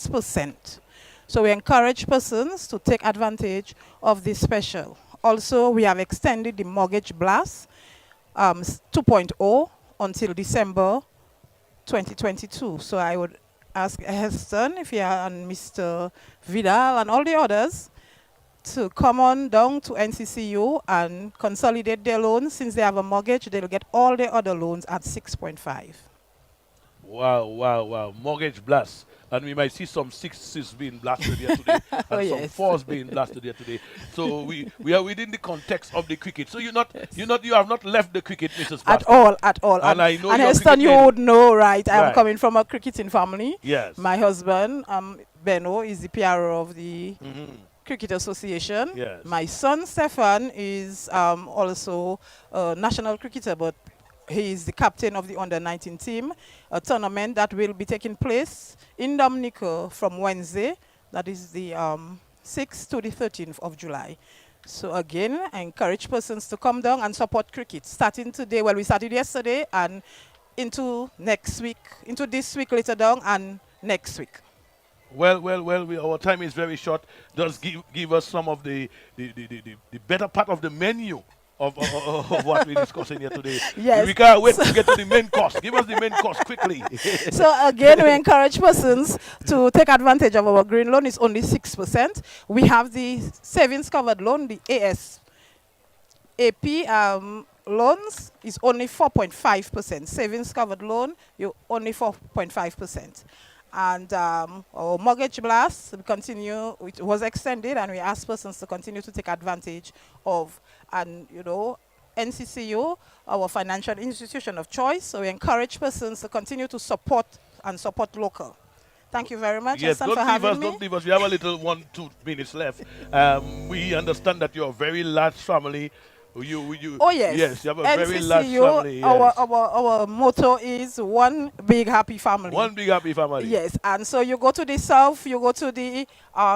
6%. So we encourage persons to take advantage of this special. Also, we have extended the mortgage blast 2.0 until December 2022. So I would ask Heston if you are, and Mr. Vidal and all the others to come on down to NCCU and consolidate their loans. Since they have a mortgage, they'll get all the other loans at 6.5. Wow, wow, wow. Mortgage blast. And we might see some sixes being blasted here today Oh, and some yes. fours being blasted here today. So we are within the context of the cricket. So you have not left the cricket, Mrs. At Pascal. all, at all. And I know and you're a Heston, cricket you lady. would know, right? I'm Right. coming from a cricketing family. Yes. My husband, Benno, is the PRO of the Mhm. Cricket Association. Yes. My son, Stefan, is also a national cricketer, but he is the captain of the under-19 team, a tournament that will be taking place in Dominica from Wednesday, that is the 6th to the 13th of July. So again, I encourage persons to come down and support cricket. Starting today, well, we started yesterday, and into next week, into this week later down, and next week. Well, our time is very short. Just give us some of the better part of the menu of what we're discussing here today. Yes. We can't wait to get to the main course. Give us the main course quickly. So again, we encourage persons to take advantage of our green loan. It's only 6%. We have the savings covered loan, the ASAP loans is only 4.5%. Savings covered loan, you only 4.5%. And our mortgage blast we continue. It was extended, and we ask persons to continue to take advantage of. And NCCU, our financial institution of choice. So we encourage persons to continue to support local. Thank you very much, Yes, Hassan, for having me. don't leave us. We have a little 1-2 minutes left. We understand that you're a very large family. Oh yes. Yes, you have a NCCU, very large family. Yes. Our motto is one big happy family. One big happy family. Yes, and so you go to the south, you go to the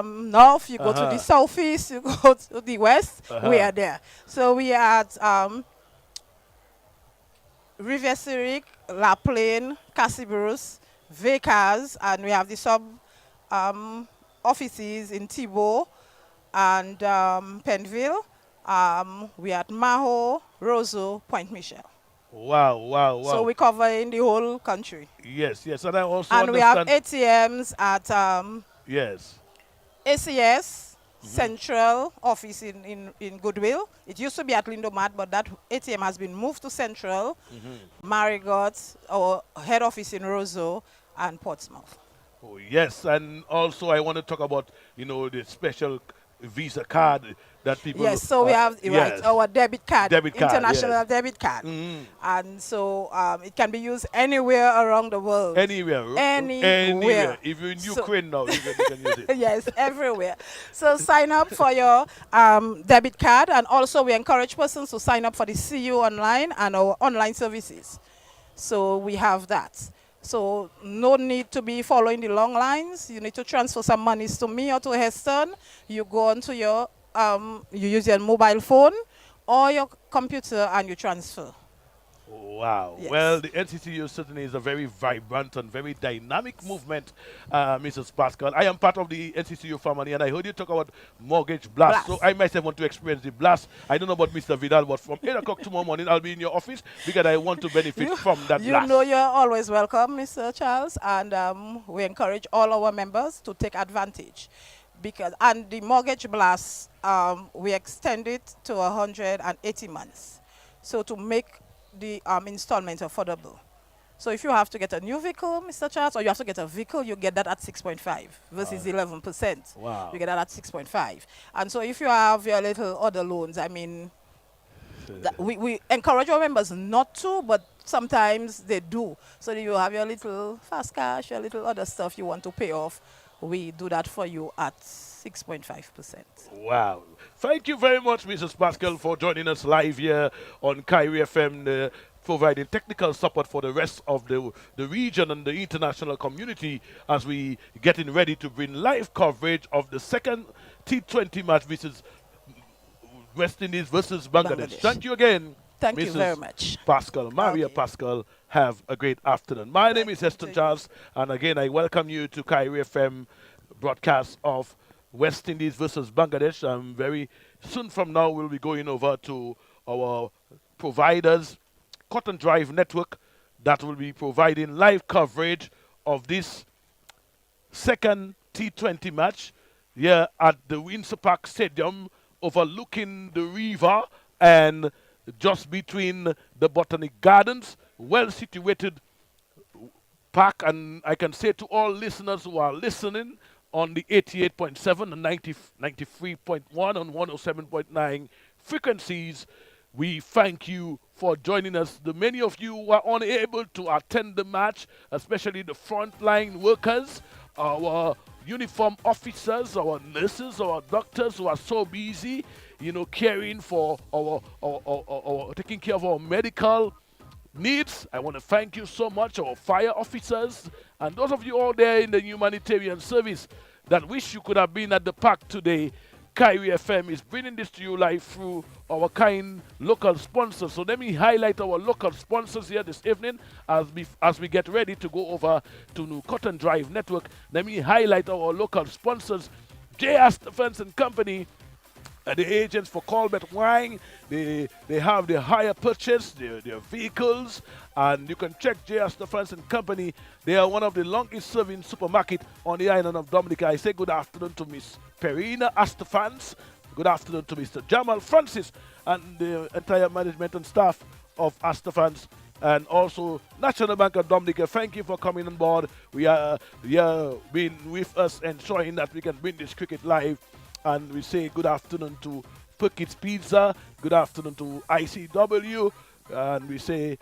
north, you go to the southeast, you go to the west. We are there. So we are at Rivière Syriac, La Plaine, Cassibrus, Vacas, and we have the sub offices in Thibault and Penville. We are at Maho, Roseau, Point Michel. Wow, wow, wow. So we cover in the whole country. Yes, yes, and I also And understand. we have ATMs at Yes. ACS Central office in Goodwill. It used to be at Lindomat, but that ATM has been moved to Central. Marigot, our head office in Roseau, and Portsmouth. Oh, yes, and also I want to talk about the special Visa card that people. Yes, so we have yes. our debit card, international yes. debit card, and so it can be used anywhere around the world. Anywhere. Anywhere. If you're in Ukraine now, you can use it. Yes, everywhere. So sign up for your debit card, and also we encourage persons to sign up for the CU online and our online services. So we have that. So no need to be following the long lines. You need to transfer some monies to me or to Heston. You go onto your, you use your mobile phone or your computer and you transfer. Wow. Yes. Well, the NCCU certainly is a very vibrant and very dynamic movement, Mrs. Pascal. I am part of the NCCU family, and I heard you talk about mortgage blast. So I myself want to experience the blast. I don't know about Mr. Vidal, but from 8 o'clock tomorrow morning, I'll be in your office because I want to benefit from that blast. You know you're always welcome, Mr. Charles, and we encourage all our members to take advantage. And the mortgage blast, we extend it to 180 months. So to make the installment affordable. So if you have to get a new vehicle, Mr. Charles, or you have to get a vehicle, you get that at 6.5 versus 11%. Wow. You get that at 6.5. And so if you have your little other loans, I mean, we encourage our members not to, but sometimes they do. So you have your little fast cash, your little other stuff you want to pay off. We do that for you at 6.5%. Wow. Thank you very much, Mrs. Pascal, for joining us live here on Kyrie FM, providing technical support for the rest of the region and the international community as we getting ready to bring live coverage of the second T20 match, which is West Indies versus Bangladesh. Thank you again. Thank you very Mrs. much. Pascal, Maria Okay. Pascal, have a great afternoon. My name Thank is you. Heston Thank you. Charles, and again, I welcome you to Kyrie FM broadcast of West Indies versus Bangladesh. Very soon from now, we'll be going over to our providers, Cotton Drive Network, that will be providing live coverage of this second T20 match here at the Windsor Park Stadium, overlooking the river and just between the Botanic Gardens, well situated park. And I can say to all listeners who are listening on the 88.7 and 93.1 and 107.9 frequencies, we thank you for joining us. The many of you who are unable to attend the match, especially the frontline workers, our uniform officers, our nurses, our doctors who are so busy, caring for our taking care of our medical needs. I want to thank you so much, our fire officers, and those of you all there in the humanitarian service that wish you could have been at the park today. Kyrie FM is bringing this to you live through our kind local sponsors. So let me highlight our local sponsors here this evening as we get ready to go over to New Cotton Drive Network. Let me highlight our local sponsors. J. Astafans and Company, the agents for Colbert Wine. They have their hire purchase, their vehicles, and you can check J. Astafans and Company. They are one of the longest serving supermarket on the island of Dominica. I say good afternoon to Miss Perina Astafans. Good afternoon to Mr. Jamal Francis and the entire management and staff of Astafans. And also National Bank of Dominica, thank you for coming on board. We are being with us, ensuring that we can bring this cricket live. And we say good afternoon to Perkins Pizza, good afternoon to ICW, and we say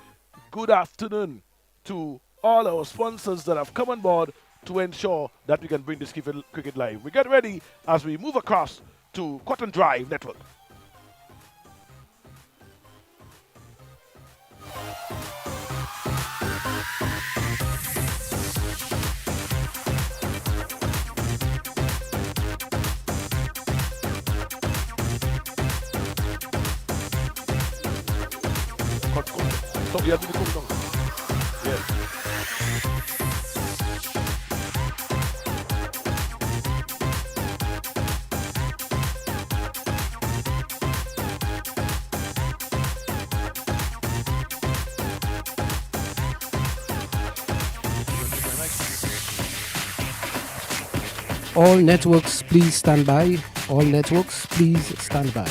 good afternoon to all our sponsors that have come on board to ensure that we can bring this cricket live. We get ready as we move across to Cotton Drive Network. Kom, ja, die komt nog. Yeah. All networks, please stand by. All networks, please stand by.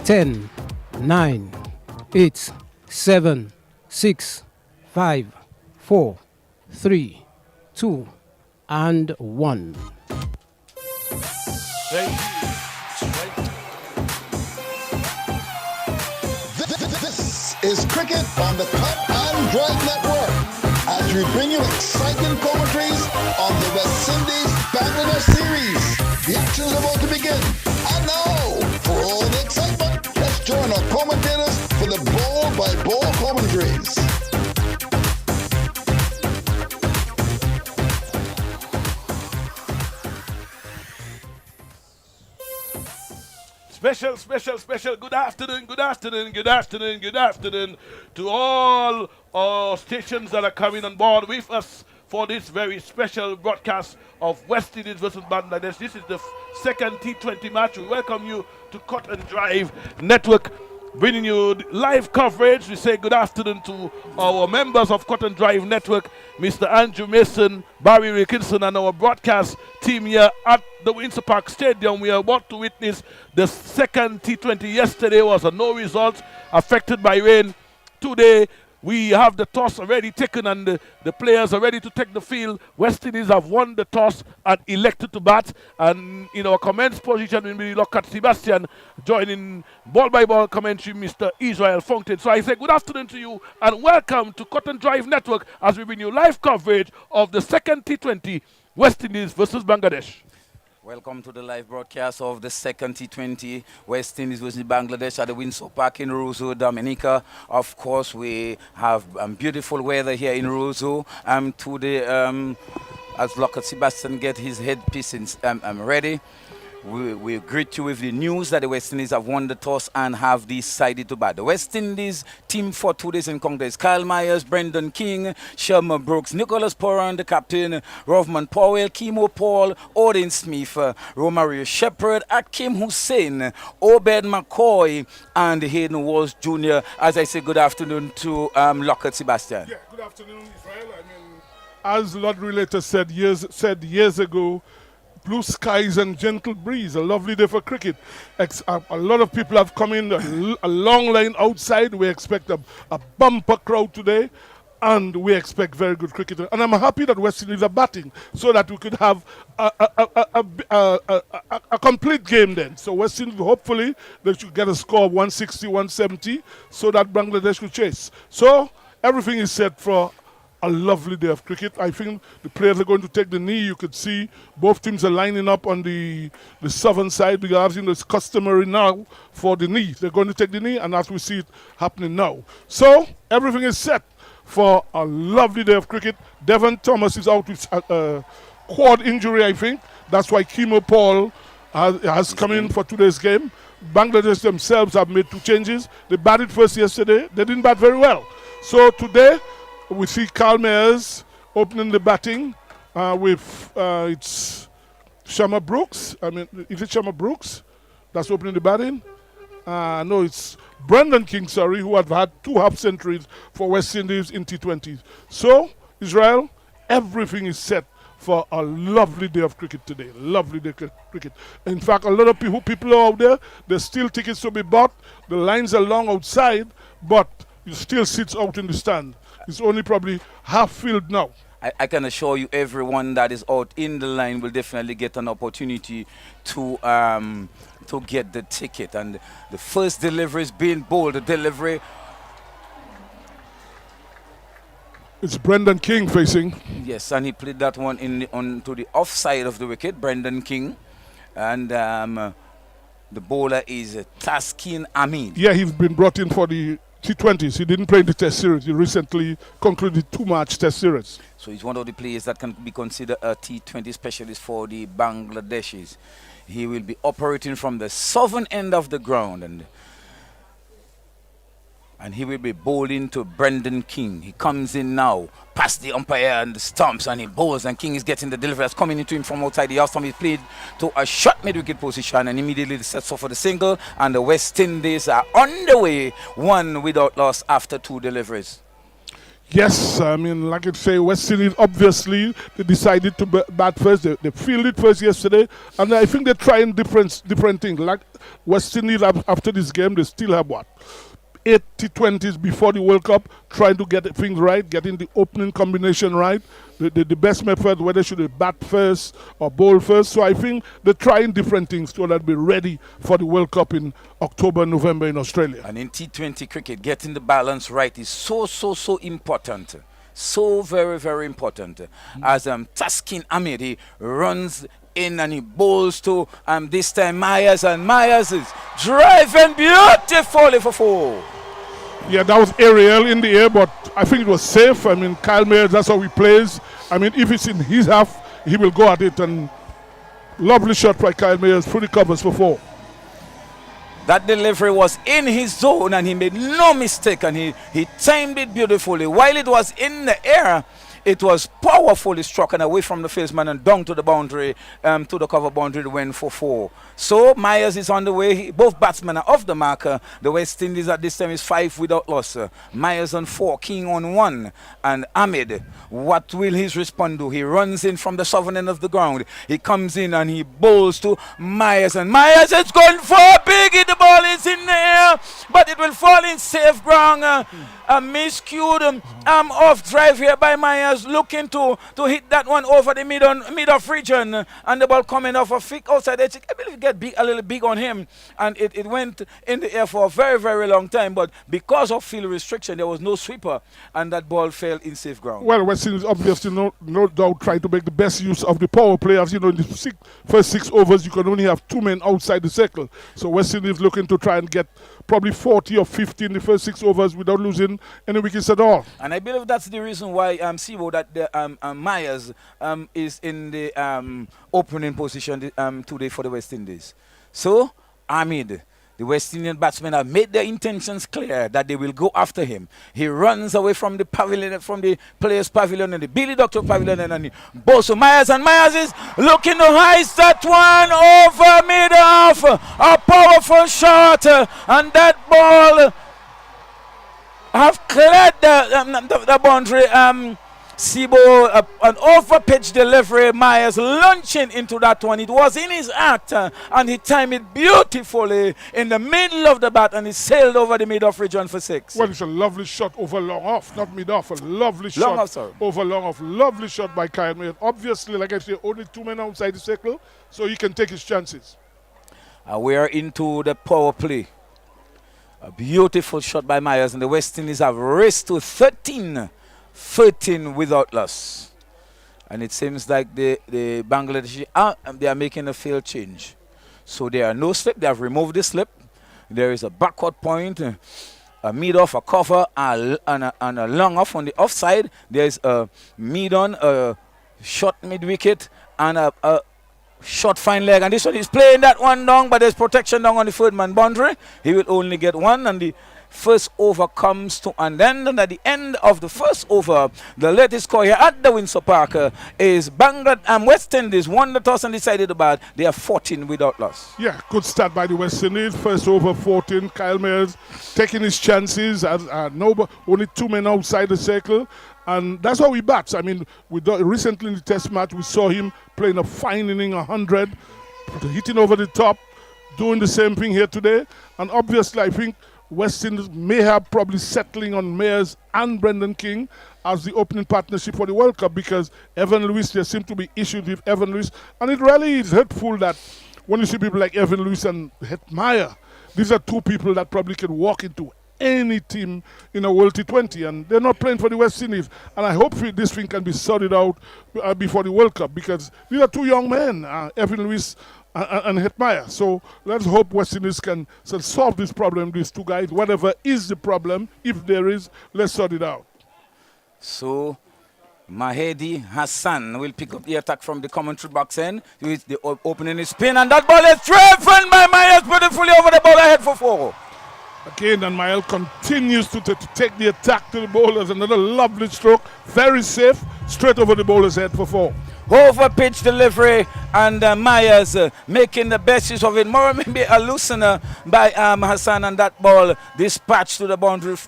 Ten, 9, 8, 7, 6, 5, 4, 3, 2, and 1. This is Cricket on the Cut and Drive Network as we bring you exciting commentaries on the West Indies Bangladesh series. The action is about to begin. And now, for all the excitement, let's join our commentators for the ball-by-ball commentaries. Special good afternoon to all our stations that are coming on board with us for this very special broadcast of West Indies versus Bangladesh. This is the second T20 match. We welcome you to Cut and Drive Network, bringing you live coverage. We say good afternoon to our members of Cut and Drive Network, Mr. Andrew Mason, Barry Wilkinson, and our broadcast team here at the Windsor Park Stadium. We are about to witness the second T20. Yesterday was a no result, affected by rain. Today, We have the toss already taken and the players are ready to take the field. West Indies have won the toss and elected to bat. And in our comments position, we will look at Sebastian joining ball by ball commentary, Mr. Israel Fountain. So I say good afternoon to you and welcome to Cotton Drive Network as we bring you live coverage of the second T20 West Indies versus Bangladesh. Welcome to the live broadcast of the second T20 West Indies versus Bangladesh at the Windsor Park in Roseau, Dominica. Of course, we have beautiful weather here in Roseau. Today, as Lockhart Sebastian get his headpiece ready, we greet you with the news that the West Indies have won the toss and have decided to bat. The West Indies team for 2 days in Congress: Kyle Myers, Brendan King, Sherman Brooks, Nicholas Poran, the captain, Rovman Powell, Kimo Paul, Odin Smith, Romario Shepherd, Akim Hussein, Obed McCoy, and Hayden Walsh Jr. As I say, good afternoon to Lockhart Sebastian. Yeah, good afternoon, Israel. As Lord Relator said years ago, blue skies and gentle breeze, a lovely day for cricket. A lot of people have come in, a long line outside. We expect a bumper crowd today, and we expect very good cricket. And I'm happy that West Indies are batting so that we could have a complete game then. So West Indies, hopefully, they should get a score of 160, 170 so that Bangladesh could chase. So everything is set for a lovely day of cricket. I think the players are going to take the knee. You could see both teams are lining up on the southern side because it's customary now for the knee. They're going to take the knee, and as we see it happening now. So everything is set for a lovely day of cricket. Devon Thomas is out with quad injury, I think. That's why Kimo Paul has come in for today's game. Bangladesh themselves have made 2 changes. They batted first yesterday. They didn't bat very well. So today, we see Kyle Myers opening the batting with it's Shamar Brooks. Is it Shamar Brooks that's opening the batting? No, it's Brendan King, who have had 2 half centuries for West Indies in T20s. So, Israel, everything is set for a lovely day of cricket today. Lovely day of cricket. In fact, a lot of people are out there. There's still tickets to be bought. The lines are long outside, but it still sits out in the stand. It's only probably half filled now. I can assure you everyone that is out in the line will definitely get an opportunity to get the ticket. And the first delivery is being bowled. The delivery. It's Brendan King facing. Yes, and he played that one onto the offside of the wicket, Brendan King. And the bowler is Taskin Ahmed. Yeah, he's been brought in for the T20s. He didn't play in the Test series. He recently concluded 2-match Test series. So he's one of the players that can be considered a T20 specialist for the Bangladeshis. He will be operating from the southern end of the ground, and he will be bowling to Brendan King. He comes in now, past the umpire and the stumps, and he bowls, and King is getting the delivery that's coming into him from outside the off stump. He played to a short mid-wicket position and immediately sets off for the single, and the West Indies are on the way, 1 without loss after 2 deliveries. Yes, like I say, West Indies, obviously, they decided to bat first. They fielded first yesterday, and I think they're trying different things. Like West Indies, after this game, they still have what? 8 T20s before the World Cup, trying to get things right, getting the opening combination right, the best method, whether should they bat first or bowl first. So I think they're trying different things so that they'll be ready for the World Cup in October, November in Australia. And in T20 cricket, getting the balance right is so important. So very, very important. As Taskin Ahmed, he runs in and he bowls to this time Myers, and Myers is driving beautifully for 4. Yeah, that was aerial in the air, but I think it was safe. Kyle Myers, that's how he plays. If it's in his half, he will go at it, and lovely shot by Kyle Myers through the covers for 4. That delivery was in his zone, and he made no mistake, and he timed it beautifully. While it was in the air, it was powerfully struck and away from the fieldsman and down to the boundary, to the cover boundary, went for 4. So Myers is on the way. Both batsmen are off the marker. The West Indies at this time is 5 without loss. Myers on 4, King on 1, and Ahmed. What will his response do? He runs in from the southern end of the ground. He comes in and he bowls to Myers, and Myers is going for a big hit the ball. ball is in the air, but it will fall in safe ground. A miscued off drive here by Myers, looking to hit that one over the mid-off region, and the ball coming off a thick outside edge. I believe it get big, a little big on him, and it went in the air for a very, very long time, but because of field restriction, there was no sweeper, and that ball fell in safe ground. Well, West Indies obviously no doubt trying to make the best use of the power play. As you know, in the first 6 overs, you can only have 2 men outside the circle. So West Indies looking to try and get probably 40 or 50 in the first 6 overs without losing any wickets at all. And I believe that's the reason why Sibo, that the, Myers is in the opening position today for the West Indies. So, Ahmed, the West Indian batsmen have made their intentions clear that they will go after him. He runs away from the pavilion, from the players' pavilion and the Billy Doctor pavilion, and he bowls to Myers, and Myers is looking to heist that one over mid-off. A powerful shot, and that ball have cleared the boundary. Sibo, an over-pitch delivery, Myers launching into that one. It was in his act, and he timed it beautifully in the middle of the bat, and he sailed over the mid-off region for 6. Well, it's a lovely shot over long off, not mid-off, a lovely Long shot off, sorry. over long off. Lovely shot by Kyle Mayer. Obviously, like I say, only 2 men outside the circle, so he can take his chances. We are into the power play. A beautiful shot by Myers, and the West Indies have raced to 13 without loss, and it seems like the Bangladeshi they are making a field change. So there are no slip. They have removed the slip. There is a backward point, a mid off, a cover, and a long off on the offside. There is a mid on, a short mid wicket, and a short fine leg. And this one is playing that one down, but there's protection down on the third man boundary. He will only get one, and the first over comes to an end, and at the end of the first over, the latest score here at the Windsor Park is Bangladesh. West Indies won the toss and decided to bat. They are 14 without loss. Yeah, good start by the West Indies. First over 14. Kyle Mayers taking his chances. Only 2 men outside the circle. And that's how he bats. I mean, recently in the test match, we saw him playing a fine inning, 100, hitting over the top, doing the same thing here today. And obviously, I think West Indies may have probably settling on Mayers and Brendan King as the opening partnership for the World Cup, because Evan Lewis, there seem to be issues with Evan Lewis. And it really is hurtful that when you see people like Evan Lewis and Hetmeyer, these are 2 people that probably can walk into any team in a World T20, and they're not playing for the West Indies. And I hope this thing can be sorted out before the World Cup, because these are 2 young men, Evan Lewis and Hetmeyer. So let's hope West Indies can solve this problem, these 2 guys. Whatever is the problem, if there is, let's sort it out. So Mahedi Hassan will pick up the attack from the commentary box end with the opening his spin, and that ball is driven by Myers beautifully over the ball ahead for 4. Again, and Mael continues to take the attack to the bowlers. Another lovely stroke, very safe, straight over the bowler's head for 4. Over pitch delivery, and Myers making the best use of it. More maybe a loosener by Hassan, and that ball dispatched to the boundary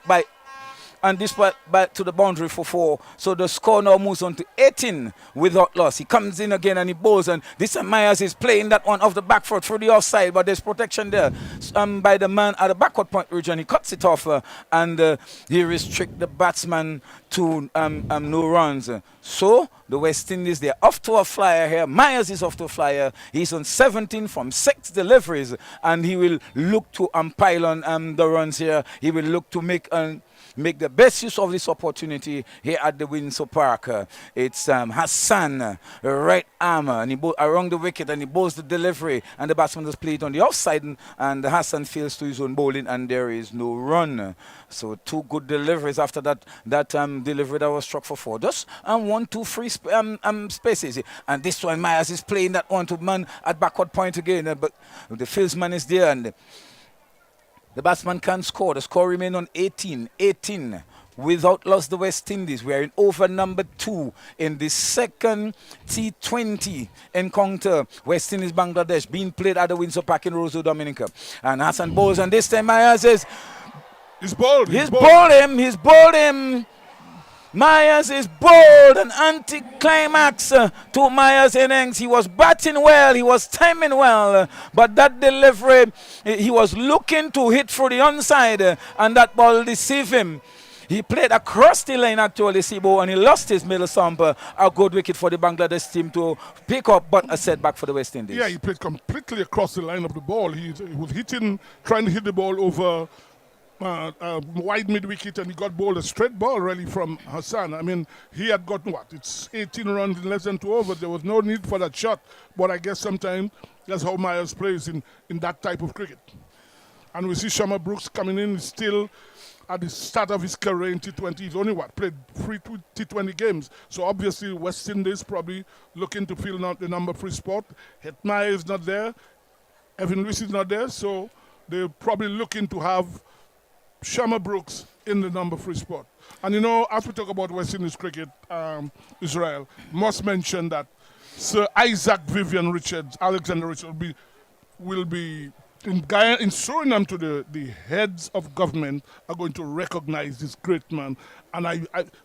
to the boundary for 4. So the score now moves on to 18 without loss. He comes in again and he bowls, and this time Myers is playing that one off the back foot through the offside, but there's protection there by the man at the backward point region. He cuts it off and he restricts the batsman to no runs. So the West Indies, they're off to a flyer here. Myers is off to a flyer. He's on 17 from 6 deliveries, and he will look to pile on the runs here. He will look to make the best use of this opportunity here at the Windsor Park. It's Hassan, right arm, and he around the wicket, and he bowls the delivery, and the batsman has played on the offside, and Hassan fails to his own bowling, and there is no run. So 2 good deliveries after that delivery that was struck for 4. Just 1, 2, 3 spaces, and this one Myers is playing that one to man at backward point again, but the fieldsman is there, and the batsman can score. The score remains on 18. Without loss, the West Indies. We are in over number 2 in the second T20 encounter. West Indies, Bangladesh, being played at the Windsor Park in Roseau, Dominica. And Hassan bowls, and this time Myers says, He's bowled. He's bowled him. Myers is bold and anti-climax to Myers' innings. He was batting well, he was timing well, but that delivery, he was looking to hit through the onside, and that ball deceived him. He played across the line actually, Sibo, and he lost his middle stump. A good wicket for the Bangladesh team to pick up, but a setback for the West Indies. Yeah, he played completely across the line of the ball. He was trying to hit the ball over wide mid-wicket, and he got bowled a straight ball really from Hassan. I mean, he had gotten it's 18 runs in less than 2 overs. There was no need for that shot, but I guess sometimes that's how Myers plays in that type of cricket. And we see Shamar Brooks coming in still at the start of his career in T20. He's only played 3 T20 games. So obviously West Indies probably looking to fill out the number 3 spot. Hetmyer is not there. Evan Lewis is not there. So they're probably looking to have Shamar Brooks in the number 3 spot. And you know, as we talk about West Indies cricket, Israel, must mention that Sir Isaac Vivian Richards, Alexander Richards, will be in Suriname. To the heads of government are going to recognize this great man. And I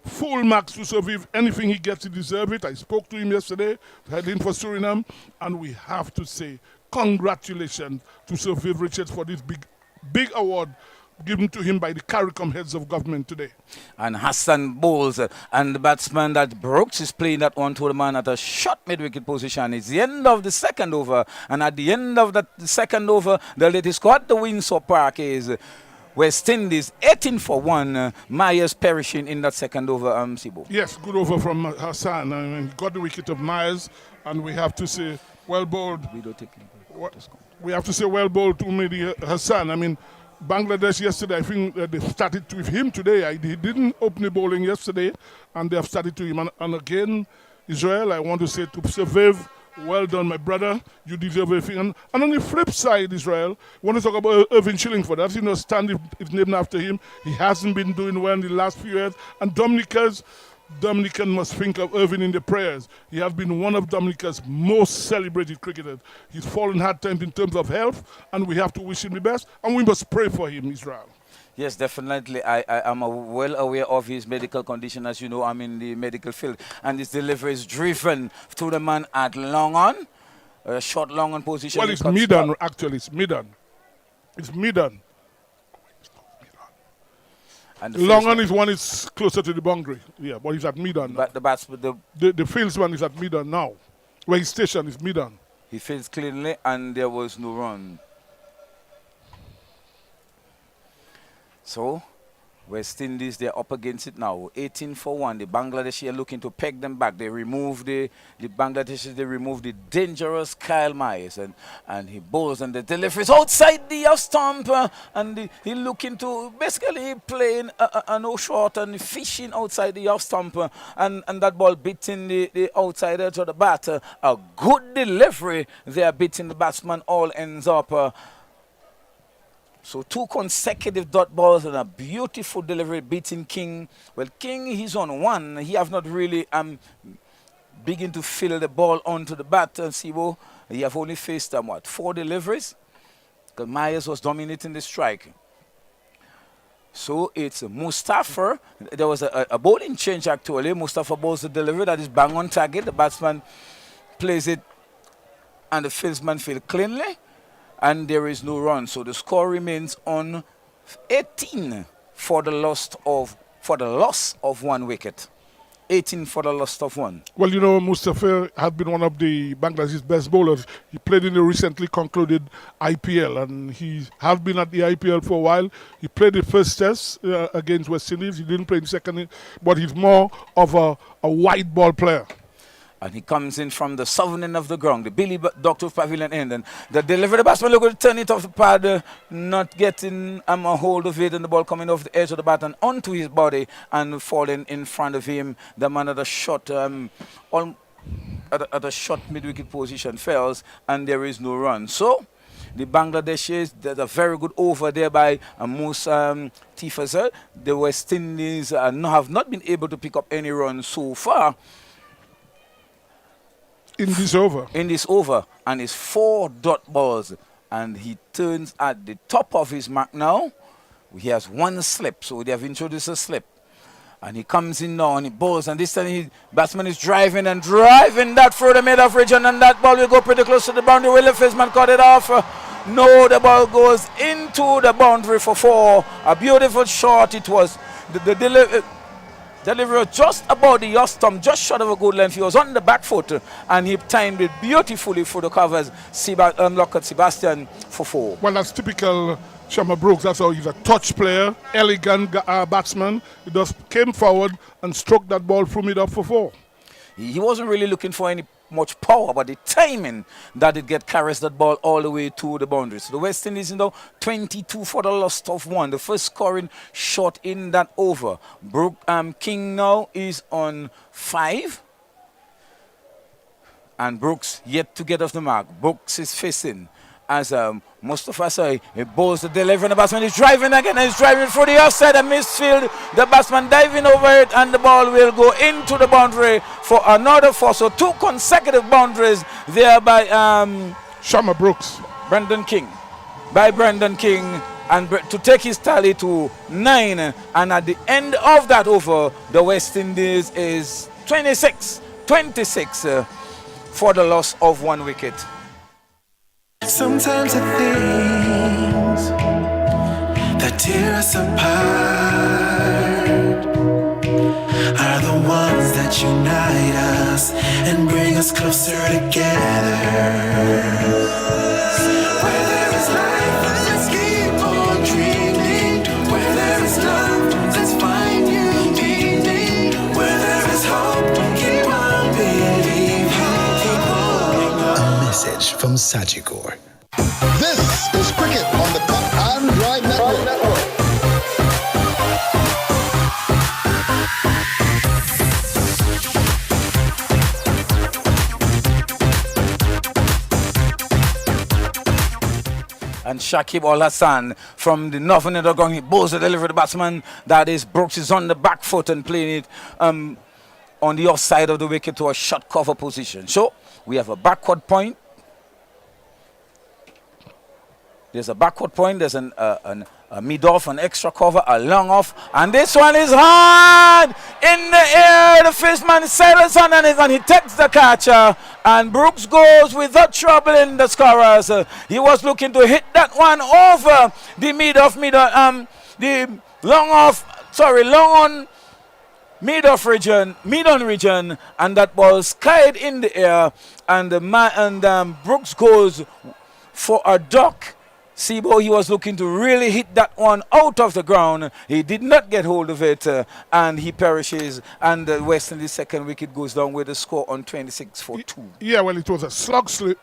full marks to Survive. Anything he gets, he deserves it. I spoke to him yesterday, heading for Suriname, and we have to say congratulations to Survive Richards for this big award given to him by the CARICOM heads of government today. And Hassan bowls, and the batsman that Brooks is playing that one to the man at a short mid-wicket position. It's the end of the second over, and at the end of the second over, the latest score at the Windsor Park is West Indies 18 for 1. Myers perishing in that second over, Sibo. Yes, good over from Hassan. I mean, got the wicket of Myers, and we have to say well bowled. We have to say well bowled to Mehdi Hassan. I mean, Bangladesh yesterday, I think they started with him today. He didn't open the bowling yesterday, and they have started to him. And again, Israel, I want to say to Survive, well done, my brother. You deserve everything. And on the flip side, Israel, I want to talk about Irvin Chillingford. As you know, Stanley is named after him. He hasn't been doing well in the last few years. And Dominican must think of Irvin in the prayers. He has been one of Dominica's most celebrated cricketers. He's fallen hard times in terms of health, and we have to wish him the best, and we must pray for him, Israel. Yes, definitely. I am well aware of his medical condition. As you know, I'm in the medical field, and his delivery is driven to the man at long on, short long on position. Well, it's mid-on, actually. It's mid-on. It's mid-on. Long on is one is closer to the boundary. Yeah, but he's at mid-on. But the fieldsman is at mid-on now. Where his station is mid-on. He fields cleanly, and there was no run. So West Indies, they're up against it now. 18 for 1. The Bangladeshi are looking to peg them back. They remove the Bangladeshis, they remove the dangerous Kyle Myers. And he bowls, and the delivery is outside the off stump. And he looking to basically playing a no short and fishing outside the off stump. And that ball beating the outside edge of the bat. A good delivery there, beating the batsman. All ends up. So 2 consecutive dot balls and a beautiful delivery beating King. Well, King, he's on 1. He have not really begin to fill the ball onto the bat. Sibo, he have only faced 4 deliveries? Because Myers was dominating the strike. So it's Mustafa. There was a bowling change actually. Mustafa bowls the delivery that is bang on target. The batsman plays it, and the fieldsman field cleanly. And there is no run, so the score remains on 18 for the loss of 1 wicket. 18 for the loss of 1. Well, you know, Mustafa has been one of the Bangladesh's best bowlers. He played in the recently concluded IPL, and he has been at the IPL for a while. He played the first test against West Indies. He didn't play in the second, but he's more of a wide ball player. And he comes in from the southern end of the ground, the Billy Doctor Pavilion end. And the delivery, the batsman look to turn it off the pad, not getting a hold of it, and the ball coming off the edge of the bat and onto his body and falling in front of him. The man at a short, at a short mid-wicket position fails, and there is no run. So the Bangladeshis, there's a very good over there by Musa Tifazel. The West Indies have not been able to pick up any runs so far. In this over, and it's 4 dot balls, and he turns at the top of his mark now. He has 1 slip, so they have introduced a slip, And he comes in now and he bowls, and this time the batsman is driving that through the mid-off region, and that ball will go pretty close to the boundary. Will the first man cut it off? No, the ball goes into the boundary for 4. A beautiful shot it was. The delivery was just about the off stump, just short of a good length. He was on the back foot and he timed it beautifully for the covers. Lockhart Sebastian for 4. Well, that's typical Shamma Brooks. That's how he's a touch player, elegant batsman. He just came forward and struck that ball through mid up for 4. He wasn't really looking for any much power, but the timing that it carries that ball all the way to the boundary. So the West Indies, 22 for the loss of 1. The first scoring shot in that over. King now is on 5. And Brooks yet to get off the mark. Brooks is facing as Mustafa Sai, he bowls the delivery, and the batsman is driving again, and he's driving for the offside, a misfield. The batsman diving over it, and the ball will go into the boundary for another 4. So 2 consecutive boundaries there by Shamma Brooks. Brendan King. And to take his tally to 9. And at the end of that over, the West Indies is 26 for the loss of 1 wicket. Sometimes the things that tear us apart are the ones that unite us and bring us closer together. Where there is life, let's keep on dreaming. Where there is love, let's find new meaning. Where there is hope, keep on believing. Keep holding on. A message from Sagicor. This is Cricket on the Cut and Drive Network. And Shakib Al Hassan from the northern end of the ground, he bowls the delivery to the batsman. That is Brooks is on the back foot and playing it on the offside of the wicket to a short cover position. So we have a backward point. There's a backward point, there's a mid-off, an extra cover, a long off, and this one is hard in the air. The first man sails on and he takes the catcher, and Brooks goes without trouble in the scorers. He was looking to hit that one over the the long on mid-on region, and that ball skied in the air, and Brooks goes for a duck. Sibo, he was looking to really hit that one out of the ground. He did not get hold of it, and he perishes. And the West Indies' second wicket goes down with a score on 26 for 2. Yeah, well, it was a slug sweep.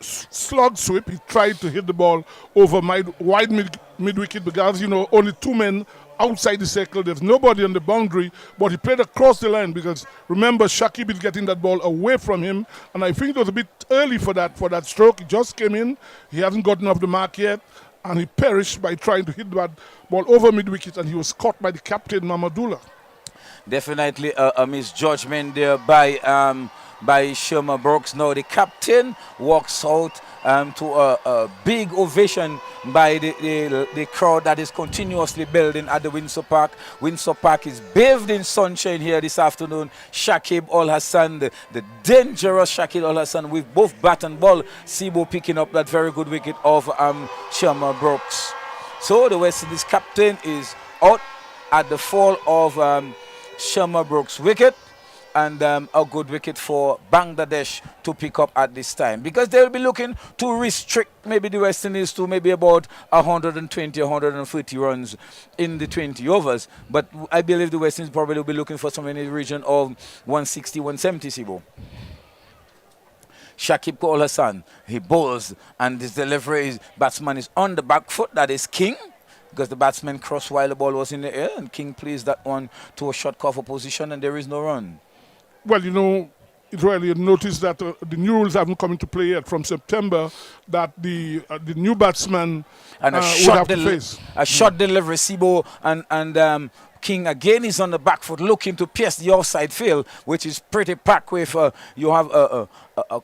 He tried to hit the ball over wide mid-wicket because, only 2 men outside the circle. There's nobody on the boundary, but he played across the line because, remember, Shakib is getting that ball away from him, and I think it was a bit early for that stroke. He just came in. He hasn't gotten off the mark yet. And he perished by trying to hit that ball over mid-wicket, and he was caught by the captain, Mamadullah. Definitely a misjudgment there by Shamma Brooks. Now the captain walks out to a big ovation by the crowd that is continuously building at the Windsor Park. Windsor Park is bathed in sunshine here this afternoon. Shakib Al Hassan, the dangerous Shakib Al Hassan with both bat and ball. Sibo picking up that very good wicket of Shamma Brooks. So the West Indies captain is out at the fall of Shamma Brooks' wicket. And a good wicket for Bangladesh to pick up at this time, because they'll be looking to restrict maybe the West Indies to maybe about 120, 130 runs in the 20 overs. But I believe the West Indies probably will be looking for somewhere in the region of 160, 170, Sibo. Shakib Al Hassan, he bowls, and his delivery batsman is on the back foot. That is King, because the batsman crossed while the ball was in the air, and King plays that one to a short cover position, and there is no run. Well, Israel, you noticed that the new rules haven't come into play yet. From September, that the new batsman and would have to face. A short delivery, Sibo, and King again is on the back foot looking to pierce the offside field, which is pretty packed with, you have a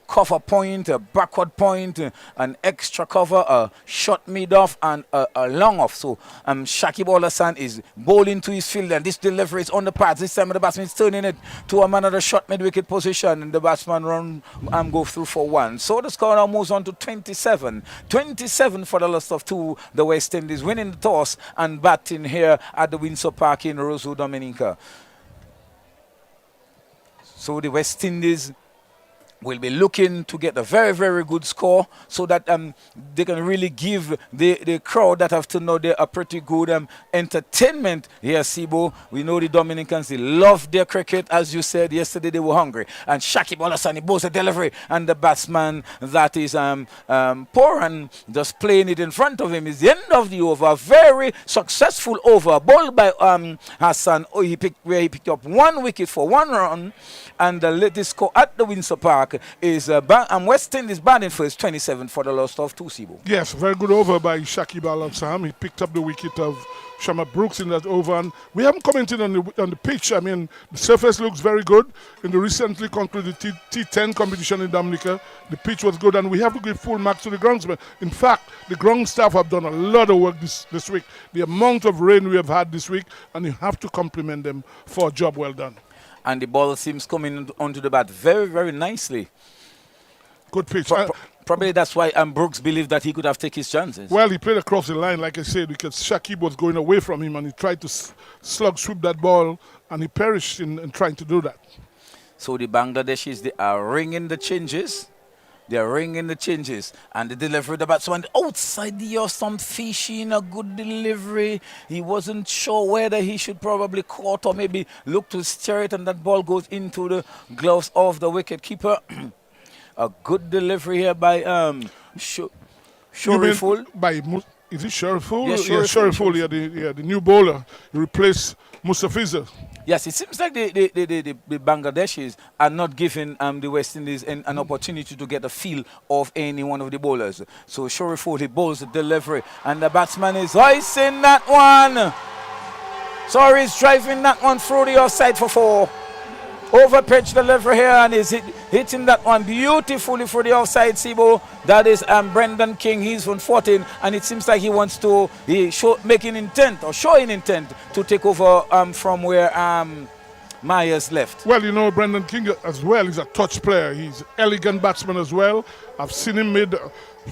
cover point, a backward point, an extra cover, a short mid-off, and a long off. So Shakib Al Hassan is bowling to his field, and this delivery is on the pads. This time the batsman is turning it to another short mid-wicket position, and the batsman run go through for 1. So the score now moves on to 27. 27 for the loss of 2. The West Indies winning the toss and batting here at the Windsor Park in Roseau, Dominica. So the West Indies will be looking to get a very, very good score so that they can really give the crowd that have to know they are pretty good entertainment here, Sibo. We know the Dominicans, they love their cricket. As you said, yesterday they were hungry. And Shakib Al Hassan, he bows a delivery. And the batsman that is Poran just playing it in front of him is the end of the over. Very successful over. Bowled by Hassan. He picked up 1 wicket for 1 run. And the latest score at the Windsor Park is West Indies batting first, 27 for the loss of 2, Sibo. Yes, very good over by Shakib Al Hassan. He picked up the wicket of Shama Brooks in that over. And we haven't commented on the pitch. I mean, the surface looks very good. In the recently concluded T10 competition in Dominica, the pitch was good, and we have to give full marks to the groundsmen. In fact, the ground staff have done a lot of work this week. The amount of rain we have had this week, and you have to compliment them for a job well done. And the ball seems coming onto the bat very, very nicely. Good pitch. Probably that's why Brooks believed that he could have taken his chances. Well, he played across the line, like I said, because Shakib was going away from him, and he tried to sweep that ball, and he perished in trying to do that. So the Bangladeshis, they are ringing the changes. They are ringing the changes. And the delivery, the batsman outside the off, some fishy in a good delivery. He wasn't sure whether he should probably caught or maybe look to steer it, and that ball goes into the gloves of the wicket keeper. A good delivery here by Shoriful. Is it Shoriful? Yes, Shoriful, the new bowler. He replaced Mustafiza. Yes, it seems like the Bangladeshis are not giving the West Indies an opportunity to get a feel of any one of the bowlers. So Shoriful, he bowls the delivery, and the batsman is hoisting that one. Sorry, he's driving that one through the offside for 4. Over pitch delivery here, and he's hitting that one beautifully for the offside, Sibo. That is Brendan King. He's on 14, and it seems like he wants to showing intent to take over from where Myers left. Well, you know, Brendan King as well is a touch player. He's an elegant batsman as well. I've seen him made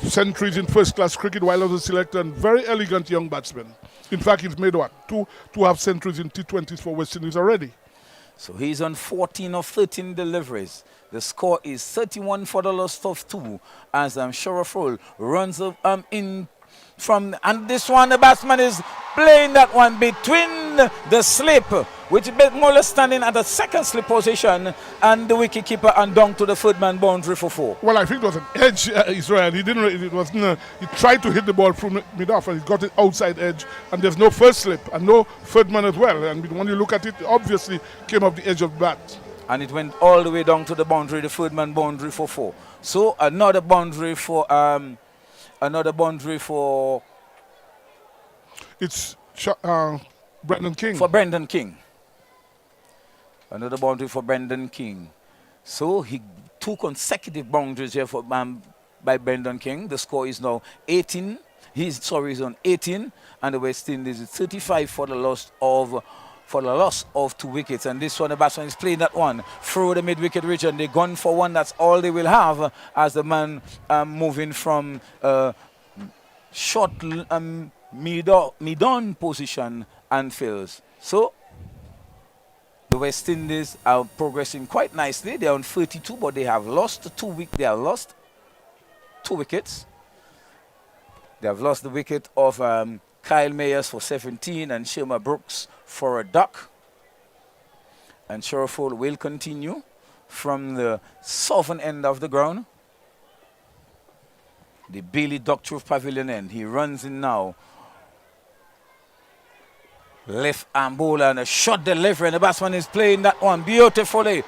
centuries in first-class cricket while I was a selector, and very elegant young batsman. In fact, he's made two half centuries in T20s for West Indies already. So he's on 14 of 13 deliveries. The score is 31 for the loss of 2 as Shoriful runs in from, and this one, the batsman is playing that one between the slip, which is Muller standing at the second slip position, and the wicketkeeper, and down to the third man boundary for 4. Well, I think it was an edge, Israel. He didn't. It was. He tried to hit the ball from mid-off, and he got it outside edge. And there's no first slip and no third man as well. And when you look at it, obviously came off the edge of the bat. And it went all the way down to the boundary, the third man boundary for 4. So another boundary for It's Brendan King. For Brendan King. Another boundary for Brendan King. So he 2 consecutive boundaries here for by Brendan King. The score is now 18. He's on 18, and the West Indies is 35 for the loss of 2 wickets. And this one, the batsman is playing that one through the mid-wicket region. They're gone for 1. That's all they will have as the man moving from short mid-on position and fails. So the West Indies are progressing quite nicely. They're on 32, but they have lost 2 They have lost 2 wickets. They have lost the wicket of Kyle Mayers for 17 and Sherma Brooks for a duck. And Shoriful will continue from the southern end of the ground. The Bailey Ducktroof Pavilion end. He runs in now. Left arm bowler and a shot delivery, and the batsman is playing that one beautifully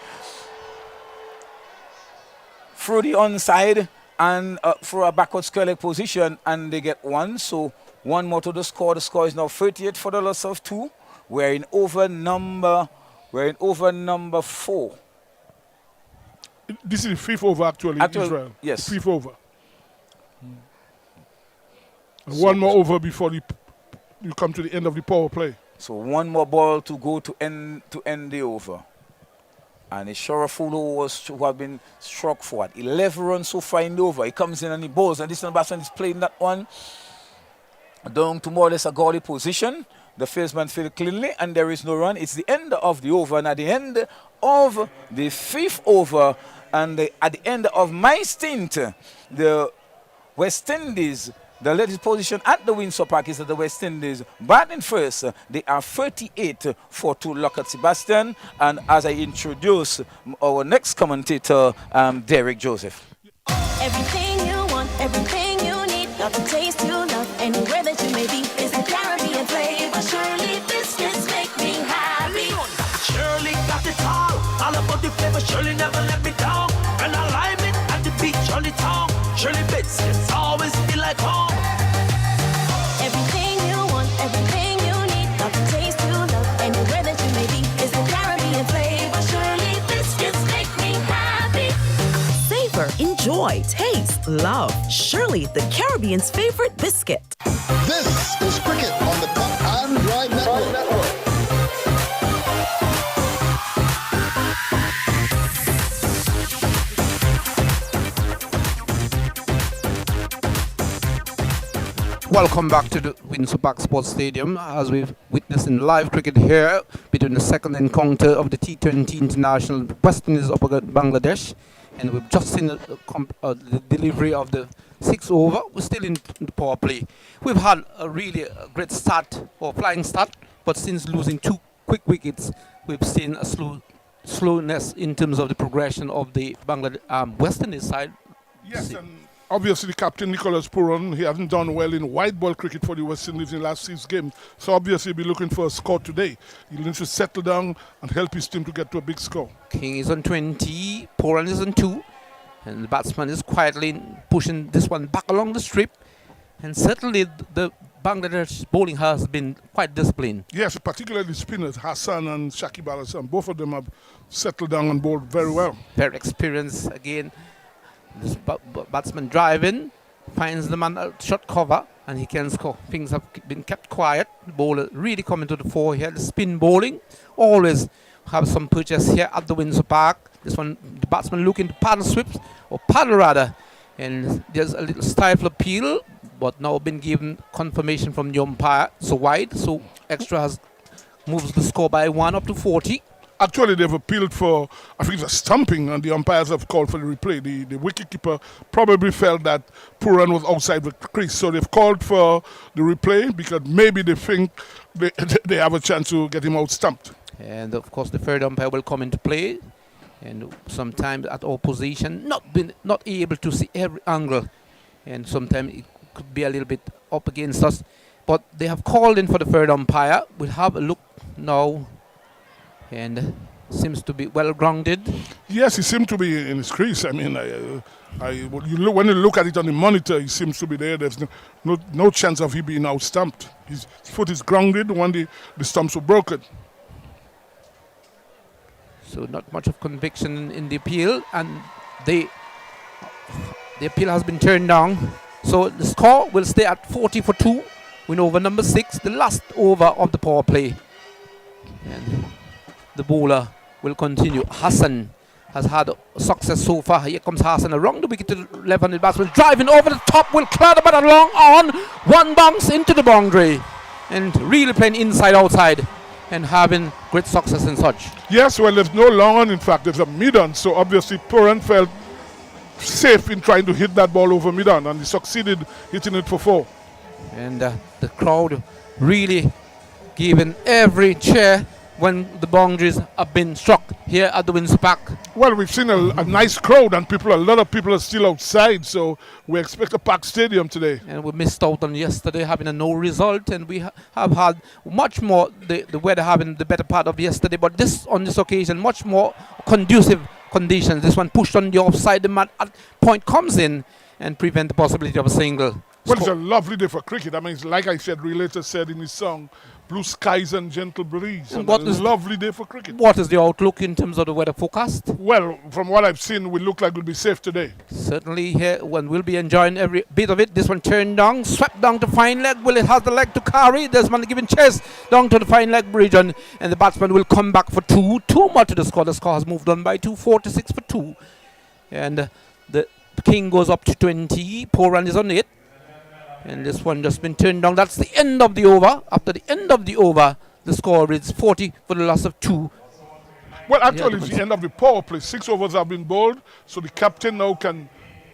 through the onside and for a backward square leg position, and they get 1. So 1 more to the score. The score is now 38 for the loss of 2 We're in over number 4. This is the fifth over actually, Israel. Yes. Fifth over. One more over before you come to the end of the power play. So one more ball to go to end the over. And it's Sharafulo was to have been struck forward. 11 runs so far in the over. He comes in and he bowls, and this batsman is playing that one down to more or less a gaudy position. The first man field cleanly, and there is no run. It's the end of the over, and at the end of the 5th over, and at the end of my stint, the West Indies, the latest position at the Windsor Park is that the West Indies batting first. They are 38 for 2 luck at Sebastian. And as I introduce our next commentator, Derek Joseph. Everything you want, everything you need, got the taste you love, anywhere that you may be. It's the Caribbean flavor. Shirley biscuits make me happy. Shirley got it all about the flavor. Shirley never let me down. And I like it at the beach on the town. Shirley biscuits always feel like home. Everything you want, everything you need, got the taste you love, anywhere that you may be. It's the Caribbean flavor. Shirley biscuits make me happy. Savor, enjoy, taste, love. Shirley, the Caribbean's favorite biscuit. This is Cricket on the Cup and Drive Network. Welcome back to the Windsor Park Sports Stadium as we've witnessed in live cricket here between the second encounter of the T20 International West Indies up against Bangladesh, and we've just seen the delivery of the 6th over. We're still in the power play. We've had a really great start or flying start, but since losing 2 quick wickets, we've seen a slowness in terms of the progression of the Bangladesh West Indies side. Yes, and obviously Captain Nicholas Puran, he hasn't done well in white ball cricket for the West Indies in the last 6 games. So obviously he'll be looking for a score today. He'll need to settle down and help his team to get to a big score. King is on 20, Puran is on 2, and the batsman is quietly pushing this one back along the strip. And certainly the Bangladesh bowling has been quite disciplined. Yes, particularly spinners, Hassan and Shakib Al Hassan. Both of them have settled down and bowled very well. Very experienced again. This batsman driving, finds the man at short cover, and he can score. Things have been kept quiet. The bowler really coming to the fore here. The spin bowling always have some purchase here at the Windsor Park. This one, the batsman looking to paddle sweeps, or paddle rather, and there's a little stifle appeal, but now been given confirmation from the umpire. So wide, so extra has moves the score by 1 up to 40. Actually, they've appealed for, I think it's a stumping, and the umpires have called for the replay. The wicketkeeper probably felt that Puran was outside the crease, so they've called for the replay because maybe they think they have a chance to get him out stumped. And of course, the third umpire will come into play, and sometimes at our position, not able to see every angle, and sometimes it could be a little bit up against us. But they have called in for the third umpire. We'll have a look now. And seems to be well grounded. Yes, he seemed to be in his crease. I mean, when you look at it on the monitor, he seems to be there. There's no chance of him being out stumped. His foot is grounded when the stumps were broken. So not much of conviction in the appeal, and the appeal has been turned down. So the score will stay at 40 for 2. Win over number 6, the last over of the power play. And the bowler will continue. Hassan has had success so far. Here comes Hassan around the wicket to the left-handed batsman. Driving over the top, will clear the bat along on. One bounce into the boundary. And really playing inside-outside and having great success and such. Yes, well, there's no long on. In fact, there's a mid-on. So obviously Puran felt safe in trying to hit that ball over mid-on, and he succeeded hitting it for 4. And the crowd really giving every cheer when the boundaries have been struck here at the Windsor Park. Well, we've seen a nice crowd, and a lot of people are still outside, so we expect a packed stadium today. And we missed out on yesterday having a no result, and we have had much more, the weather having the better part of yesterday, but on this occasion, much more conducive conditions. This one pushed on the offside, the man at point comes in and prevent the possibility of a single. Well, it's a lovely day for cricket. I mean, it's like I said, Relator said in his song, blue skies and gentle breeze. And a lovely day for cricket. What is the outlook in terms of the weather forecast? Well, from what I've seen, we look like we'll be safe today. Certainly here, one will be enjoying every bit of it. This one turned down, swept down to fine leg. Will it have the leg to carry? There's one giving chase down to the fine leg region. And the batsman will come back for two. Two more to the score. The score has moved on by 2, 46 for 2. And the King goes up to 20. Poran is on it. And this one just been turned down. That's the end of the over. After the end of the over, the score is 40 for the loss of 2. Well, actually, it's the end of the power play. 6 overs have been bowled, so the captain now can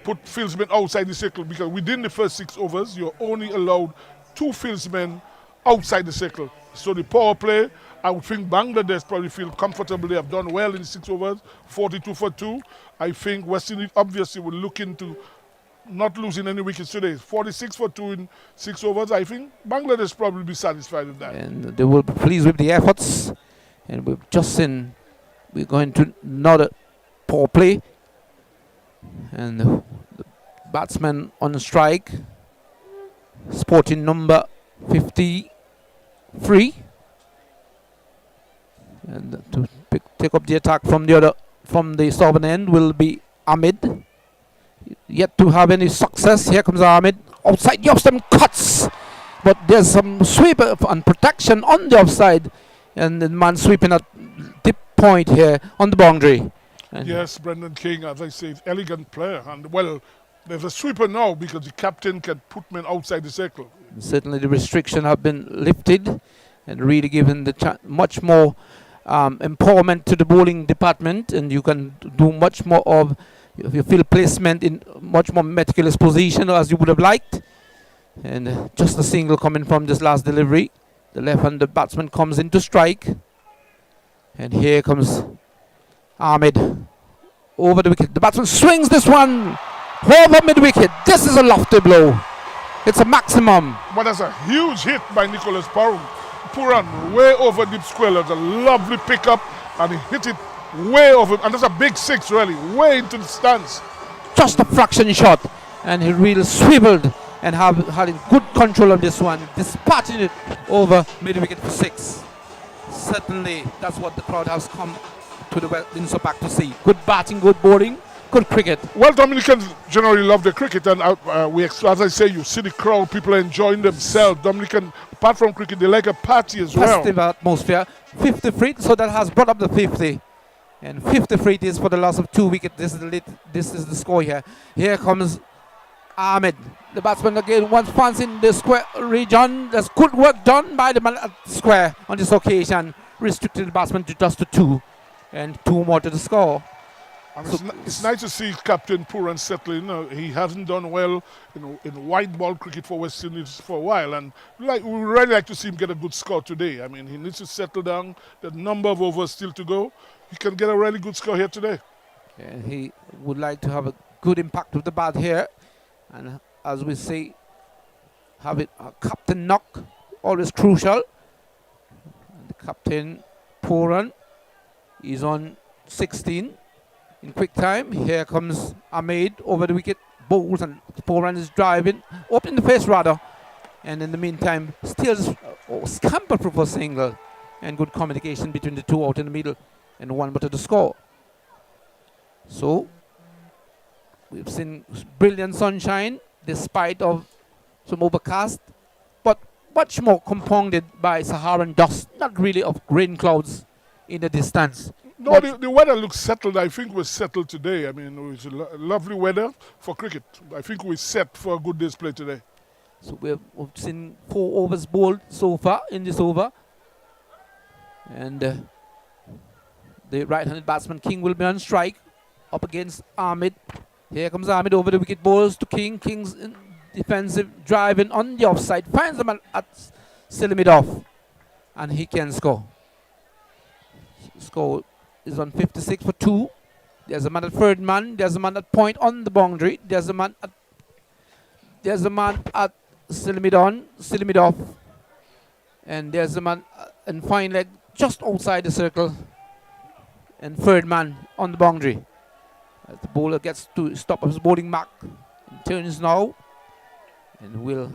put fieldsmen outside the circle, because within the first 6 overs, you're only allowed 2 fieldsmen outside the circle. So the power play, I would think Bangladesh probably feel comfortable. They have done well in 6 overs, 42 for 2. I think West Indies obviously will look into not losing any wickets today. 46 for 2 in 6 overs. I think Bangladesh probably be satisfied with that. And they will be pleased with the efforts. And we've just seen we're going to another power play. And the batsman on strike, sporting number 53. And to take up the attack from the southern end will be Ahmed. Yet to have any success. Here comes Ahmed. Outside the offside cuts. But there's some sweep and protection on the offside. And the man sweeping at dip point here on the boundary. And yes, Brendan King, as I say, elegant player. And well, there's a sweeper now because the captain can put men outside the circle. Certainly the restriction have been lifted and really given the much more empowerment to the bowling department, and you can do much more of your field placement in much more meticulous position as you would have liked. And just a single coming from this last delivery. The left-handed batsman comes in to strike. And here comes Ahmed over the wicket. The batsman swings this one over mid-wicket. This is a lofty blow. It's a maximum. But that's a huge hit by Nicholas Puran way over deep square. That's a lovely pickup, and he hit it way over, and that's a big 6 really, way into the stands. Just a fraction shot, and he really swiveled and had good control of this one, dispatching it over mid-wicket for 6. Certainly, that's what the crowd has come to the Windsor Park to see. Good batting, good bowling, good cricket. Well, Dominicans generally love the cricket, and as I say, you see the crowd, people are enjoying themselves. Dominican, apart from cricket, they like a party as well. Festive atmosphere. 53, so that has brought up the 50. And 53 it is for the loss of 2 wickets. This is the score here. Here comes Ahmed. The batsman again once in the square region. There's good work done by the man at the square on this occasion. Restricted the batsman to just 2. And 2 more to the score. It's nice to see Captain Puran settle. He hasn't done well in white ball cricket for West Indies for a while, and we really like to see him get a good score today. I mean, he needs to settle down. The number of overs still to go. He can get a really good score here today. And he would like to have a good impact with the bat here, and as we say, have it a captain knock, always crucial. And the captain Puran is on 16. In quick time, here comes Ahmed over the wicket, bowls, and Puran is driving, up in the face rather. And in the meantime, steals scamper for a single. And good communication between the 2 out in the middle, and 1 but to the score. So, we've seen brilliant sunshine, despite of some overcast, but much more compounded by Saharan dust, not really of rain clouds in the distance. No, the weather looks settled. I think we're settled today. I mean, it's lovely weather for cricket. I think we're set for a good day's play today. So we've seen 4 overs bowled so far in this over. And the right-handed batsman King will be on strike up against Ahmed. Here comes Ahmed over the wicket, bowls to King. King's in defensive driving on the offside. Finds the man at Silimid off. And he can score. Score is on 56 for 2. There's a man at third man. There's a man at point on the boundary. There's a man at Silimid off. And there's a man in fine leg just outside the circle. And third man on the boundary. As the bowler gets to stop his bowling mark. And turns now. and will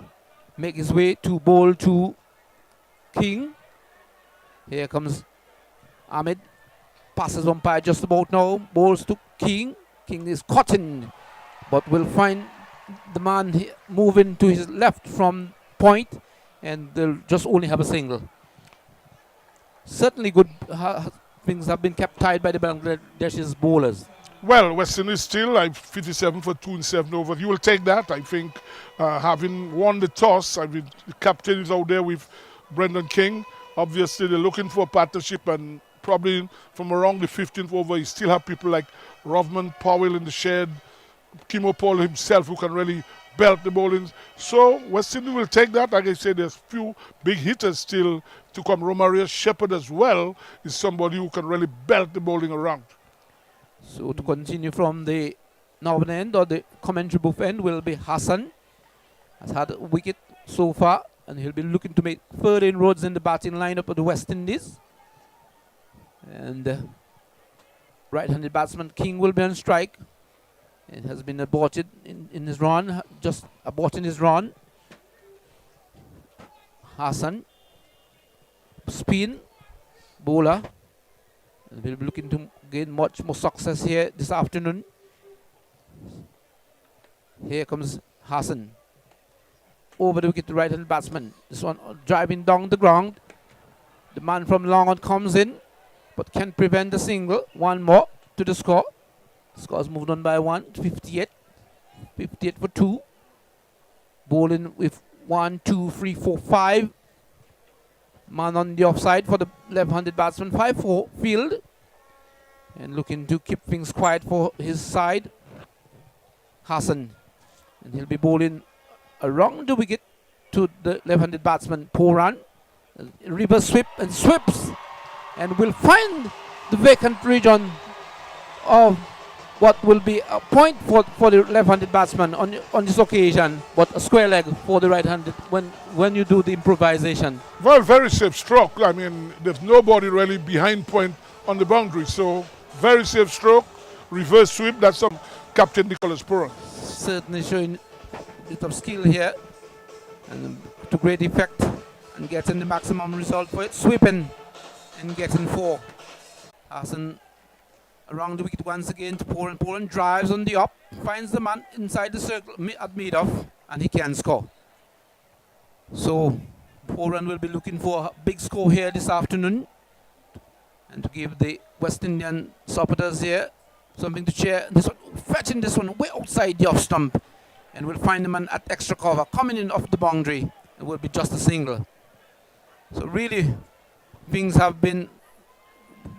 make his way to bowl to King. Here comes Ahmed. Passes umpire just about now. Bowls to King. King is caught in, but will find the man moving to his left from point, and they'll just only have a single. Certainly good things have been kept tight by the Bangladesh's bowlers. Well, West Indies still like 57 for 2 and 7 over. You will take that. I think having won the toss, the captain is out there with Brendan King. Obviously, they're looking for a partnership, and probably from around the 15th over, you still have people like Rovman Powell in the shed, Kimo Paul himself, who can really belt the bowling. So West Indies will take that. Like I said, there's few big hitters still to come. Romario Shepherd as well is somebody who can really belt the bowling around. So to continue from the northern end or the commentary booth end will be Hassan. Has had a wicket so far, and he'll be looking to make further inroads in the batting lineup of the West Indies. And right-handed batsman King will be on strike. It has been aborted in his run, just aborting his run. Hassan, spin, bowler. And we'll be looking to gain much more success here this afternoon. Here comes Hassan. Over the wicket, the right-handed batsman. This one driving down the ground. The man from long on comes in, but can prevent the single. One more to the score. Score's moved on by 1, 58. 58 for 2. Bowling with 1, 2, 3, 4, 5. Man on the offside for the left-handed batsman. 5-4 field. And looking to keep things quiet for his side. Hassan. And he'll be bowling around the wicket to the left-handed batsman. Poran. Reverse sweep and sweeps. And will find the vacant region of what will be a point for the left-handed batsman on this occasion, but a square leg for the right-handed when you do the improvisation. Well, very safe stroke. I mean, there's nobody really behind point on the boundary, so very safe stroke. Reverse sweep, that's from Captain Nicholas Puran. Certainly showing a bit of skill here, and to great effect, and getting the maximum result for it. Sweeping and getting 4. Hassan around the wicket once again to Poran. Poran drives on the up, finds the man inside the circle at mid-off, and he can score. So Poran will be looking for a big score here this afternoon, and to give the West Indian supporters here something to cheer. This one, fetching this one way outside the off stump, and will find the man at extra cover, coming in off the boundary. It will be just a single. So really, things have been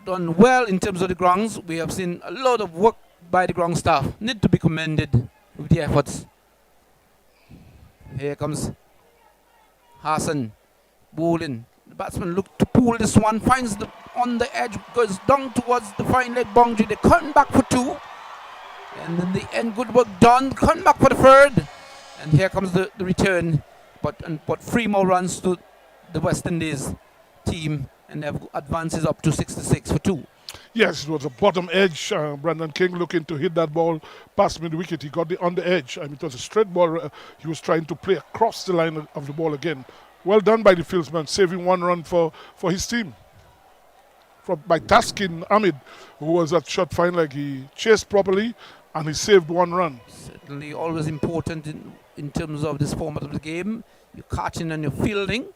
done well in terms of the grounds. We have seen a lot of work by the ground staff. Need to be commended with the efforts. Here comes Hassan bowling. The batsman looks to pull this one, finds the on the edge, goes down towards the fine leg boundary. They come back for 2. And in the end, good work done. Come back for the 3rd. And here comes the return. But 3 more runs to the West Indies team, and have advances up to 66 for 2. Yes, it was a bottom edge. Brendan King looking to hit that ball past mid-wicket. He got on the edge. I mean, it was a straight ball. He was trying to play across the line of the ball again. Well done by the fieldsman, saving 1 run for his team. By Taskin Ahmed, who was at short fine leg. He chased properly, and he saved 1 run. Certainly always important in terms of this format of the game. You're catching and you're fielding.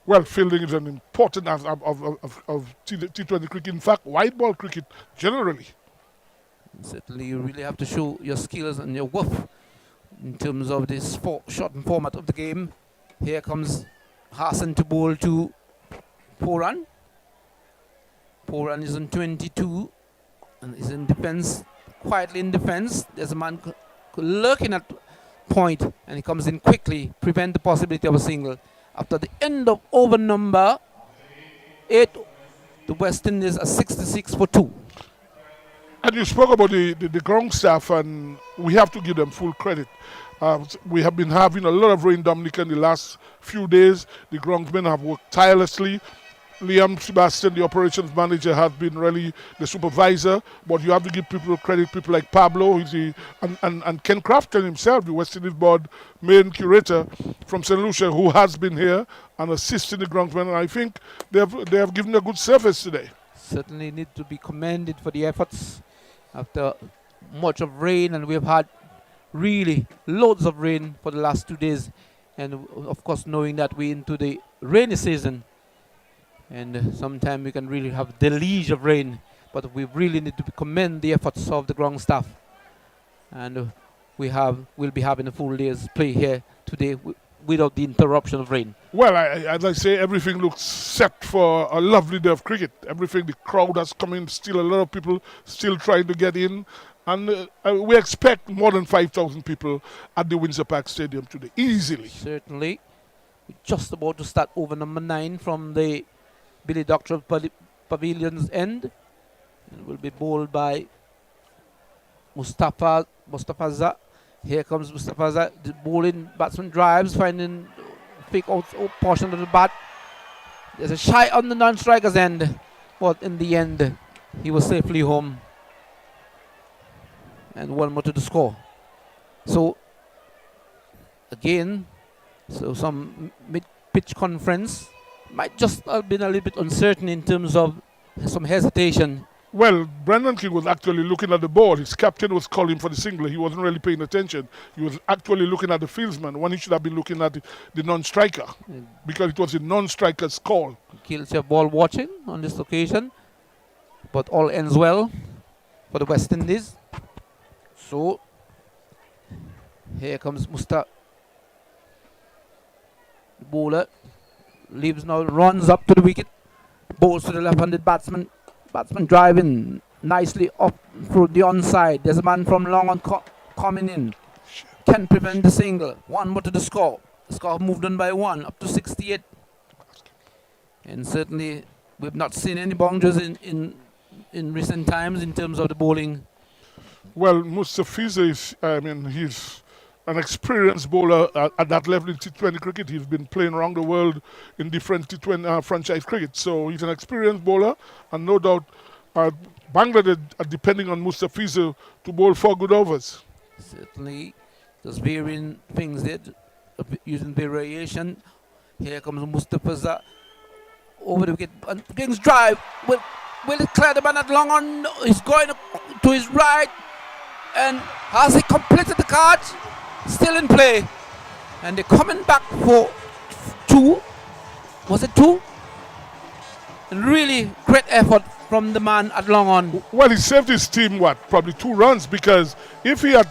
Well, fielding is an important aspect of T20 cricket. In fact, white ball cricket generally. Certainly, you really have to show your skills and your worth in terms of this shortened format of the game. Here comes Hassan to bowl to Poran. Poran is on 22 and is in defense, quietly in defense. There's a man lurking at point, and he comes in quickly, prevent the possibility of a single. After the end of over number 8, the West Indies are 66 for 2. And you spoke about the ground staff, and we have to give them full credit. We have been having a lot of rain, Dominic, in the last few days. The groundsmen have worked tirelessly. Liam Sebastian, the operations manager, has been really the supervisor, but you have to give people credit, people like Pablo, and Ken Crafton himself, the West Indies board main curator from St. Lucia, who has been here and assisting the groundsmen, and I think they have given a good service today. Certainly need to be commended for the efforts after much of rain, and we've had really loads of rain for the last 2 days, and of course knowing that we're into the rainy season, and sometimes we can really have deluge of rain, but we really need to commend the efforts of the ground staff, and we'll be having a full day's play here today without the interruption of rain. Well, as I say, everything looks set for a lovely day of cricket. Everything, the crowd has come in, still a lot of people still trying to get in. And we expect more than 5,000 people at the Windsor Park Stadium today, easily. Certainly. We're just about to start over number 9 from the Billy Doctor Pavilion's end. It will be bowled by Mustafaza. Here comes Mustafaza. The bowling batsman drives, finding fake out portion of the bat. There's a shy on the non-striker's end, but in the end, he was safely home. And 1 more to the score. So, again, some mid-pitch conference might just have been a little bit uncertain in terms of some hesitation. Well, Brendan King was actually looking at the ball. His captain was calling for the single. He wasn't really paying attention. He was actually looking at the fieldsman when he should have been looking at the non-striker, because it was the non-striker's call. Guilty of ball watching on this occasion, but all ends well for the West Indies. So, here comes Musta. The bowler leaves now, runs up to the wicket, bowls to the left-handed batsman. Batsman driving nicely up through the onside. There's a man from long on coming in. Can prevent the single. 1 more to the score. The score moved on by 1 up to 68. And certainly we've not seen any boundaries in recent times in terms of the bowling. Well, Mustafiza he's an experienced bowler at that level in T20 cricket. He's been playing around the world in different T20 franchise cricket. So he's an experienced bowler, and no doubt Bangladesh are depending on Mustafiza to bowl 4 good overs. Certainly, there's varying things there, using variation. Here comes Mustafiza over the wicket. And King's drive. Will it clear the man at long on? He's going to his right. And has he completed the cards? Still in play, and they're coming back for 2. Was it 2? And really great effort from the man at long on. Well, he saved his team, probably 2 runs, because if he had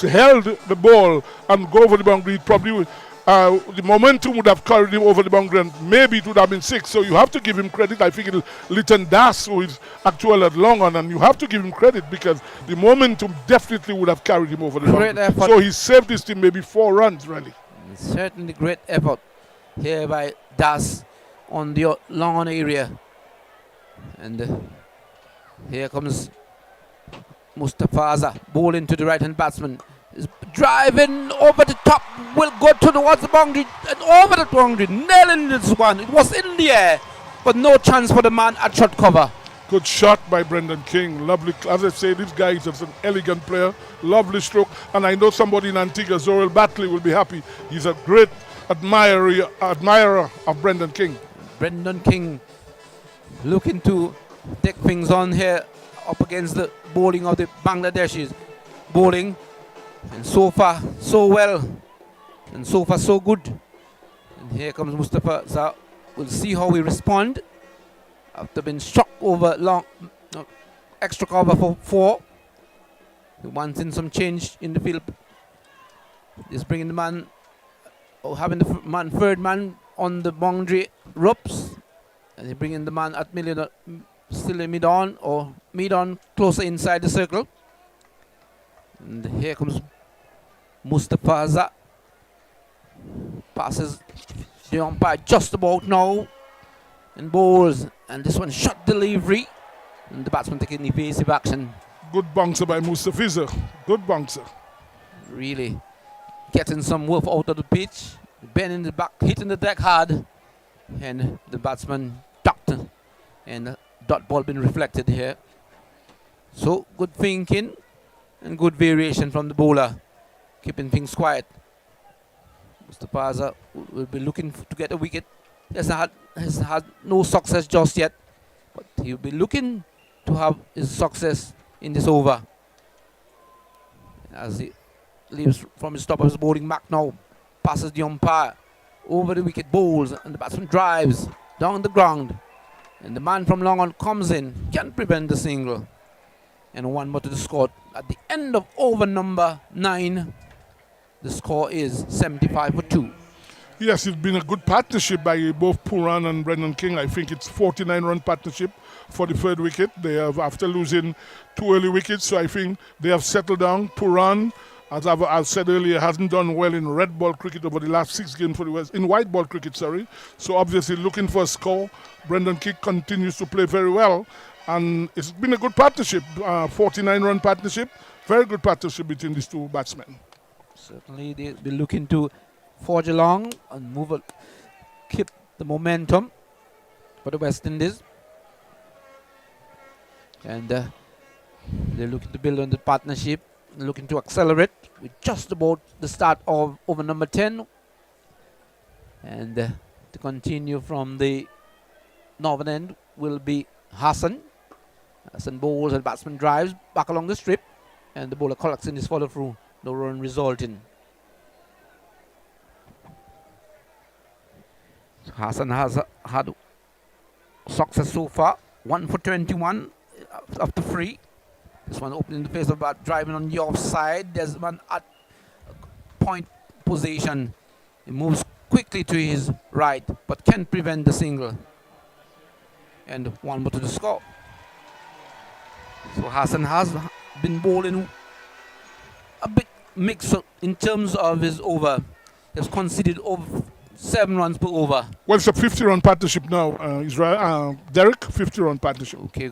held the ball and go over the boundary, probably the momentum would have carried him over the boundary, and maybe it would have been 6. So you have to give him credit. I think Lytton Das, who is actual at long on, and you have to give him credit because the momentum definitely would have carried him over the boundary. So he saved his team maybe 4 runs, really. Certainly great effort here by Das on the long on area. And here comes Mustafaza bowling to the right hand batsman. Is driving over the top, will go towards the boundary and over the boundary, nailing this one. It was in the air, but no chance for the man at short cover. Good shot by Brendan King. Lovely. As I say, this guy is just an elegant player. Lovely stroke. And I know somebody in Antigua, Zorel Batley, will be happy. He's a great admirer of Brendan King. Brendan King looking to take things on here up against the bowling of the Bangladeshis. Bowling. And so far, so well. And so far, so good. And here comes Mustafa. We'll see how we respond. After being struck over extra cover for 4. He wants in some change in the field. He's bringing the man, having the third man on the boundary ropes. And he's bringing the man at still in mid-on closer inside the circle. And here comes Mustafaza. Passes the umpire just about now. And bowls. And this one shot delivery. And the batsman taking evasive action. Good bouncer by Mustafiza. Good bouncer. Really getting some work out of the pitch. Bending the back, hitting the deck hard. And the batsman And dot ball been reflected here. So good thinking and good variation from the bowler, keeping things quiet. Mr. Paza will be looking to get a wicket. Has had no success just yet, but he'll be looking to have his success in this over. As he leaves from his top of his bowling back now, passes the umpire over the wicket, bowls, and the batsman drives down the ground. And the man from long on comes in, can prevent the single. And one more to the score. At the end of over number 9, the score is 75 for 2. Yes, it's been a good partnership by both Puran and Brendan King. I think it's 49-run partnership for the third wicket. They have, after losing 2 early wickets, so I think they have settled down. Puran, as I've said earlier, hasn't done well in red ball cricket over the last 6 games for the West, in white ball cricket, sorry. So obviously looking for a score. Brendan King continues to play very well, and it's been a good partnership, 49-run partnership. Very good partnership between these two batsmen. Certainly they'll be looking to forge along and keep the momentum for the West Indies. And they're looking to build on the partnership, looking to accelerate with just about the start of over number 10. And to continue from the northern end will be Hassan. Hassan bowls and batsman drives back along the strip, and the bowler collects in his follow through. No run resulting. Hassan has had success so far. 1 for 21 after 3. This one opening the face of bat, driving on the offside. There's one at point position. He moves quickly to his right, but can't prevent the single. And one more to the score. So Hassan has been bowling a bit mixed in terms of his over. He's conceded over 7 runs per over. Well, it's a 50-run partnership now, Israel. Derek, 50-run partnership. Okay,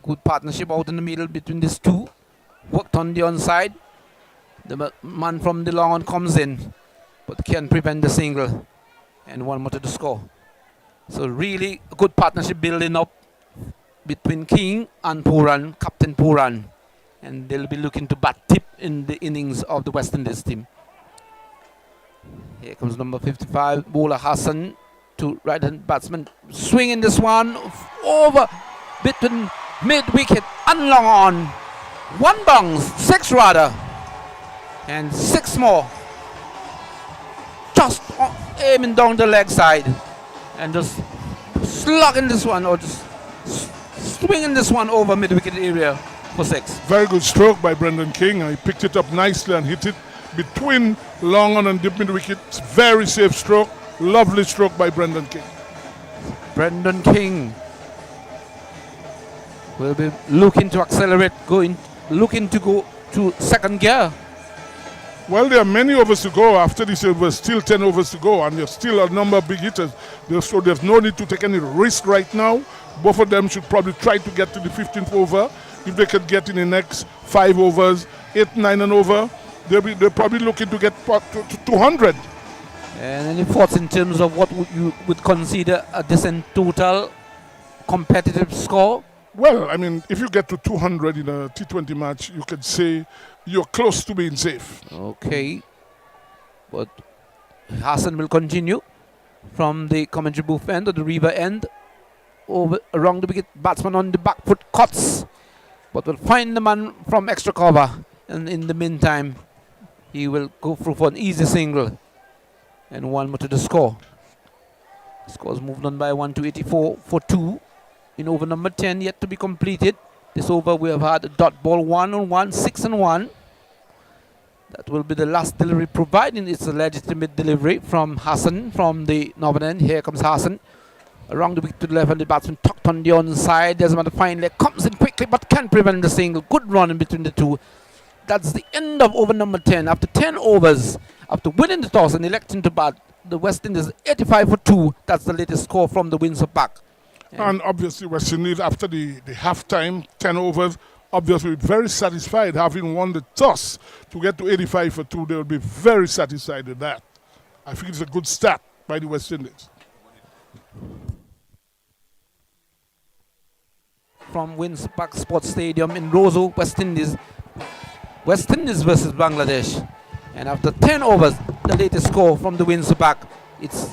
good partnership out in the middle between these two. Worked on the onside. The man from the long on comes in, but can prevent the single. And one more to the score. So really a good partnership building up between King and Puran, Captain Puran. And they'll be looking to bat tip in the innings of the West Indies team. Here comes number 55, bowler Hassan to right-hand batsman. Swinging this one over between mid-wicket and long on. 1 bounce, 6 rather. And 6 more. Just aiming down the leg side. And just slugging this one, or just swinging this one over mid-wicket area for 6. Very good stroke by Brendan King. He picked it up nicely and hit it between long on and deep mid-wicket. Very safe stroke. Lovely stroke by Brendan King. Brendan King will be looking to accelerate, looking to go to second gear. Well, there are many overs to go. After this, there were still 10 overs to go, and there's still a number of big hitters. So there's no need to take any risk right now. Both of them should probably try to get to the 15th over. If they could get in the next 5 overs, 8, 9 and over, they're probably looking to get to 200. And any thoughts in terms of what you would consider a decent total competitive score? Well, I mean, if you get to 200 in a T20 match, you could say you're close to being safe. Okay. But Hassan will continue from the commentary booth end or the river end. Over around the wicket, batsman on the back foot cuts, but will find the man from extra cover. And in the meantime, he will go through for an easy single. And one more to the score. Scores moved on by 1 to 84 for 2. In over number 10 yet to be completed. This over we have had a dot ball 1 on 1, 6 and 1. That will be the last delivery, providing it's a legitimate delivery from Hassan from the northern end. Here comes Hassan. Around the wicket to the left, and the batsman tucked on the onside. There's another fine leg, comes in quickly but can't prevent the single. Good run in between the two. That's the end of over number 10. After 10 overs, after winning the toss and electing to bat, the West Indies 85 for 2. That's the latest score from the Windsor Park. And obviously, West Indies, after the half-time, 10 overs, obviously very satisfied having won the toss to get to 85 for 2. They will be very satisfied with that. I think it's a good start by the West Indies. from Windsor Park Sports Stadium in Roseau, West Indies. West Indies versus Bangladesh. And after 10 overs, the latest score from the Windsor Park, it's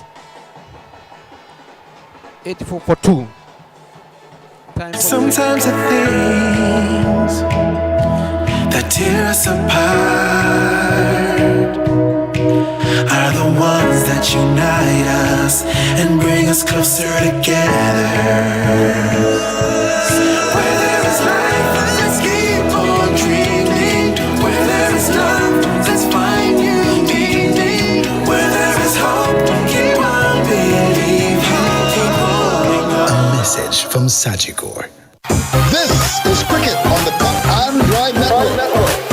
84 for 2. Time for Sometimes the things that tear us apart are the ones that unite us and bring us closer together. Where there is life, let's keep on dreaming. Where there is love, let's find new meaning. Where there is hope, keep on believing. Keep holding on. A message from Sagicor. This is Cricket on the Cut and Drive Network.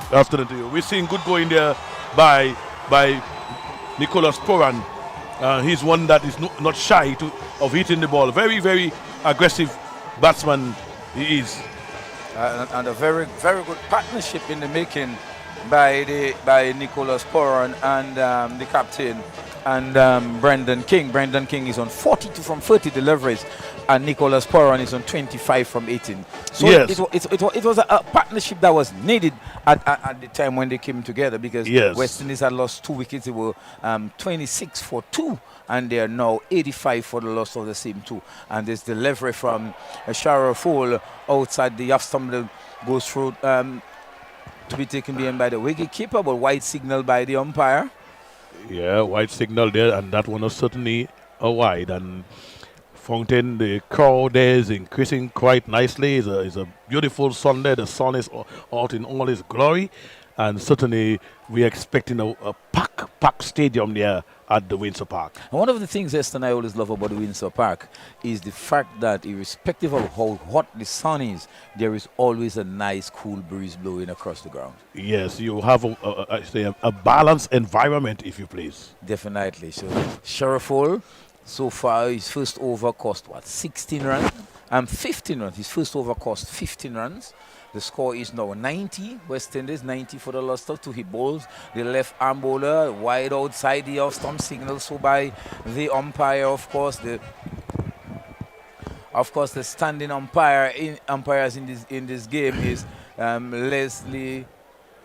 Afternoon to you. We're seeing good going there by Nicholas Poran. He's one that is not shy of hitting the ball. Very, very aggressive batsman he is. And a very, very good partnership in the making by Nicholas Poran and the captain and Brendan King. Brendan King is on 42 from 30 deliveries, and Nicholas Poran is on 25 from 18. So yes. it was a partnership that was needed at the time when they came together, because Yes. West Indies had lost 2 wickets. They were 26 for 2, and they are now 85 for the loss of the same 2. And this delivery from Sharaful outside the off stump that goes through to be taken behind by the wicketkeeper, but wide signal by the umpire. Yeah, wide signal there, and that one was certainly a wide. And Fountain, the crowd there is increasing quite nicely. It's a beautiful Sunday. The sun is out in all its glory, and certainly we're expecting a packed stadium there at the Windsor Park. And one of the things Esther and I always love about the Windsor Park is the fact that irrespective of how hot the sun is, there is always a nice cool breeze blowing across the ground. Yes, you have a balanced environment, if you please. Definitely. So Sharaful, so far his first over cost 16 runs? 15 runs. His first over cost 15 runs. The score is now 90. West Indies 90 for the loss of 2 hit balls. The left arm bowler wide outside the off stump signal so by the umpire. Of course, the standing umpires in this game is Leslie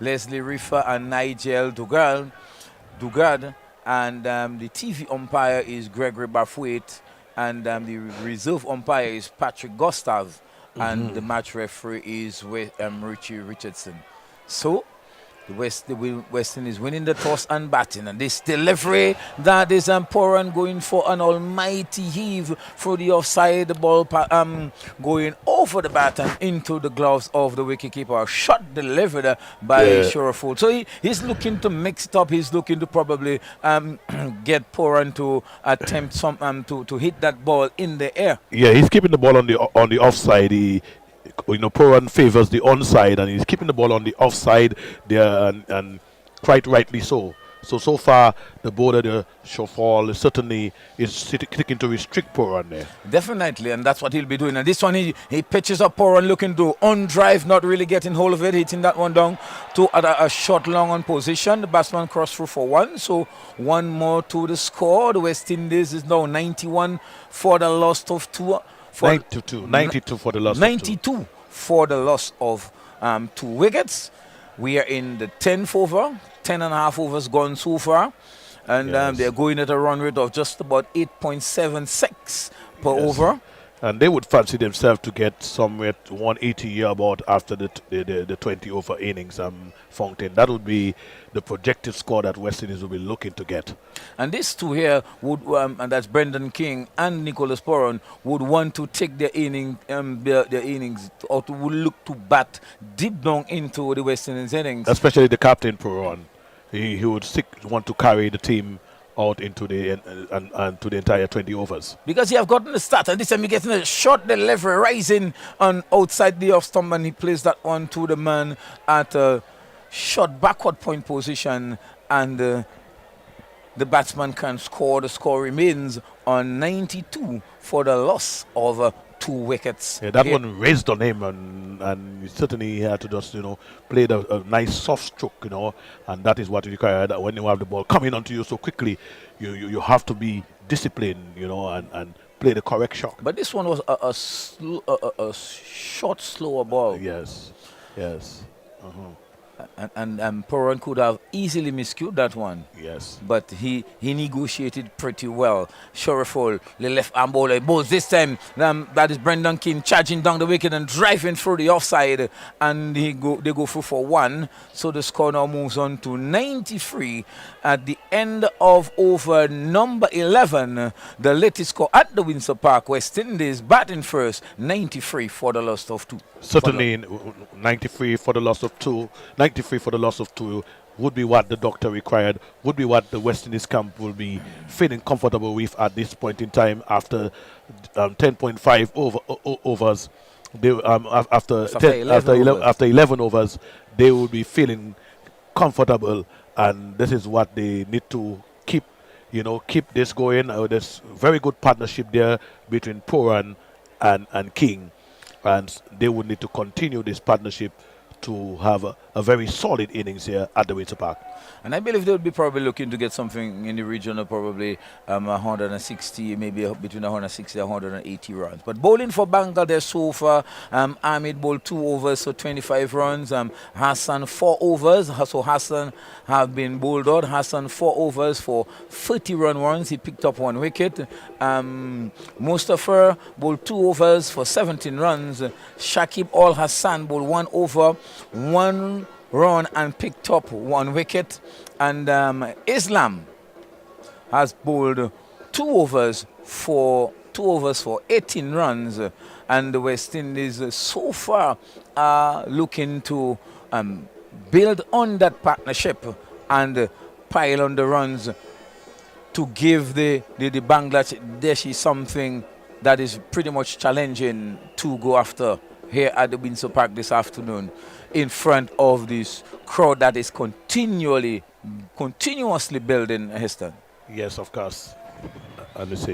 Riffa and Nigel Dugard, and the TV umpire is Gregory Barthwaite, and the reserve umpire is Patrick Gustav. And the match referee is Richie Richardson. So the West Indies winning the toss and batting, and this delivery that is Poran going for an almighty heave through the offside, the ball going over the bat and into the gloves of the wicketkeeper. A shot delivered by Sharaful. So he's looking to mix it up. He's looking to probably get Poran to attempt to hit that ball in the air. Yeah, he's keeping the ball on the offside. Poran favors the onside, and he's keeping the ball on the offside there, and quite rightly so. So far, the bowler, the Shawfall, certainly is seeking to restrict Poran there. Definitely, and that's what he'll be doing. And this one, he pitches up Poran looking to on-drive, not really getting hold of it, hitting that one down to a short long on position. The batsman crossed through for 1, so 1 more to the score. The West Indies is now 91 for the loss of 2. 92 for the loss. 92 for the loss of 2 wickets. We are in the 10th over. 10 and a half overs gone so far. And they're going at a run rate of just about 8.76 per over. And they would fancy themselves to get somewhere to 180 about after the 20 over innings. Fountain. That would be the projected score that West Indies will be looking to get. And these two here would, and that's Brendan King and Nicholas Poran, would want to take their innings, or to would look to bat deep down into the West Indies innings. Especially the captain Poran. He would want to carry the team out into the and to the entire 20 overs. Because he have gotten the start, and this time he getting a short delivery rising on outside the off stump, and he plays that one to the man at a short backward point position, and the batsman can score. The score remains on 92 for the loss of 2 wickets. Yeah, that one raised on him, and certainly he had to just, play a nice soft stroke, and that is what is required. That when you have the ball coming onto you so quickly, you have to be disciplined, and play the correct shot. But this one was a short, slower ball. Yes. And Poran could have easily miscued that one. Yes. But he negotiated pretty well. Shurefull, the left arm bowler, bowls this time. That is Brendan King charging down the wicket and driving through the offside. And they go through for 1. So the score now moves on to 93 at the end of over number 11. The latest score at the Windsor Park. West Indies batting first, 93 for the loss of 2. Certainly 93 for the loss of 2. 93 for the loss of 2 would be what the doctor required, would be what the West Indies camp will be feeling comfortable with at this point in time after 10.5 overs. They, after 11 overs, they will be feeling comfortable, and this is what they need to keep this going. There's very good partnership there between Poran and King, and they would need to continue this partnership to have a very solid innings here at the Windsor Park. And I believe they would be probably looking to get something in the region of probably 160, maybe between 160 and 180 runs. But bowling for Bangladesh so far, Ahmed bowled 2 overs for 25 runs. Hassan 4 overs. So Hassan have been bowled out. Hassan 4 overs for 30-run runs. He picked up 1 wicket. Mustafa bowled 2 overs for 17 runs. Shakib Al Hassan bowled 1 over, 1 run and picked up 1 wicket. And Islam has bowled 2 overs for 18 runs. And the West Indies so far are looking to build on that partnership and pile on the runs to give the Bangladeshi something that is pretty much challenging to go after here at the Windsor Park this afternoon in front of this crowd that is continuously building, Heston. Yes, of course. And it's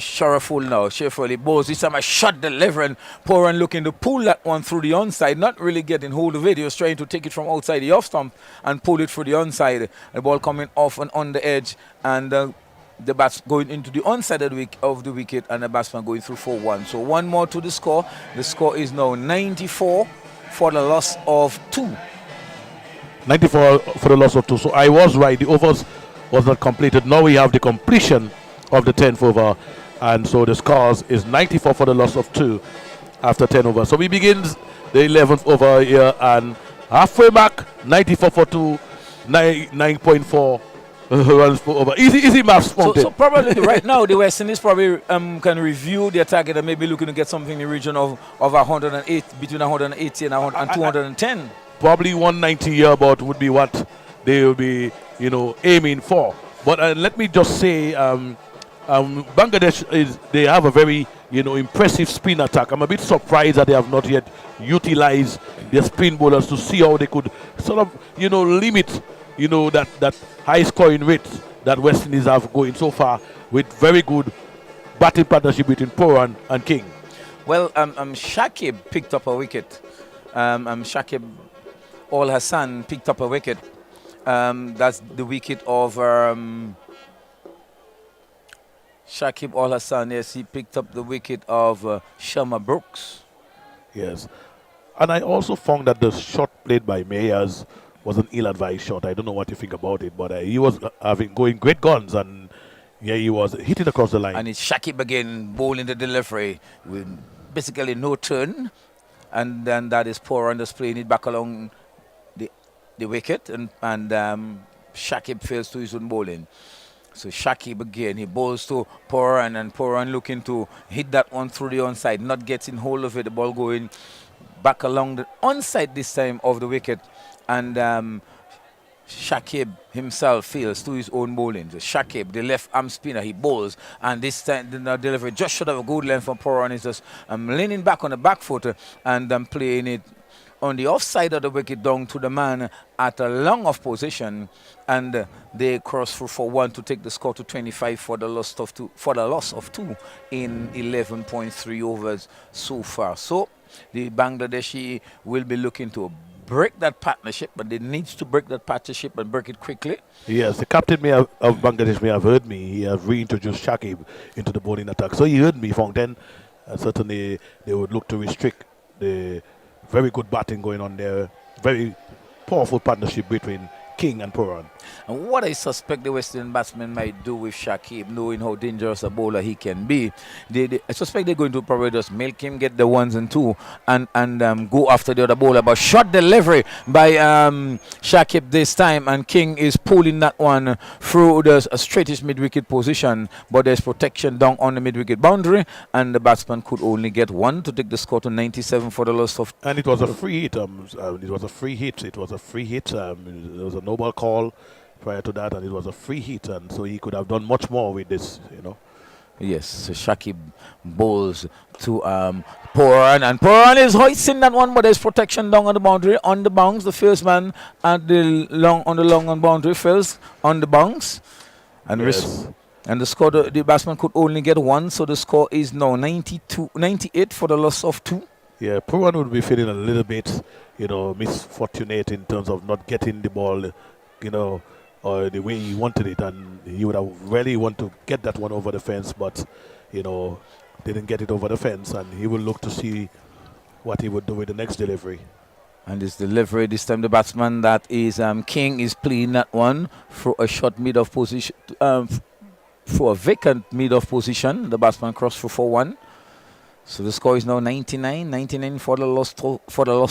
Shurefull now. Shurefull, he bowls. This time a shot delivering. Poran looking to pull that one through the onside. Not really getting hold of it. He was trying to take it from outside the off stump and pull it through the onside. The ball coming off and on the edge. And the bats going into the onside of the wicket, and the batsman going through for 1. So 1 more to the score. The score is now 94 for the loss of 2. 94 for the loss of 2. So I was right. The overs was not completed. Now we have the completion of the 10th over, and so the scores is 94 for the loss of 2 after 10 overs. So we begin the 11th over here, and halfway back, 94 for 2, 9.4 runs per over. Easy maths. So probably right now the West Indies probably can review their target and maybe looking to get something in the region of 108, between 180 and 210. Probably 190 here about would be what they will be, aiming for. But let me just say, Bangladesh they have a very impressive spin attack. I'm a bit surprised that they have not yet utilized their spin bowlers to see how they could sort of limit that high scoring rate that West Indies have going so far, with very good batting partnership between Poran and King. Well, Shakib picked up a wicket. Shakib Al Hassan picked up a wicket. That's the wicket of Shakib Al Hassan. Yes, he picked up the wicket of Sharma Brooks. Yes. And I also found that the shot played by Mayers was an ill-advised shot. I don't know what you think about it, but he was going great guns, and he was hitting across the line. And it's Shakib again bowling the delivery with basically no turn, and then that is Poran just playing it back along the wicket, and Shakib fails to his own bowling. So Shakib again, he bowls to Poran, and Poran looking to hit that one through the onside, not getting hold of it, the ball going back along the onside this time of the wicket. And Shakib himself fails to his own bowling. So Shakib, the left arm spinner, he bowls, and this time the delivery just short of a good length from Poran. Is just leaning back on the back foot and playing it on the offside of the wicket down to the man at a long off position, and they cross through for one to take the score to 25 for the loss of two in 11.3 overs so far. So the Bangladeshi will be looking to break that partnership, but they need to break that partnership and break it quickly. Yes, the captain of Bangladesh may have heard me. He has reintroduced Shakib into the bowling attack. So he heard me, Fontaine. Certainly they would look to restrict the very good batting going on there. Very powerful partnership between King and Puran. And what I suspect the West Indian batsmen might do with Shakib, knowing how dangerous a bowler he can be, I suspect they're going to probably just milk him, get the ones and two, and go after the other bowler. But short delivery by Shakib this time, and King is pulling that one through the straightest mid-wicket position, but there's protection down on the mid-wicket boundary, and the batsman could only get one to take the score to 97 for the loss of... And it was a free hit. It was a free hit. It was a free hit. There was a no-ball call prior to that, and it was a free hit, and so he could have done much more with this, Yes, so Shakib bowls to Puran, and Puran is hoisting that one, but there's protection down on the boundary, on the bounce. The first man at the long on boundary fails on the bounce, and yes. And the score, the batsman could only get one, so the score is now 98 for the loss of two. Yeah, Puran would be feeling a little bit, misfortunate in terms of not getting the ball, or the way he wanted it, and he would have really want to get that one over the fence, but didn't get it over the fence, and he will look to see what he would do with the next delivery. And this delivery, this time the batsman that is King is playing that one for a short mid of position, for a vacant mid of position. The batsman crossed for 1. So the score is now 99 for the loss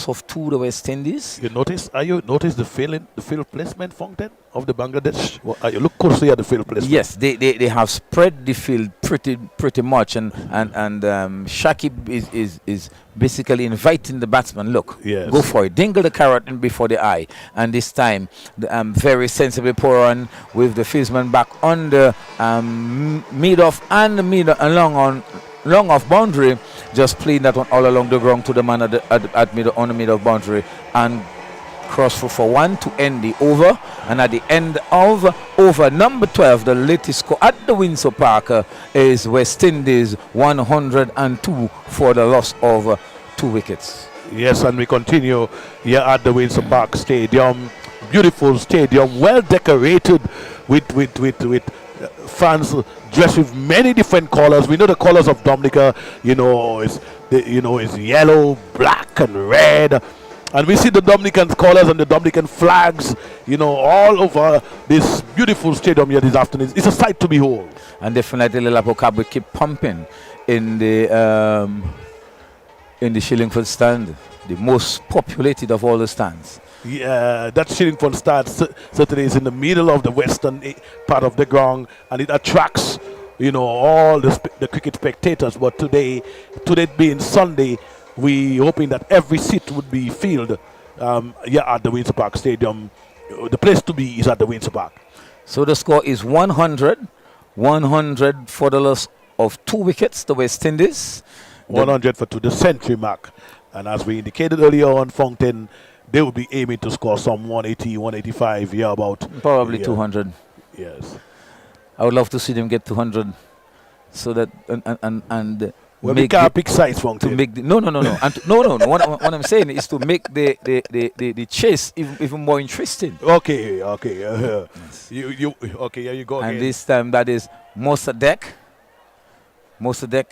of two, the West Indies. You notice the field placement, Fontaine, of the Bangladesh? Well, you look closely at the field placement. Yes, they have spread the field pretty much, and Shakib is basically inviting the batsman, look, yes, go for it, dingle the carrot in before the eye. And this time, very sensibly Puran with the fieldsman back on the mid-off and the long off boundary, just playing that one all along the ground to the man on the mid-off boundary, and cross for 1 to end the over. And at the end of over number 12, the latest score at the Windsor Park is West Indies 102 for the loss of 2 wickets. Yes, and we continue here at the Windsor Park Stadium. Beautiful stadium, well decorated with fans dressed with many different colors. We know the colors of Dominica, is yellow, black, and red. And we see the Dominican colors and the Dominican flags, all over this beautiful stadium here this afternoon. It's a sight to behold. And definitely Lelapo Cab will keep pumping in the Shillingford stand, the most populated of all the stands. Yeah, that Shillingford stand certainly is in the middle of the western part of the ground, and it attracts, all the cricket spectators. But today being Sunday, we hoping that every seat would be filled at the Windsor Park Stadium. The place to be is at the Windsor Park. So the score is 100 for the loss of 2 wickets, the West Indies. 100 for 2, the century mark. And as we indicated earlier on, Fontaine, they will be aiming to score some 180, 185, probably 200. Yes. I would love to see them get 200, so that and well, we can't pick sides, Fontaine. To make no. No. What I'm saying is to make the chase even more interesting. Okay. Yes. You okay? Here you go. And again. this time that is Mossadegh. Mossadegh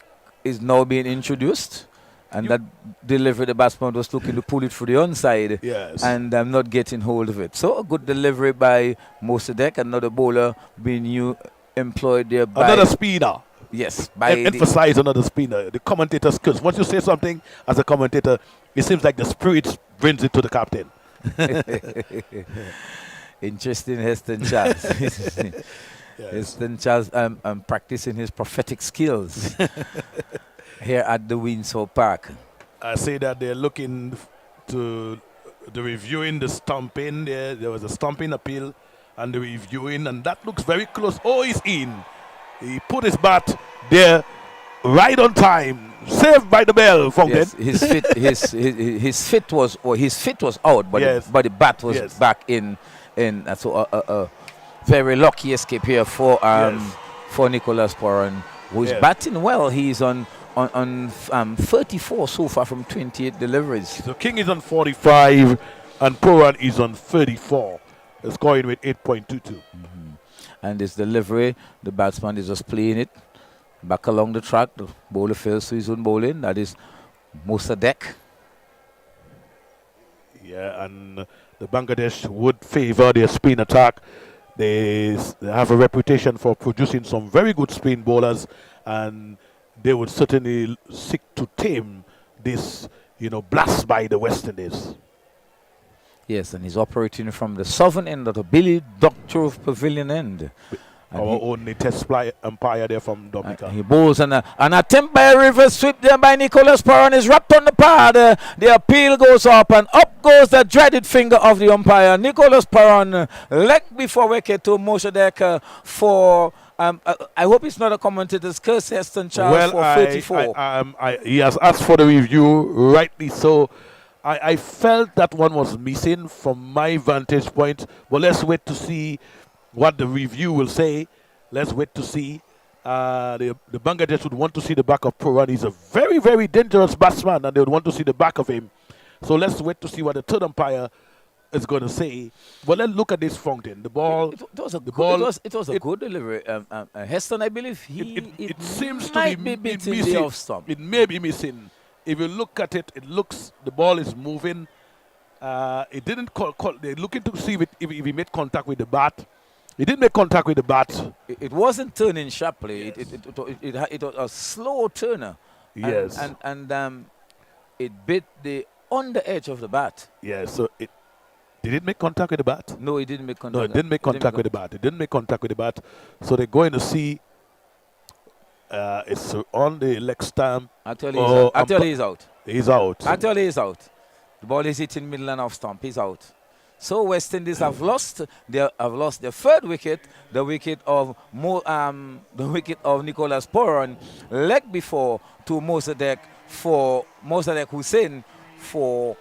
is now being introduced. And that delivery, the batsman was looking to pull it through the onside. Yes. And I'm not getting hold of it. So a good delivery by Mossadegh, another bowler being employed there by... Another spinner. Yes. Emphasize another spinner. The commentator skills. Once you say something as a commentator, it seems like the spirit brings it to the captain. Interesting, Heston Charles. Yes. Heston Charles practicing his prophetic skills. Here at the Windsor Park. I say that they're looking to the reviewing the stumping. There was a stumping appeal and the reviewing, and that looks very close. Oh, he's in. He put his bat there right on time. Saved by the bell, Fontaine. Yes, his fit was out, but Yes. the bat was Yes. back in. So a very lucky escape here for Yes. for Nicholas Poran, who is Yes. batting well. He's on 34 so far from 28 deliveries. So King is on 45 and Poran is on 34. Scoring with 8.22. And this delivery, the batsman is just playing it back along the track. The bowler fails to his own bowling. That is Mossadegh. Yeah, and the Bangladesh would favor their spin attack. They have a reputation for producing some very good spin bowlers, and they would certainly seek to tame this, blast by the West Indies. Yes, and he's operating from the southern end of the Billy Doctor Pavilion end. And Our only test umpire there from Dominica. he bowls an attempt by a reverse sweep there by Nicholas Poran is wrapped on the pad. The appeal goes up and up goes the dreaded finger of the umpire. Nicholas Poran leg before wicket to Mossadegh for. I hope it's not a commentator's curse, Heston Charles, for 34. He has asked for the review, rightly so. I felt that one was missing from my vantage point, but let's wait to see what the review will say. Let's wait to see. The Bangladesh would want to see the back of Poran. He's a very, very dangerous batsman, and they would want to see the back of him. So let's wait to see what the third umpire is going to say. But let's look at this Fountain. The ball. It was a good delivery. Heston, I believe it seems to might be beating missing. the off stump. It may be missing. If you look at it, it looks the ball is moving. It didn't they're looking to see if he made contact with the bat. He didn't make contact with the bat. It wasn't turning sharply. Yes. It was a slow turner. Yes. And it bit the on the edge of the bat. Yeah. So did it make contact with the bat? No, it didn't make contact. No, it didn't make contact with the bat. It didn't make contact with the bat. So they're going to see. It's on the leg stump. Actually, he's out. He's out. Actually, he's out. The ball is hitting middle and off stump. He's out. So West Indies have lost their third wicket, the wicket of Nicholas Poran, leg before to Mossadegh Hussain for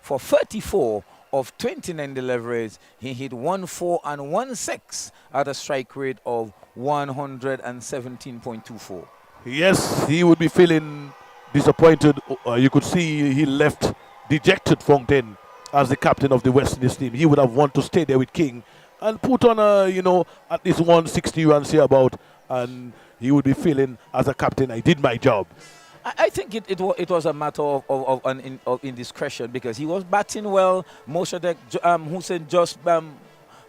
34 of 29 deliveries. He hit 1-4 and 1-6 at a strike rate of 117.24. Yes, he would be feeling disappointed. You could see he left dejected Fontaine as the captain of the West Indies team. He would have wanted to stay there with King and put on at least 160 runs here about, and he would be feeling as a captain, I did my job. I think it was a matter of indiscretion because he was batting well. Mossadegh Hussain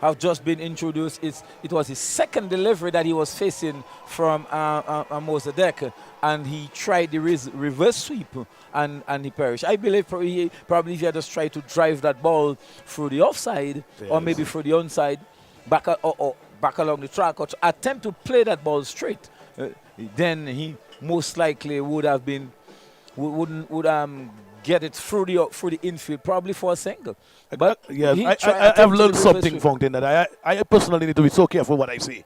have just been introduced. It was his second delivery that he was facing from Mossadegh, and he tried the reverse sweep and he perished. I believe probably if he had just tried to drive that ball through the offside or maybe through the onside, back along the track, or to attempt to play that ball straight, then he most likely would get it through the infield, probably for a single. But yes, I've learned something, Fountain, that I personally need to be so careful what I say.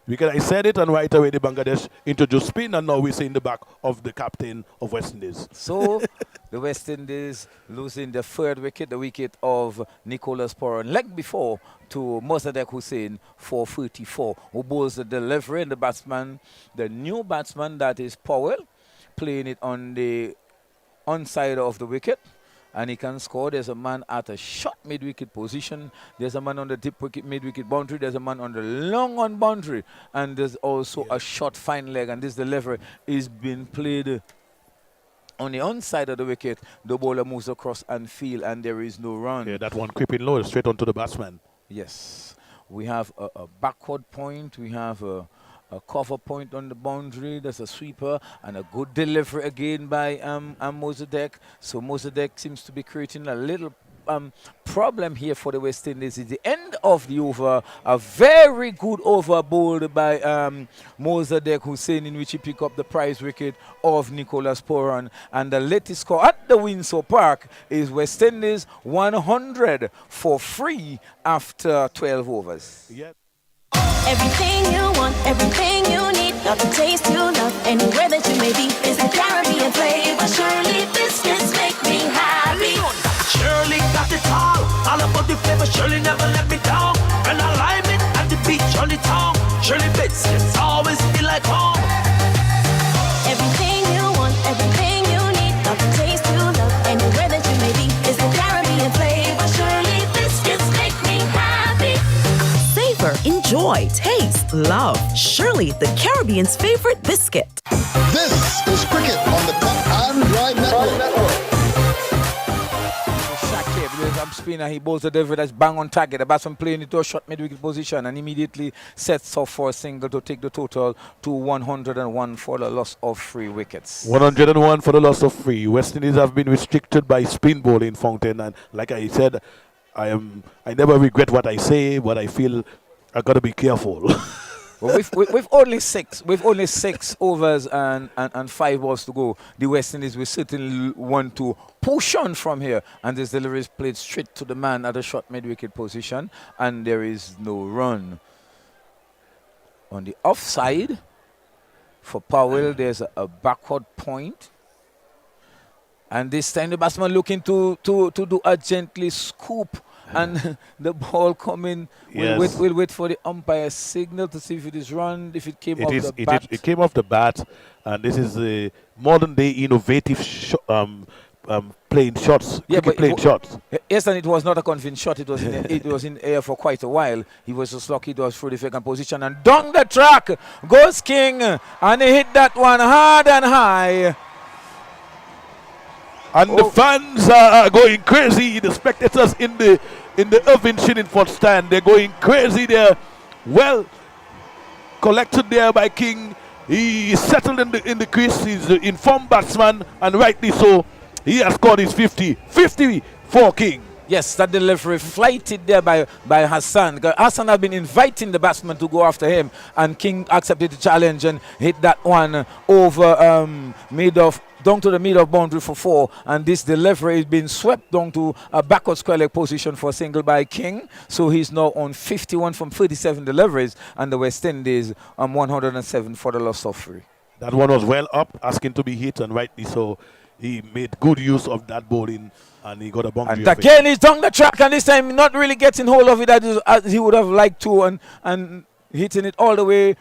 Because I said it, and right away the Bangladesh introduced spin, and now we see in the back of the captain of West Indies. So the West Indies losing the third wicket, the wicket of Nicholas Poran, leg before to Mossadegh Hussain for 34, who bowls the delivery, and the new batsman, that is Powell, playing it on the onside of the wicket, and he can score. There's a man at a short mid-wicket position. There's a man on the deep wicket, mid-wicket boundary. There's a man on the long on boundary, and there's also a short fine leg, and this delivery is being played on the onside of the wicket. The bowler moves across and field, and there is no run. Yeah, that one creeping low straight onto the batsman. Yes. We have a backward point. We have a cover point on the boundary. There's a sweeper and a good delivery again by Mossadegh. So Mossadegh seems to be creating a little problem here for the West Indies. It's the end of the over. A very good over bowled by Mossadegh Hussain, in which he picked up the prize wicket of Nicholas Poran. And the latest score at the Windsor Park is West Indies 100 for free after 12 overs. Yep. Everything you want, everything you need, got the taste you love, anywhere that you may be. It's the Caribbean flavor. Shirley biscuits make me happy. Shirley got it all about the flavor. Shirley never let me down. And I lime it at the beach on the town. Shirley biscuits always feel like home. Everything you want, everything you need, got the taste you love, anywhere that you may be. It's the Caribbean flavor. Shirley biscuits make me happy. Savor, enjoy, taste, love. Surely the Caribbean's favorite biscuit. This is Cricket on the Cut and Drive Network. I'm spinner, he bowls the delivery that's bang on target. The batsman playing it to a short mid-wicket position and immediately sets off for a single to take the total to 101 for the loss of 3 wickets. 101 for the loss of 3. West Indies have been restricted by spin bowling, Fountain, and like I said, I never regret what I say, but I feel I gotta be careful. Well, we've only six overs and 5 balls to go. The West Indies will certainly want to push on from here, and this delivery is played straight to the man at a short mid-wicket position, and there is no run. On the offside for Powell, there's a backward point, and this time the batsman looking to do a gently scoop. And the ball coming, we'll wait for the umpire's signal to see if it is run, if it came off the bat. It came off the bat, and this is a modern-day innovative playing shots, playing shots. Yes, and it was not a convincing shot. It was it was in air for quite a while. He was just lucky it was through the vacant position. And down the track goes King, and he hit that one hard and high. And the fans are going crazy. The spectators in the Irving Shinningford stand, they're going crazy. They're well collected there by King. He is settled in the crease. He's the informed batsman, and rightly so. He has scored his 50 for King. Yes, that delivery flighted there by Hassan. Hassan had been inviting the batsman to go after him, and King accepted the challenge and hit that one over down to the middle of boundary for 4, and this delivery is being swept down to a backward square leg position for a single by King. So he's now on 51 from 37 deliveries, and the West Indies 107 for the loss of 3. That one was well up, asking to be hit, and rightly so. He made good use of that bowling, and he got a boundary. And again, he's down the track, and this time not really getting hold of it as he would have liked to, and hitting it all the way,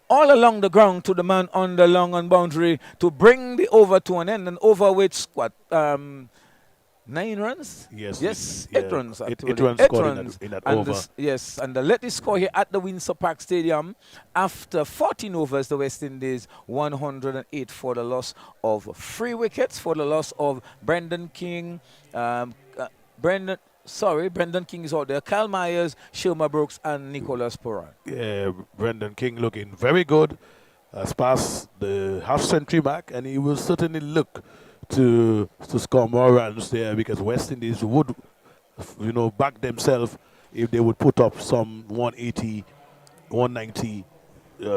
all along the ground to the man on the long on boundary to bring the over to an end. An over with what, 9 runs? Yes. 8 runs. Actually. 8 runs scored in that over. And the latest score here at the Windsor Park Stadium after 14 overs, the West Indies 108 for the loss of 3 wickets, for the loss of Brendan King. Brendan King is out there. Kyle Myers, Sherma Brooks, and Nicholas Puran. Yeah, Brendan King looking very good. Has passed the half-century mark, and he will certainly look to score more runs there, because West Indies would, back themselves if they would put up some 180, 190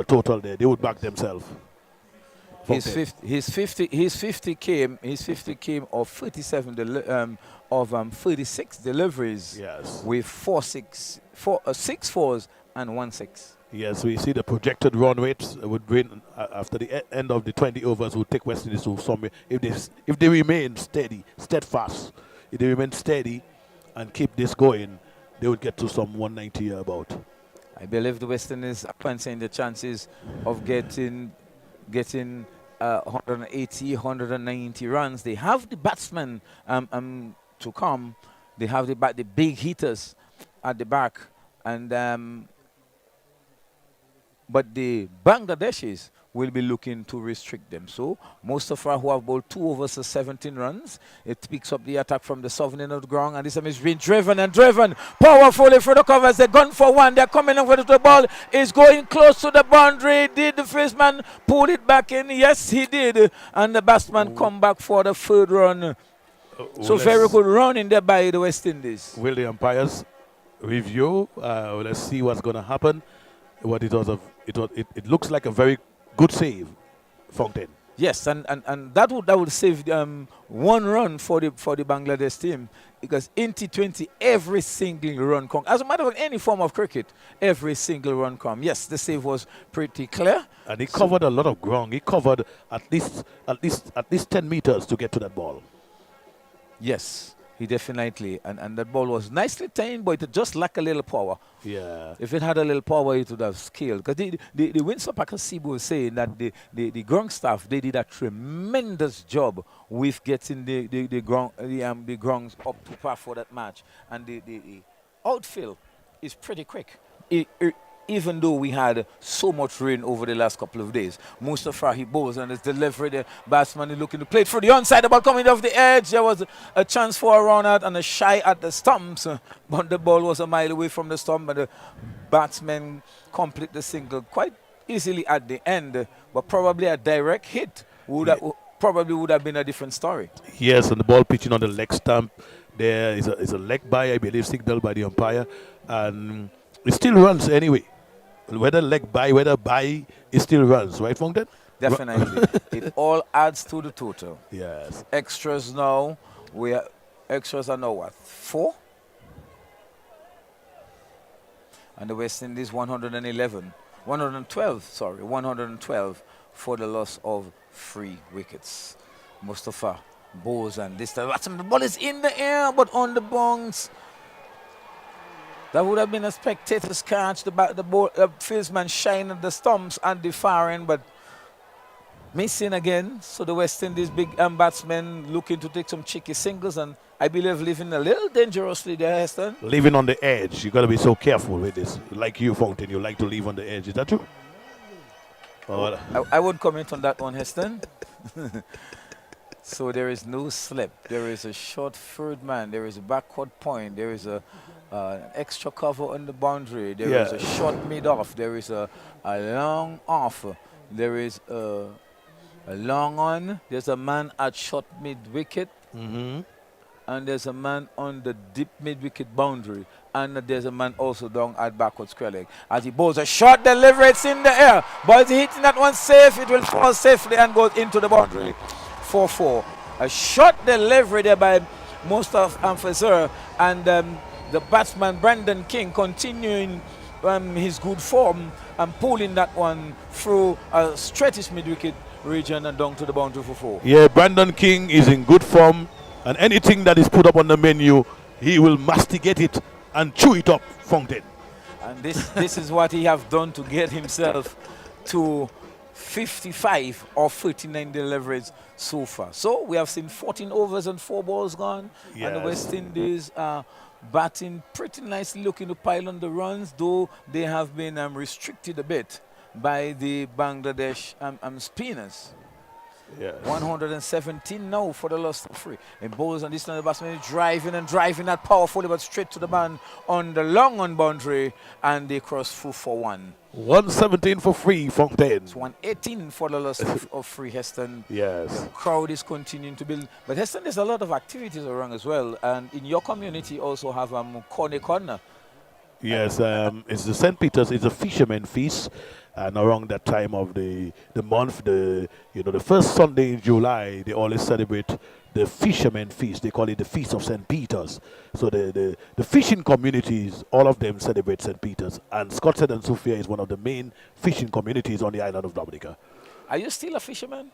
total there. They would back themselves. His 50 came of 37 36 deliveries. Yes. With 6 fours and 1 6. Yes, we see the projected run rates would win after the end of the 20 overs would take West Indies to somewhere. If they remain steadfast, if they remain steady and keep this going, they would get to some 190 about. I believe the West Indies are fancying the chances of getting 180, 190 runs. They have the batsmen to come. They have the big hitters at the back, and but the Bangladeshis will be looking to restrict them. So Mustafa, who have bowled 2 overs for 17 runs, it picks up the attack from the southern end of the ground, and this time is being driven powerfully for the covers. They're gone for 1. They're coming over the ball. Is going close to the boundary. Did the first man pull it back in? Yes, he did. And the batsman come back for the 3rd run. So very good running there by the West Indies. Will the umpires review? Let's see what's going to happen. What it looks like a very good save, Fountain. Yes, and that would save 1 run for the Bangladesh team, because in T20 every single run come. As a matter of fact, any form of cricket, every single run come. Yes, the save was pretty clear. And he covered a lot of ground. He covered at least 10 meters to get to that ball. Yes, he definitely, and that ball was nicely timed, but it just lacked a little power. Yeah. If it had a little power, it would have scaled. Because the Windsor Packer Cebu was saying that the ground staff, they did a tremendous job with getting the grounds up to par for that match. And the outfield is pretty quick. Even though we had so much rain over the last couple of days, Mustafa, he bowls and his delivery, the batsman is looking to play it for the onside, the ball coming off the edge. There was a chance for a run out and a shy at the stumps, but the ball was a mile away from the stump, and the batsman complete the single quite easily at the end, but probably a direct hit probably would have been a different story. Yes, and the ball pitching on the leg stump. There is a leg by, I believe, signaled by the umpire, and it still runs anyway. Whether leg by, whether by, it still runs, right, Fongden? Definitely. It all adds to the total. Yes. Extras now, extras are now what, 4? And the West Indies 112 for the loss of 3 wickets. Mustafa bowls, and this time the ball is in the air but on the bounce. That would have been a spectator's catch. The fieldsman shine at the stumps and the far end, but missing again. So the West Indies big batsmen looking to take some cheeky singles, and I believe living a little dangerously there, Heston. Living on the edge. You got to be so careful with this. Like you, Fountain, you like to live on the edge. Is that true? I won't comment on that one, Heston. So there is no slip. There is a short third man. There is a backward point. There is an extra cover on the boundary. There is a short mid-off. There is a long off. There is a long on. There's a man at short mid-wicket. And there's a man on the deep mid-wicket boundary. And there's a man also down at backward square leg. As he bowls a short delivery, it's in the air. But hitting that one safe, it will fall safely and goes into the boundary. 4-4. A short delivery there by Mustafa Amfazur, and the batsman Brandon King continuing his good form and pulling that one through a strettish mid-wicket region and down to the boundary for 4. Yeah, Brandon King is in good form, and anything that is put up on the menu, he will masticate it and chew it up, Fountain. And this is what he have done to get himself to 55 or 39 deliveries so far. So we have seen 14 overs and 4 balls gone. Yes. And the West Indies are batting pretty nicely, looking to pile on the runs, though they have been restricted a bit by the Bangladesh spinners. Yes. 117 now for the loss of 3. And bowls on this line, the batsman is driving that powerfully, but straight to the man on the long on boundary, and they cross through for 1. 117 for 3, Fountain. It's 118 for the loss of 3, Heston. Yes. The crowd is continuing to build. But Heston, there's a lot of activities around as well. And in your community also have Corner. Yes, it's the St. Peter's, it's a fisherman feast. And around that time of the month, the first Sunday in July, they always celebrate the fisherman feast. They call it the Feast of St. Peter's. So the fishing communities, all of them celebrate St. Peter's. And Scotland and Sofia is one of the main fishing communities on the island of Dominica. Are you still a fisherman?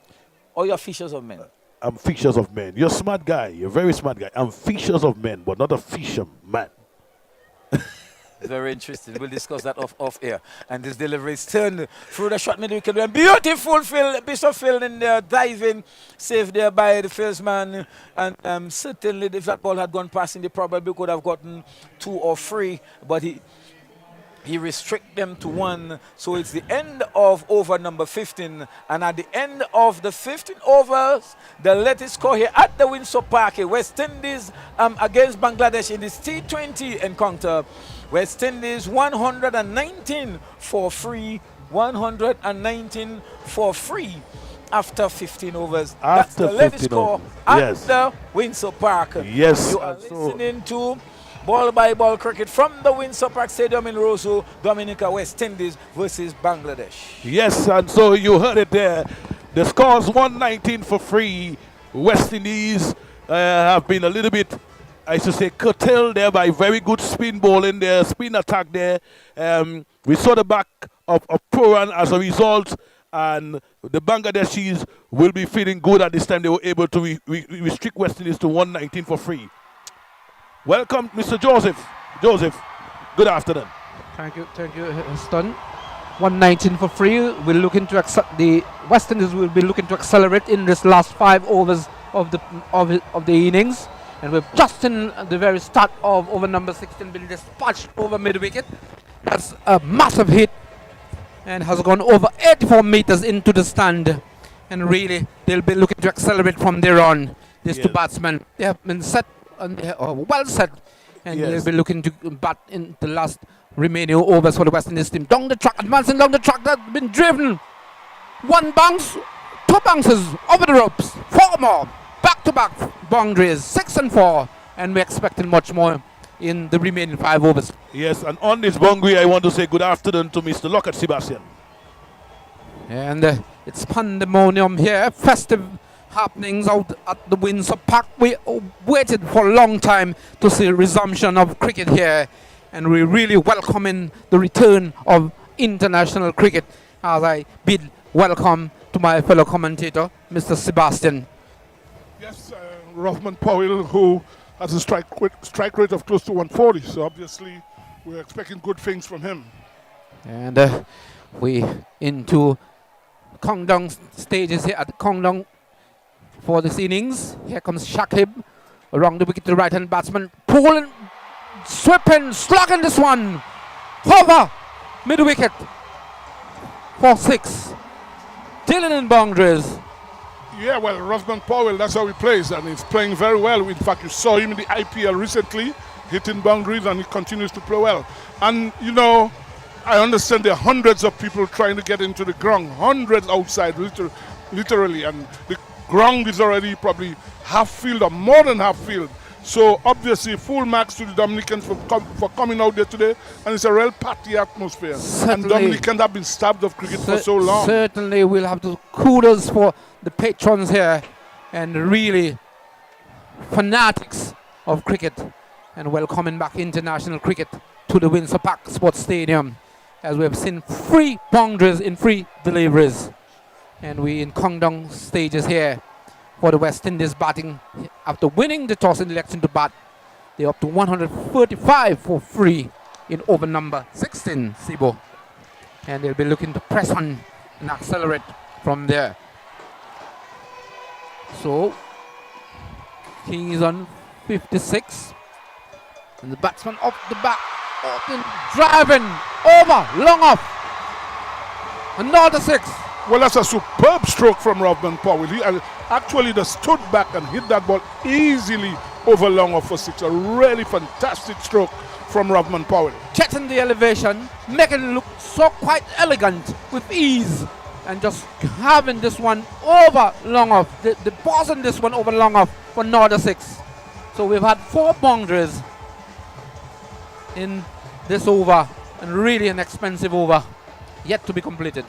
Or you're fishers of men? I'm fishers of men. You're a smart guy. You're a very smart guy. I'm fishers of men, but not a fisherman. Very interesting. We'll discuss that off air. And this delivery is turned through the short mid-wicket. Beautiful piece of field in there, diving, saved there by the fieldsman. And certainly if that ball had gone passing, they probably could have gotten 2 or 3. But he restricted them to 1. So it's the end of over number 15. And at the end of the 15 overs, the latest score here at the Windsor Park, West Indies against Bangladesh in this T20 encounter. West Indies 119 for 3. 119 for 3 after 15 overs. That's the latest score at the Windsor Park. Yes. You are listening to ball-by-ball cricket from the Windsor Park Stadium in Roseau, Dominica, West Indies versus Bangladesh. Yes, and so you heard it there. The score's 119 for 3. West Indies have been a little bit, I should say, curtailed there by very good spin bowling there, spin attack there. We saw the back of Puran as a result, and the Bangladeshis will be feeling good at this time. They were able to restrict West Indies to 119 for 3. Welcome, Mr. Joseph. Joseph, good afternoon. Thank you, Huston. 119 for 3. We're looking to the West Indies will be looking to accelerate in this last 5 overs of the innings, and we're just in the very start of over number 16 being dispatched over mid wicket. That's a massive hit and has gone over 84 meters into the stand, and really they'll be looking to accelerate from there on. These two batsmen, they have been set and well set, and they'll be looking to bat in the last remaining overs for the West Indies team. Down the track, advancing down the track, that's been driven. 1 bounce, 2 bounces over the ropes, 4 more, back-to-back boundaries, 6 and 4, and we're expecting much more in the remaining 5 overs. Yes, and on this boundary, I want to say good afternoon to Mr. Lockett Sebastian. And it's pandemonium here, festive happenings out at the Windsor Park. We waited for a long time to see a resumption of cricket here, and we're really welcoming the return of international cricket, as I bid welcome to my fellow commentator, Mr. Sebastian. Yes, Rothman Powell, who has a strike rate of close to 140, so obviously we're expecting good things from him. And we into countdown stages here at countdown for this innings. Here comes Shakib around the wicket to the right-hand batsman, pulling, sweeping, slugging this one, over mid-wicket for 6, dealing in boundaries. Yeah, well, Rothman Powell, that's how he plays, and he's playing very well. In fact, you saw him in the IPL recently, hitting boundaries, and he continues to play well. And, you know, I understand there are hundreds of people trying to get into the ground, hundreds outside, literally, and the ground is already probably half field or more than half field. So obviously full marks to the Dominicans for coming out there today, and it's a real party atmosphere. Certainly. And Dominicans have been starved of cricket for so long. Certainly we'll have to kudos for the patrons here, and really fanatics of cricket, and welcoming back international cricket to the Windsor Park Sports Stadium, as we have seen 3 boundaries in 3 deliveries. And we in countdown stages here for the West Indies batting. After winning the toss in the election to bat, they're up to 135 for 3 in over number 16, Sibo. And they'll be looking to press on and accelerate from there. So, King is on 56. And the batsman off the back, open, driving, over, long off. Another 6. Well, that's a superb stroke from Rothman Powell. He actually just stood back and hit that ball easily over long off for 6. A really fantastic stroke from Rothman Powell. Checking the elevation, making it look so quite elegant with ease, and just having this one over long off. The pause on this one over long off for another 6. So we've had 4 boundaries in this over, and really an expensive over yet to be completed.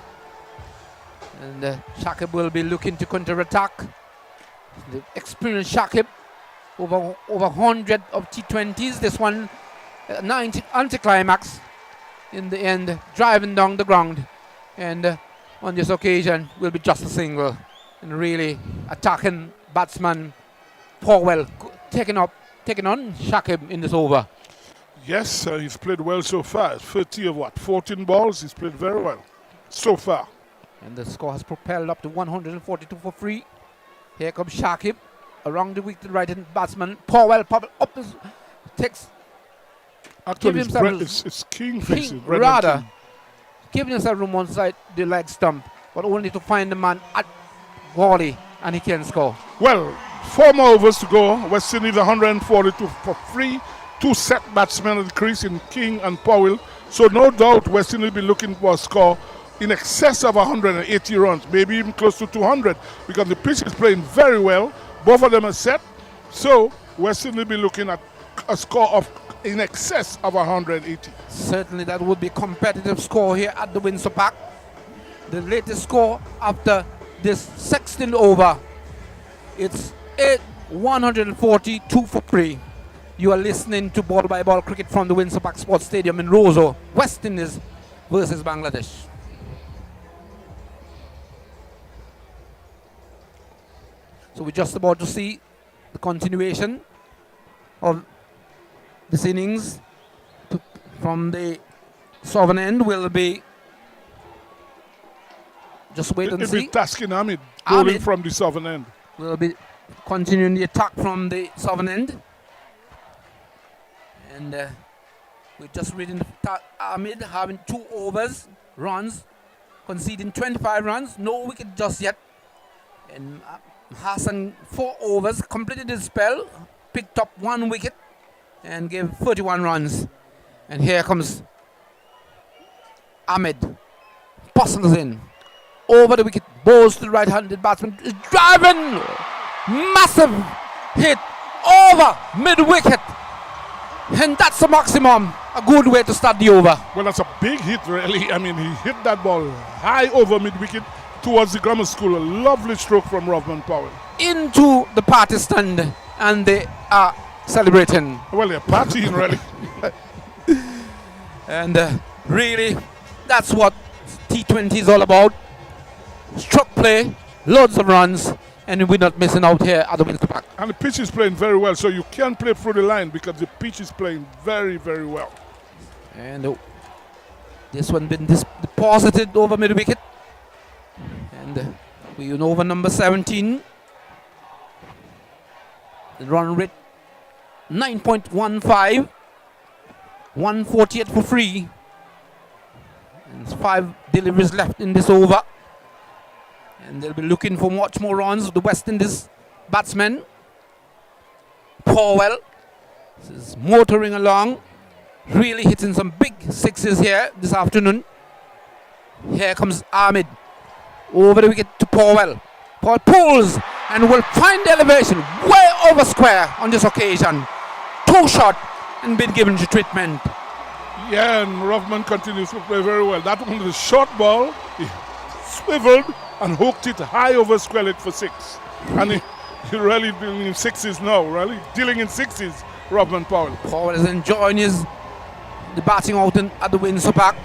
And Shakib will be looking to counter-attack. The experienced Shakib, over 100 of T20s. This one, 90 anti-climax in the end, driving down the ground. And on this occasion, will be just a single. And really attacking batsman Powell, taking on Shakib in this over. Yes, he's played well so far. 30 of 14 balls. He's played very well so far. And the score has propelled up to 142 for 3. Here comes Shakib around the wicket, right-hand batsman. Powell up his, takes. Actually, it's King facing. Rather, giving himself room on side the leg stump, but only to find the man at volley, and he can score. Well, 4 more overs to go. West Indies 142 for 3. 2 set batsmen at the crease in King and Powell. So no doubt West Indies will be looking for a score in excess of 180 runs, maybe even close to 200, because the pitch is playing very well. Both of them are set. So West Indies will be looking at a score of in excess of 180. Certainly that would be a competitive score here at the Windsor Park. The latest score after this 16th over. It's 142 for 3. You are listening to Ball by Ball cricket from the Windsor Park Sports Stadium in Roseau, West Indies versus Bangladesh. So we're just about to see the continuation of this innings from the southern end. Will be just wait and It'll see. be Taskin Ahmed bowling Ahmed from the southern end. will be continuing the attack from the southern end. And we're just reading Ahmed having 2 overs, runs, conceding 25 runs, no wicket just yet. And Hassan 4 overs, completed his spell, picked up 1 wicket and gave 31 runs. And here comes Ahmed, bustles in, over the wicket, bowls to the right-handed batsman, is driving, massive hit, over mid-wicket. And that's the maximum, a good way to start the over. Well, that's a big hit, really. I mean, he hit that ball high over mid-wicket towards the grammar school. A lovely stroke from Rovman Powell. Into the party stand, and they are celebrating. Well, they're partying, really. And really, that's what T20 is all about. Stroke play, loads of runs, and we're not missing out here at the Windsor Park. And the pitch is playing very well, so you can play through the line because the pitch is playing very, very well. And this one been deposited over mid-wicket. And we in over number 17. The run rate 9.15. 148 for 3. And 5 deliveries left in this over. And they'll be looking for much more runs. The West Indies batsman, Powell, is motoring along, really hitting some big sixes here this afternoon. Here comes Ahmed, over the wicket to Powell. Powell pulls and will find the elevation way over square on this occasion. 2 shot and been given to treatment. Yeah, and Rovman continues to play very well. That one was a short ball. He swiveled and hooked it high over square leg for 6. And he really dealing in 6s now, really. Dealing in 6s, Rovman Powell. Powell is enjoying the batting out at the Windsor Park.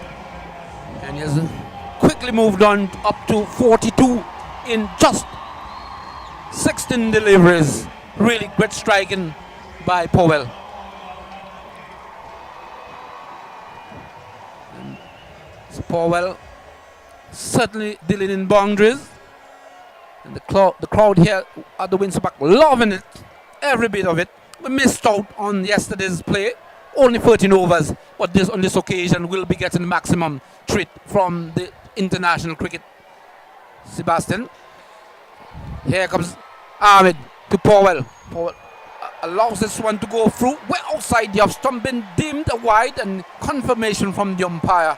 And he has quickly moved on up to 42 in just 16 deliveries. Really great striking by Powell. And so Powell certainly dealing in boundaries. And the crowd here at the Windsor Park loving it, every bit of it. We missed out on yesterday's play, only 13 overs, but on this occasion we'll be getting the maximum treat from the international cricket. Sebastian. Here comes Ahmed to Powell. Powell allows this one to go through, way outside the off stump, been deemed wide, and confirmation from the umpire.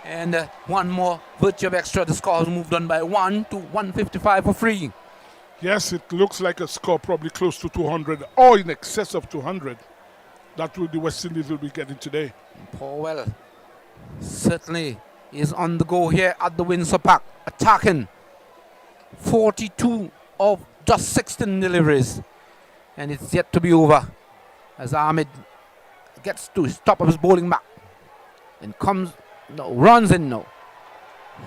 And one more virtue of extra. The score has moved on by 1 to 155 for 3. Yes, it looks like a score probably close to 200 or in excess of 200. That will the West Indies will be getting today. Powell certainly is on the go here at the Windsor Park, attacking 42 of just 16 deliveries. And it's yet to be over as Ahmed gets to his top of his bowling back and runs in now.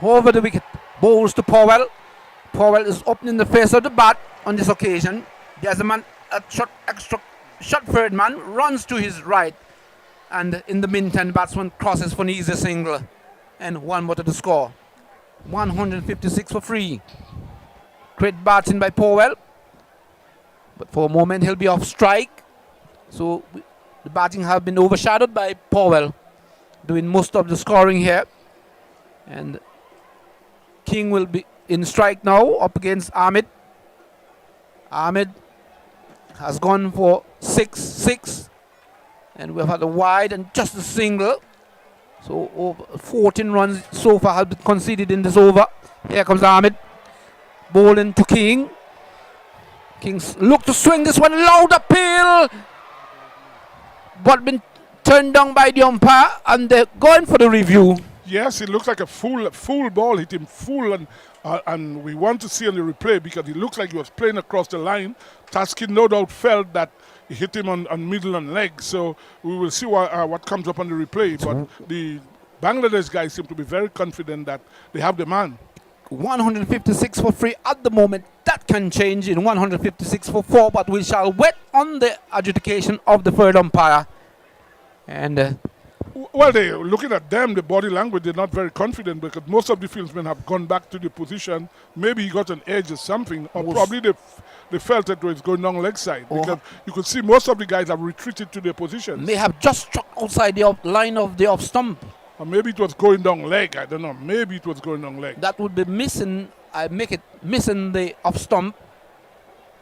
Over the wicket, bowls to Powell. Powell is opening the face of the bat on this occasion. There's a man, shot third man, runs to his right. And in the meantime, the batsman crosses for an easy single. And 1 more to the score. 156 for 3. Great batting by Powell. But for a moment, he'll be off strike. So the batting has been overshadowed by Powell, doing most of the scoring here. And King will be in strike now up against Ahmed. Ahmed has gone for 6-6. And we've had a wide and just a single. So over 14 runs so far have been conceded in this over. Here comes Ahmed. Bowling to King. King's look to swing this one, loud appeal. But been turned down by the umpire, and they're going for the review. Yes, it looks like a full ball hit him full, and we want to see on the replay because it looks like he was playing across the line. Taskin no doubt felt that it hit him on middle and leg, so we will see what comes up on the replay. But the Bangladesh guys seem to be very confident that they have the man. 156 for 3 at the moment. That can change in 156 for 4, but we shall wait on the adjudication of the third umpire. And well, looking at them, the body language, they're not very confident because most of the fieldsmen have gone back to the position. Maybe he got an edge or something, or probably they felt that it was going down leg side because you could see most of the guys have retreated to their positions. May have just struck outside the line of the off stump. Or maybe it was going down leg. I don't know. Maybe it was going down leg. That would be missing. I make it missing the off stump,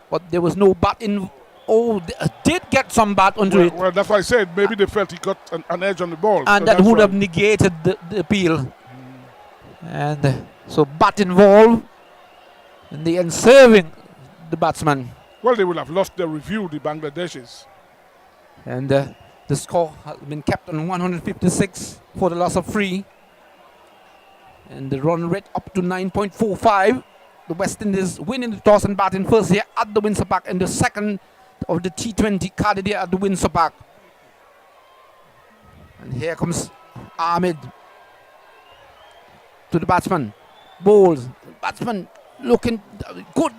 but there was no bat in. Oh, they did get some bat onto it. Well, that's why I said maybe they felt he got an edge on the ball. And so that would have negated the appeal. And so bat involved in the end serving the batsman. Well, they will have lost their review, the Bangladeshis. And the score has been kept on 156 for the loss of 3. And the run rate up to 9.45. The West Indies winning the toss and batting first here at the Windsor Park, and the second of the T20 carded here at the Windsor Park. And here comes Ahmed to the batsman. Bowls. Batsman looking good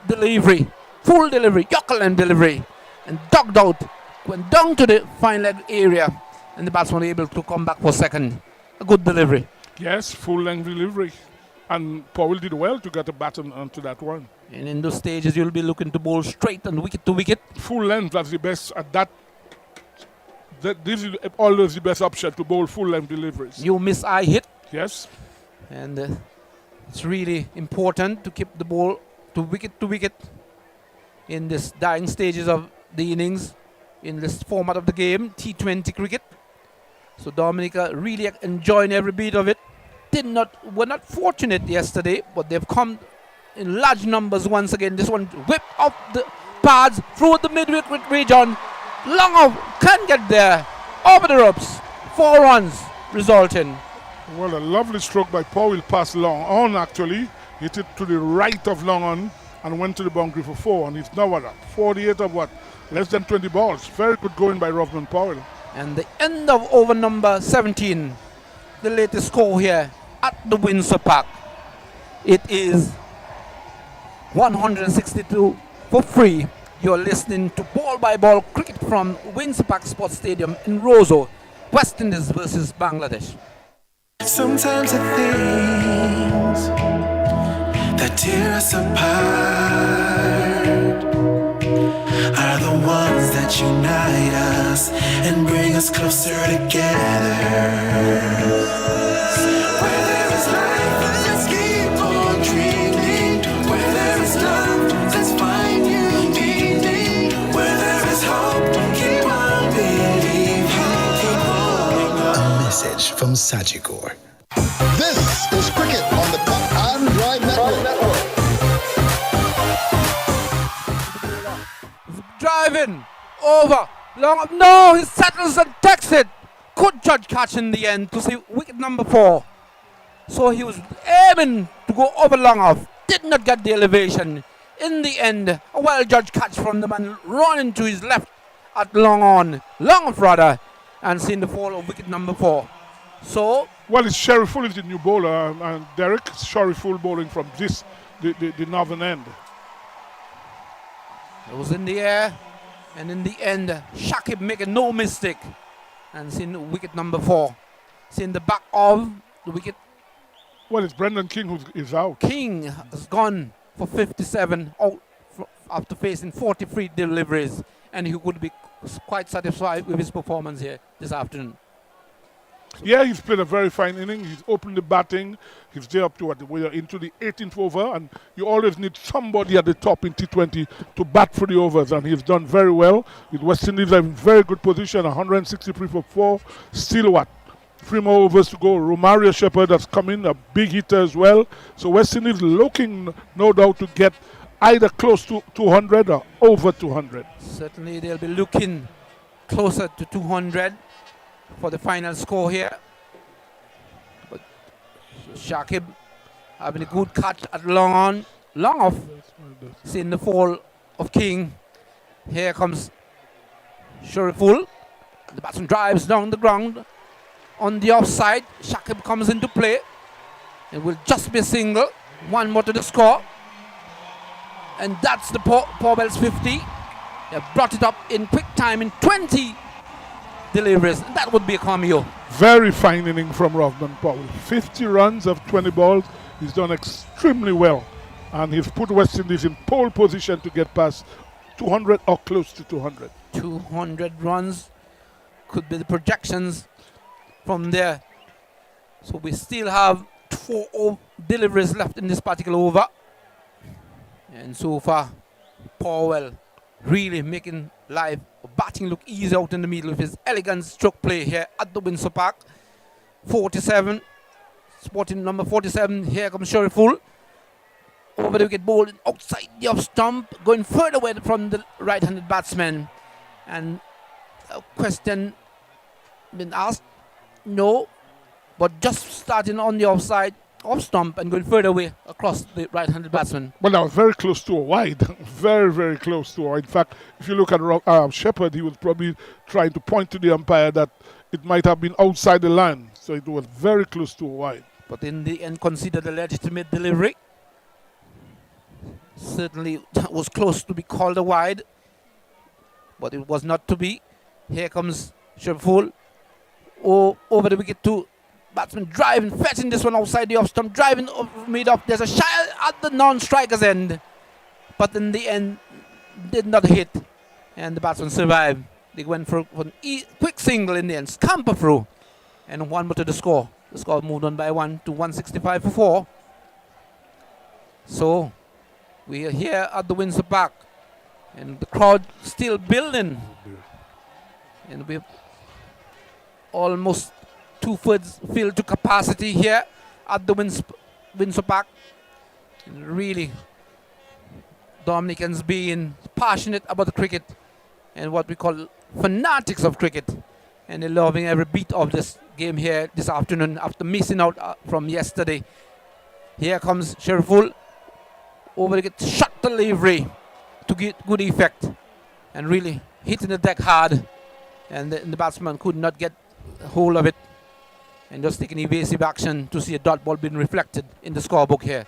delivery. Full delivery. Yokeland delivery. And ducked out. Went down to the fine leg area. And the batsman able to come back for second. A good delivery. Yes, full length delivery. And Powell did well to get a baton onto that one. And in those stages, you'll be looking to bowl straight and wicket to wicket. Full length, that's the best at that. This is always the best option to bowl full length deliveries. You miss eye hit. Yes. And it's really important to keep the ball to wicket in this dying stages of the innings in this format of the game, T20 cricket. So Dominica really enjoying every beat of it. Were not fortunate yesterday, but they've come in large numbers once again. This one whipped off the pads through the mid-wicket region. Long off, can't get there. Over the ropes. 4 runs resulting. Well, a lovely stroke by Powell past long on actually. Hit it to the right of long on and went to the boundary for 4. And he's now what? 48 of what? Less than 20 balls. Very good going by Rovman Powell. And the end of over number 17. The latest score here at the Windsor Park. It is 162 for 3. You're listening to Ball by Ball cricket from Windsor Park Sports Stadium in Roseau, West Indies versus Bangladesh. Sometimes the things that tear us apart are the ones that unite us and bring us closer together. Where there is life, let's keep on dreaming. Where there is love, let's find new meaning. Where there is hope, keep on believing. Keep holding on. A message from Sajigor. This is cricket on the Cut and Drive Network. Driving over long. No, he settles and takes it. Good judge catch in the end to see wicket number 4. So he was aiming to go over long off. Did not get the elevation. In the end, a well judged catch from the man running to his left at long off rather, and seeing the fall of wicket number 4. So well, it's Sheriful is the new bowler, and Derek Sheriful bowling from the northern end. It was in the air, and in the end, Shakib making no mistake, and seeing wicket number 4. Seeing the back of the wicket. Well, it's Brendan King who is out. King has gone for 57 out after facing 43 deliveries, and he would be quite satisfied with his performance here this afternoon. Yeah, he's played a very fine inning. He's opened the batting. He's there up to what we are into the 18th over, and you always need somebody at the top in T20 to bat for the overs, and he's done very well. With West Indies in very good position, 163 for 4. Still what? 3 more overs to go. Romario Shepherd has come in, a big hitter as well. So West Indies looking, no doubt, to get either close to 200 or over 200. Certainly they'll be looking closer to 200 for the final score here. Shakib having a good catch at long on, long off. Seeing the fall of King. Here comes Shariful. The batsman drives down the ground on the offside. Shakib comes into play. It will just be a single. One more to the score. And that's the Powell's 50. They have brought it up in quick time in 20 deliveries. That would be a cameo. Very fine inning from Rovman Powell. 50 runs of 20 balls. He's done extremely well. And he's put West Indies in pole position to get past 200 or close to 200. 200 runs could be the projections from there. So we still have 4 deliveries left in this particular over. And so far, Powell really making live batting look easy out in the middle with his elegant stroke play here at the Windsor Park. 47, spotting number 47. Here comes Shariful. Over the wicket, ball outside the off stump, going further away from the right-handed batsman. And a question been asked, no, but just starting on the offside, off stump and going further away across the right-handed batsman. Well, that was very close to a wide. Very, very close to a wide. In fact, if you look at Shepherd, he was probably trying to point to the umpire that it might have been outside the line. So it was very close to a wide. But in the end, considered a legitimate delivery. Certainly was close to be called a wide, but it was not to be. Here comes Shariful. Over the wicket to batsman driving, fetching this one outside the off stump, driving mid off. There's a shot at the non-striker's end, but in the end did not hit, and the batsman survived. They went for an quick single in the end, scamper through, and one more to the score. The score moved on by 1 to 165 for 4. So we are here at the Windsor Park, and the crowd still building, and we've almost 2/3 filled to capacity here at the Windsor Park. And really, Dominicans being passionate about the cricket and what we call fanatics of cricket, and they're loving every beat of this game here this afternoon after missing out from yesterday. Here comes Shariful. Over the shot delivery to get good effect, and really hitting the deck hard, and the batsman could not get hold of it, and just taking evasive action to see a dot ball being reflected in the scorebook here.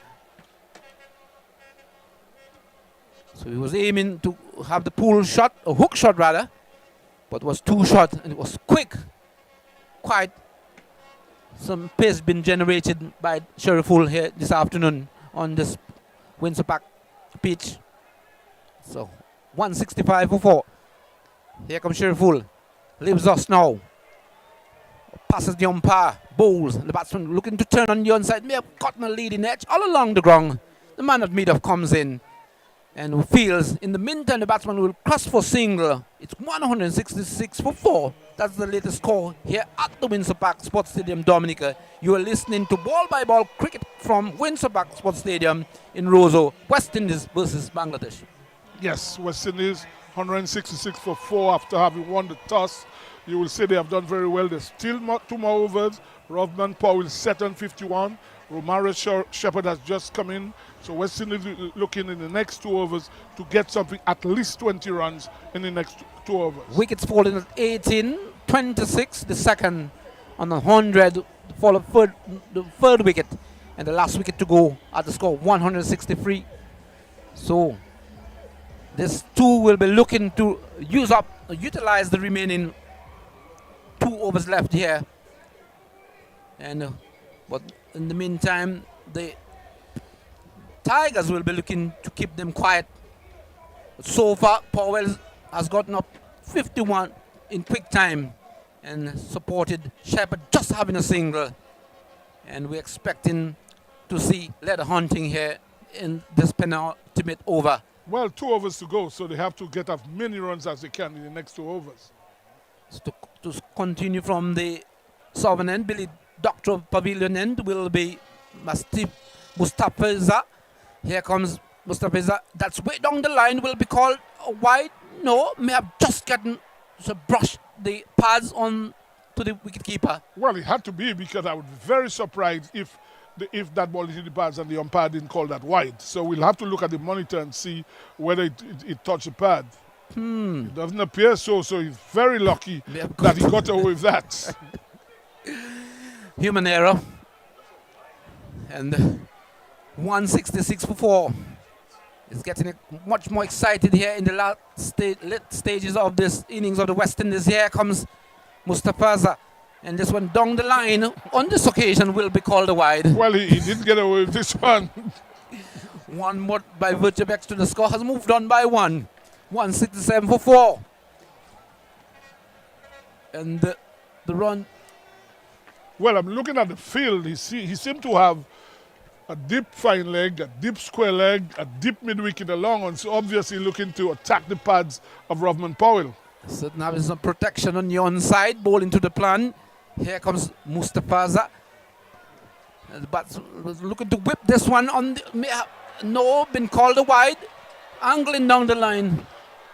So he was aiming to have the pull shot, a hook shot rather, but it was too short, and it was quick. Quite some pace been generated by Shariful here this afternoon on this Windsor Park pitch. So 165 for 4. Here comes Shariful. Leaves us now. Passes the umpire. Bowls. The batsman looking to turn on the onside. May have gotten a leading edge all along the ground. The man at mid-off comes in and feels. In the meantime, the batsman will cross for single. It's 166 for 4. That's the latest score here at the Windsor Park Sports Stadium, Dominica. You are listening to Ball by Ball cricket from Windsor Park Sports Stadium in Roseau, West Indies versus Bangladesh. Yes, West Indies 166 for 4 after having won the toss. You will say they have done very well. There's still 2 more overs. Rovman Powell set on 51. Romaro Shepherd has just come in. So West Indies looking in the next 2 overs to get something, at least 20 runs in the next 2 overs. Wickets falling at 18, 26, the second on 100, the third wicket, and the last wicket to go at the score 163. So this 2 will be looking to utilize the remaining 2 overs left here. And but in the meantime, the Tigers will be looking to keep them quiet. So far, Powell has gotten up 51 in quick time and supported Shepherd just having a single. And we're expecting to see leather hunting here in this penultimate over. Well, 2 overs to go, so they have to get as many runs as they can in the next 2 overs. So to continue from the southern end, Billy Doctor of Pavilion end will be Mustafiza. Here comes Mustafiza. That's way down the line. Will be called a wide. No, may have just gotten to brush the pads on to the wicketkeeper. Well, it had to be, because I would be very surprised if if that ball hit the pads and the umpire didn't call that wide. So we'll have to look at the monitor and see whether it touched the pad. It doesn't appear so, so he's very lucky that he got away with that. Human error. And 166 for 4. It's getting much more excited here in the late stages of this innings of the West Indies. Here comes Mustafaza. And this one down the line on this occasion will be called a wide. Well, he didn't get away with this one. One more by virtue of extra. The score has moved on by 1. 167 for 4. And the run. Well, I'm looking at the field. He seemed to have a deep fine leg, a deep square leg, a deep mid-wicket along, and so obviously looking to attack the pads of Rovman Powell. So now there's some protection on the onside, ball into the plan. Here comes Mustafaza. The bats looking to whip this one on the, no, been called a wide, angling down the line.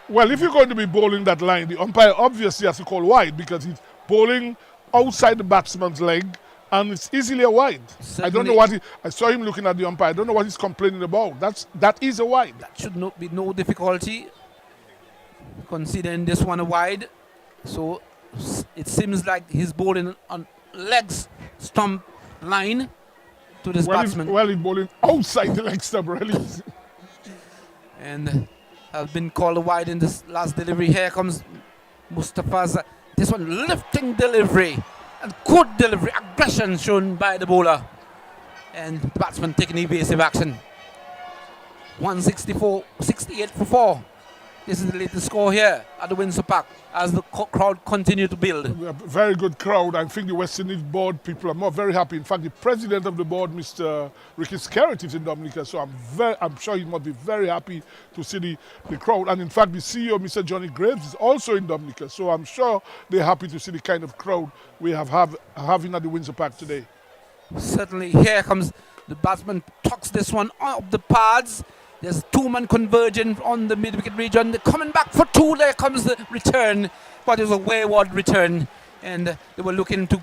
Well, if you're going to be bowling that line, the umpire obviously has to call wide because he's bowling outside the batsman's leg, and it's easily a wide. Certainly. I don't know what I saw him looking at the umpire. I don't know what he's complaining about. That is a wide. That should not be no difficulty considering this one a wide. So it seems like he's bowling on legs stump line to this batsman. He's bowling outside the leg stump, really. And has been called wide in this last delivery. Here comes Mustafaza. This one lifting delivery and good delivery, aggression shown by the bowler. And the batsman taking evasive action. 168 for 4. This is the latest score here at the Windsor Park as the crowd continue to build. A very good crowd. I think the West Indies board people are very happy. In fact, the president of the board, Mr. Ricky Skerritt, is in Dominica, so I'm sure he must be very happy to see the crowd. And in fact, the CEO, Mr. Johnny Graves, is also in Dominica, so I'm sure they're happy to see the kind of crowd we having at the Windsor Park today. Certainly, here comes the batsman, tucks this one up the pads. There's two-man convergence on the mid-wicket region. They're coming back for 2. There comes the return, but it was a wayward return, and they were looking to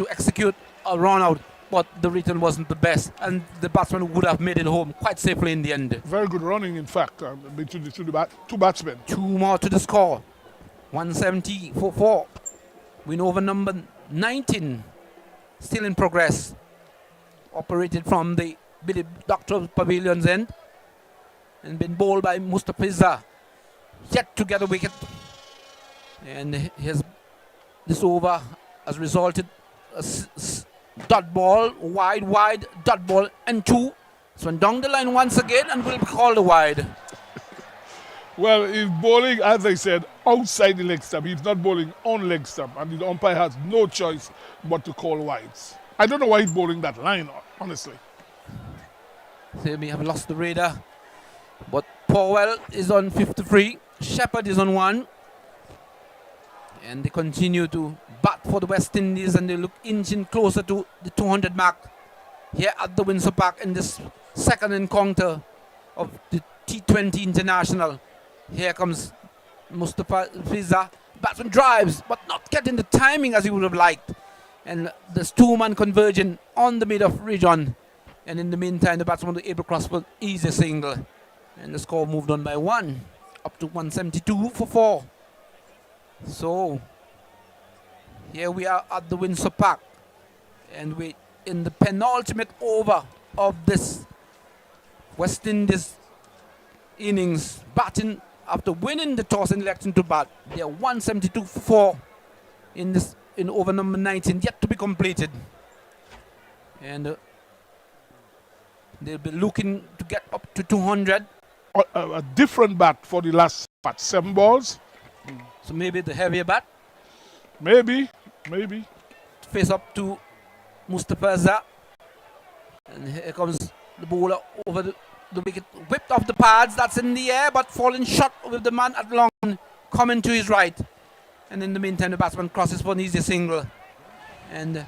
execute a run-out, but the return wasn't the best, and the batsman would have made it home quite safely in the end. Very good running, in fact, between the two batsmen. 2 more to the score. 170 for 4. Win over number 19, still in progress. Operated from the Billy Doctor Pavilion's end. And been bowled by Mustafiza, yet to get a wicket. And this over has resulted a dot ball, wide, dot ball, and 2. So down the line once again and will be called a wide. Well, he's bowling, as I said, outside the leg stump. He's not bowling on leg stump, and the umpire has no choice but to call wides. I don't know why he's bowling that line, honestly. They may have lost the radar. But Powell is on 53, Shepherd is on 1. And they continue to bat for the West Indies, and they look inching closer to the 200 mark here at the Windsor Park in this second encounter of the T20 International. Here comes Mustafa Fiza. Batsman drives, but not getting the timing as he would have liked. And there's two-man conversion on the mid-off region. And in the meantime, the batsman was able to cross for easy single. And the score moved on by 1, up to 172 for 4. So, here we are at the Windsor Park. And we in the penultimate over of this West Indies innings, batting after winning the toss and electing to bat. They are 172 for 4 in over number 19, yet to be completed. And they'll be looking to get up to 200. A different bat for the last 7 balls. So maybe the heavier bat. Maybe. Face up to Mustafaza. And here comes the bowler over the wicket. Whipped off the pads. That's in the air, but falling short with the man at long coming to his right. And in the meantime, the batsman crosses for an easy single. And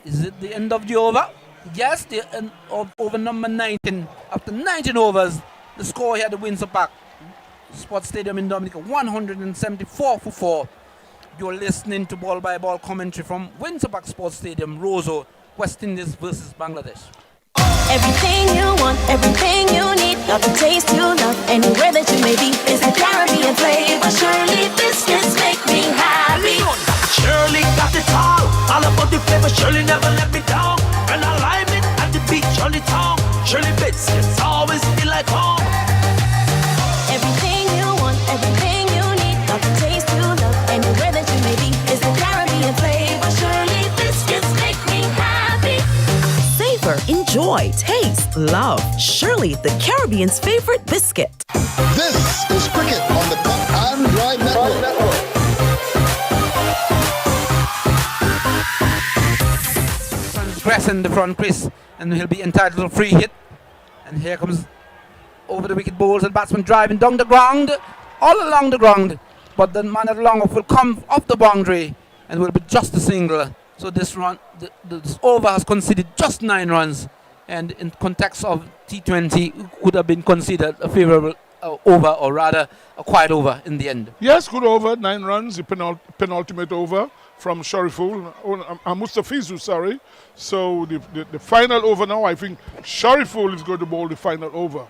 is it the end of the over? Yes, the end of over number 19. After 19 overs, the score here at the Windsor Park Sports Stadium in Dominica, 174 for 4. You're listening to Ball by Ball commentary from Windsor Park Sports Stadium, Roseau, West Indies versus Bangladesh. Everything you want, everything you need, got the taste you love, anywhere that you may be, is the Caribbean flavor. Shirley biscuits make me happy. Shirley got it all about the flavor. Shirley never let me down. And I lime it at the beach on the town. Shirley biscuits always feel like home. Everything you want, everything you need, got the taste you love, anywhere that you may be, is the Caribbean flavor. Shirley biscuits make me happy. Savor, enjoy, taste, love. Surely the Caribbean's favorite biscuit. This is Cricket on the Cut and Drive Network. Pressing the front crease, and he'll be entitled to a free hit. And here comes over the wicket bowls and batsman driving down the ground, all along the ground. But the man at long off will come off the boundary and will be just a single. So this run, this over has conceded just 9 runs, and in context of T20 would have been considered a favourable over, or rather a quiet over in the end. Yes, good over, 9 runs, the penultimate over from Shariful, Mustafizu, sorry. So the final over now, I think Shariful is going to bowl the final over.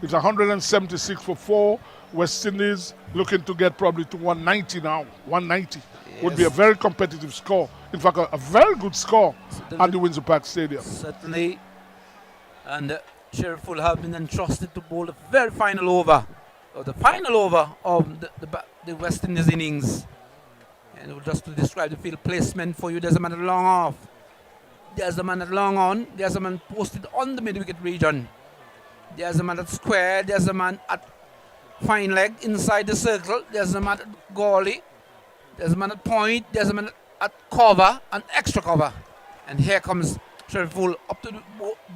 It's 176 for 4. West Indies looking to get probably to 190 now. 190 would be a very competitive score. In fact, a very good score at the Windsor Park Stadium. Certainly. And Sheriff will have been entrusted to bowl the very final over, or the final over of the West Indies innings. And just to describe the field placement for you, there's a man at long off, there's a man at long on, there's a man posted on the mid-wicket region, there's a man at square, there's a man at fine leg inside the circle, there's a man at goalie, there's a man at point, there's a man at cover and extra cover. And here comes Shariful up to the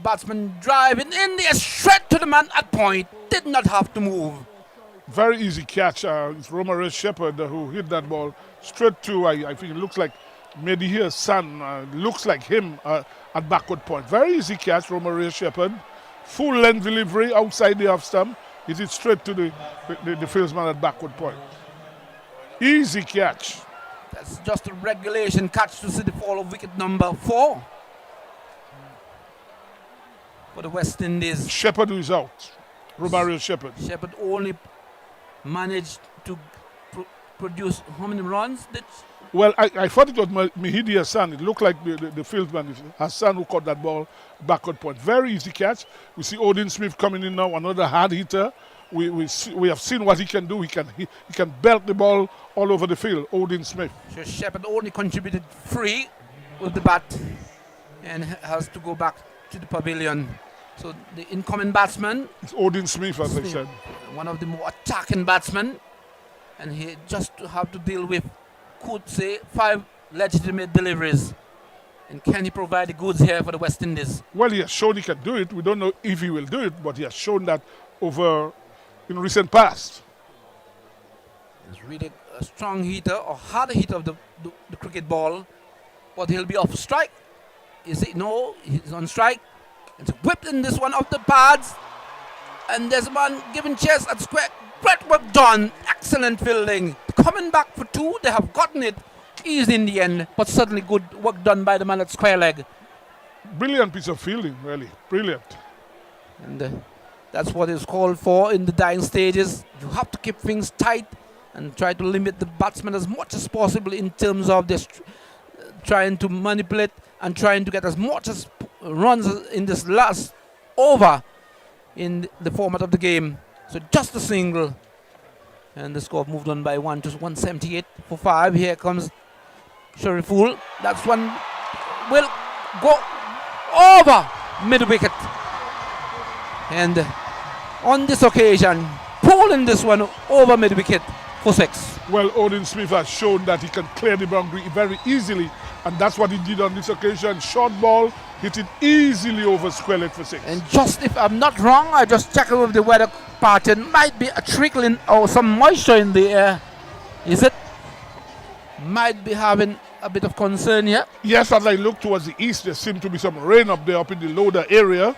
batsman, driving in there, straight to the man at point, did not have to move. Very easy catch. It's Romare Shepherd who hit that ball straight to, I think it looks like Medihir's son, looks like him at backward point. Very easy catch, Romare Shepherd. Full length delivery outside the off stump. Hit it straight to the fieldsman at backward point. Easy catch. That's just a regulation catch to see the fall of wicket number 4 for the West Indies. Shepherd who is out. Romario Shepherd. Shepherd only managed to produce how many runs? Well, I thought it was Mihidi Hassan. It looked like the fieldsman, Hassan, who caught that ball backward point. Very easy catch. We see Odin Smith coming in now, another hard hitter. We have seen what he can do. He can belt the ball all over the field. Odin Smith. So Shepherd only contributed 3 with the bat and has to go back to the pavilion. So the incoming batsman, it's Odin Smith, as I said, one of the more attacking batsmen, and he just have to deal with, could say, 5 legitimate deliveries. And can he provide the goods here for the West Indies? Well, he has shown he can do it. We don't know if he will do it, but he has shown that over in recent past. He's really a strong hitter, or hard hitter of the cricket ball, but he'll be off strike. Is it? No, he's on strike. It's whipped in this one off the pads, and there's a man giving chase at square. Great work done, excellent fielding. Coming back for 2, they have gotten it easy in the end, but certainly good work done by the man at square leg. Brilliant piece of fielding, really, brilliant. And that's what is called for in the dying stages. You have to keep things tight and try to limit the batsman as much as possible in terms of this, trying to manipulate and trying to get as much as runs in this last over in the format of the game. So just a single, and the score moved on by 1 to 178 for 5. Here comes Shariful. That's one will go over mid wicket, and on this occasion pulling this one over mid wicket for 6. Well, Odin Smith has shown that he can clear the boundary very easily, and that's what he did on this occasion. Short ball, hit it easily over square leg for 6. And just, if I'm not wrong, I just checked with the weather pattern, might be a trickling or some moisture in the air. Is it? Might be having a bit of concern here. Yes, as I look towards the east, there seems to be some rain up there, up in the loader area.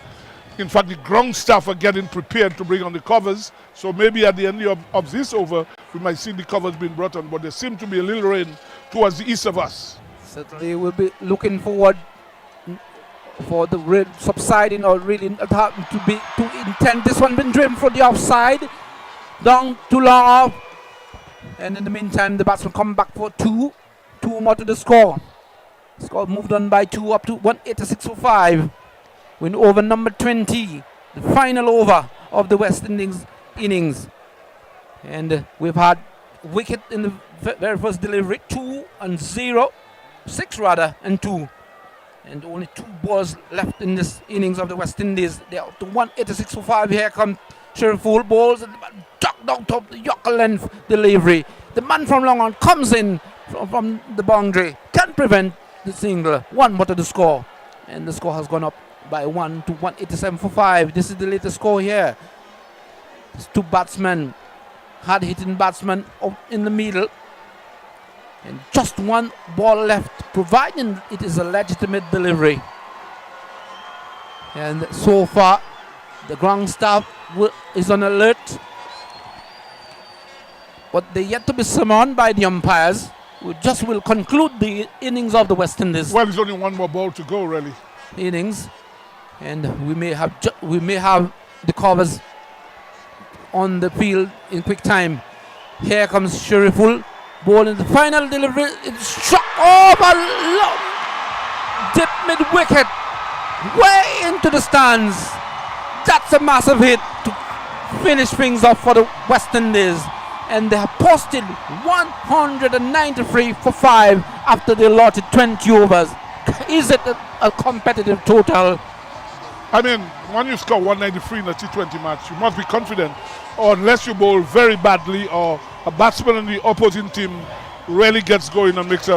In fact, the ground staff are getting prepared to bring on the covers. So maybe at the end of this over, we might see the covers being brought on. But there seems to be a little rain towards the east of us. Certainly we'll be looking forward for the subsiding or really not having to be too intense. This one been driven for the offside. Down too long off. And in the meantime, the batsman come back for two. Two more to the score. Score moved on by 2 up to 186 for 5. Win over number 20. The final over of the West Indies innings. And we've had wicket in the very first delivery. 2 and 0. 6 rather and 2. And only 2 balls left in this innings of the West Indies. They're up to 186 for 5. Here comes Sheriff full balls and ducked down top the Yorker length delivery. The man from long on comes in from the boundary. Can't prevent the single. 1 more to the score. And the score has gone up by 1 to 187 for 5. This is the latest score here. These 2 batsmen, hard hitting batsmen up in the middle. And just 1 ball left, providing it is a legitimate delivery. And so far, the ground staff is on alert. But they're yet to be summoned by the umpires. We just will conclude the innings of the West Indies. Well, there's only 1 more ball to go, really. Innings. And we may have the covers on the field in quick time. Here comes Shariful. Ball in the final delivery. It's struck over dip mid wicket, way into the stands. That's a massive hit to finish things off for the West Indies. And they have posted 193 for 5 after they allotted 20 overs. Is it a competitive total? I mean, when you score 193 in a T20 match, you must be confident. Or unless you bowl very badly or a batsman in the opposing team really gets going and makes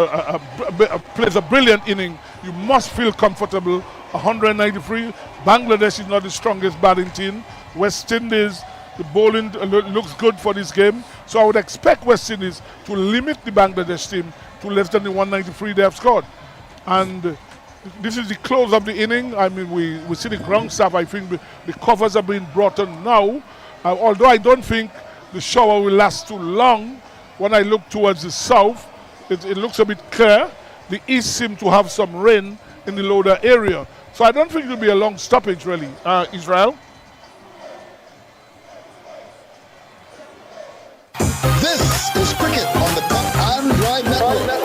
plays a brilliant inning, you must feel comfortable. 193. Bangladesh is not the strongest batting team. West Indies, the bowling looks good for this game. So I would expect West Indies to limit the Bangladesh team to less than the 193 they have scored. And this is the close of the inning. I mean, we see the ground staff. I think the covers are being brought on now. Although I don't think the shower will last too long. When I look towards the south, it looks a bit clear. The east seems to have some rain in the lower area. So I don't think it will be a long stoppage, really. Israel? This is Cricket on the Cut and Drive Network.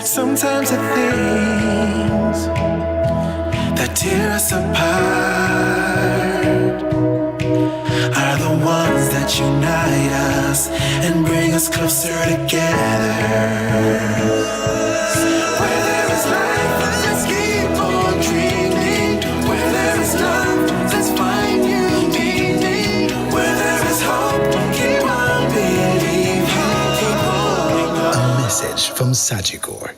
Sometimes the things that tear us apart are the ones that unite us and bring us closer together. Where there is life, let's keep on dreaming. Where there is love, let's find new meaning. Where there is hope, keep on believing. Keep going on. A message from Sagicor.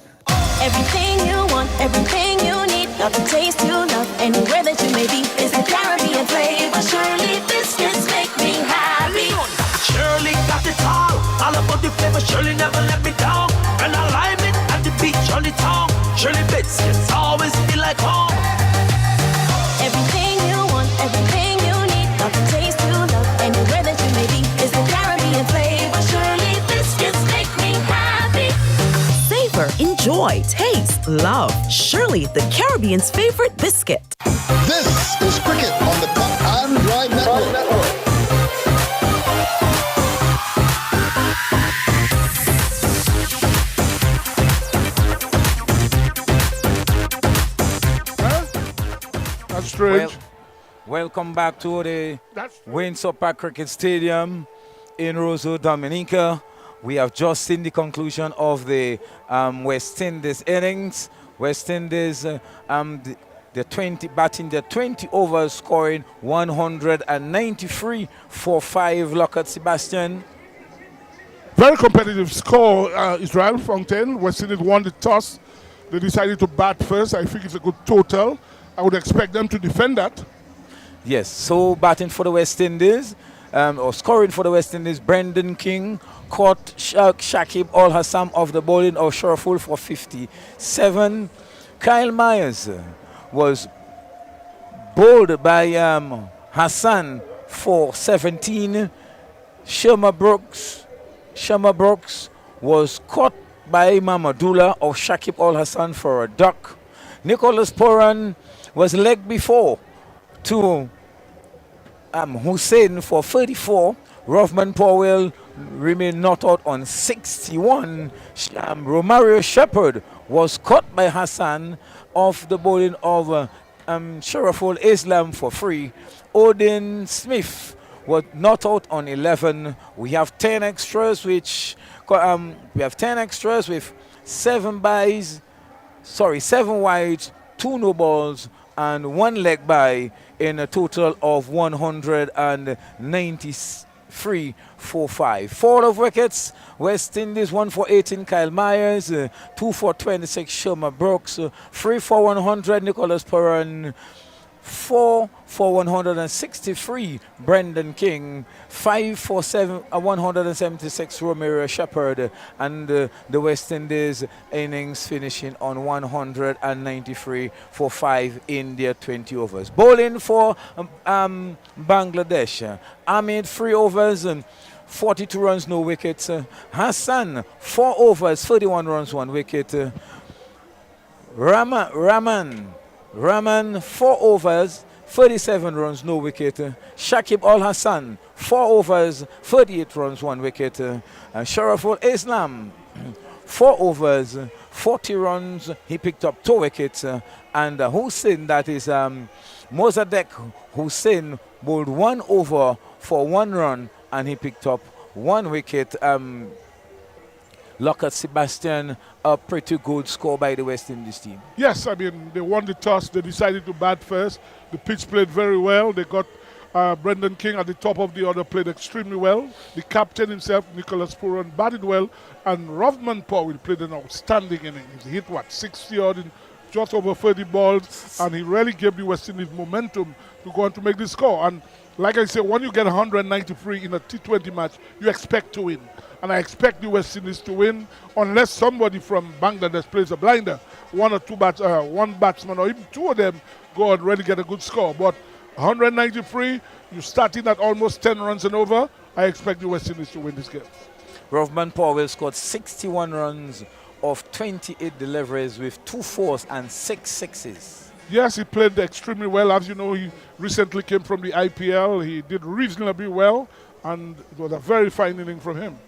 Everything you want, everything you need, got the taste you love, anywhere that you may be, is the Caribbean flavor. Surely biscuits make me happy. Shirley got it all about the flavor. Shirley never let me down. And I lime it at the beach on the town. Shirley biscuits always feel like home. Everything you want, everything you need, got the taste you love, anywhere that you may be, is the Caribbean flavor. Surely biscuits make me happy. Savor, enjoy, taste, love. Surely the Caribbean's favorite biscuit. This is Cricket on the Cut and Drive Network. That's strange. Welcome back to the Windsor Park Cricket Stadium in Roseau, Dominica. We have just seen the conclusion of the West Indies innings. West Indies, the 20 batting the 20 overs, scoring 193 for 5. Look at Sebastian. Very competitive score, Israel Fontaine. West Indies won the toss. They decided to bat first. I think it's a good total. I would expect them to defend that. Yes, so batting for the West Indies, or scoring for the West Indies, Brendan King caught Shakib Al Hassam of the bowling of Sharaful for 57. Kyle Myers was bowled by Hassan for 17. Sherma Brooks was caught by Mamadullah of Shakib Al Hassan for a duck. Nicholas Puran was legged before to Hussein for 34. Rothman Powell remained not out on 61. Romario Shepherd was caught by Hassan off the bowling of Sharaful Islam for 3. Odin Smith was not out on 11. We have 10 extras, with 7 wides, 2 no balls, and 1 leg by in a total of 193 for 5. 4 of wickets, West Indies, 1 for 18, Kyle Myers, 2 for 26, Sherma Brooks, 3 for 100, Nicholas Puran, 4 for 163, Brendan King, 5 for 176, Romero Shepherd, and the West Indies innings finishing on 193 for 5 in their 20 overs. Bowling for Bangladesh, Ahmed 3 overs, 42 runs, no wickets. Hassan 4 overs, 31 runs, 1 wicket. Rahman 4 overs, 37 runs, no wicket. Shakib Al Hassan 4 overs, 38 runs, 1 wicket. Sharaful Islam 4 overs, 40 runs, he picked up 2 wickets. And Hussein, that is Mozadek Hussein, bowled 1 over for 1 run and he picked up 1 wicket. Lockhart Sebastian, a pretty good score by the West Indies team. Yes, I mean, they won the toss. They decided to bat first. The pitch played very well. They got Brendan King at the top of the order, played extremely well. The captain himself, Nicholas Puran, batted well. And Rothman Powell played an outstanding innings. He hit, 60 odd in just over 30 balls. And he really gave the West Indies momentum to go on to make the score. And like I said, when you get 193 in a T20 match, you expect to win. And I expect the West Indies to win unless somebody from Bangladesh plays a blinder. One batsman or even 2 of them go and really get a good score. But 193, you're starting at almost 10 runs and over. I expect the West Indies to win this game. Rothman Powell scored 61 runs of 28 deliveries with 2 fours and 6 sixes. Yes, he played extremely well. As you know, he recently came from the IPL. He did reasonably well, and it was a very fine inning from him.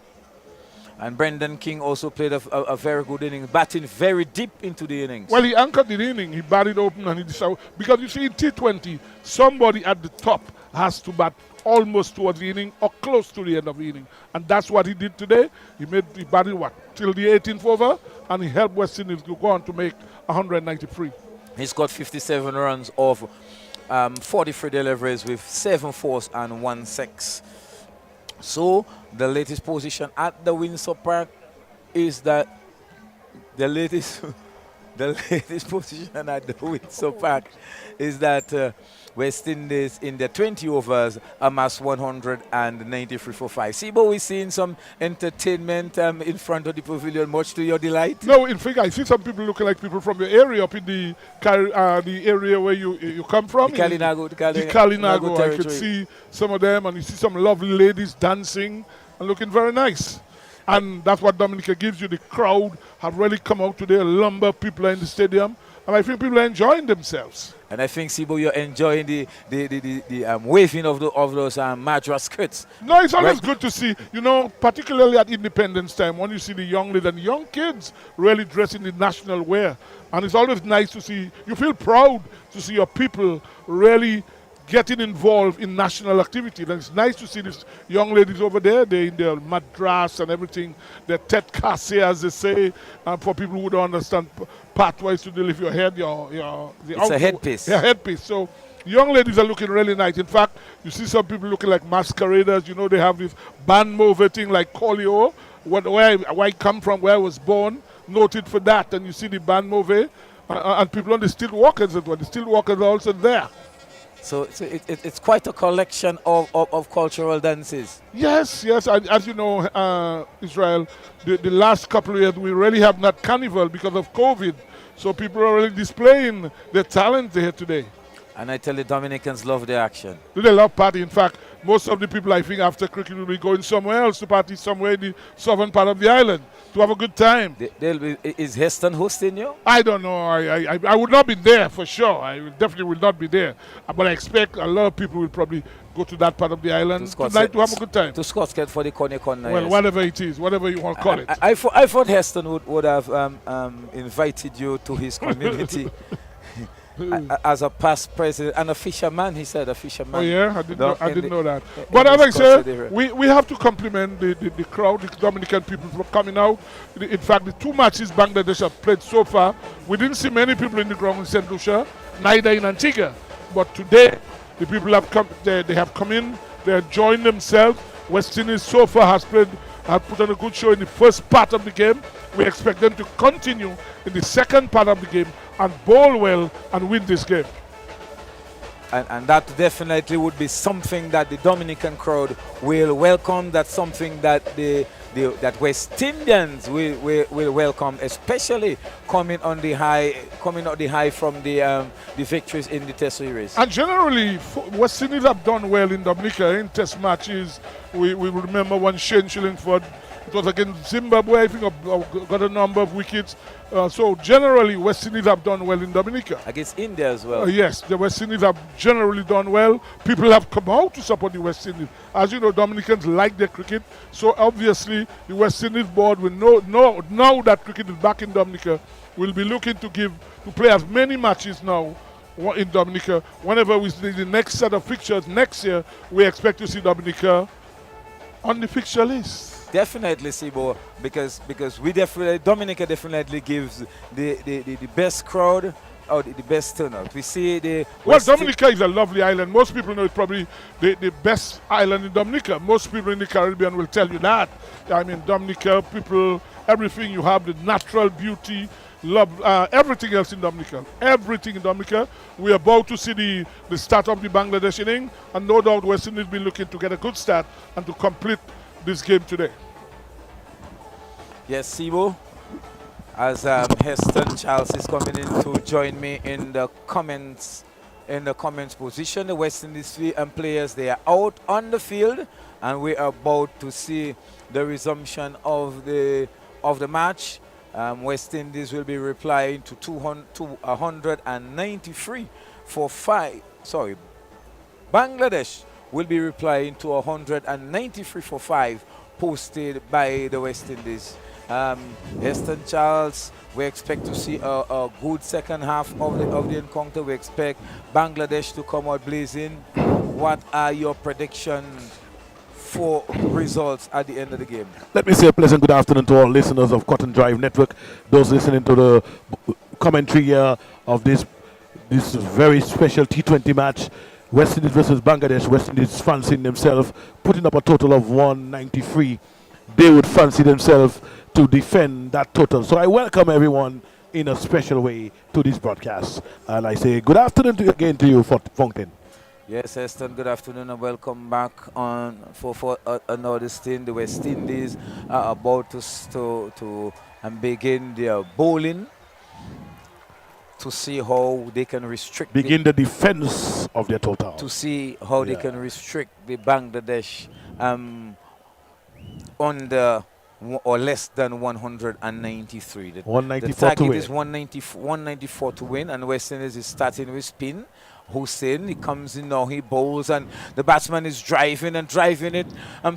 And Brendan King also played a very good inning, batting very deep into the innings. Well, he anchored the inning. He batted open and he decided. Because you see, in T20, somebody at the top has to bat almost towards the inning or close to the end of the inning. And that's what he did today. He batted till the 18th over, and he helped West Indies to go on to make 193. He's got 57 runs of 43 deliveries with 7 fours and 1 6. So the latest position at the Windsor Park is that the latest position at the Windsor Park is that West Indies in their 20 overs amassed 193 for 5. Sibo, we're seeing some entertainment in front of the pavilion, much to your delight. No, in fact, I see some people looking like people from your area up in the area where you come from. The Kalinago. The Kalinago. I could see some of them, and you see some lovely ladies dancing and looking very nice. And that's what Dominica gives you. The crowd have really come out today. A number of people are in the stadium, and I think people are enjoying themselves. And I think, Sibo, you're enjoying the waving of those madras skirts. No, it's always good to see, particularly at Independence Time, when you see the young ladies and young kids really dressing the national wear. And it's always nice to see, you feel proud to see your people really getting involved in national activity. And it's nice to see these young ladies over there. They're in their madras and everything. They're tet kasse, as they say, for people who don't understand pathways to deal with your head. It's a headpiece. Yeah, headpiece. So young ladies are looking really nice. In fact, you see some people looking like masqueraders. They have this band move thing like Colio, where I come from, where I was born, noted for that. And you see the band move, and people on the still walkers as well. The still walkers are also there. So it's quite a collection of cultural dances. Yes. And as you know, Israel, the last couple of years we really have not carnival because of COVID. So people are really displaying their talent here today. And I tell the Dominicans love the action. Do they love party? In fact, most of the people I think after cricket will be going somewhere else to party somewhere in the southern part of the island to have a good time. Is Heston hosting you? I don't know. I would not be there for sure. Definitely will not be there. But I expect a lot of people will probably go to that part of the island tonight to have a good time. To Scottsgate for the Conecon. Well, whatever it is, whatever you want to call it. I thought Heston would have invited you to his community. As a past president and a fisherman, he said, a fisherman. Oh yeah, I didn't know that. But as I said, we have to compliment the crowd, the Dominican people for coming out. In fact, the 2 matches Bangladesh have played so far, we didn't see many people in the ground in St. Lucia, neither in Antigua. But today, the people have come. They have come in. They have joined themselves. West Indies so far have put on a good show in the first part of the game. We expect them to continue in the second part of the game and bowl well and win this game. And that definitely would be something that the Dominican crowd will welcome. That's something that that West Indians will welcome, especially coming out the high from the victories in the Test series. And generally, West Indies have done well in Dominica in Test matches. We remember one Shane Shillingford. It was against Zimbabwe, I think, got a number of wickets. So generally, West Indies have done well in Dominica. Against India as well. Yes, the West Indies have generally done well. People have come out to support the West Indies. As you know, Dominicans like their cricket. So obviously, the West Indies board will know now that cricket is back in Dominica, will be looking to play as many matches now in Dominica. Whenever we see the next set of fixtures next year, we expect to see Dominica on the fixture list. Definitely, Sibo, because Dominica definitely gives the best crowd or the best turnout. We see Dominica is a lovely island. Most people know it's probably the best island in Dominica. Most people in the Caribbean will tell you that. I mean, Dominica, people, everything you have, the natural beauty, love, everything else in Dominica. Everything in Dominica. We are about to see the start of the Bangladesh inning, and no doubt West Indies will be looking to get a good start and to complete this game today. Yes, Sibo, as Heston Charles is coming in to join me in the comments position. The West Indies players, they are out on the field, and we are about to see the resumption of the match. West Indies will be replying to 193 for 5. Sorry, Bangladesh will be replying to 193 for 5 posted by the West Indies. Heston Charles, we expect to see a good second half of the encounter. We expect Bangladesh to come out blazing. What are your predictions for results at the end of the game? Let me say a pleasant good afternoon to all listeners of Cotton Drive Network, those listening to the commentary here of this very special T20 match. West Indies versus Bangladesh. West Indies fancying themselves, putting up a total of 193. They would fancy themselves to defend that total. So I welcome everyone in a special way to this broadcast. And I say good afternoon again to you, Fontaine. Yes, Heston, good afternoon and welcome back on for another stint. The West Indies are about to begin their bowling to see how they can restrict the defense of their total. To see how they can restrict the Bangladesh under or less than 193. The target is 194 to win, and West Indies is starting with spin. Hussein, he comes in now, he bowls, and the batsman is driving it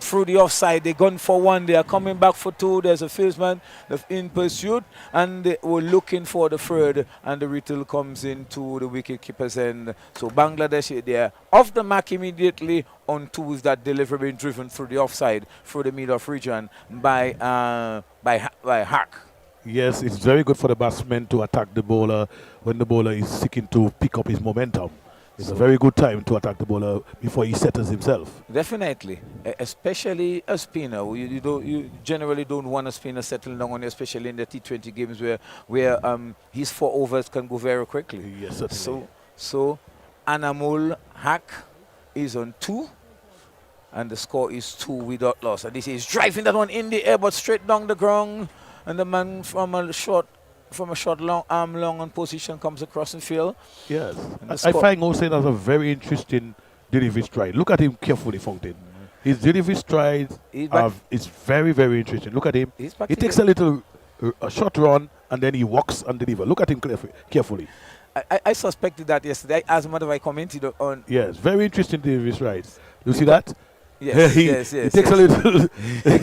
through the offside. They gone for one, they are coming back for two. There's a fieldsman in pursuit, and they were looking for the third, and the retail comes into the wicket-keeper's end. So Bangladesh, they are off the mark immediately on twos. That delivery being driven through the offside, through the mid-off region by Hack. Yes, it's very good for the batsman to attack the bowler when the bowler is seeking to pick up his momentum. It's a very good time to attack the bowler before he settles himself. Definitely, especially a spinner. You generally don't want a spinner settling down on you, especially in the T20 games where his 4 overs can go very quickly. Yes, certainly. So Anamul Hack is on 2, and the score is 2 without loss. And this is driving that one in the air, but straight down the ground. And the man from a short from a short long arm long on position comes across the field. Yes. And the I score- find Hossein has a very interesting delivery stride. Look at him carefully, Fountain. His delivery stride is very, very interesting. Look at him. He takes a little a short run and then he walks and delivers. Look at him carefully. I suspected that yesterday. As a matter of fact, I commented on. Yes, very interesting delivery strides. You see that? Yes, he, yes, he yes. takes a little, he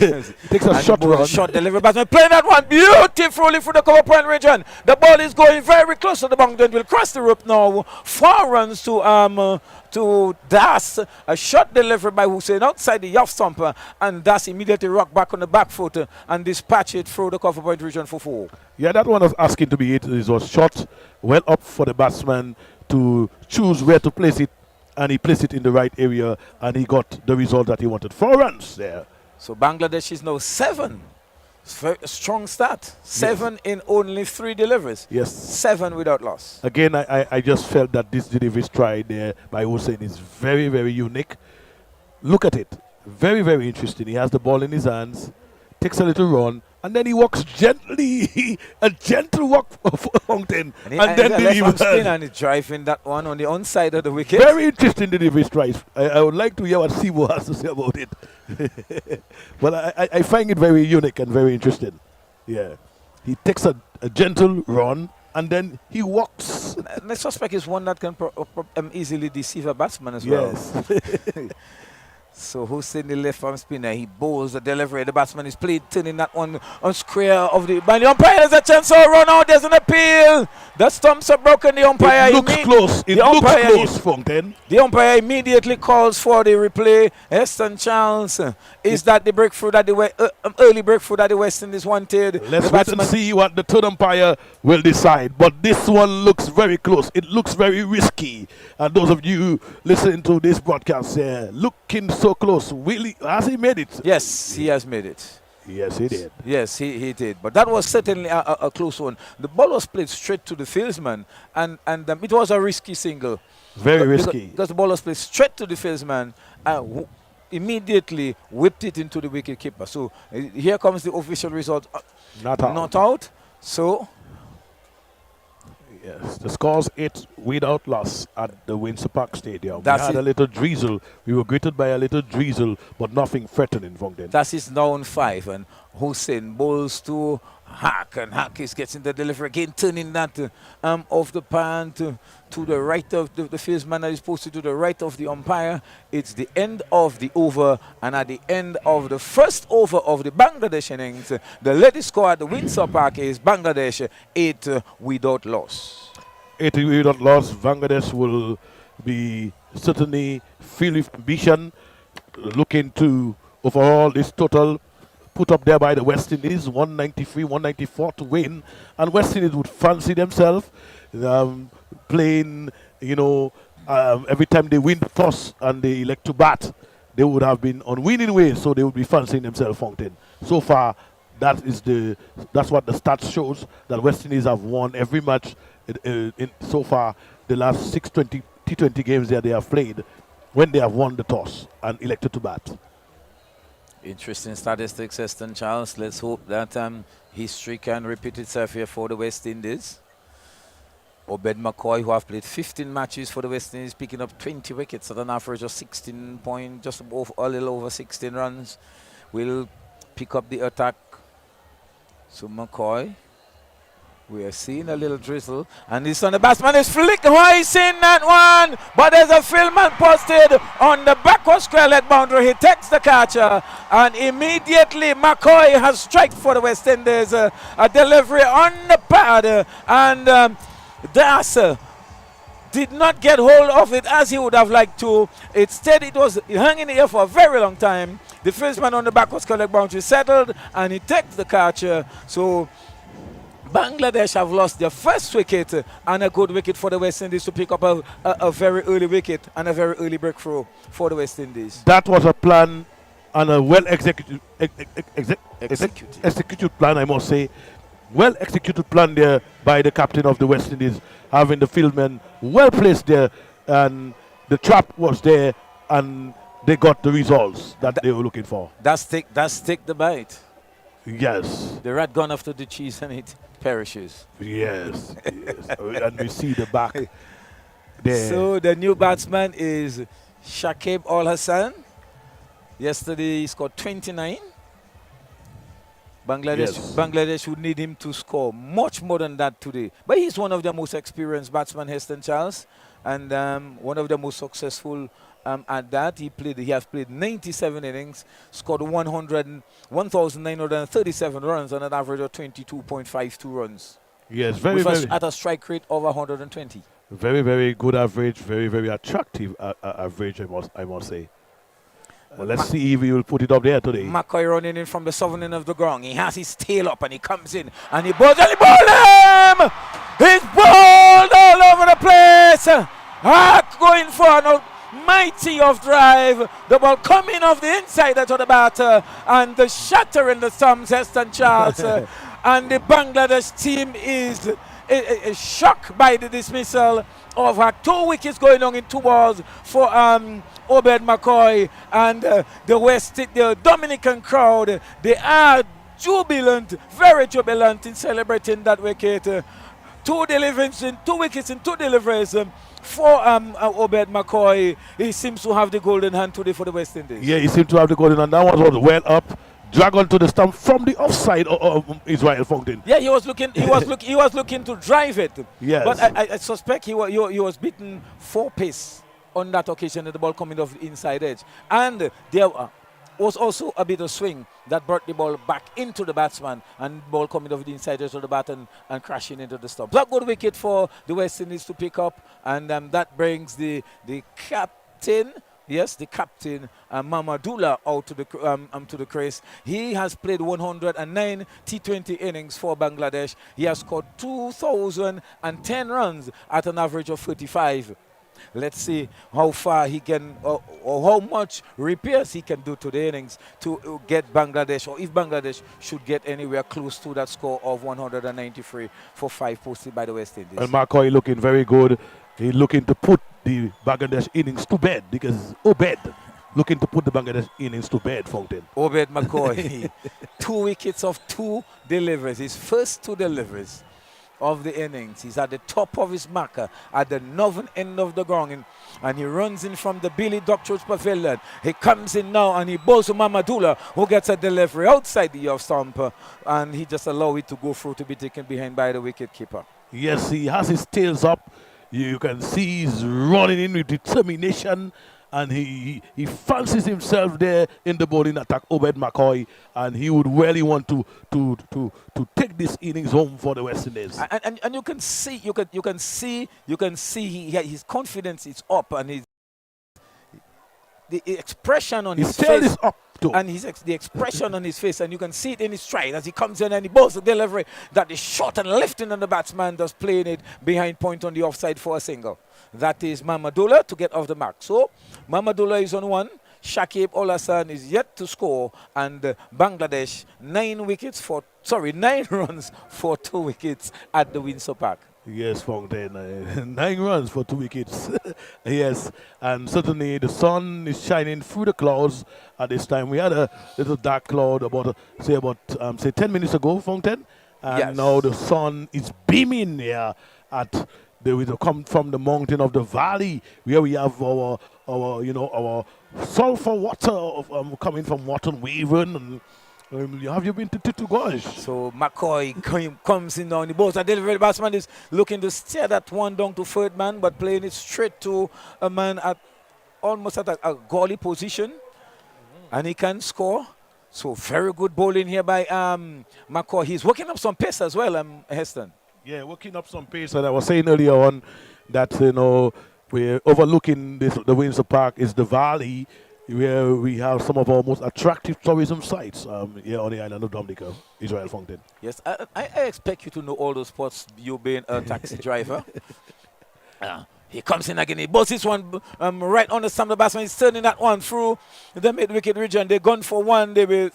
takes a short run. Short delivery batsman playing that one beautifully through the cover point region. The ball is going very close to the boundary. Will cross the rope now. 4 runs to Das. A short delivery by Hussein outside the off stumper, and Das immediately rock back on the back foot and dispatch it through the cover point region for 4. Yeah, that one was asking to be hit. It was shot well up for the batsman to choose where to place it, and he placed it in the right area, and he got the result that he wanted. 4 runs there. So Bangladesh is now 7. It's very strong start. 7 in only 3 deliveries. Yes. 7 without loss. Again, I just felt that this delivery stride there by Hussein is very, very unique. Look at it. Very, very interesting. He has the ball in his hands, takes a little run, and then he walks gently, a gentle walk for Fountain, and then delivers. And he's driving that one on the onside of the wicket. Very interesting delivery strike. I would like to hear what Sibo has to say about it. But I find it very unique and very interesting. Yeah. He takes a gentle run and then he walks. And I suspect it's one that can easily deceive a batsman as well. Yes. So Hussein, the left arm spinner, he bowls the delivery. The batsman is played, turning that one on square of the. But the umpire has a chance to run out. There's an appeal. The stumps are broken. The umpire. It looks close. It looks close, Fountain. The umpire immediately calls for the replay. Heston Charles, is that the breakthrough that the early breakthrough that the West Indies wanted? Let's wait and see what the third umpire will decide. But this one looks very close. It looks very risky. And those of you listening to this broadcast, looking so close. Has he made it? Yes, he has made it. Yes, he did. Yes, he did. But that was certainly a close one. The ball was played straight to the fieldsman, and it was a risky single. Very risky. Because the ball was played straight to the fieldsman, immediately whipped it into the wicket keeper. So here comes the official result. Not out. So. Yes, the score's 8 without loss at the Windsor Park Stadium. We That's had it. a little drizzle. We were greeted by a little drizzle, but nothing threatening from them. That is now on 5, and Hussein bowls to Hack, and Hack is getting the delivery again, turning that off the pan to the right of the fieldsman that is posted to the right of the umpire. It's the end of the over, and at the end of the first over of the Bangladesh innings, the latest score at the Windsor Park is Bangladesh 8 without loss. 8 without loss. Bangladesh will be certainly filled with ambition, looking to overall this total put up there by the West Indies, 193, 194 to win. And West Indies would fancy themselves playing, every time they win the toss and they elect to bat, they would have been on winning ways, so they would be fancying themselves Fountain. So far, that's what the stats shows, that West Indies have won every match so far, the last 6 T20 games that they have played, when they have won the toss and elected to bat. Interesting statistics, Heston Charles. Let's hope that history can repeat itself here for the West Indies. Obed McCoy, who have played 15 matches for the West Indies, picking up 20 wickets at an average of 16 points, just a little over 16 runs, will pick up the attack. So McCoy, we are seeing a little drizzle, and this on the batsman is flick hoisting that one, but there's a fieldman posted on the backward square leg boundary. He takes the catcher, and immediately McCoy has struck for the West Indies. A delivery on the pad, and Das did not get hold of it as he would have liked to. Instead, it was hanging in the air for a very long time. The fieldsman on the backward square leg boundary settled, and he takes the catcher. So Bangladesh have lost their first wicket, and a good wicket for the West Indies to pick up a very early wicket and a very early breakthrough for the West Indies. That was a plan and a well executed plan, I must say. Well executed plan there by the captain of the West Indies, having the fieldmen well placed there, and the trap was there, and they got the results that they were looking for. That's take the bite. Yes. The rat gone after the cheese and it perishes. Yes. Yes. And we see the back there. So the new batsman is Shakib Al Hassan. Yesterday he scored 29. Bangladesh would need him to score much more than that today. But he's one of the most experienced batsmen, Heston Charles, and one of the most successful at that. He has played 97 innings, scored 1,937 runs on an average of 22.52 runs. Yes, very at a strike rate of 120. Very, very good average. Very, very attractive average, I must say. Well, let's see if he will put it up there today. McCoy running in from the southern end of the ground. He has his tail up and he comes in and he bowls and he bowled him! He's bowled all over the place! Going for an mighty off drive. The ball coming off the inside to the batter and the shattering the thumbs, Heston Charles. And the Bangladesh team is shocked by the dismissal of 2 wickets going on in 2 balls for Obed McCoy, and the Dominican crowd, they are jubilant, very jubilant in celebrating that wicket. 2 wickets in 2 deliveries for Obed McCoy. He seems to have the golden hand today for the West Indies. Yeah, he seemed to have the golden hand. That one was well up. Dragon to the stump from the offside of Israel Fountain. Yeah, he was looking to drive it. Yes. But I suspect he was beaten 4 pace on that occasion, the ball coming off the inside edge. And there was also a bit of swing that brought the ball back into the batsman, and the ball coming off the inside edge of the bat and crashing into the stump. That good wicket for the West Indies to pick up, and that brings the captain. Yes, the captain, Mamadullah, out to the crease. He has played 109 T20 innings for Bangladesh. He has scored 2,010 runs at an average of 35. Let's see how far he can, or how much repairs he can do to the innings to get Bangladesh, or if Bangladesh should get anywhere close to that score of 193 for 5 posted by the West Indies. And McCoy looking very good. He's looking to put the Bangladesh innings to bed, because Obed looking to put the Bangladesh innings to bed, Fountain. Obed McCoy, 2 wickets of 2 deliveries, his first 2 deliveries of the innings. He's at the top of his marker at the northern end of the ground, and he runs in from the Billy Doctor's pavilion. He comes in now and he bowls to Mamadullah, who gets a delivery outside the off stump, and he just allows it to go through to be taken behind by the wicket keeper. Yes, he has his tails up. You can see he's running in with determination, and he fancies himself there in the bowling attack, Obed McCoy, and he would really want to take this innings home for the West Indies. And you can see his confidence is up, and the expression on his face is up too. And the expression on his face, and you can see it in his stride as he comes in and he bowls the delivery that is short and lifting, and the batsman does playing it behind point on the offside for a single. That is Mamadullah to get off the mark. So Mamadullah is on 1. Shakib Al Hassan is yet to score, and Bangladesh 9 runs for 2 wickets at the Windsor Park. Yes, Fountain, 9 runs for 2 wickets. Yes, and certainly the sun is shining through the clouds at this time. We had a little dark cloud about 10 minutes ago, Fountain, and yes, now the sun is beaming here at the come from the mountain of the valley, where we have our sulfur water coming from Watton Waven. And have you been to Gosh? So McCoy comes in on the ball. The delivery batsman is looking to steer that one down to third man, but playing it straight to a man at almost at a goalie position, and he can score. So very good bowling here by McCoy. He's working up some pace as well, Heston. Yeah, working up some pace, and I was saying earlier on that we're overlooking the Windsor Park is the valley, where we have some of our most attractive tourism sites here on the island of Dominica, Israel Fountain. Yes, I expect you to know all those spots, you being a taxi driver. He comes in again, he bowls this one right on the stump. The batsman is turning that one through the mid-wicket region. They gone for 1, they will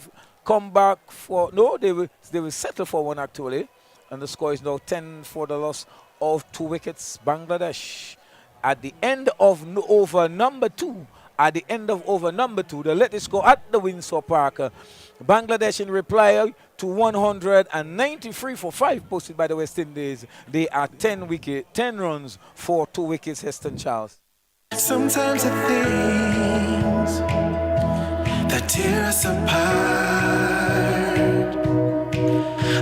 come back for, no, they will settle for 1 actually. And the score is now 10 for the loss of 2 wickets. Bangladesh at the end of over number 2. At the end of over number 2, they let it score at the Windsor Park. Bangladesh in reply to 193 for 5 posted by the West Indies. They are 10 runs for 2 wickets, Heston Charles. Sometimes the things that tear us apart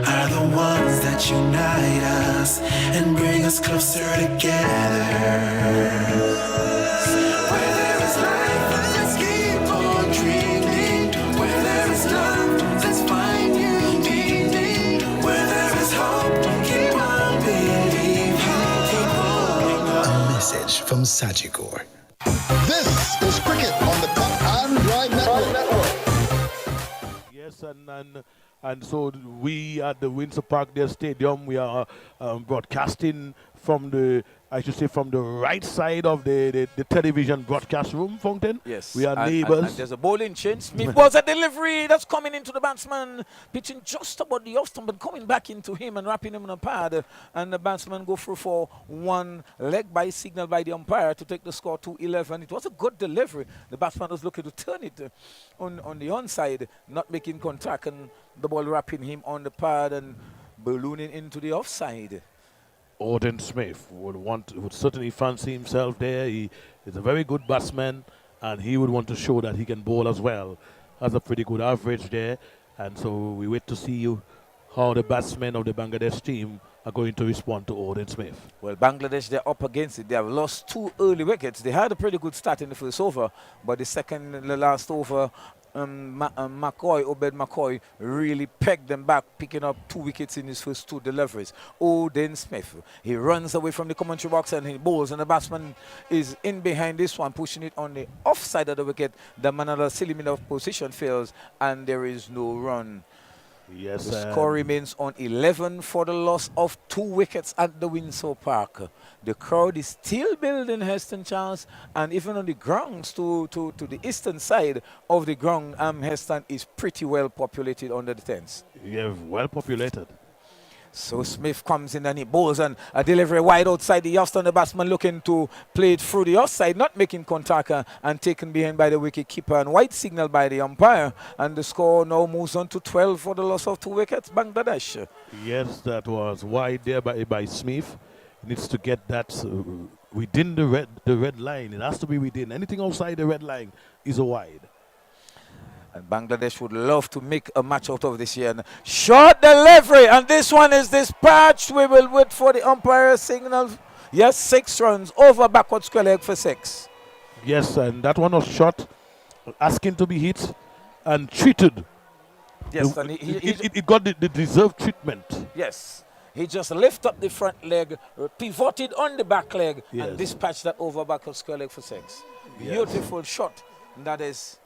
are the ones that unite us and bring us closer together. Where there is life, let's keep on dreaming. Where there is love, let's find new meaning. Where there is hope, keep on believing. Keep going on. A message from Sagicor. This is Cricket on the Cut and Drive Network. Yes, and so we at the Windsor Park Dale Stadium, we are broadcasting from the, I should say, from the right side of the television broadcast room, Fountain. Yes. We are And neighbors. there's a bowling change. Smith was a delivery that's coming into the batsman, pitching just about the off stump, but coming back into him and wrapping him in a pad. And the batsman go through for one leg by signal by the umpire to take the score to 11. It was a good delivery. The batsman was looking to turn it on the onside, not making contact, and the ball wrapping him on the pad and ballooning into the offside. Auden Smith would certainly fancy himself there. He is a very good batsman, and he would want to show that he can bowl as well. Has a pretty good average there, and so we wait to see how the batsmen of the Bangladesh team are going to respond to Auden Smith. Well, Bangladesh, they're up against it. They have lost 2 early wickets. They had a pretty good start in the first over, but the last over, Obed McCoy really pegged them back, picking up 2 wickets in his first 2 deliveries. Auden Smith, he runs away from the commentary box and he bowls, and the batsman is in behind this one, pushing it on the offside of the wicket. The Manala Silimina position fails, and there is no run. Yes, the score remains on 11 for the loss of 2 wickets at the Windsor Park. The crowd is still building, Heston Charles, and even on the grounds to the eastern side of the ground, Heston is pretty well populated under the tents. Yeah, well populated. So Smith comes in and he bowls, and a delivery wide outside the Houston. The batsman looking to play it through the offside, not making contact, and taken behind by the wicket keeper, and white signal by the umpire. And the score now moves on to 12 for the loss of 2 wickets, Bangladesh. Yes, that was wide there by Smith. Needs to get that within the red line. It has to be within. Anything outside the red line is a wide. And Bangladesh would love to make a match out of this year. And short delivery, and this one is dispatched. We will wait for the umpire signal. Yes, 6 runs over backward square leg for 6. Yes, and that one was shot, asking to be hit and treated. Yes, and it got the deserved treatment. Yes. He just lifted up the front leg, pivoted on the back leg, yes, and dispatched that over backward square leg for 6. Beautiful shot. And that is.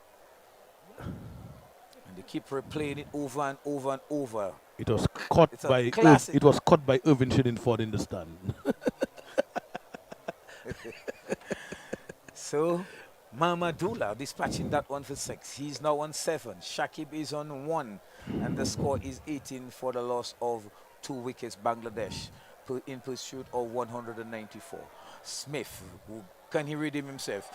And they keep replaying it over and over and over. It was caught by Irvin Shedinford in the stand. So Mamadullah dispatching that one for 6. He's now on 7. Shakib is on 1, and the score is 18 for the loss of 2 wickets, Bangladesh, in pursuit of 194. Smith, can he redeem himself?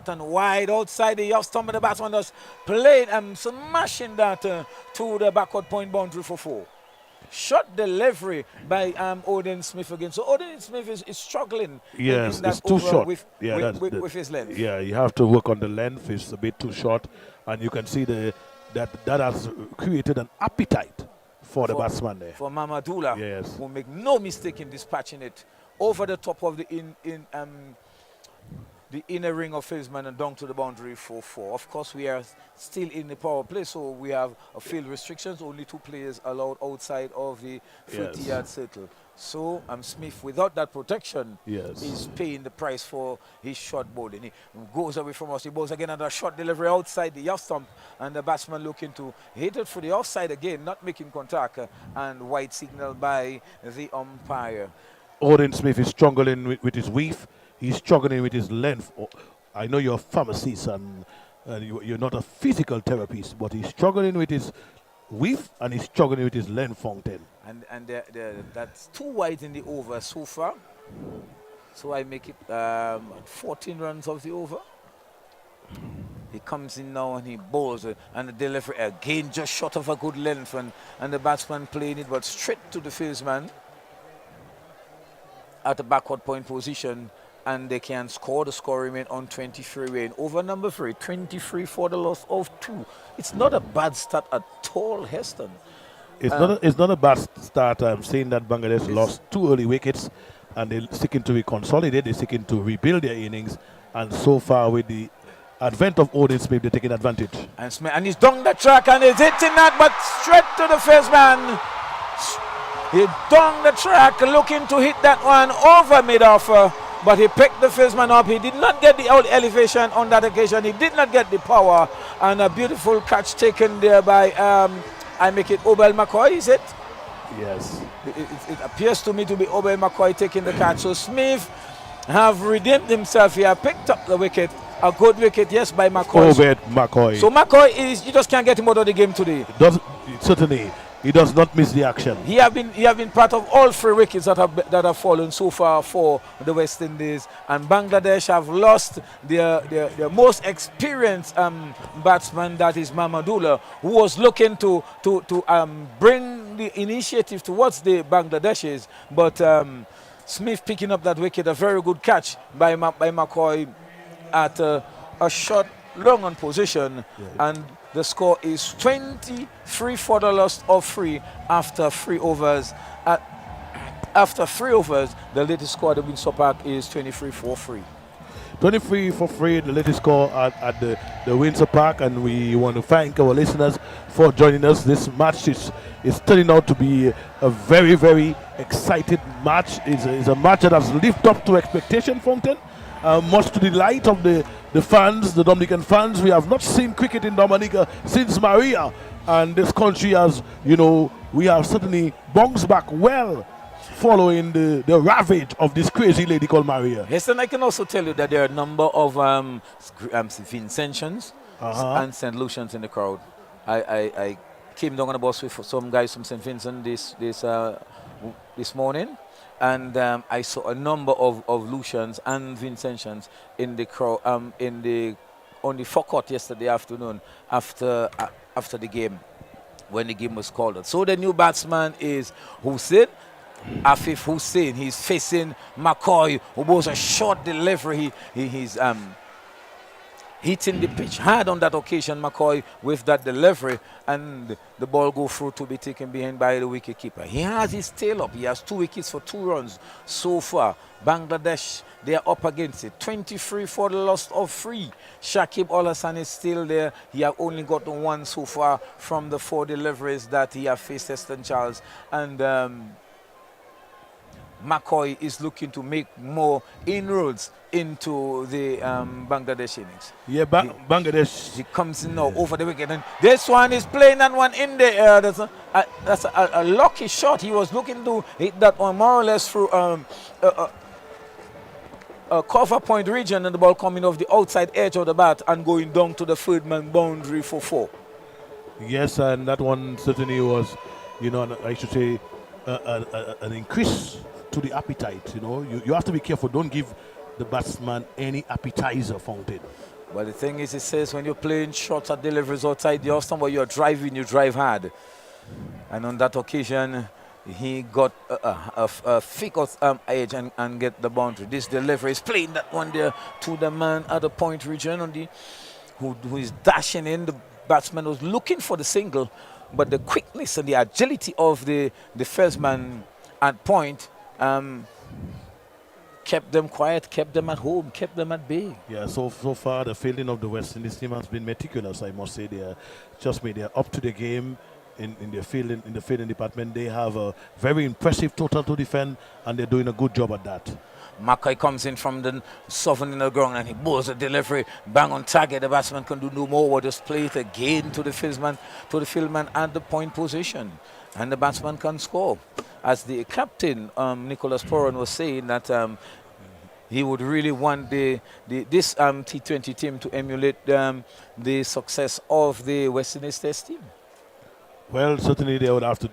Turn wide outside the off stump, of the batsman just played and smashing that to the backward point boundary for 4. Shot delivery by Auden Smith again. So Auden Smith is struggling. Yes, in that it's too short. With his length. Yeah, you have to work on the length. It's a bit too short, and you can see that has created an appetite for the batsman there. For Mamadullah, yes, who make no mistake in dispatching it over the top of the inner ring of Filsman and down to the boundary for 4. Of course, we are still in the power play, so we have a field restrictions. Only 2 players allowed outside of the 30-yard circle. So Smith, without that protection, is paying the price for his short bowling. He goes away from us. He bowls again under a short delivery outside the off stump, and the batsman looking to hit it for the offside again, not making contact, and white signal by the umpire. Auden Smith is struggling with his weave. He's struggling with his length. I know you're a pharmacist and you're not a physical therapist, but he's struggling with his weave and he's struggling with his length, Fountain. And that's 2 wide in the over so far. So I make it 14 runs of the over. He comes in now and he bowls it, and the delivery again just short of a good length, and the batsman playing it but straight to the fieldsman at the backward point position, and they can score. The score remain on 23 rain over number 3, 23 for the loss of 2. It's not a bad start at all, Heston. It's not a bad start. I'm saying that Bangladesh lost 2 early wickets, and they're seeking to reconsolidate. They're seeking to rebuild their innings, and so far with the advent of Odin Smith, they're taking advantage. And he's down the track and he's hitting that, but straight to the fieldsman. He down the track, looking to hit that one over mid-off, but he picked the fieldsman up. He did not get the elevation on that occasion. He did not get the power, and a beautiful catch taken there by, I make it Obel McCoy, is it? Yes. It appears to me to be Obel McCoy taking the catch. So Smith have redeemed himself here, picked up the wicket. A good wicket, yes, by McCoy. Obed McCoy. So McCoy you just can't get him out of the game today. Certainly. He does not miss the action. He have been part of all 3 wickets that have fallen so far for the West Indies, and Bangladesh have lost their most experienced batsman, that is Mamadullah, who was looking to bring the initiative towards the Bangladeshis, but Smith picking up that wicket, a very good catch by McCoy at a shot long on position, and the score is 23 for the loss of 3 after 3 overs. After 3 overs, the latest score at the Windsor Park is 23 for 3. 23 for 3, the latest score at the Windsor Park, and we want to thank our listeners for joining us. This match is turning out to be a very, very excited match. It's a match that has lived up to expectation, Fountain. Much to the delight of the fans, the Dominican fans. We have not seen cricket in Dominica since Maria, and this country has, we have certainly bounced back well following the ravage of this crazy lady called Maria. Yes, and I can also tell you that there are a number of Vincentians and St. Lucians in the crowd. I came down on the bus with some guys from St. Vincent this morning, and I saw a number of Lucians and Vincentians in the crowd on the forecourt yesterday afternoon after the game, when the game was called. So the new batsman is Hussein, Afif Hussein. He's facing McCoy, who was a short delivery. He's hitting the pitch hard on that occasion, McCoy, with that delivery, and the ball go through to be taken behind by the wicketkeeper. He has his tail up. He has 2 wickets for 2 runs so far. Bangladesh, they are up against it. 23 for the loss of 3. Shakib Al Hassan is still there. He have only gotten 1 so far from the 4 deliveries that he have faced Heston Charles, and McCoy is looking to make more inroads into the Bangladesh innings. Yeah, Bangladesh. He comes in now over the wicket, and this one is playing that one in the air. That's a lucky shot. He was looking to hit that one more or less through a cover point region, and the ball coming off the outside edge of the bat and going down to the third man boundary for 4. Yes, and that one certainly was, I should say, an increase to the appetite. You have to be careful. Don't give the batsman any appetizer, Fountain. But the thing is, it says when you're playing shots at deliveries outside the off-stump, you're driving, you drive hard. And on that occasion, he got a thick edge and get the boundary. This delivery is playing that one there to the man at the point region who is dashing in. The batsman was looking for the single, but the quickness and the agility of the firstman at point kept them quiet, kept them at home, kept them at bay. Yeah, so far the fielding of the West Indies team has been meticulous, I must say. They're up to the game in the fielding department. They have a very impressive total to defend, and they're doing a good job at that. Mackay comes in from the southern in the ground, and he bowls a delivery, bang on target. The batsman can do no more, or just play it again to the fieldman at the point position, and the batsman can score. As the captain, Nicholas Poran, was saying that he would really want this T20 team to emulate the success of the West Indies Test team. Well, certainly they would have to,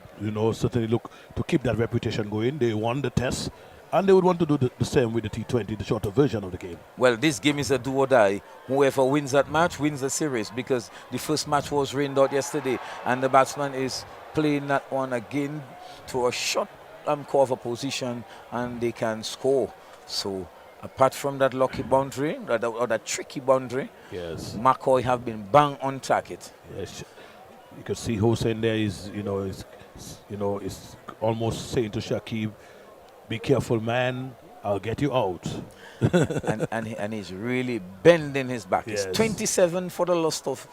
certainly look to keep that reputation going. They won the test And they would want to do the same with the T20, the shorter version of the game. Well, this game is a do or die. Whoever wins that match wins the series, because the first match was rained out yesterday, and the batsman is playing that one again to a short cover position, and they can score. So apart from that lucky boundary, or that tricky boundary, yes, McCoy have been bang on target. Yes, you can see Hossein there is almost saying to Shakib, "Be careful, man. I'll get you out." and he's really bending his back. Yes. It's 27 for the loss of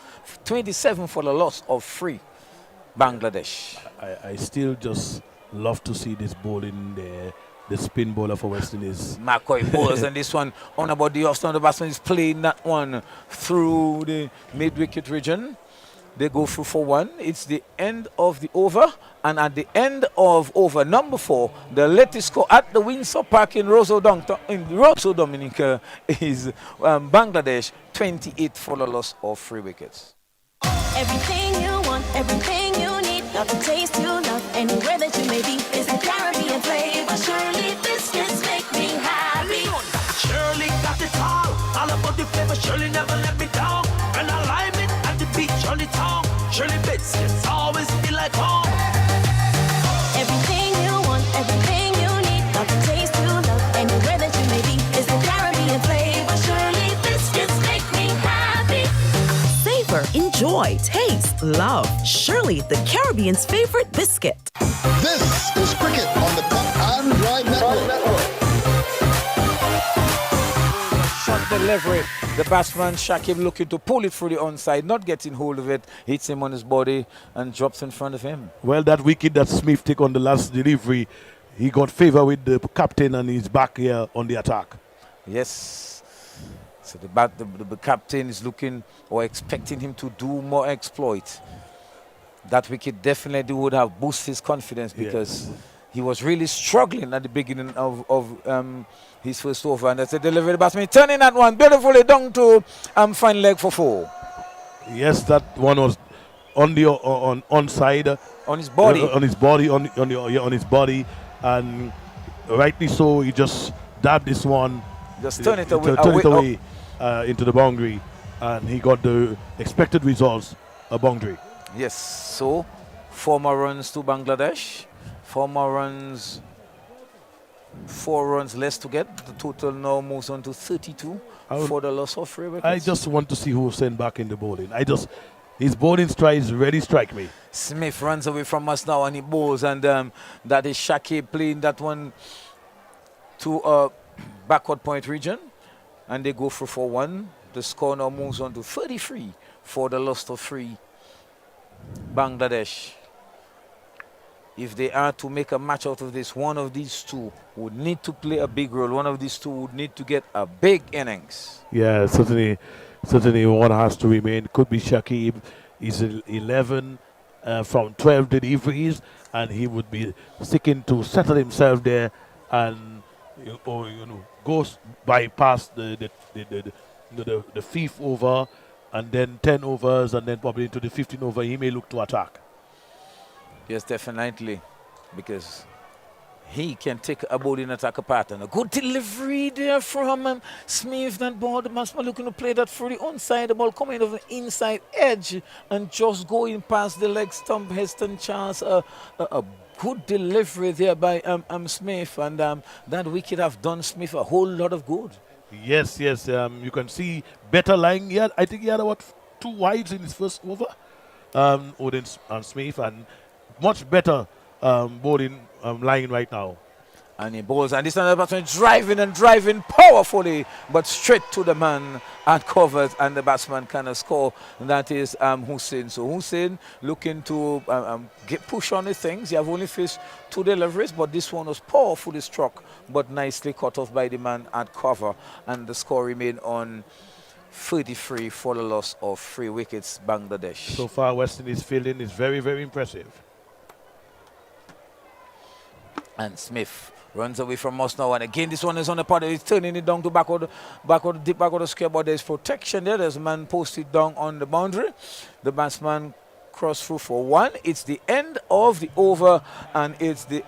free Bangladesh. I still just love to see this bowling there. The spin bowler for West Indies. McCoy bowls, and this one on about the off-stump. The batsman is playing that one through the mid-wicket region. They go through for one. It's the end of the over, and at the end of over number 4, the latest score at the Windsor Park in Roseau Dominica is Bangladesh 28 for the loss of 3 wickets. Everything you want, everything you need, got the taste you love, anywhere that you may be, is the Caribbean flavor. Shirley biscuits make me happy. Shirley got it all about the flavor. Shirley never let me down. And I lime it at the beach on the town. Shirley biscuits always feel like home. Everything you want, everything you need, got the taste you love, anywhere that you may be, is the Caribbean flavor. Shirley biscuits make me happy. Savor, enjoy, taste, love. Shirley, the Caribbean's favorite biscuit. This is Cricket on the Cut and Drive Network. Shot delivery. The batsman Shakib looking to pull it through the onside, not getting hold of it, hits him on his body and drops in front of him. Well, that wicket that Smith took on the last delivery, he got favor with the captain and he's back here on the attack. Yes. So the captain is looking or expecting him to do more exploit. That wicket definitely would have boosted his confidence, because he was really struggling at the beginning of his first over, and that's a delivery. The batsman turning that one beautifully down to fine leg for 4. Yes, that one was on the onside, on his body, on his body, and rightly so. He just dabbed this one, just turn it away, into the boundary, and he got the expected results, a boundary. Yes. So 4 more runs to Bangladesh. 4 more runs. 4 runs less to get. The total now moves on to 32 for the loss of 3 wickets. I just want to see Hussain back in the bowling. His bowling strides really strike me. Smith runs away from us now and he bowls, and that is Shakib playing that one to a backward point region, and they go for 4-1. The score now moves on to 33 for the loss of 3 Bangladesh. If they are to make a match out of this, one of these two would need to play a big role. One of these two would need to get a big innings. Yeah, certainly one has to remain. Could be Shakib. He's 11 from 12 deliveries, and he would be sticking to settle himself there and goes bypass the 5th over, and then 10 overs, and then probably into the 15th over. He may look to attack. Yes, definitely, because he can take a bowling attack apart. And a good delivery there from Smith. That ball, the batsman looking to play that through the onside. The ball coming over the inside edge and just going past the leg stump. Heston Charles, a good delivery there by Smith. And that wicket have done Smith a whole lot of good. Yes. You can see better lying. I think he had about 2 wides in his first over. Odin and Smith, and much better bowling lying right now. And he bowls, and this another batsman driving powerfully, but straight to the man and covers, and the batsman cannot score. And that is Hussain. So Hussain looking to push on the things. He have only faced 2 deliveries, but this one was powerfully struck, but nicely cut off by the man at cover. And the score remained on 33 for the loss of 3 wickets, Bangladesh. So far, West Indies fielding is very, very impressive. And Smith runs away from us now, and again this one is on the part. He's turning it down to deep back of the square, but there's protection there. There's a man posted down on the boundary. The batsman crossed through for 1. It's the end of the over, and it's the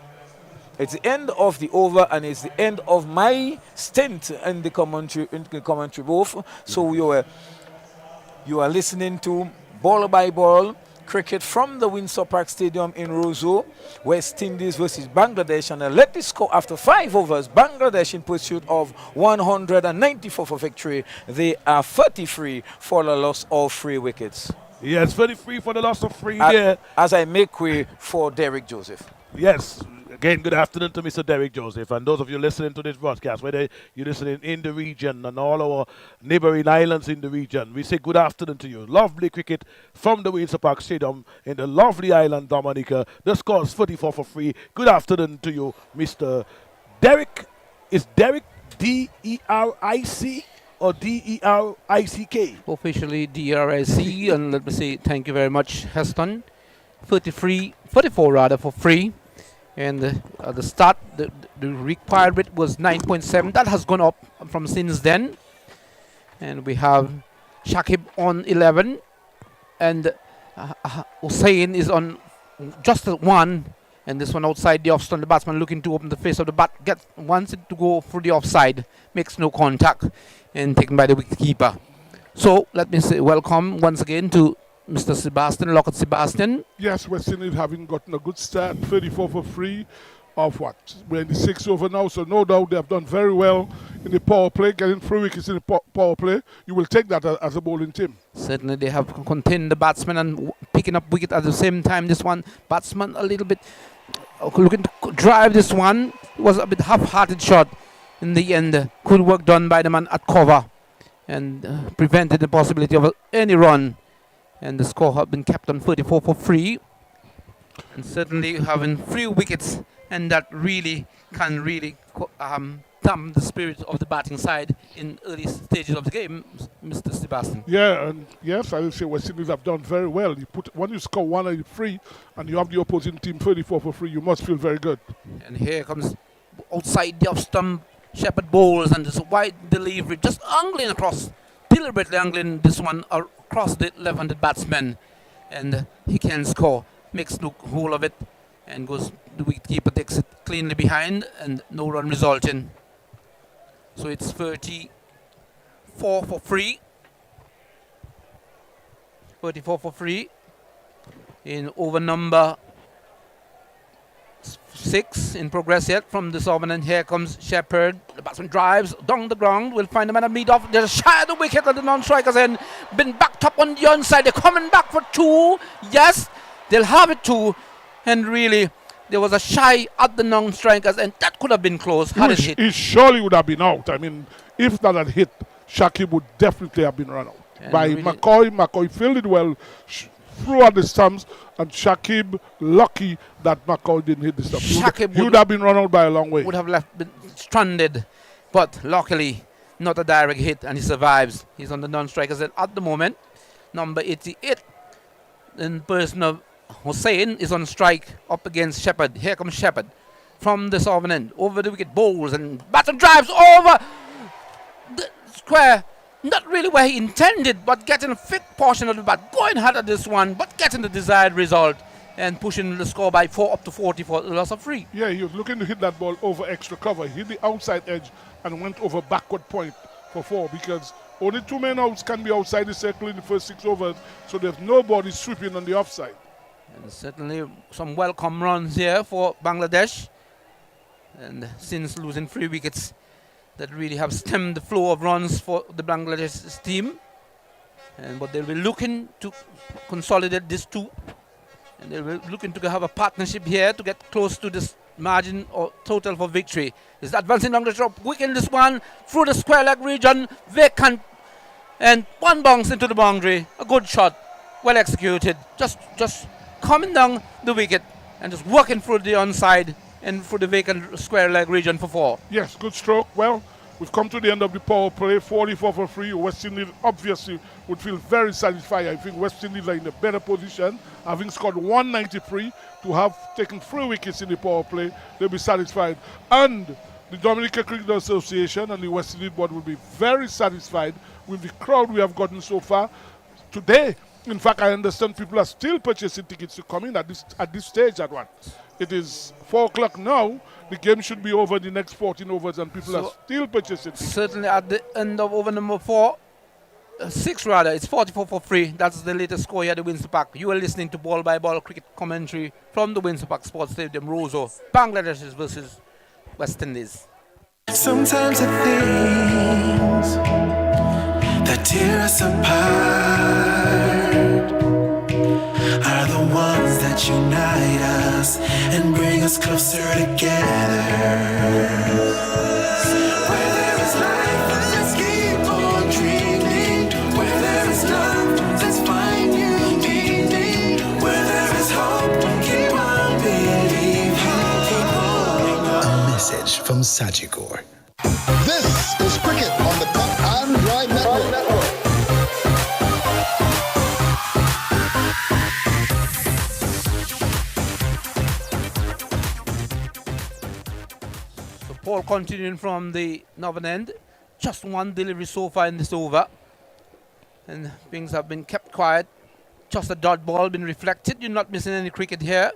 It's the end of the over, and it's the end of my stint in the commentary booth. So you are listening to Ball by Ball cricket from the Windsor Park Stadium in Roseau, West Indies versus Bangladesh, and let this score after 5 overs. Bangladesh in pursuit of 194 for victory. They are 33 for the loss of 3 wickets. Yes, 33 for the loss of 3 there. As I make way for Derek Joseph. Yes. Again, good afternoon to Mr. Derek Joseph, and those of you listening to this broadcast, whether you're listening in the region and all our neighboring islands in the region, we say good afternoon to you. Lovely cricket from the Windsor Park Stadium in the lovely island Dominica. The score is 44 for 3. Good afternoon to you, Mr. Derek. Is Derek D-E-R-I-C or D-E-R-I-C-K? Officially D-R-I-C, and let me say thank you very much, Heston. 44 rather, for 3. And at the start, the required rate was 9.7. That has gone up from since then. And we have Shakib on 11. And Hussain is on just 1. And this one outside the off-stump. The batsman looking to open the face of the bat. Wants it to go through the offside. Makes no contact. And taken by the wicketkeeper. So let me say welcome once again to Mr. Sebastian, Lockett Sebastian. Yes, West Indies having gotten a good start, 34 for 3 of what? We're in the 6th over now, so no doubt they have done very well in the power play, getting 3 wickets in the power play. You will take that as a bowling team. Certainly they have contained the batsman and picking up wicket at the same time. This one, batsman a little bit looking to drive this one. It was a bit half-hearted shot in the end. Good work done by the man at cover and prevented the possibility of any run. And the score has been kept on 34 for 3. And certainly having 3 wickets, and that really can damp the spirit of the batting side in early stages of the game, Mr. Sebastian. Yeah, and yes, I will say West Indies have done very well. When you score 183 and you have the opposing team 34 for 3, you must feel very good. And here comes outside the off-stump, Shepherd bowls, and this wide delivery, just angling across, deliberately angling this one across the left-handed batsman, and he can score. Makes no hole of it, and goes. The wicketkeeper takes it cleanly behind, and no run resulting. So it's 34 for 3. 34 for 3 in over number 6 in progress yet from the Sovereign, and here comes Shepherd. The batsman drives down the ground. We'll find the man at mid-off. There's a shy of the wicket at the non-strikers end. Been backed up on the onside. They're coming back for 2. Yes, they'll have it 2. And really, there was a shy at the non-strikers, and that could have been close. Had it hit. He surely would have been out. I mean, if that had hit, Shakib would definitely have been run out. And by really McCoy. McCoy filled it well, threw at the stumps, and Shakib lucky that McCoy didn't hit the stumps. He would have been run out by a long way. Would have been stranded, but luckily not a direct hit, and he survives. He's on the non-strikers at the moment. Number 88 in person of Hussain is on strike up against Shepherd. Here comes Shepherd from the southern end, over the wicket, bowls and batsman drives over the square. Not really where he intended, but getting a thick portion of the bat, going hard at this one, but getting the desired result and pushing the score by 4 up to 40 for the loss of 3. Yeah, he was looking to hit that ball over extra cover. He hit the outside edge and went over backward point for 4, because only 2 men outs can be outside the circle in the first 6 overs, so there's nobody sweeping on the offside. And certainly some welcome runs here for Bangladesh, and since losing 3 wickets that really have stemmed the flow of runs for the Bangladesh team. But they'll be looking to consolidate this 2, and they'll be looking to have a partnership here to get close to this margin or total for victory. Is advancing down the drop, weaken this one through the square leg region, vacant, and one bounce into the boundary. A good shot, well executed, just coming down the wicket and just working through the onside and through the vacant square leg region for 4. Yes, good stroke. Well, we've come to the end of the power play, 44 for 3. West Indies obviously would feel very satisfied. I think West Indies are in a better position, having scored 193 to have taken 3 wickets in the power play. They'll be satisfied. And the Dominican Cricket Association and the West Indies board will be very satisfied with the crowd we have gotten so far. Today, In fact, I understand people are still purchasing tickets to come in at this stage at one. It is 4 o'clock now. The game should be over the next 14 overs, and people are still purchasing tickets. Certainly at the end of over number 6 rather, it's 44 for free. That's the latest score here at the Windsor Park. You are listening to Ball by Ball cricket commentary from the Windsor Park Sports Stadium, Roseau. Bangladesh versus West Indies. Sometimes the things that tear us apart are the ones that unite us and bring us closer together. Where there is life, let's keep on dreaming. Where there is love, let's find new meaning. Where there is hope, keep on believing. Keep holding on. A message from Sajigor. This is Cricket on the Cut and Drive Network. So Paul continuing from the northern end. Just one delivery so far in this over. And things have been kept quiet. Just a dot ball been reflected. You're not missing any cricket here.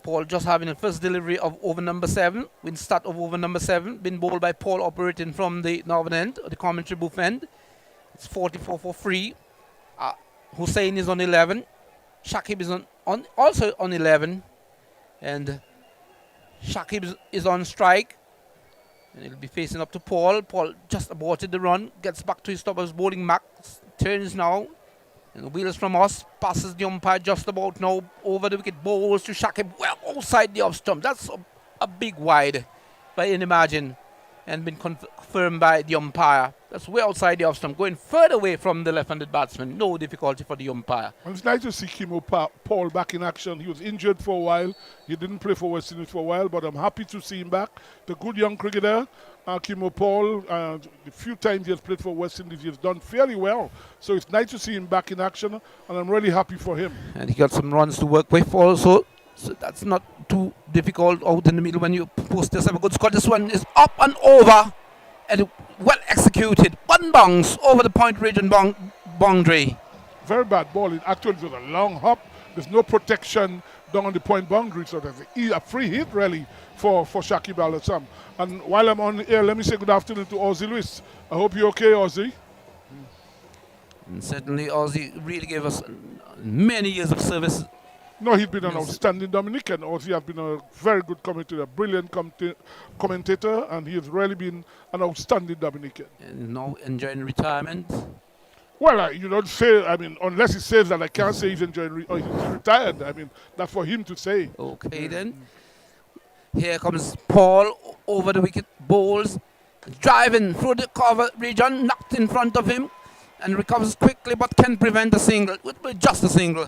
Paul just having the first delivery of over number 7. Win start of over number 7. Been bowled by Paul operating from the northern end, or the commentary booth end. It's 44 for free. Hussain is on 11. Shakib is also on 11. And Shakib is on strike. And he'll be facing up to Paul. Paul just aborted the run. Gets back to his stopper's bowling mark. Turns now. And the wheels from us, passes the umpire just about now, over the wicket, bowls to Shakib, well outside the off stump. That's a big wide by any margin, and been confirmed by the umpire. That's way outside the off stump, going further away from the left-handed batsman. No difficulty for the umpire. And it's nice to see Kimo Paul back in action. He was injured for a while. He didn't play for West Indies for a while, but I'm happy to see him back. The good young cricketer, Kimo Paul, the few times he has played for West Indies, he has done fairly well. So it's nice to see him back in action, and I'm really happy for him. And he got some runs to work with also. So that's not too difficult out in the middle when you post yourself a good score. This one is up and over, and well executed. One bounce over the point region boundary. Very bad ball. It actually was a long hop. There's no protection down on the point boundary, so there's a free hit really for Shakib Al Hassam. And while I'm on the air, let me say good afternoon to Ozzy Lewis. I hope you're okay, Ozzy. And certainly Ozzy really gave us many years of service. No, he's been an outstanding Dominican. Ozzy has been a very good commentator, a brilliant commentator, and he has really been an outstanding Dominican. And now enjoying retirement. Well, you don't say, I mean, unless he says that, I can't say he's enjoying or he's retired. I mean, that's for him to say. Okay, then. Here comes Paul over the wicket, bowls, driving through the cover region, knocked in front of him, and recovers quickly, but can prevent a single, with just a single.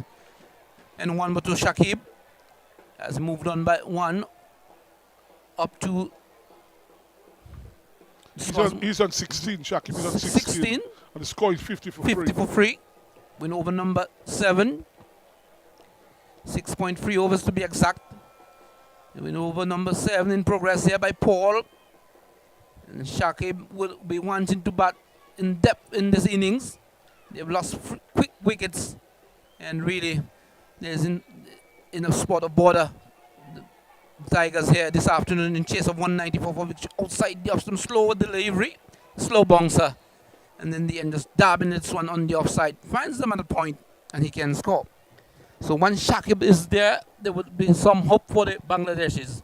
And 1 to Shakib has moved on by 1 up to. He's on 16, Shakib is on 16. And the score is 50 for 50 for free. Win over number 7. 6.3 overs to be exact. Win over number 7 in progress here by Paul. And Shakib will be wanting to bat in depth in this innings. They've lost quick wickets. And really, there's in a spot of border. The Tigers here this afternoon in chase of 194 for which outside the off-stump, slow delivery, slow bouncer. And in the end, just dabbing this one on the offside. Finds them at a point, and he can score. So once Shakib is there, there would be some hope for the Bangladeshis.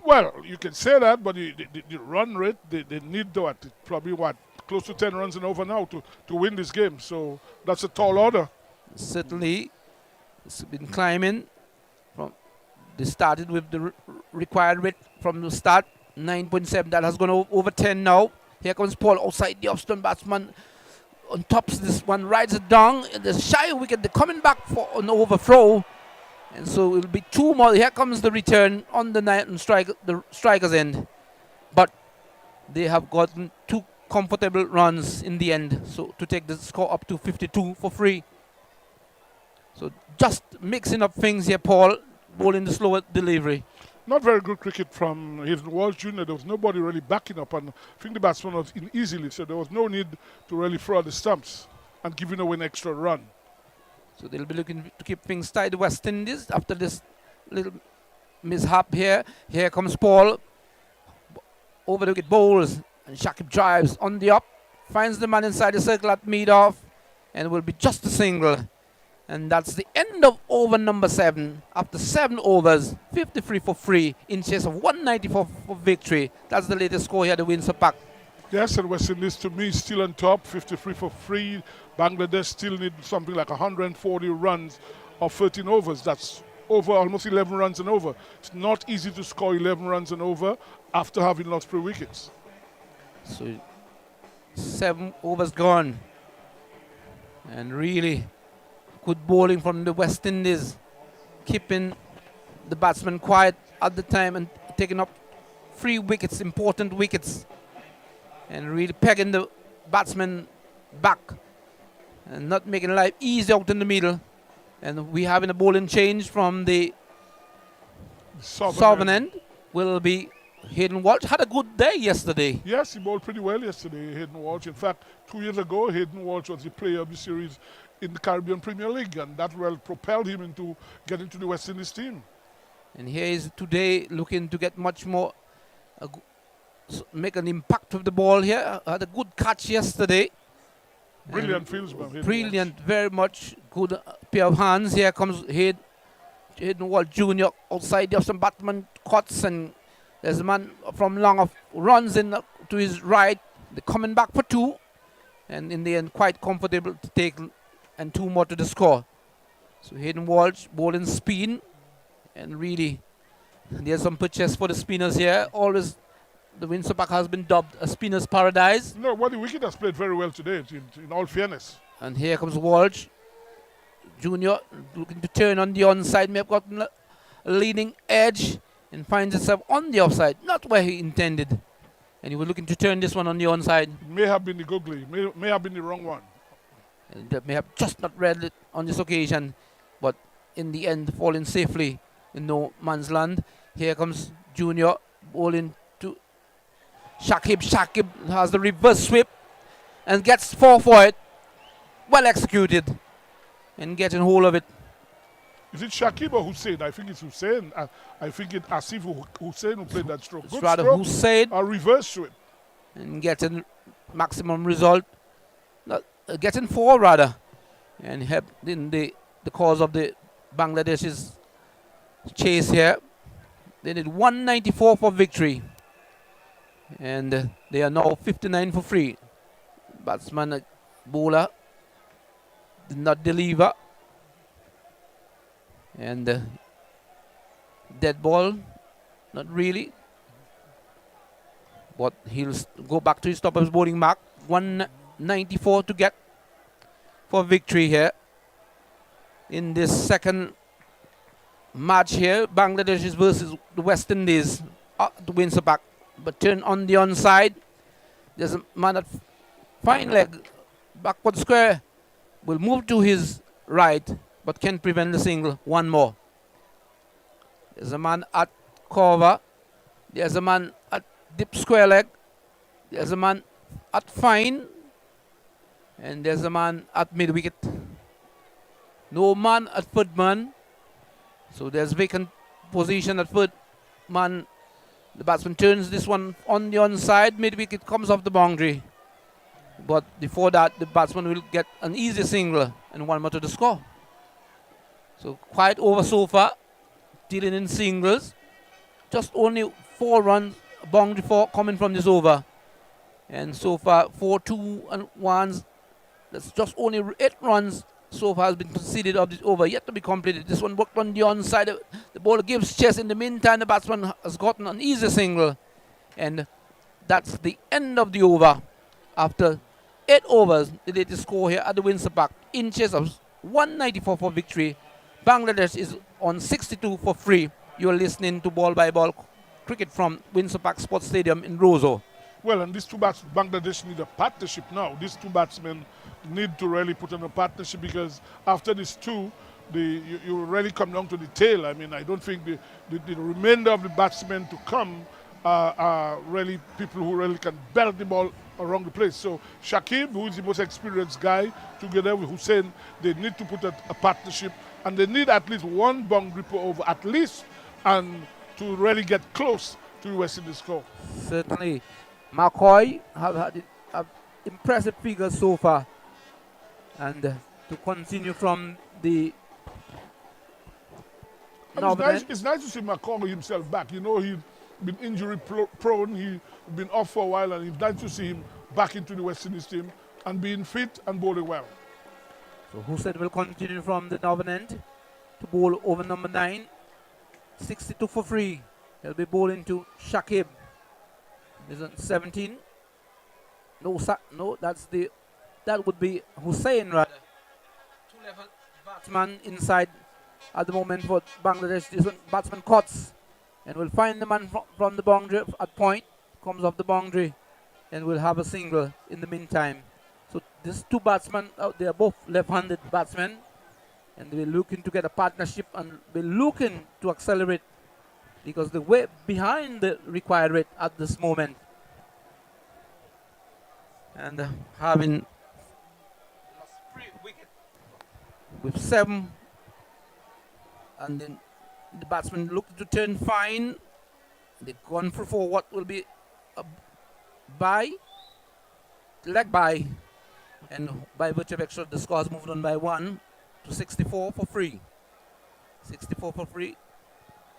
Well, you can say that, but the run rate, they need that. Probably, close to 10 runs and over now to win this game. So that's a tall order. Certainly, it's been climbing. They started with the required rate from the start, 9.7. That has gone over 10 now. Here comes Paul outside the off-stump batsman. On tops this one, rides it down. There's a shy wicket. They're coming back for an overthrow. And so it will be 2 more. Here comes the return on the the striker's end. But they have gotten 2 comfortable runs in the end. So to take the score up to 52 for free. So just mixing up things here, Paul. Bowling the slower delivery. Not very good cricket from Hazen Walsh Jr. There was nobody really backing up, and I think the batsman was in easily, so there was no need to really throw the stumps and giving away an extra run. So they'll be looking to keep things tight. The West Indies after this little mishap here. Here comes Paul. Over the wicket, bowls. And Shakib drives on the up. Finds the man inside the circle at mid-off. And will be just a single. And that's the end of over number 7. After 7 overs, 53 for free in chase of 194 for victory. That's the latest score here at the Windsor Park. Yes, and West Indies to me still on top, 53 for free. Bangladesh still need something like 140 runs of 13 overs. That's over almost 11 runs and over. It's not easy to score 11 runs and over after having lost 3 wickets. So 7 overs gone. And really good bowling from the West Indies, keeping the batsmen quiet at the time and taking up 3 wickets, important wickets, and really pegging the batsmen back and not making life easy out in the middle. And we having a bowling change from the southern end. Will be Hayden Walsh. Had a good day yesterday. Yes, he bowled pretty well yesterday, Hayden Walsh. In fact, 2 years ago, Hayden Walsh was the player of the series in the Caribbean Premier League, and that well propelled him into getting to the West Indies team. And here is today looking to get much more, make an impact with the ball here. Had a good catch yesterday. Brilliant fieldsman. Brilliant, very much good pair of hands. Here comes Hayden Walsh Jr. outside. There are some batsman cuts, and there's a man from long off runs in to his right. They're coming back for 2, and in the end, quite comfortable to take, and 2 more to the score. So Hayden Walsh bowling spin, and really there's some purchase for the spinners here. Always the Windsor Park has been dubbed a spinner's paradise. No, well, the wicket has played very well today, in all fairness. And here comes Walsh Jr. looking to turn on the onside. May have gotten a leading edge and finds himself on the offside, not where he intended. And he was looking to turn this one on the onside. May have been the googly, may have been the wrong one. And that may have just not read it on this occasion, but in the end falling safely in no man's land. Here comes Junior bowling to Shakib. Shakib has the reverse sweep and gets 4 for it. Well executed and getting hold of it. Is it Shakib or Hussein? I think it's Hussein. I think it's Asif Hussein who played that stroke. It's Good rather stroke, Hussein. a reverse sweep. And getting maximum result. Getting 4 rather. And helped in the cause of the Bangladesh's chase here. They need 194 for victory. And they are now 59 for free. Batsman bowler did not deliver. And dead ball, not really. But he'll go back to his top of his bowling mark. 194 to get for victory here. In this second match here, Bangladesh is versus the West Indies to Windsor Park. But turn on the onside. There's a man at fine leg, backward square, will move to his right, but can prevent the single. 1 more. There's a man at cover. There's a man at deep square leg. There's a man at fine. And there's a man at mid wicket. No man at third man. So there's vacant position at third man. The batsman turns this one on the onside. Mid wicket comes off the boundary. But before that, the batsman will get an easy single and 1 more to the score. So quite over so far. Dealing in singles. Just only 4 runs, boundary 4 coming from this over. And so far, 4 2-1s. That's just only 8 runs so far has been conceded of this over, yet to be completed. This one worked on the onside. The bowler gives chase. In the meantime, the batsman has gotten an easy single. And that's the end of the over. After 8 overs, the latest score here at the Windsor Park. In chase of 194 for victory. Bangladesh is on 62 for free. You're listening to Ball by Ball cricket from Windsor Park Sports Stadium in Roseau. Well, and these 2 Bangladesh need a partnership now. These 2 batsmen need to really put on a partnership, because after these 2, you really come down to the tail. I mean, I don't think the remainder of the batsmen to come really people who really can belt the ball around the place. So Shakib, who is the most experienced guy, together with Hussein, they need to put a partnership, and they need at least one boundary put over at least, and to really get close to the West Indies score. Certainly. McCoy have had an impressive figure so far, and to continue from the it's nice to see McCoy himself back. You know, he's been injury prone, he's been off for a while, and it's nice to see him back into the West Indies team and being fit and bowling well. So Hussein will continue from the northern end to bowl over number 9. 62 for free. He'll be bowling to Shakib. He's on 17. No, that would be Hussein rather. 2 level batsman inside at the moment for Bangladesh. This one, batsman cuts and will find the man from the boundary at point. Comes off the boundary and will have a single in the meantime. So these two batsmen out there, both left-handed batsmen, and they're looking to get a partnership and be looking to accelerate because they're way behind the required rate at this moment. And having lost 3 wickets with 7, and then the batsmen look to turn fine. They've gone for what will be a leg bye, and by virtue of extra, the score has moved on by 1 to 64 for free. 64 for free.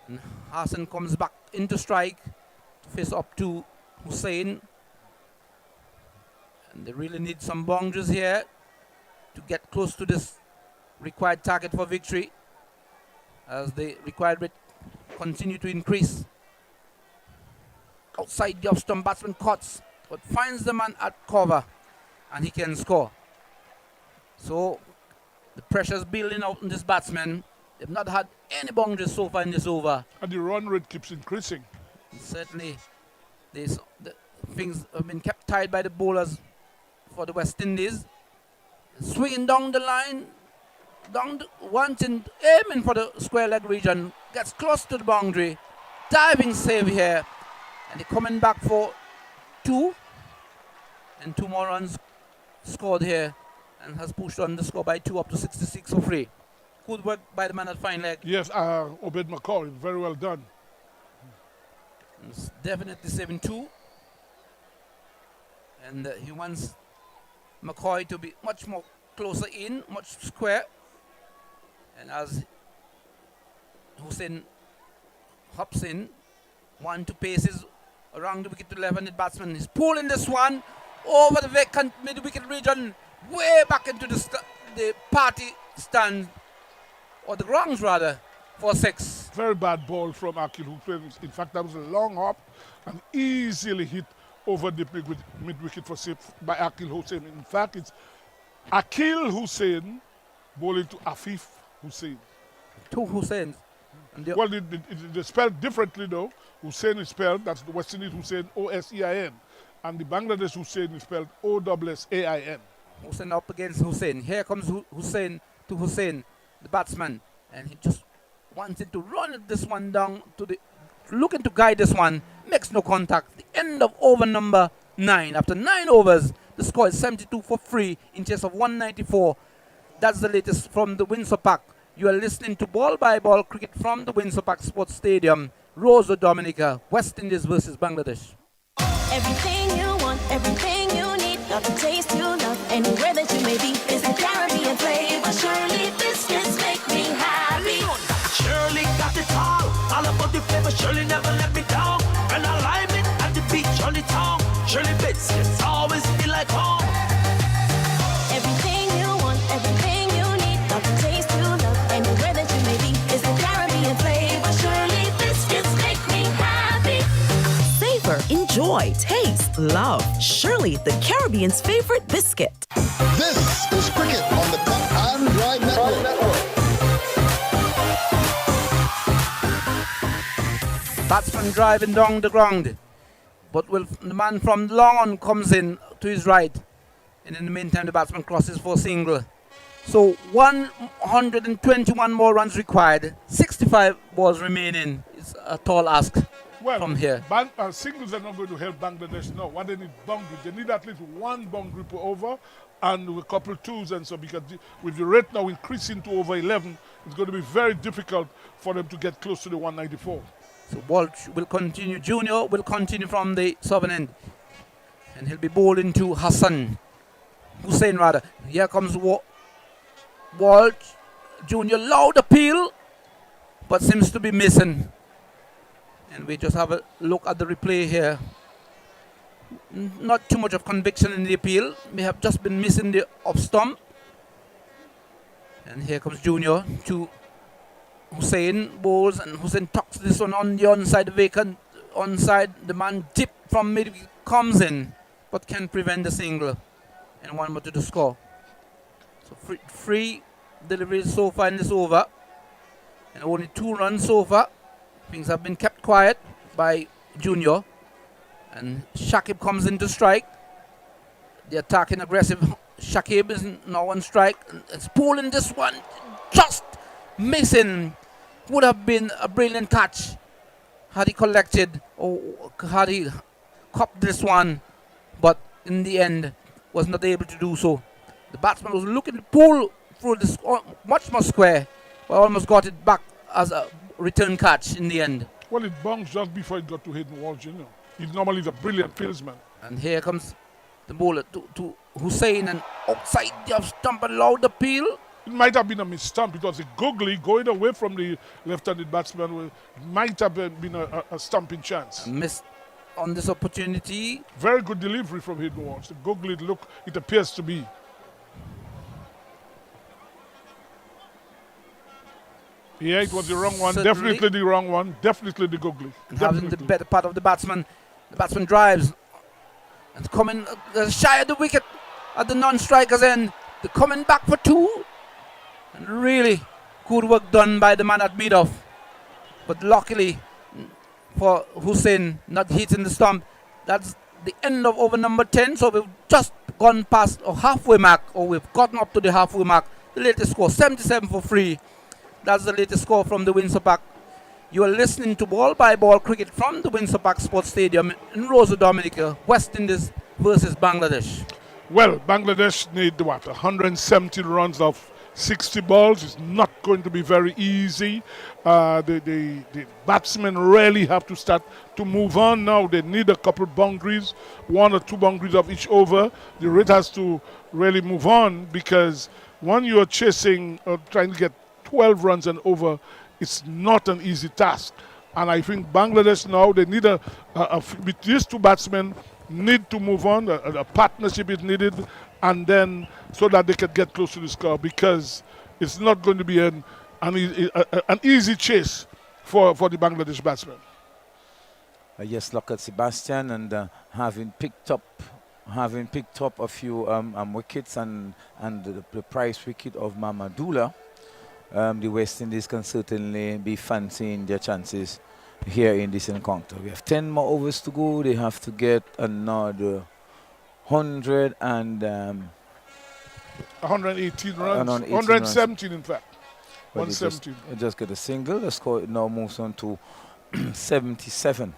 And Hassan comes back into strike to face up to Hussein. And they really need some boundaries here to get close to this required target for victory as the required rate continue to increase. Outside the off-stump, batsman cuts, but finds the man at cover, and he can score. So the pressure's building out on this batsman. They've not had any boundaries so far in this over. And the run rate keeps increasing. And certainly, the things have been kept tight by the bowlers for the West Indies. Swinging down the line, aiming for the square leg region, gets close to the boundary, diving save here, and they're coming back for 2, and 2 more runs scored here, and has pushed on the score by 2 up to 66 for free. Good work by the man at fine leg. Yes, Obed McCall, very well done. It's definitely 7-2, and he wants McCoy to be much more closer in, much square. And as Hussein hops in, 1-2 paces around the wicket to left-handed batsman. He's pulling this one over the vacant mid-wicket region, way back into the party stand, or the grounds rather, for 6. Very bad ball from Akil Hussein. In fact, that was a long hop and easily hit over the mid-wicket for 6 by Akil Hussein. In fact, it's Akil Hussein bowling to Afif Hussein. 2 Husseins. Well, they spelled differently though. Hussein is spelled, that's the West Indies Hussein, O-S-E-I-N. And the Bangladesh Hussein is spelled O-S-S-A-I-N. Hussein up against Hussein. Here comes Hussein to Hussein, the batsman. And he just wanted to run this one down to the, looking to guide this one. Makes no contact. The end of over number 9. After 9 overs, the score is 72 for free in chase of 194. That's the latest from the Windsor Park. You are listening to Ball by Ball cricket from the Windsor Park Sports Stadium. Rosa Dominica, West Indies versus Bangladesh. Everything you want, everything you need, got the taste you love, anywhere that you may be. It's the Caribbean flavor. Shirley biscuits make me happy. Shirley got it all about the flavor. Shirley never let me down. And I lime it at the beach on the town. Shirley biscuits always feel like home. Everything you want, everything you need, got the taste you love, anywhere that you may be. It's the Caribbean flavor. Shirley biscuits make me happy. Savor, enjoy, taste, love. Shirley, the Caribbean's favorite biscuit. This is Cricket on the Cut and Drive Network. Batsman driving down the ground, but the man from long on comes in to his right, and in the meantime the batsman crosses for a single. So 121 more runs required, 65 balls remaining. It's a tall ask Well, from here. singles are not going to help Bangladesh now. What they need boundaries. They need at least one boundary per over and a couple twos and so because with the rate now increasing to over 11, it's going to be very difficult for them to get close to the 194. So ball will continue. Junior will continue from the southern end. And he'll be bowling to Hussein rather. Here comes Walt. Junior loud appeal, but seems to be missing. And we just have a look at the replay here. Not too much of conviction in the appeal. We have just been missing the off stump. And here comes Junior to Hussein bowls, and Hussein tucks this one on the onside vacant. Onside, the man dip from mid comes in, but can prevent the single. And one more to the score. So free deliveries so far in this over. And only 2 runs so far. Things have been kept quiet by Junior. And Shakib comes in to strike. The attacking aggressive Shakib is now on strike. It's pulling this one. Just missing. Would have been a brilliant catch had he collected or had he copped this one. But in the end, was not able to do so. The batsman was looking to pull through this much more square, but almost got it back as a return catch in the end. Well, it bounced just before it got to Hayden Walsh, you know. He normally is a brilliant fieldsman. And here comes the bowler to Hussein, and outside the stump, a loud appeal. It might have been a misstump. It was a googly going away from the left-handed batsman. It might have been a stumping chance. Missed on this opportunity. Very good delivery from Hayden Walsh. The googly look, it appears to be. Yeah, it was the wrong one. Certainly. Definitely the wrong one. Definitely the googly. Having the better part of the batsman. The batsman drives. And coming shy of the wicket at the non-striker's end. They're coming back for 2. And really good work done by the man at mid-off. But luckily for Hussein not hitting the stump. That's the end of over number 10. So we've just gone past a halfway mark, or we've gotten up to the halfway mark. The latest score, 77 for 3. That's the latest score from the Windsor Park. You are listening to Ball by Ball cricket from the Windsor Park Sports Stadium in Roseau, Dominica, West Indies versus Bangladesh. Well, Bangladesh need 170 runs of 60 balls. It's not going to be very easy. The batsmen really have to start to move on now. They need a couple boundaries, 1 or 2 boundaries of each over. The rate has to really move on, because when you're chasing or trying to get 12 runs and over, it's not an easy task. And I think Bangladesh now, they need with these 2 batsmen, need to move on. A partnership is needed, and then so that they can get close to the score, because it's not going to be an easy chase for the Bangladesh batsmen. Yes, look at Sebastian, and having picked up a few wickets and the prize wicket of Mamadula, the West Indies can certainly be fancying their chances here in this encounter. We have 10 more overs to go. They have to get another 100 and 118 runs. 117 117 in fact. Well, 117. Just get a single. The score now moves on to 77.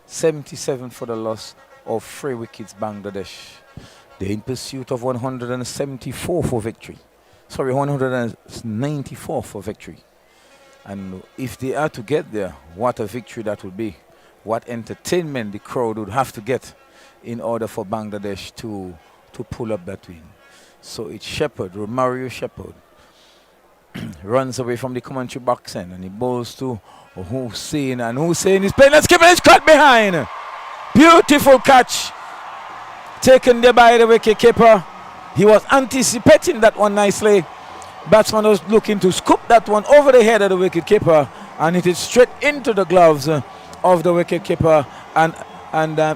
77 for the loss of 3 wickets, Bangladesh. They're in pursuit of 174 for victory. Sorry, 194 for victory. And if they are to get there, what a victory that would be. What entertainment the crowd would have to get in order for Bangladesh to pull up that win. So it's Shepherd, Romario Shepherd, runs away from the commentary box end, and he bowls to Hussein, and Hussein is playing and skipping, his cut behind. Beautiful catch taken there by the wicketkeeper. He was anticipating that one nicely. Batsman was looking to scoop that one over the head of the wicketkeeper, and it is straight into the gloves of the wicketkeeper, and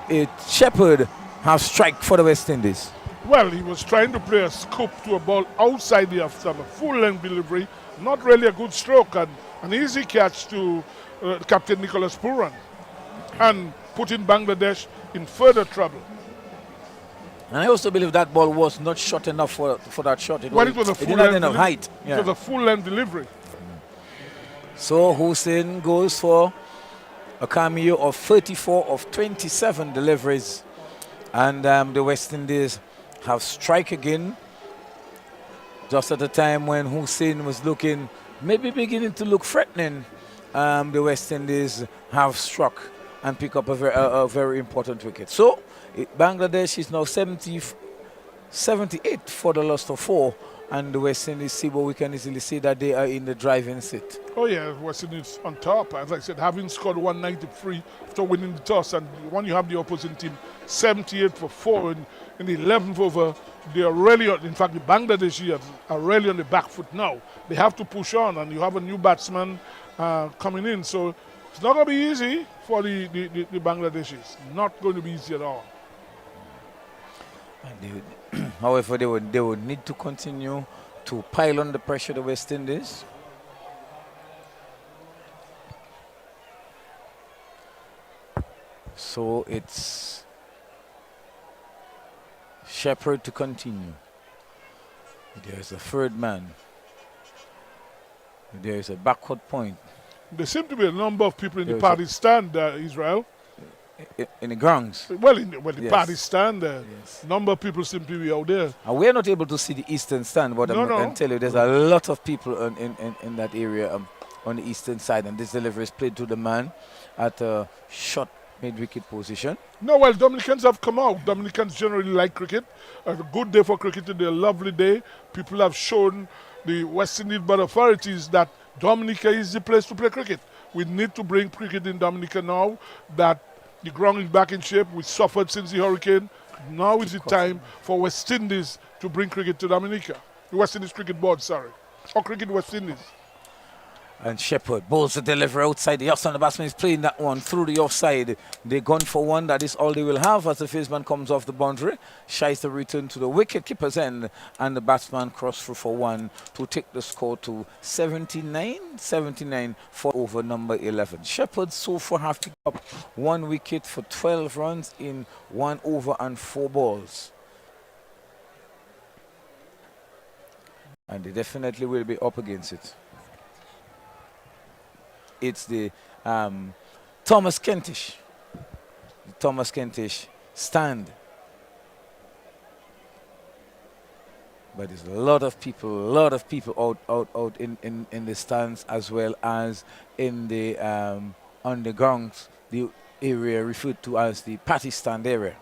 it Shepherd have strike for the West Indies. Well, he was trying to play a scoop to a ball outside the off-stump, a full-length delivery, not really a good stroke, and an easy catch to Captain Nicholas Puran, and putting Bangladesh in further trouble. And I also believe that ball was not short enough for that shot. It was a full length enough height. Yeah. It was a full-length delivery. So Hussein goes for a cameo of 34 of 27 deliveries. And the West Indies have strike again, just at a time when Hussein was looking, maybe beginning to look threatening. The West Indies have struck and pick up a very important wicket. So Bangladesh is now 78 for the loss of 4, and the West Indies, Sibo, we can easily see that they are in the driving seat. Oh yeah, West Indies on top. As I said, having scored 193 after winning the toss, and when you have the opposing team 78 for 4 in the 11th over, they are really, in fact, the Bangladeshis are really on the back foot now. They have to push on, and you have a new batsman coming in, so it's not going to be easy for the Bangladeshis. Not going to be easy at all. However, they would need to continue to pile on the pressure, the West Indies. So it's Shepherd to continue. There's a third man. There's a backward point. There seem to be a number of people in the party stand, Israel. In the grounds? Well, the party stand, number of people seem to be out there. And we're not able to see the eastern stand, but I can tell you there's a lot of people in that area on the eastern side, and this delivery is played to the man at a short mid-wicket position. No, well, Dominicans have come out. Dominicans generally like cricket. A good day for cricket today, a lovely day. People have shown the West Indies but authorities that Dominica is the place to play cricket. We need to bring cricket in Dominica now that the ground is back in shape. We suffered since the hurricane. Now is the time for West Indies to bring cricket to Dominica. The West Indies Cricket Board, sorry. Or Cricket West Indies. And Shepherd bowls the delivery outside the offside. The batsman is playing that one through the offside. They gone for one. That is all they will have as the baseman comes off the boundary. Shies the return to the wicket keeper's end. And the batsman crossed through for one to take the score to 79 for over number 11. Shepherd so far have picked up 1 wicket for 12 runs in 1 over and 4 balls. And they definitely will be up against it. It's the Thomas Kentish stand. But there's a lot of people out in the stands, as well as in the on the grounds, the area referred to as the party stand area.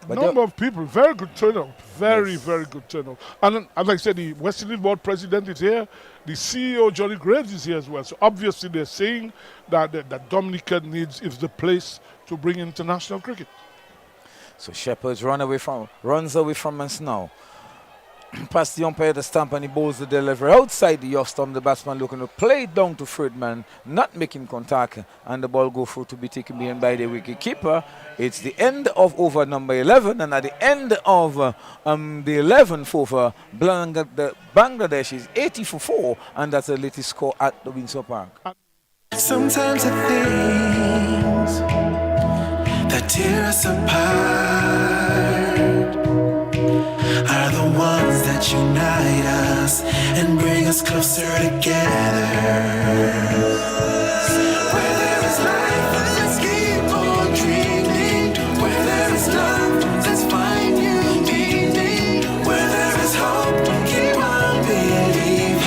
But number of people, very good turnout, very good turnout. And as I said, the West Indies Board President is here, the CEO Johnny Graves is here as well. So obviously they're saying that Dominica is the place to bring international cricket. So Shepherd's runs away from us now. Past the umpire, the stamp, and he bowls the delivery outside the off stump. The batsman looking to play it down to third man, not making contact, and the ball go through to be taken behind by the wicket keeper. It's the end of over number 11, and at the end of the 11th over, Bangladesh is 80 for 4, and that's the latest score at the Windsor Park. Sometimes the things that tear us apart are the ones that unite us and bring us closer together. Where there is life, let's keep on dreaming. Where there is love, let's find new meaning. Where there is hope, keep on believing.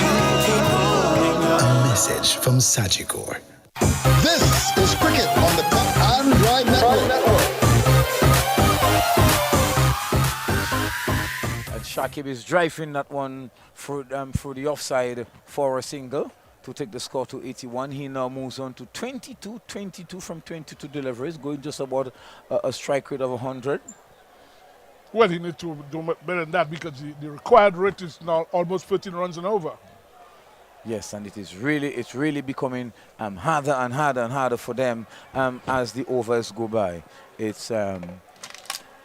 Keep holding on. A message from Sajigor. This is Cricket on the Cut and Drive Network. Shakib is driving that one through the offside for a single to take the score to 81. He now moves on to 22 from 22 deliveries, going just about a strike rate of 100. Well, he needs to do better than that because the required rate is now almost 13 runs and over. Yes, and it's really becoming harder and harder for them as the overs go by. It's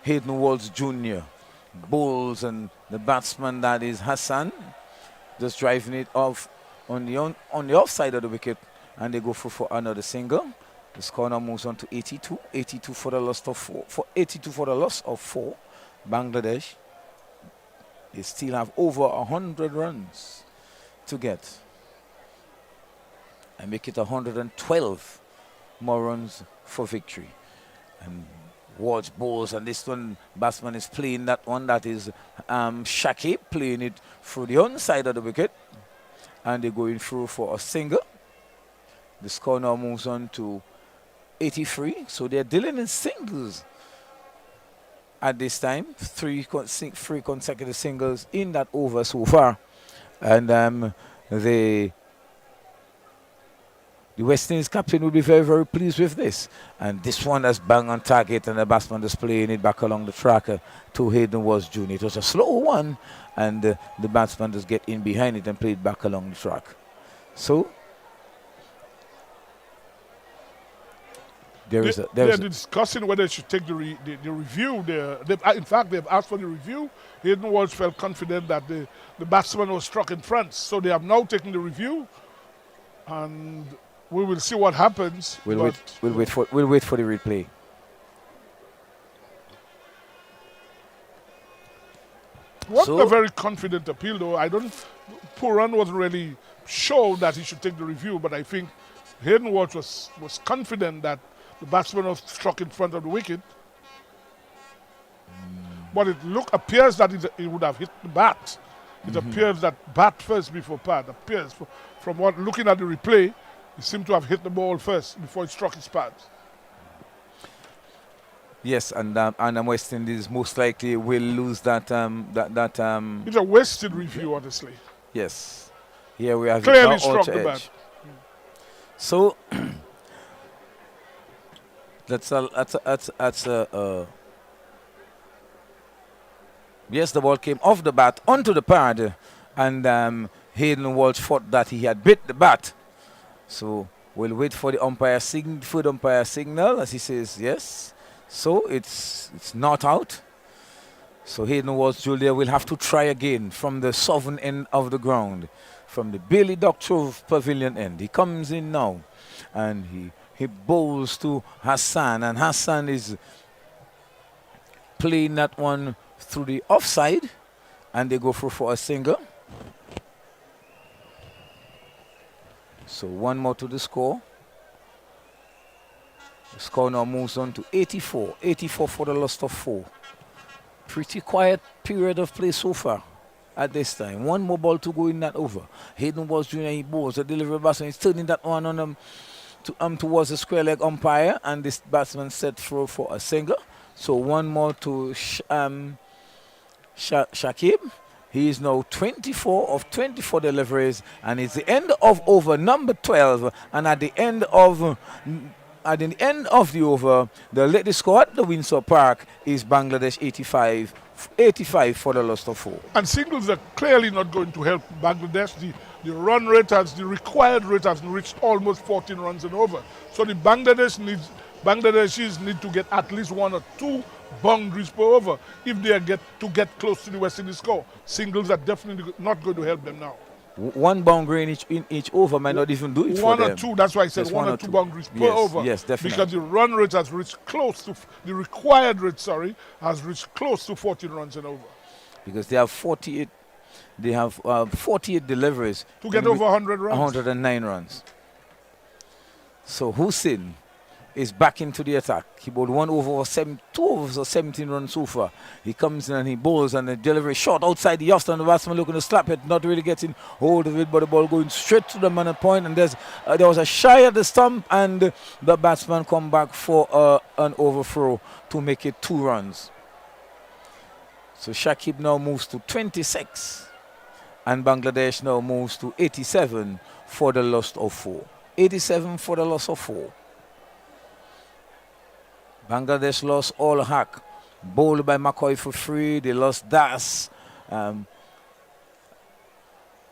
Hayden Walls Jr. bowls, and the batsman, that is Hassan, just driving it off on the offside of the wicket, and they go for another single. The score now moves on to 82 for the loss of 4. Bangladesh, they still have over 100 runs to get and make it 112 more runs for victory. And watch balls, and this one batsman is playing that one. That is Shaki playing it through the onside of the wicket, and they're going through for a single. The score now moves on to 83, so they're dealing in singles at this time. Three consecutive singles in that over so far, and the West Indies captain will be very, very pleased with this. And this one has bang on target, and the batsman is playing it back along the track to Hayden Walsh Jr. It was a slow one, and the batsman just get in behind it and play it back along the track. So they're discussing whether they should take the review. In fact, they've asked for the review. Hayden Walsh felt confident that the batsman was struck in front, so they have now taken the review, and we will see what happens. We'll wait for the replay. A very confident appeal, though. Puran wasn't really sure that he should take the review, but I think Hayden Walsh was confident that the batsman was struck in front of the wicket. But it appears that it would have hit the bat. It appears that bat first before pad. Appears from looking at the replay, he seemed to have hit the ball first before it struck his pad. Yes, and West Indies most likely will lose that. It's a wasted review, honestly. Yes, here we have clearly struck the bat. So yes, the ball came off the bat onto the pad, and Hayden Walsh thought that he had bit the bat. So we'll wait for the umpire signal as he says yes. So it's not out. So Hayden Walsh Jr. will have to try again from the southern end of the ground, from the Bailey Doctrove Pavilion end. He comes in now, and he bowls to Hassan, and Hassan is playing that one through the offside, and they go through for a single. So one more to the score. The score now moves on to 84. 84 for the loss of 4. Pretty quiet period of play so far at this time. One more ball to go in that over. Hayden Walsh Jr. he bowls. The delivery batsman is turning that one on towards the square leg umpire, and this batsman set through for a single. So one more to Shakib. He is now 24 of 24 deliveries, and it's the end of over number 12. And at the end of the over, the latest score at the Windsor Park is Bangladesh 85 for the loss of 4. And singles are clearly not going to help Bangladesh. The run rate the required rate has reached almost 14 runs and over. So the Bangladeshis need to get at least 1 or 2 boundaries per over if they get close to the West Indies score. Singles are definitely not going to help them now. One boundary in each over might not even do it for them. 1 or 2, that's why I said yes, 1 or 2 boundaries per over. Yes, definitely. Because the run rate has reached close to, the required rate, has reached close to 14 runs and over. Because they have 48 deliveries. To get over 100 runs. 109 runs. So Hussein is back into the attack. He bowled 2 overs or 17 runs so far. He comes in and he bowls, and the delivery short outside the off, and the batsman looking to slap it, not really getting hold of it, but the ball going straight to the man at point, and there was a shy at the stump, and the batsman come back for an overthrow to make it 2 runs. So Shakib now moves to 26, and Bangladesh now moves to 87 for the loss of 4. 87 for the loss of 4. Bangladesh lost all Haq, bowled by McCoy for 3. They lost Das, and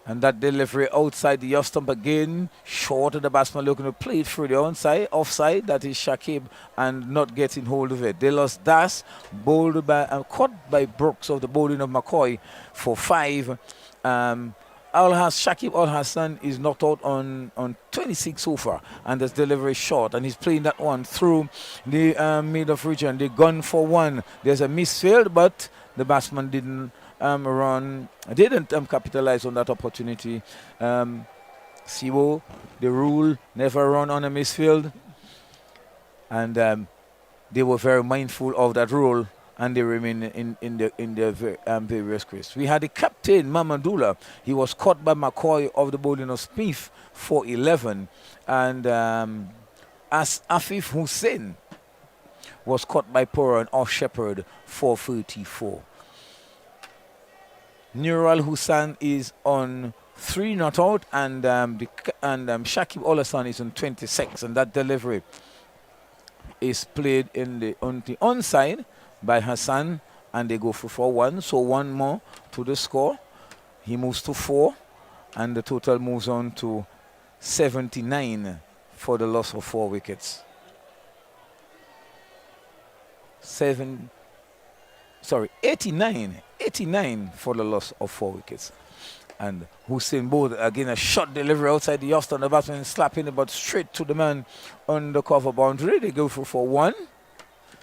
that delivery outside the off stump again, short of the batsman looking to play it through the offside. That is Shakib, and not getting hold of it. They lost Das, bowled by caught by Brooks of the bowling of McCoy for 5. Shakib Al Hassan is knocked out on 26 so far, and this delivery short, and he's playing that one through the mid of region. They gone for 1. There's a misfield, but the batsman didn't capitalize on that opportunity. Siwo, the rule, never run on a misfield. and they were very mindful of that role, and they remain in their various crests. We had the captain Mamadula. He was caught by McCoy of the bowling of Smith for 11, and as Afif Hussein was caught by Poran off Shepherd for 34. Neural Hussain is on 3 not out, and Shakib Olasan is on 26, and that delivery is played on the onside by Hassan, and they go for 4-1. So 1 more to the score. He moves to 4, and the total moves on to 79 for the loss of 4 wickets. 89 for the loss of 4 wickets. And Hussein Bolt, again, a shot delivery outside the off, the batsman slapping it, but straight to the man on the cover boundary. They go for 1.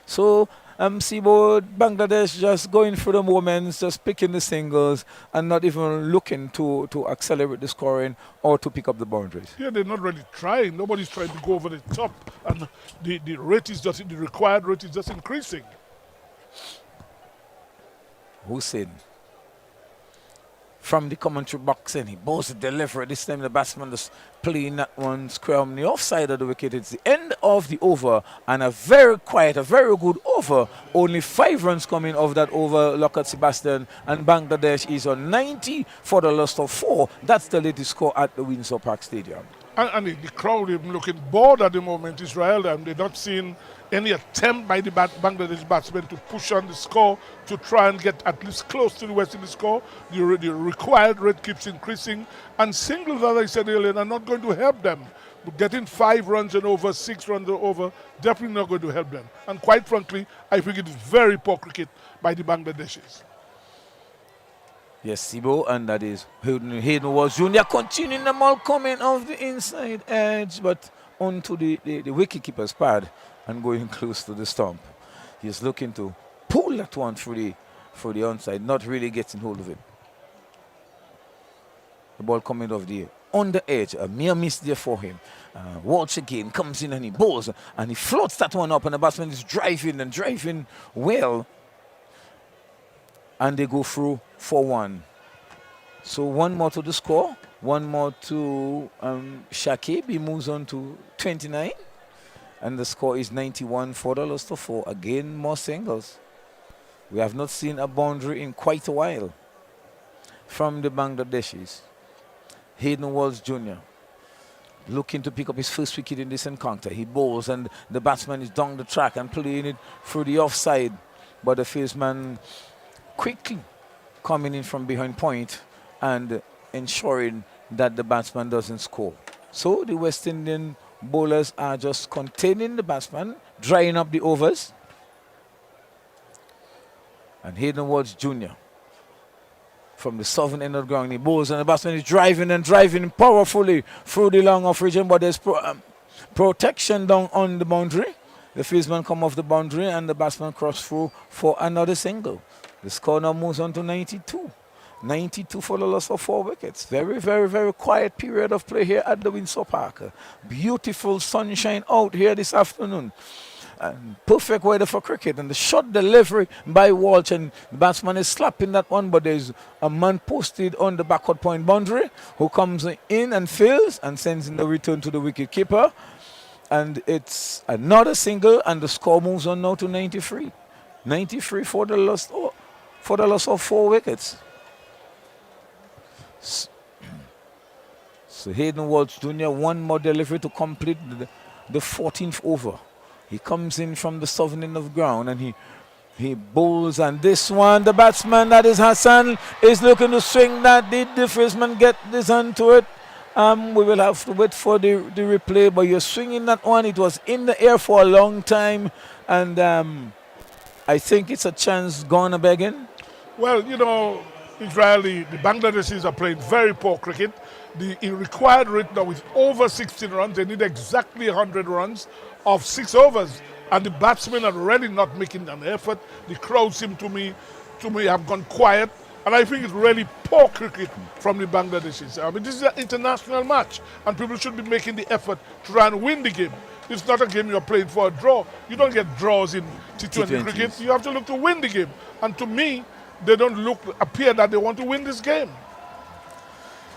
So, Sibo, Bangladesh just going through the moments, just picking the singles, and not even looking to accelerate the scoring or to pick up the boundaries. Yeah, they're not really trying. Nobody's trying to go over the top, and the rate is just, the required rate is just increasing. Hussein from the commentary box, and he bowls the delivery. This time the batsman is playing that one square on the offside of the wicket. It's the end of the over, and a very quiet, a very good over. Only 5 runs coming off that over, Lockett Sebastian, and Bangladesh is on 90 for the loss of 4. That's the latest score at the Windsor Park Stadium. And the crowd is looking bored at the moment, Israel, and they're not seeing any attempt by the Bangladesh batsmen to push on the score to try and get at least close to the West Indies score. The required rate keeps increasing, and singles, as I said earlier, are not going to help them. But getting 5 runs and over, 6 runs and over, definitely not going to help them. And quite frankly, I think it is very poor cricket by the Bangladeshis. Yes, Sibo, and that is Hayden was Junior continuing the ball coming off the inside edge, but onto the wicketkeeper's pad and going close to the stump. He's looking to pull that one through the onside, not really getting hold of it. The ball coming off on the edge, a mere miss there for him. Walsh again comes in and he bowls, and he floats that one up, and the batsman is driving well. And they go through for 1. So 1 more to the score, 1 more to Shakib. He moves on to 29. And the score is 91 for the loss of 4. Again, more singles. We have not seen a boundary in quite a while from the Bangladeshis. Hayden Walsh Jr. looking to pick up his first wicket in this encounter. He bowls, and the batsman is down the track and playing it through the offside. But the fieldsman quickly coming in from behind point and ensuring that the batsman doesn't score. So the West Indian bowlers are just containing the batsman, drying up the overs. And Hayden Walsh Jr. from the southern end of the ground, he bowls, and the batsman is driving powerfully through the long off region, but there's protection down on the boundary. The fieldsman come off the boundary, and the batsman cross through for another single. The score now moves on to 92. 92 for the loss of 4 wickets. Very, very, very quiet period of play here at the Windsor Park. Beautiful sunshine out here this afternoon. And perfect weather for cricket. And the shot delivery by Walsh, and the batsman is slapping that one, but there's a man posted on the backward point boundary who comes in and fields and sends in the return to the wicket keeper. And it's another single, and the score moves on now to 93. 93 for the loss of 4 wickets. So Hayden Walsh Jr. 1 more delivery to complete the 14th over. He comes in from the southern end of ground, and he bowls, and this one, the batsman, that is Hassan, is looking to swing that. Did the firstman get this onto it? We will have to wait for the replay, but you're swinging that one. It was in the air for a long time, and I think it's a chance gone a-begging. Well, you know, Israeli, the Bangladeshis are playing very poor cricket. The required rate now is over 16 runs. They need exactly 100 runs of 6 overs. And the batsmen are really not making an effort. The crowd seem to me have gone quiet. And I think it's really poor cricket from the Bangladeshis. I mean, this is an international match, and people should be making the effort to try and win the game. It's not a game you're playing for a draw. You don't get draws in T20 T20s. cricket. You have to look to win the game. And to me, they don't appear that they want to win this game.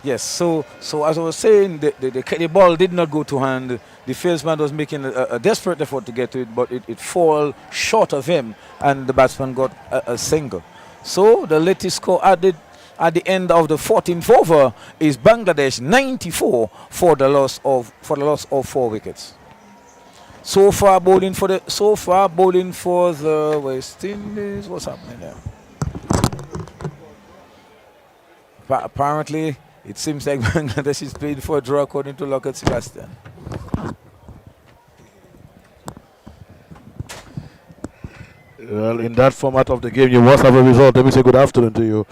Yes, so as I was saying, the ball did not go to hand. The fieldsman was making a desperate effort to get to it, but it fall short of him, and the batsman got a single. So the latest score added at the end of the 14th over is Bangladesh 94 for the loss of 4 wickets. So far bowling for the West Indies. What's happening there? Apparently, it seems like Bangladesh is playing for a draw according to Lockett Sebastian. Well, in that format of the game, you must have a result. Let me say good afternoon to you,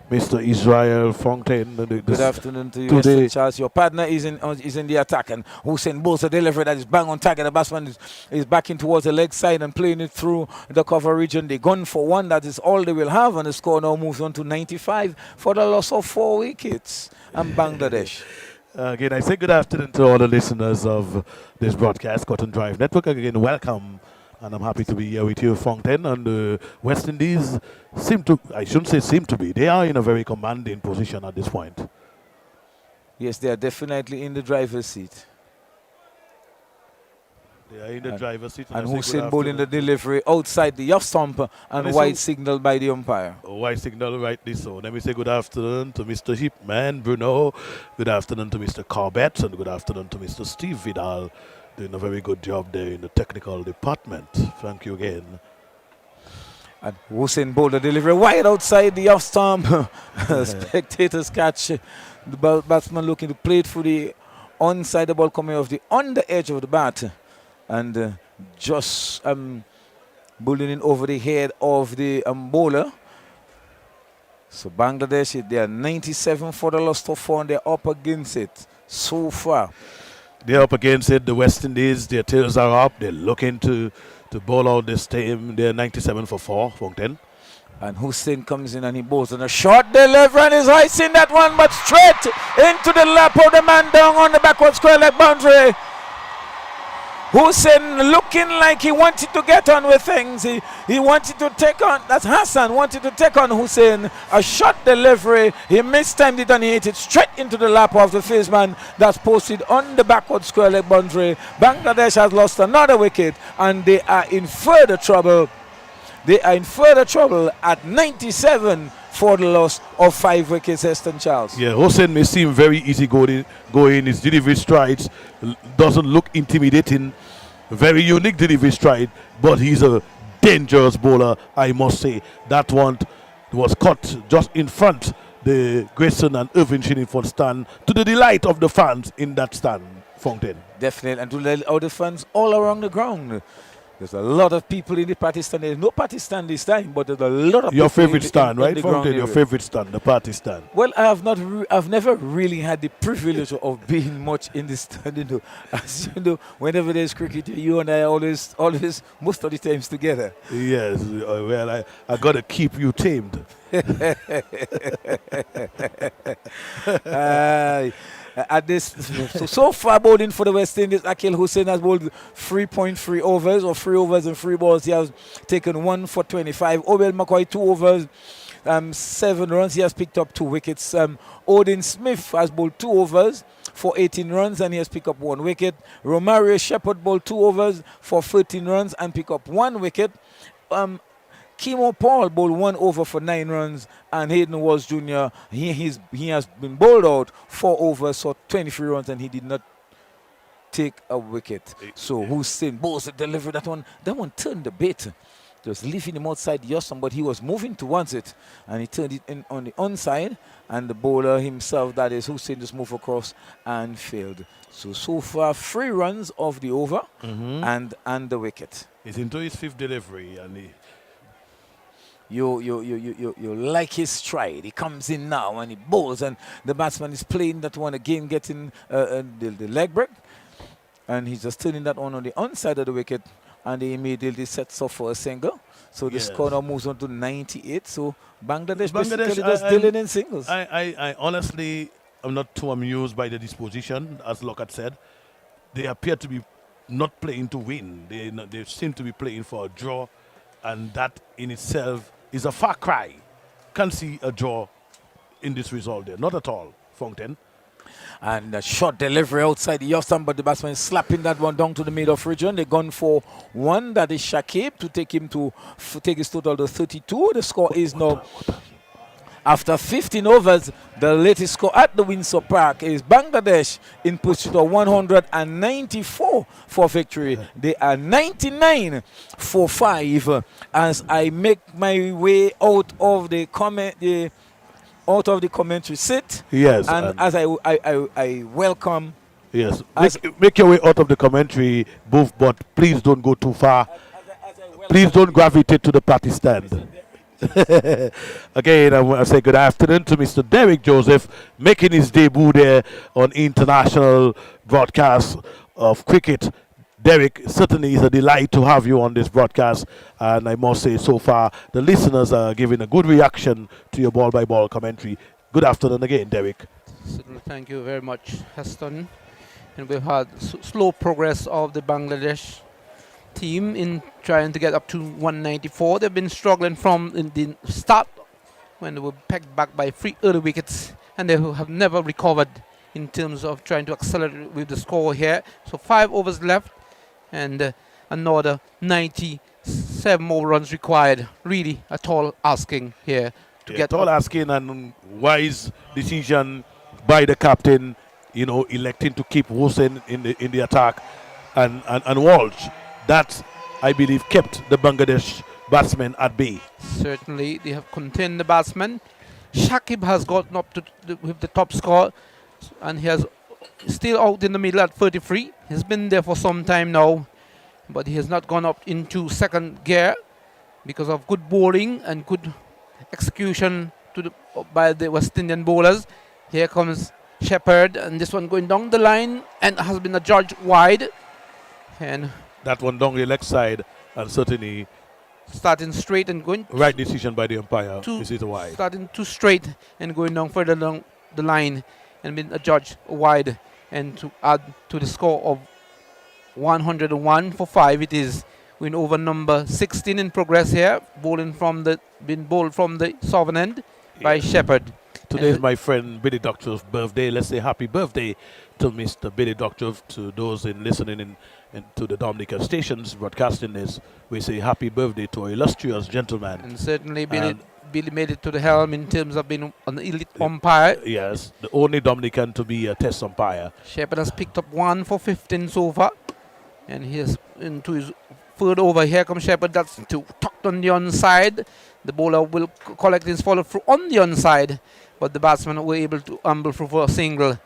Mr. Israel Fontaine. Good afternoon to you, Mr. Charles. Your partner is in the attack, and Hussein Bowles a delivery that is bang on target. The batsman is backing towards the leg side and playing it through the cover region. They gone for one. That is all they will have, and the score now moves on to 95 for the loss of 4 wickets. And Bangladesh. Again, I say good afternoon to all the listeners of this broadcast, Cotton Drive Network. Again, welcome. And I'm happy to be here with you, Fontaine. And the West Indies I shouldn't say seem to be, they are in a very commanding position at this point. Yes, they are definitely in the driver's seat. They are in the driver's seat. And Hussein bowling the delivery outside the off stump and white signal by the umpire. White signal rightly so. Let me say good afternoon to Mr. Hipman Bruno. Good afternoon to Mr. Corbett. And good afternoon to Mr. Steve Vidal. Doing a very good job there in the technical department. Thank you again. And Hussein bowled the delivery wide outside the off stump. Spectators catch the batsman looking to play it for the onside, the ball coming off the under edge of the bat. And just bowling in over the head of the bowler. So Bangladesh, they are 97 for the loss of 4, and they're up against it so far. They're up against it. The West Indies, their tails are up. They're looking to bowl out this team. They're 97 for 4, Fontaine. And Hussein comes in and he bowls on a short delivery and is icing that one, but straight into the lap of the man down on the backward square leg boundary. Hussein looking like he wanted to get on with things. He wanted to take on, that's Hassan, wanted to take on Hussein. A short delivery, he mistimed it and he hit it straight into the lap of the fieldsman that's posted on the backward square leg boundary. Bangladesh has lost another wicket and they are in further trouble. They are in further trouble at 97 for the loss of 5 wickets, Heston Charles. Yeah, Hussein may seem very easy going. His delivery strides doesn't look intimidating. Very unique delivery stride, but he's a dangerous bowler, I must say. That one was caught just in front the Grayson and Irvin Shiniford stand, to the delight of the fans in that stand, Fontaine. Definitely, and to the other fans all around the ground. There's a lot of people in the party stand. There's no party stand this time, but there's a lot of your people favorite stand, right, Fontaine? Your area. favorite stand, the party stand. Well, I've never really had the privilege of being much in the stand. You know, as you know, whenever there's cricket, you and I always, most of the times together. Yes, well, I got to keep you tamed. At this, so far bowling for the West Indies, Akil Hussein has bowled 3.3 overs, or 3 overs and 3 balls. He has taken 1 for 25. Obel McCoy 2 overs, 7 runs. He has picked up 2 wickets. Odin Smith has bowled 2 overs for 18 runs and he has picked up 1 wicket. Romario Shepherd bowled 2 overs for 13 runs and picked up 1 wicket. Kimo Paul bowled 1 over for 9 runs, and Hayden Walsh Jr. He has been bowled out 4 overs for 23 runs, and he did not take a wicket. So Hussein bowls the delivery. That one turned a bit, just leaving him outside Yosam, but he was moving towards it, and he turned it in on the onside, and the bowler himself, that is Hussein, just moved across and failed. So far 3 runs of the over and the wicket. He's into his 5th delivery, and You like his stride. He comes in now and he bowls, and the batsman is playing that one again, getting the leg break, and he's just turning that on the onside of the wicket, and he immediately sets off for a single. So the score now moves on to 98. So Bangladesh basically just dealing in singles. I honestly am not too amused by the disposition, as Lockhart said. They appear to be not playing to win. They seem to be playing for a draw, and that in itself is a far cry. Can't see a draw in this result there. Not at all, Fountain. And a short delivery outside the off stump, but the batsman is slapping that one down to the mid-off region. They gone for one, that is Shakib, to take him to take his total to 32. The score is now, after 15 overs, the latest score at the Windsor Park is Bangladesh in pursuit of 194 for victory. They are 99 for 5. As I make my way out of the commentary seat. Yes. And as I welcome. Yes. Make your way out of the commentary booth, but please don't go too far. Please don't gravitate to the party stand. Again, I want to say good afternoon to Mr. Derek Joseph, making his debut there on international broadcast of cricket. Derek, certainly is a delight to have you on this broadcast, and I must say so far the listeners are giving a good reaction to your ball-by-ball commentary. Good afternoon again, Derek. Certainly, thank you very much, Heston. And we've had slow progress of the Bangladesh team in trying to get up to 194. They've been struggling from in the start when they were pegged back by 3 early wickets, and they have never recovered in terms of trying to accelerate with the score here. So 5 overs left, and another 97 more runs required. Really a tall asking here to get tall up. asking, and wise decision by the captain, electing to keep Hussain in the attack and Walsh. That, I believe, kept the Bangladesh batsmen at bay. Certainly, they have contained the batsmen. Shakib has gotten up to with the top score, and he has still out in the middle at 33. He's been there for some time now, but he has not gone up into second gear because of good bowling and good execution by the West Indian bowlers. Here comes Shepherd, and this one going down the line and has been adjudged wide. And that one down the leg side, and certainly starting straight and going right decision by the umpire. This is wide. Starting too straight and going down further down the line and being adjudged wide, and to add to the score of 101 for 5 it is. Win over number 16 in progress here, being bowled from the southern end by Shepherd. Today is my friend Billy Doctor's birthday. Let's say happy birthday to Mr. Billy Doctor. To those listening in to the Dominican stations broadcasting this, we say happy birthday to an illustrious gentleman. And certainly Billy made it to the helm in terms of being an elite umpire. Yes, the only Dominican to be a test umpire. Shepherd has picked up 1 for 15 so far, and he is into his third over. Here comes Shepherd. That's tucked on the onside. The bowler will collect his follow through on the onside, but the batsmen were able to amble through for a single,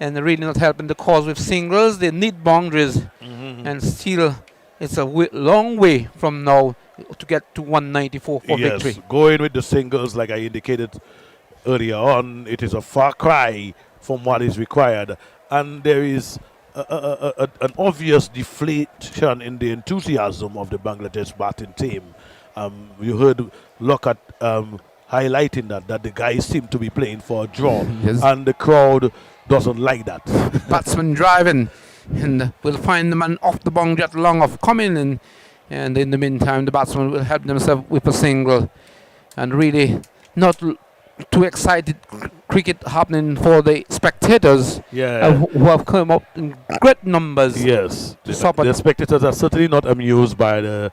and really not helping the cause with singles. They need boundaries, and still it's a long way from now to get to 194 for victory. Going with the singles, like I indicated earlier on, it is a far cry from what is required, and there is an obvious deflation in the enthusiasm of the Bangladesh batting team. You heard Lockhart highlighting that the guys seem to be playing for a draw, yes, and the crowd doesn't like that. Batsman driving, and we'll find the man off the boundary at long off coming in, and in the meantime the batsman will help themselves with a single, and really not too excited cricket happening for the spectators who have come up in great numbers. Yes, the spectators are certainly not amused by the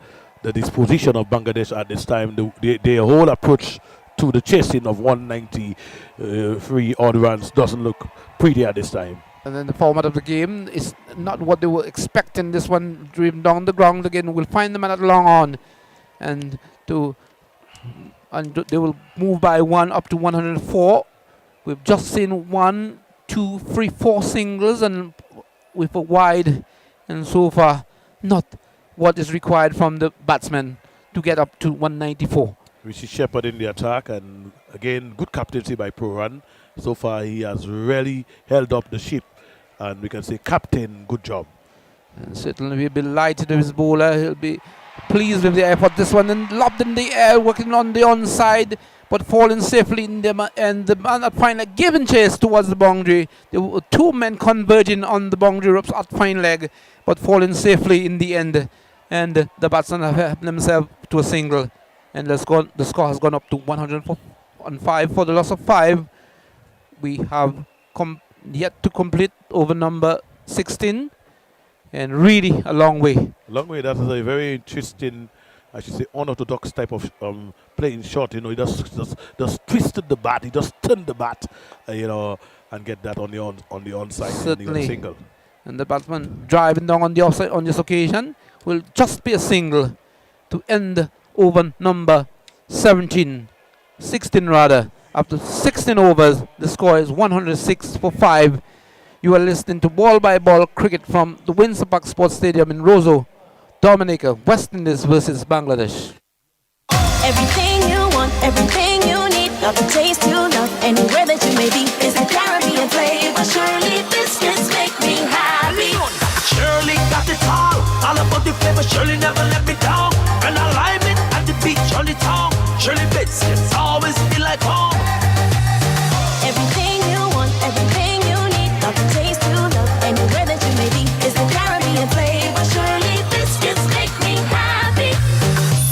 disposition of Bangladesh at this time. Their whole approach to the chasing of 193 odd runs doesn't look pretty at this time. And then the format of the game is not what they were expecting. This one driven down the ground again. We'll find the man at long on, and they will move by 1 up to 104. We've just seen 1, 2, 3, 4 singles, and with a wide, and so far not what is required from the batsman to get up to 194. We see Shepherd in the attack, and again good captaincy by Proran. So far he has really held up the ship, and we can say, captain, good job. And certainly we'll be delighted with his bowler. He'll be pleased with the effort. This one and lobbed in the air, working on the onside, but falling safely in the and the man at fine leg giving chase towards the boundary. There were two men converging on the boundary ropes at fine leg, but falling safely in the end. And the batsman have helped themselves to a single, and the score has gone up to 105 for the loss of 5. We have yet to complete over number 16, and really a long way. A long way. That is a very interesting, I should say, unorthodox type of playing shot. You know, he just twisted the bat. He just turned the bat, and get that on the onside. Certainly. Single. And the batsman driving down on the offside on this occasion will just be a single to end over number 16 rather. After 16 overs, the score is 106 for 5. You are listening to Ball by Ball cricket from the Windsor Park Sports Stadium in Roseau, Dominica, West Indies versus Bangladesh. Everything you want, everything you need, got the taste you love, anywhere that you may be. It's the Caribbean flavor. Surely biscuits make me happy. Shirley got it all about the flavor. Shirley never let me down. And I lime it at the beach on the town. Shirley biscuits always feel like home. Everything you want, everything you need, got the taste you love, anywhere that you may be. It's the Caribbean flavor. Surely biscuits make me happy.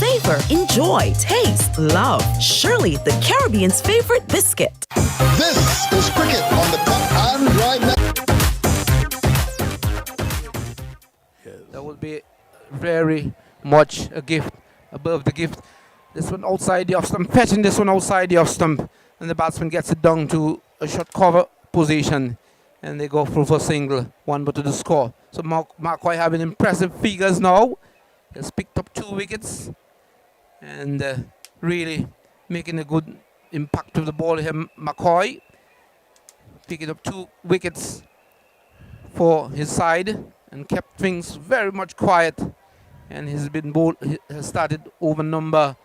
Savor, enjoy, taste, love. Shirley, the Caribbean's favorite biscuit. This is Cricket on the Cut and Drive Network. That would be very much a gift above the gift. This one outside the off stump, fetching this one outside the off stump, and the batsman gets it down to a short cover position, and they go for single, 1 but to the score. So McCoy having impressive figures now. He's picked up 2 wickets, and really making a good impact with the ball here. McCoy picking up 2 wickets for his side and kept things very much quiet, and he has started over number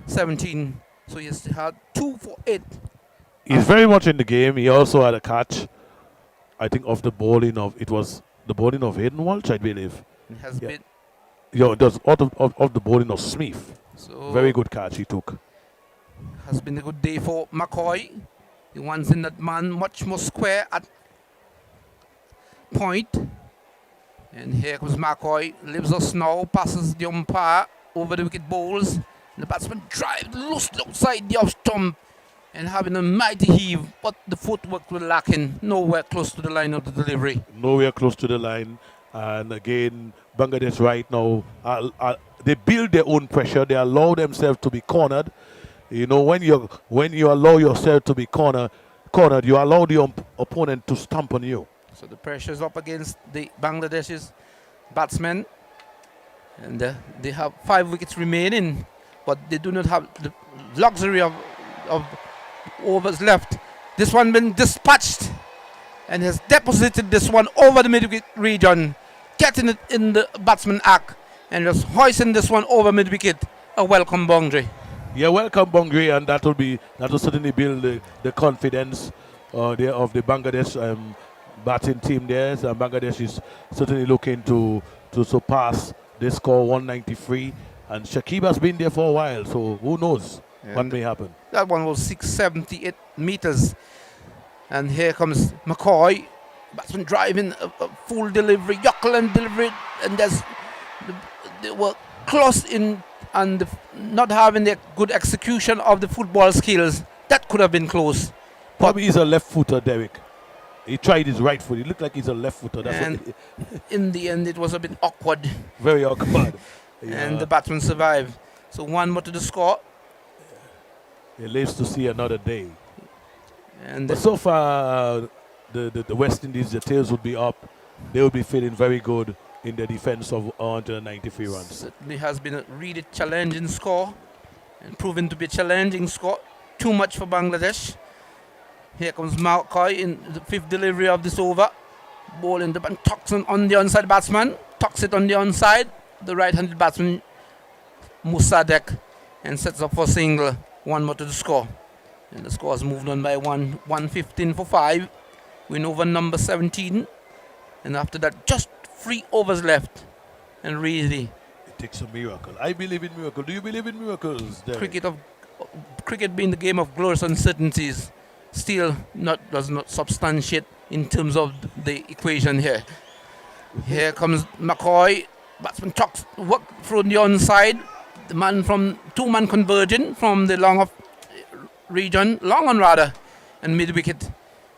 17, so he's had 2 for 8. He's very much in the game. He also had a catch, I think, of the bowling of Hayden Walsh, I believe. It has been it was out of the bowling of Smith. so Very good catch he took. has been a good day for McCoy. He wants in that man much more square at point. And here comes McCoy, leaves us now, passes the umpire over the wicket bowls. The batsman drives loose outside the off stump and having a mighty heave, but the footwork was lacking, nowhere close to the line of the delivery. Nowhere close to the line. And again, Bangladesh right now, they build their own pressure. They allow themselves to be cornered. You know, when you allow yourself to be cornered, you allow the opponent to stamp on you. So the pressure is up against the Bangladesh's batsmen, and they have 5 wickets remaining, but they do not have the luxury of overs left. This one been dispatched and has deposited this one over the mid-wicket region, getting it in the batsman act and just hoisting this one over mid-wicket. A welcome boundary. Yeah, welcome boundary, and that will certainly build the confidence of the Bangladesh batting team there. So Bangladesh is certainly looking to surpass this score 193, and Shakib has been there for a while, so who knows what may happen. That one was 678 meters. And here comes McCoy. Batsman driving a full delivery, Yockland delivery, and they were close in and not having the good execution of the football skills. That could have been close. Probably he's a left footer, Derek. He tried his right foot. He looked like he's a left footer. And in the end, it was a bit awkward. Very awkward. And the batsman survived. So 1 more to the score. He lives to see another day. And but so far, the West Indies, the tails would be up. They would be feeling very good in the defense of 193 runs. Certainly has been a really challenging score and proven to be a challenging score. Too much for Bangladesh. Here comes McCoy in the 5th delivery of this over. Ball in the ball, tucks on the onside batsman. Tucks it on the onside. The right-handed batsman, Musadek, and sets up for single. 1 more to the score. And the score has moved on by 115 for 5. Win over number 17. And after that, just 3 overs left. And really, it takes a miracle. I believe in miracles. Do you believe in miracles, Derek? Cricket of cricket being the game of glorious uncertainties, still does not substantiate in terms of the equation here. Here comes McCoy. Batsman chucks work from the onside. The man from two-man conversion from the long off region, long on rather, and mid wicket,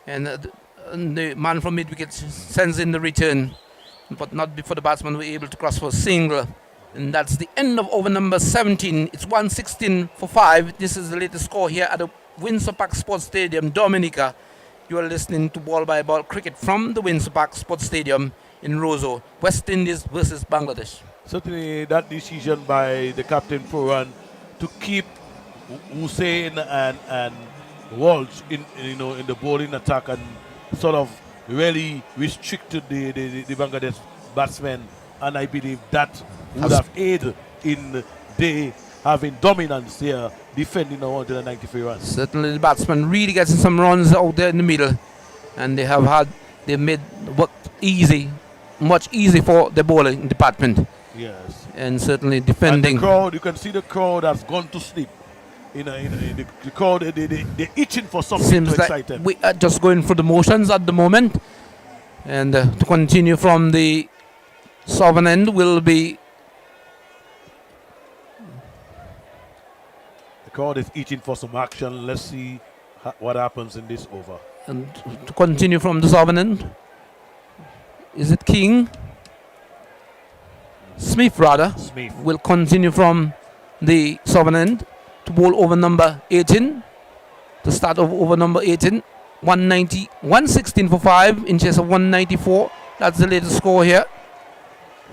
and the man from mid wicket sends in the return, but not before the batsman were able to cross for a single. And that's the end of over number 17. It's 116 for 5. This is the latest score here at the Windsor Park Sports Stadium, Dominica. You are listening to Ball by Ball cricket from the Windsor Park Sports Stadium in Roseau, West Indies versus Bangladesh. Certainly that decision by the captain Puran to keep Hussein and Walsh in the bowling attack and sort of really restricted the Bangladesh batsmen, and I believe that would have aided in they having dominance here, defending 193 runs. Certainly the batsmen really getting some runs out there in the middle, and they made work easy, much easy for the bowling department. Yes. And certainly defending. And the crowd, you can see the crowd has gone to sleep. The crowd, they're itching for something Seems to like excite them. we are just going through the motions at the moment. And to continue from the southern end will be. The crowd is itching for some action. Let's see what happens in this over. And to continue from the southern end, is it King? Smith rather. Smith will continue from the southern end to bowl over number 18. To start over number 18. 116 for 5 in chase of 194. That's the latest score here.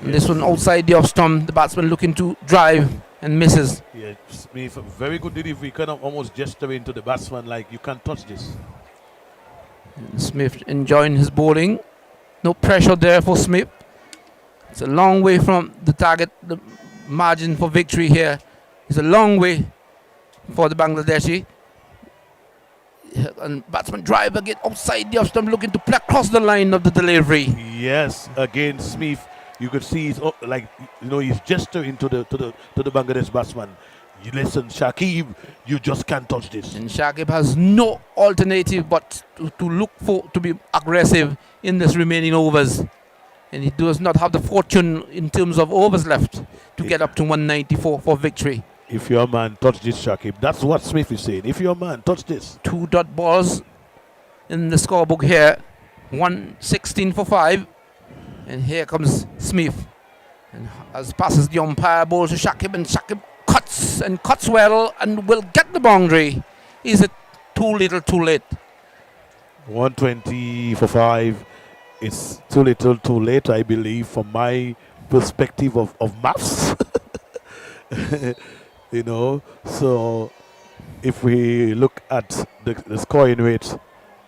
And this one outside the off stump. The batsman looking to drive and misses. Yeah, Smith, very good delivery. Kind of almost gesturing to the batsman like, you can't touch this. And Smith enjoying his bowling. No pressure there for Smith. It's a long way from the target. The margin for victory here is a long way for the Bangladeshi. And batsman drive again outside the off stump, looking to play across the line of the delivery. Yes, again Smith, you could see he's he's gesturing to the Bangladesh batsman. You listen, Shakib, you just can't touch this. And Shakib has no alternative but to be aggressive in this remaining overs. And he does not have the fortune in terms of overs left to get up to 194 for victory. If your man touch this, Shakib, that's what Smith is saying. If your man touch this. 2 dot balls in the scorebook here. 116 for 5. And here comes Smith. And as passes the umpire, ball to Shakib, and Shakib cuts well and will get the boundary. Is it too little, too late? 120 for 5. It's too little, too late, I believe, from my perspective of maths. So if we look at the scoring rate,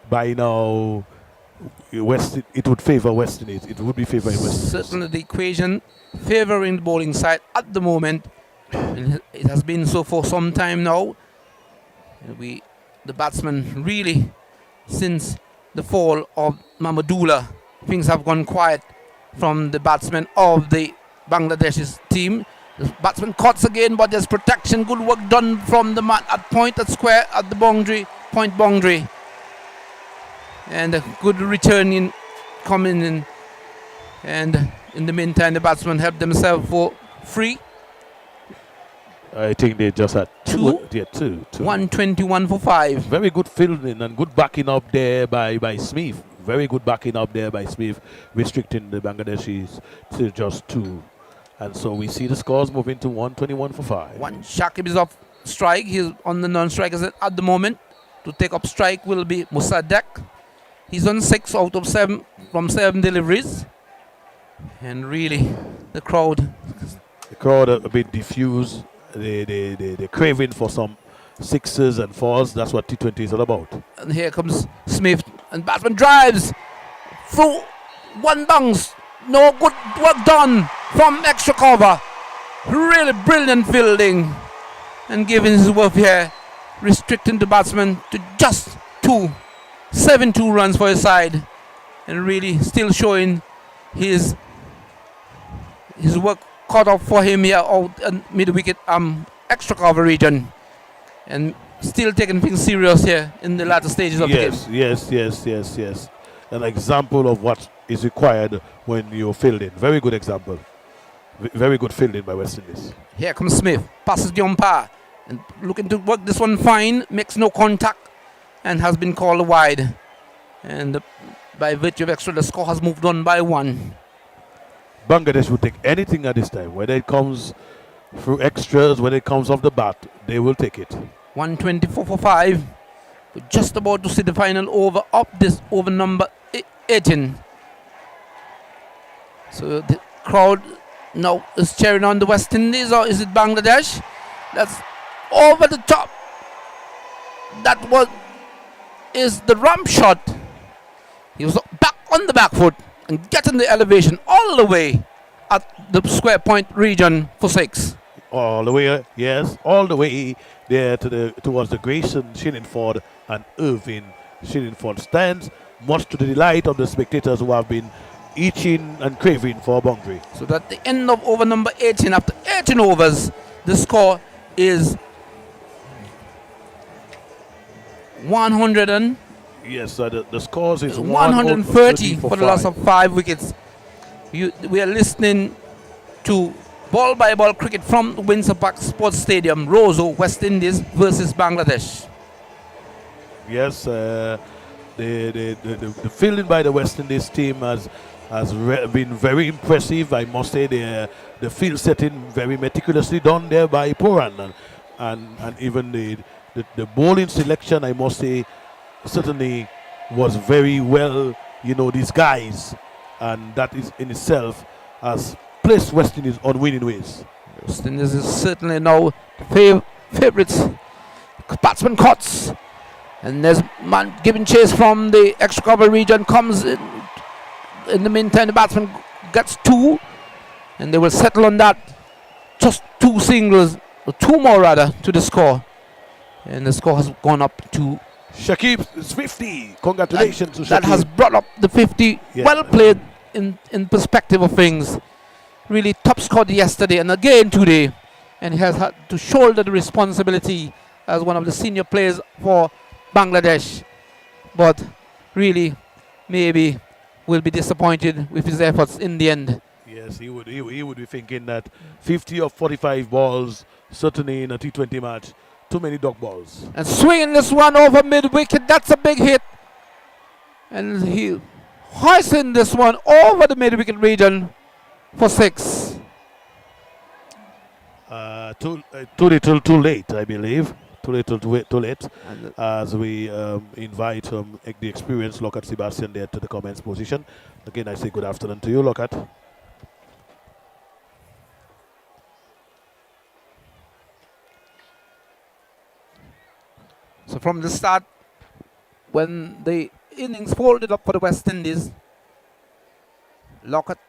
by now, it would favor West Indies. It would be favoring West Indies. Certainly the equation favoring the bowling side at the moment. And it has been so for some time now. The batsmen really, since the fall of Mamadullah, things have gone quiet from the batsmen of the Bangladesh's team. The batsman cuts again, but there's protection. Good work done from the man at point, at square, at the boundary, point boundary. And a good return in coming in. And in the meantime, the batsmen helped themselves for free. I think they just had two. 121 for 5. Very good fielding and good backing up there by Smith. Very good backing up there by Smith, restricting the Bangladeshis to just 2. And so we see the scores moving to 121 for 5. Shakib is off strike. He's on the non-strikers at the moment. To take up strike will be Musadek. He's on 6 out of 7 from 7 deliveries. And really, the crowd a bit diffused. They're craving for some 6s and 4s. That's what T20 is all about. And here comes Smith, and batsman drives through 1 bounce. No good work done from extra cover. Really brilliant fielding, and giving his worth here, restricting the batsman to just 2. 7-2 runs for his side, and really still showing his work cut off for him here out in mid-wicket extra cover region. and still taking things serious here in the latter stages of the game. Yes. An example of what is required when you're fielding. Very good example. Very good fielding by West Indies. Here comes Smith, passes the umpire, and looking to work this one fine, makes no contact, and has been called wide. And by virtue of extra, the score has moved on by 1. Bangladesh will take anything at this time, whether it comes through extras, whether it comes off the bat, they will take it. 124 for 5. We're just about to see the final over of this over number 18. So the crowd now is cheering on the West Indies, or is it Bangladesh? That's over the top. That is the ramp shot. He was back on the back foot and getting the elevation all the way at the square point region for 6. All the way, yes, all the way there towards the Grayson Shillingford and Irving Shillingford stands, much to the delight of the spectators who have been itching and craving for a boundary. So at the end of over number 18, after 18 overs, the score is 100 and yes, the scores is 130 for the loss of 5 wickets. We are listening to ball by ball cricket from Windsor Park Sports Stadium, Roseau, West Indies versus Bangladesh. Yes, the fielding by the West Indies team has been very impressive. I must say the field setting very meticulously done there by Puran, and even the bowling selection, I must say, certainly was very well, these guys, and that is in itself has placed West Indies on winning ways. West Indies is certainly now favourites. Batsman cuts, and there's man giving chase from the extra cover region, comes in. In the meantime, the batsman gets 2, and they will settle on that. Just 2 singles, or 2 more rather, to the score. And the score has gone up to Shakib's 50. Congratulations to Shakib. That has brought up the 50. Yeah. Well played in perspective of things. Really top scored yesterday and again today. And he has had to shoulder the responsibility as one of the senior players for Bangladesh. But really, maybe will be disappointed with his efforts in the end. Yes, he would be thinking that 50 of 45 balls, certainly in a T20 match, too many dog balls. And swinging this one over mid-wicket, that's a big hit. And he hoisting this one over the mid-wicket region for 6. Too little, too late, I believe. Too little, too late. As we invite the experienced Lockhart Sebastian there to the comments position. Again, I say good afternoon to you, Lockhart. So from the start, when the innings folded up for the West Indies, Lockhart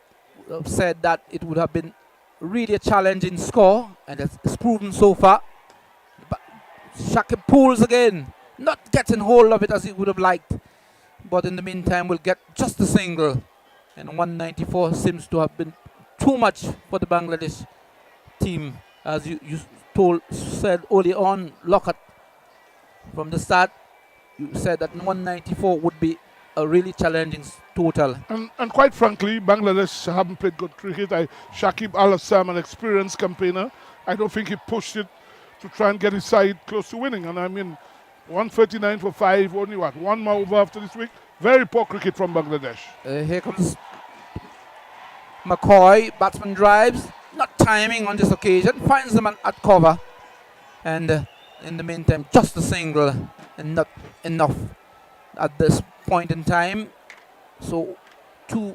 said that it would have been really a challenging score, and it's proven so far. But Shakib pulls again, not getting hold of it as he would have liked, but in the meantime will get just a single, and 194 seems to have been too much for the Bangladesh team, as you said early on, Lockhart. From the start, you said that 194 would be a really challenging total. And quite frankly, Bangladesh haven't played good cricket. Shakib Al-Assam, an experienced campaigner, I don't think he pushed it to try and get his side close to winning. And I mean, 139 for 5, only one more over after this week. Very poor cricket from Bangladesh. Here comes McCoy, batsman drives, not timing on this occasion, finds the man at cover. And in the meantime, just a single and not enough at this point in time. So 2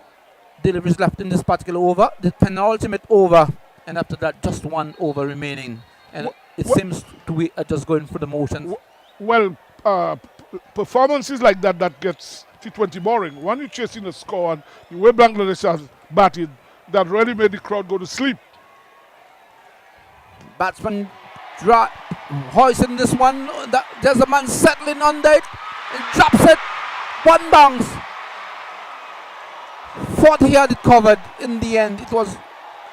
deliveries left in this particular over, the penultimate over, and after that just 1 over remaining. And it seems to be just going through the motions. Well, performances like that gets T20 boring. When you're chasing a score and the way Bangladesh has batted, that really made the crowd go to sleep. Batsman hoisting this one. There's a man settling under it. He drops it. 1 bounce. Thought he had it covered in the end. It was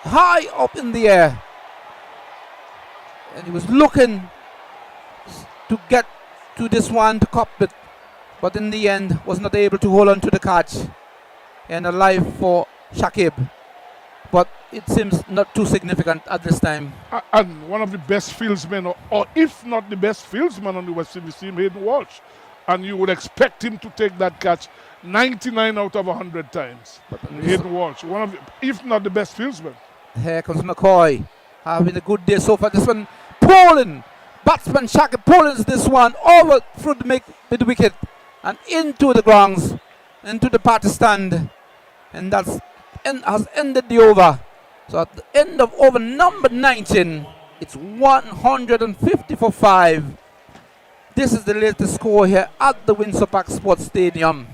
high up in the air. And he was looking to get to this one to cop it, but in the end was not able to hold on to the catch. And a life for Shakib, but it seems not too significant at this time. And one of the best fieldsmen, or if not the best fieldsman on the West Indies team, Hayden Walsh. And you would expect him to take that catch 99 out of 100 times. Hayden Walsh, one of the, if not the best fieldsman. Here comes McCoy, having a good day so far. This one, Poland, batsman Shakib Poland's this one over through the mid wicket and into the grounds, into the party stand, and that's has ended the over. So at the end of over number 19, it's 150 for 5. This is the latest score here at the Windsor Park Sports Stadium.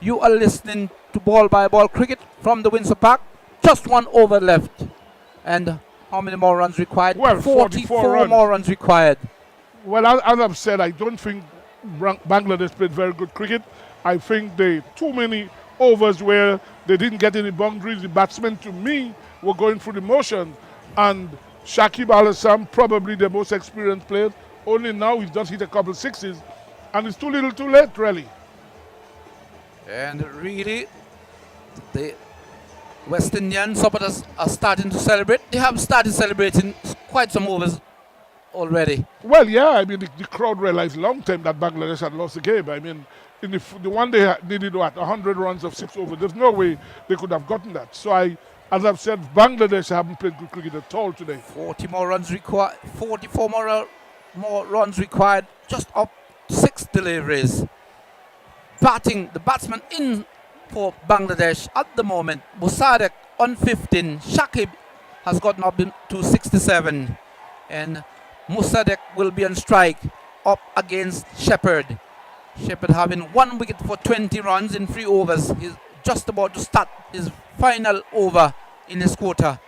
You are listening to Ball by Ball cricket from the Windsor Park. Just one over left. And how many more runs required? Well, 44 more runs required. Well, as I've said, I don't think Bangladesh played very good cricket. I think they too many overs where they didn't get any boundaries. The batsmen, to me, were going through the motion. And Shakib Al Hasan, probably the most experienced player, only now he's just hit a couple sixes. And it's too little too late, really. And really, the West Indian supporters are starting to celebrate. They have started celebrating quite some overs already. Well, yeah, I mean, the crowd realized long time that Bangladesh had lost the game. I mean, in the one they needed, 100 runs of 6 overs. There's no way they could have gotten that. So as I've said, Bangladesh haven't played good cricket at all today. 40 more runs required, 44 more runs required, just up 6 deliveries. Batting, the batsman in for Bangladesh at the moment, Musadek on 15, Shakib has gotten up to 67, and Musadek will be on strike up against Shepherd. Shepherd having 1 wicket for 20 runs in 3 overs. He's just about to start his final over in his quarter,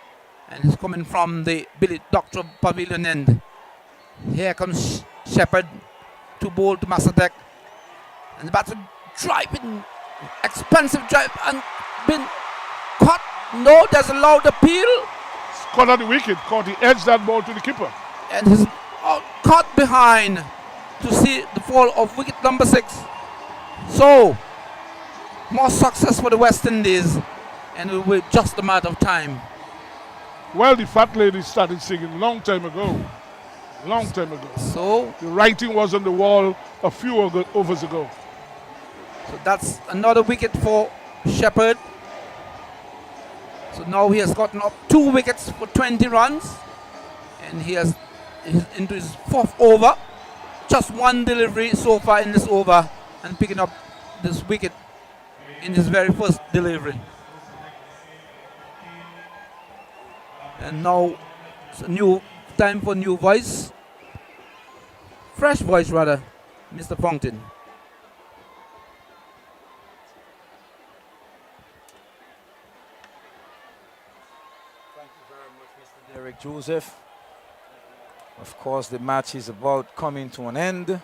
and he's coming from the Billy Doctor Pavilion end. Here comes Shepherd to bowl to Musadek, and the batsman driving, expensive drive, and been caught. No, there's a loud appeal. Caught on the wicket, he edged that ball to the keeper. And he's caught behind to see the fall of wicket number 6. So, more success for the West Indies, and it will be just a matter of time. Well, the fat lady started singing long time ago. Long time ago. So, the writing was on the wall a few overs ago. So that's another wicket for Shepherd. So now he has gotten up 2 wickets for 20 runs, and he's into his 4th over. Just 1 delivery so far in this over, and picking up this wicket in his very first delivery. And now it's a new time for new voice, fresh voice rather, Mr. Fountain. Derek Joseph. Of course, the match is about coming to an end.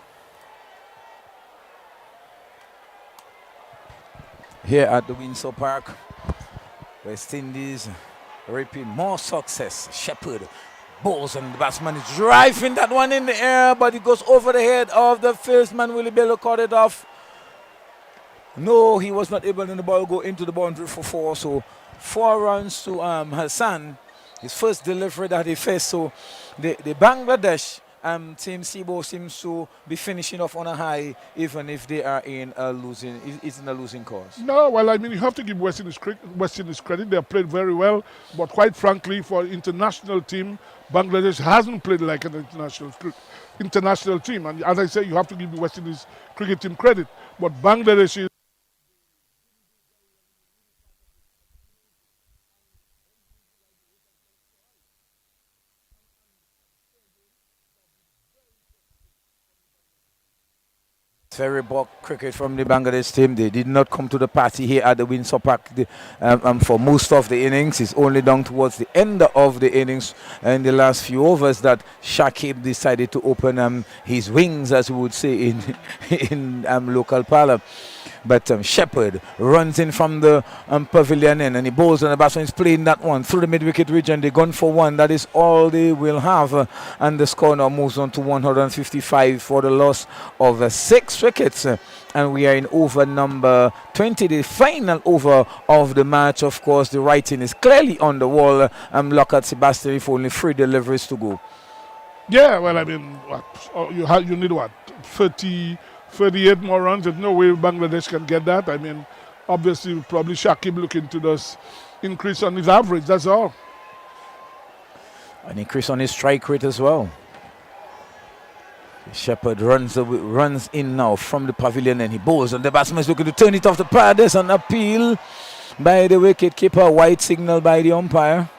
Here at the Windsor Park, West Indies reaping more success. Shepherd bowls and the batsman is driving that one in the air, but it goes over the head of the fieldsman. Willie Bello caught it off. No, he was not able to the ball go into the boundary for 4. So 4 runs to Hassan. His first delivery that he faced. So the Bangladesh team SIBO seems to be finishing off on a high, even if they are in a losing cause. No, well, I mean, you have to give West Indies credit. They have played very well, but quite frankly, for an international team, Bangladesh hasn't played like an international team. And as I say, you have to give the West Indies cricket team credit. But Bangladesh is very bulk cricket from the Bangladesh team. They did not come to the party here at the Windsor Park for most of the innings. It's only down towards the end of the innings and the last few overs that Shakib decided to open his wings, as we would say in local parlor. But Shepherd runs in from the pavilion end, and he bowls on the batsman. He's playing that one through the mid-wicket region. They gone for one. That is all they will have. And the score now moves on to 155 for the loss of 6 wickets. And we are in over number 20, the final over of the match. Of course, the writing is clearly on the wall. Lockhart Sebastian with only 3 deliveries to go. Yeah, well, I mean, what, you need what, 38 more runs? There's no way Bangladesh can get that. I mean, obviously, probably Shakib looking to just increase on his average, that's all. An increase on his strike rate as well. Shepherd runs in now from the pavilion, and he bowls, and the batsman is looking to turn it off the pad. There's an appeal by the wicket keeper, white signal by the umpire.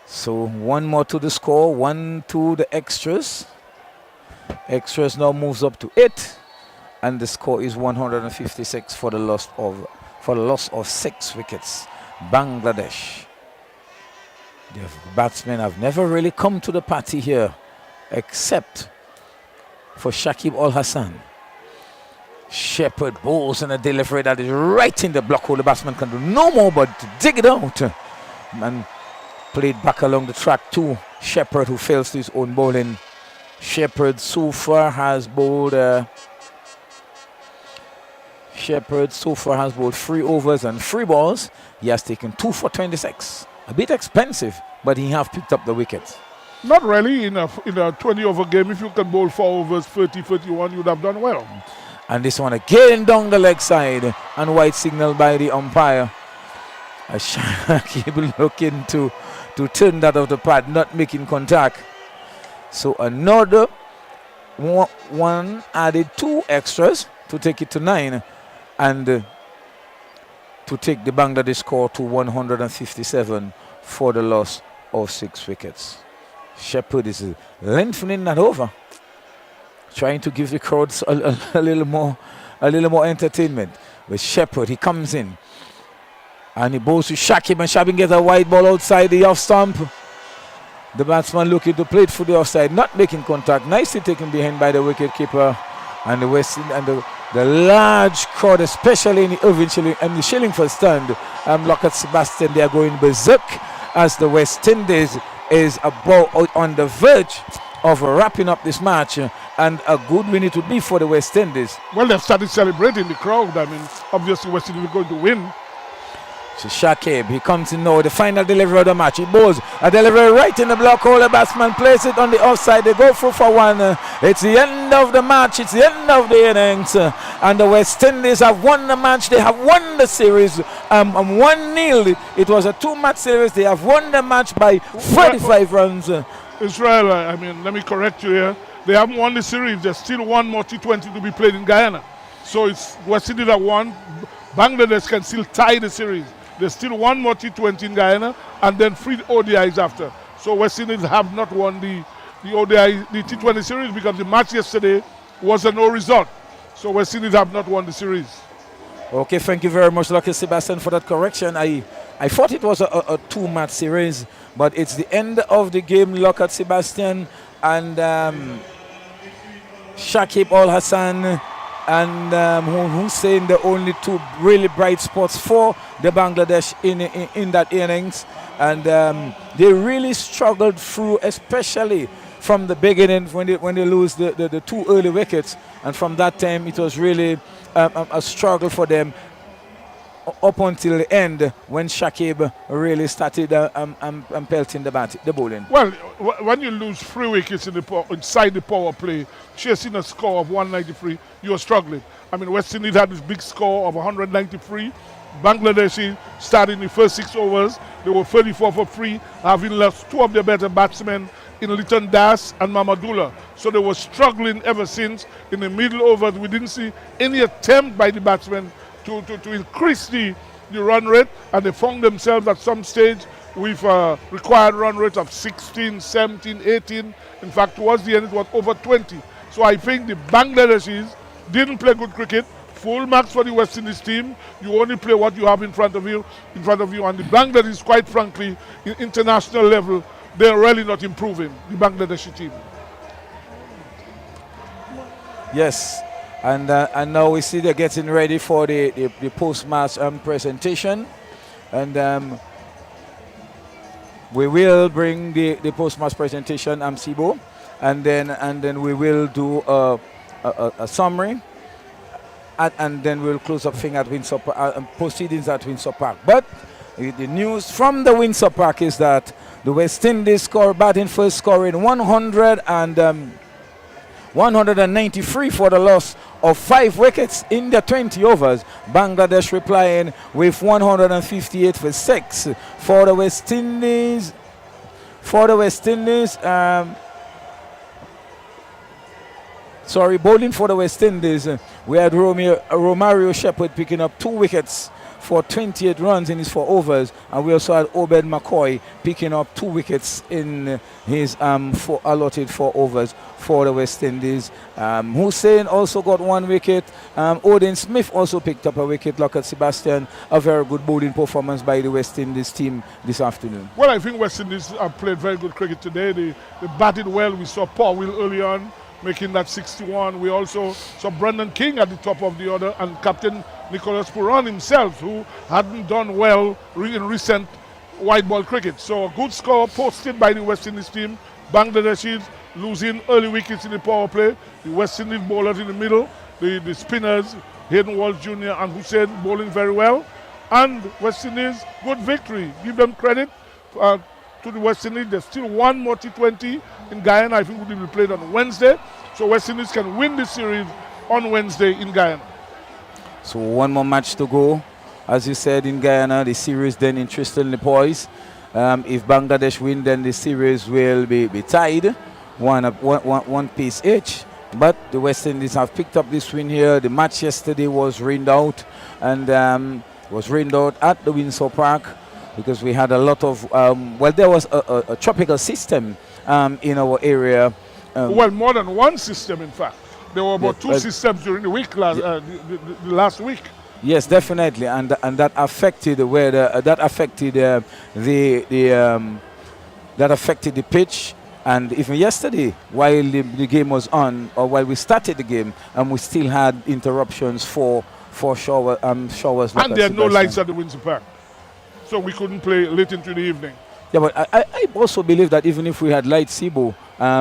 So 1 more to the score, 1 to the extras. Extras now moves up to 8, and the score is 156 for the loss of 6 wickets. Bangladesh. The batsmen have never really come to the party here, except for Shakib Al Hassan. Shepherd bowls and a delivery that is right in the block hole. The batsman can do no more but to dig it out. And played back along the track to Shepherd, who fails to his own bowling. Shepherd so far has bowled 3 overs and 3 balls. He has taken 2 for 26. A bit expensive, but he have picked up the wickets. Not really in a 20-over game. If you can bowl 4 overs, 30, 31, you'd have done well. And this one again down the leg side, and white signal by the umpire. Shakib looking to turn that off the pad, not making contact. So another one added 2 extras to take it to 9, and to take the Bangladesh score to 157 for the loss of 6 wickets. Shepherd is lengthening that over, trying to give the crowds a little more entertainment. With Shepherd, he comes in and he bowls to Shakib, and Shakib gets a wide ball outside the off stump. The batsman looking to play it for the offside, not making contact. Nicely taken behind by the wicket keeper, and the West and the large crowd, especially in the Irving and the Shillingford stand. Lockhart Sebastian, they are going berserk as the West Indies is about on the verge of wrapping up this match, and a good win it would be for the West Indies. Well, they've started celebrating, the crowd. I mean, obviously West Indies are going to win. So Shakib, he comes in now, the final delivery of the match. He bowls a delivery right in the block hole. The batsman places it on the offside. They go through for 1. It's the end of the match. It's the end of the innings. And the West Indies have won the match. They have won the series 1-0. It was a 2-match series. They have won the match by 35 runs. Israel, I mean, let me correct you here. They haven't won the series. There's still 1 more T20 to be played in Guyana. So it's West Indies that won. Bangladesh can still tie the series. There's still 1 more T20 in Guyana, and then 3 ODIs after. So West Indies have not won the ODI, the T20 series, because the match yesterday was a no result. So West Indies have not won the series. Okay, thank you very much, Lucky Sebastian, for that correction. I thought it was a 2-match series, but it's the end of the game. Lockhart Sebastian and Shakib Al Hassan and Hussein, the only 2 really bright spots for the Bangladesh in that innings. And they really struggled through, especially from the beginning when they lose the 2 early wickets. And from that time, it was really a struggle for them up until the end, when Shakib really started pelting the bowling. Well, when you lose 3 wickets inside the power play, chasing a score of 193, you're struggling. I mean, West Indies had this big score of 193. Bangladesh starting the first 6 overs. They were 34 for 3, having lost 2 of their better batsmen in Liton Das and Mamadullah. So they were struggling ever since. In the middle overs, we didn't see any attempt by the batsmen to increase the run rate, and they found themselves at some stage with a required run rate of 16, 17, 18. In fact, towards the end, it was over 20. So I think the Bangladeshis didn't play good cricket. Full marks for the West Indies team. You only play what you have in front of you. And the Bangladeshis, quite frankly, in international level, they're really not improving, the Bangladeshi team. Yes, and now we see they're getting ready for the post-match presentation, and we will bring the post-match presentation, Sibo, and then we will do a summary, and then we'll close up thing at Windsor proceedings at Windsor Park. But the news from the Windsor Park is that the West Indies batting first, scoring 193 for the loss of 5 wickets in the 20 overs. Bangladesh replying with 158 for 6 for the West Indies. Bowling for the West Indies. We had Romario Shepherd picking up 2 wickets for 28 runs in his 4 overs, and we also had Obed McCoy picking up 2 wickets in his allotted 4 overs for the West Indies. Hussein also got 1 wicket. Odin Smith also picked up a wicket. Look at Sebastian, a very good bowling performance by the West Indies team this afternoon. Well, I think West Indies have played very good cricket today. They batted well. We saw Paul Will early on making that 61. We also saw Brendan King at the top of the order, and Captain Nicholas Puran himself, who hadn't done well in recent white ball cricket. So a good score posted by the West Indies team. Bangladesh is losing early wickets in the power play. The West Indies bowlers in the middle, the spinners, Hayden Walsh Jr. and Hussein bowling very well. And West Indies, good victory. Give them credit to the West Indies. There's still 1 more T20 in Guyana. I think will be played on Wednesday. So West Indies can win the series on Wednesday in Guyana. So 1 more match to go. As you said, in Guyana, the series then interestingly poised. If Bangladesh win, then the series will be tied, one piece each. But the West Indies have picked up this win here. The match yesterday was rained out, and was rained out at the Windsor Park because we had a lot of, there was a tropical system in our area. Well, more than one system, in fact. There were about 2 systems during the week the last week. Yes, definitely, and that affected the weather. That affected that affected the pitch. And even yesterday, while the game was on, or while we started the game, we still had interruptions for showers. And there are no lights at the Windsor Park, so we couldn't play late into the evening. Yeah, but I also believe that even if we had light Cebu,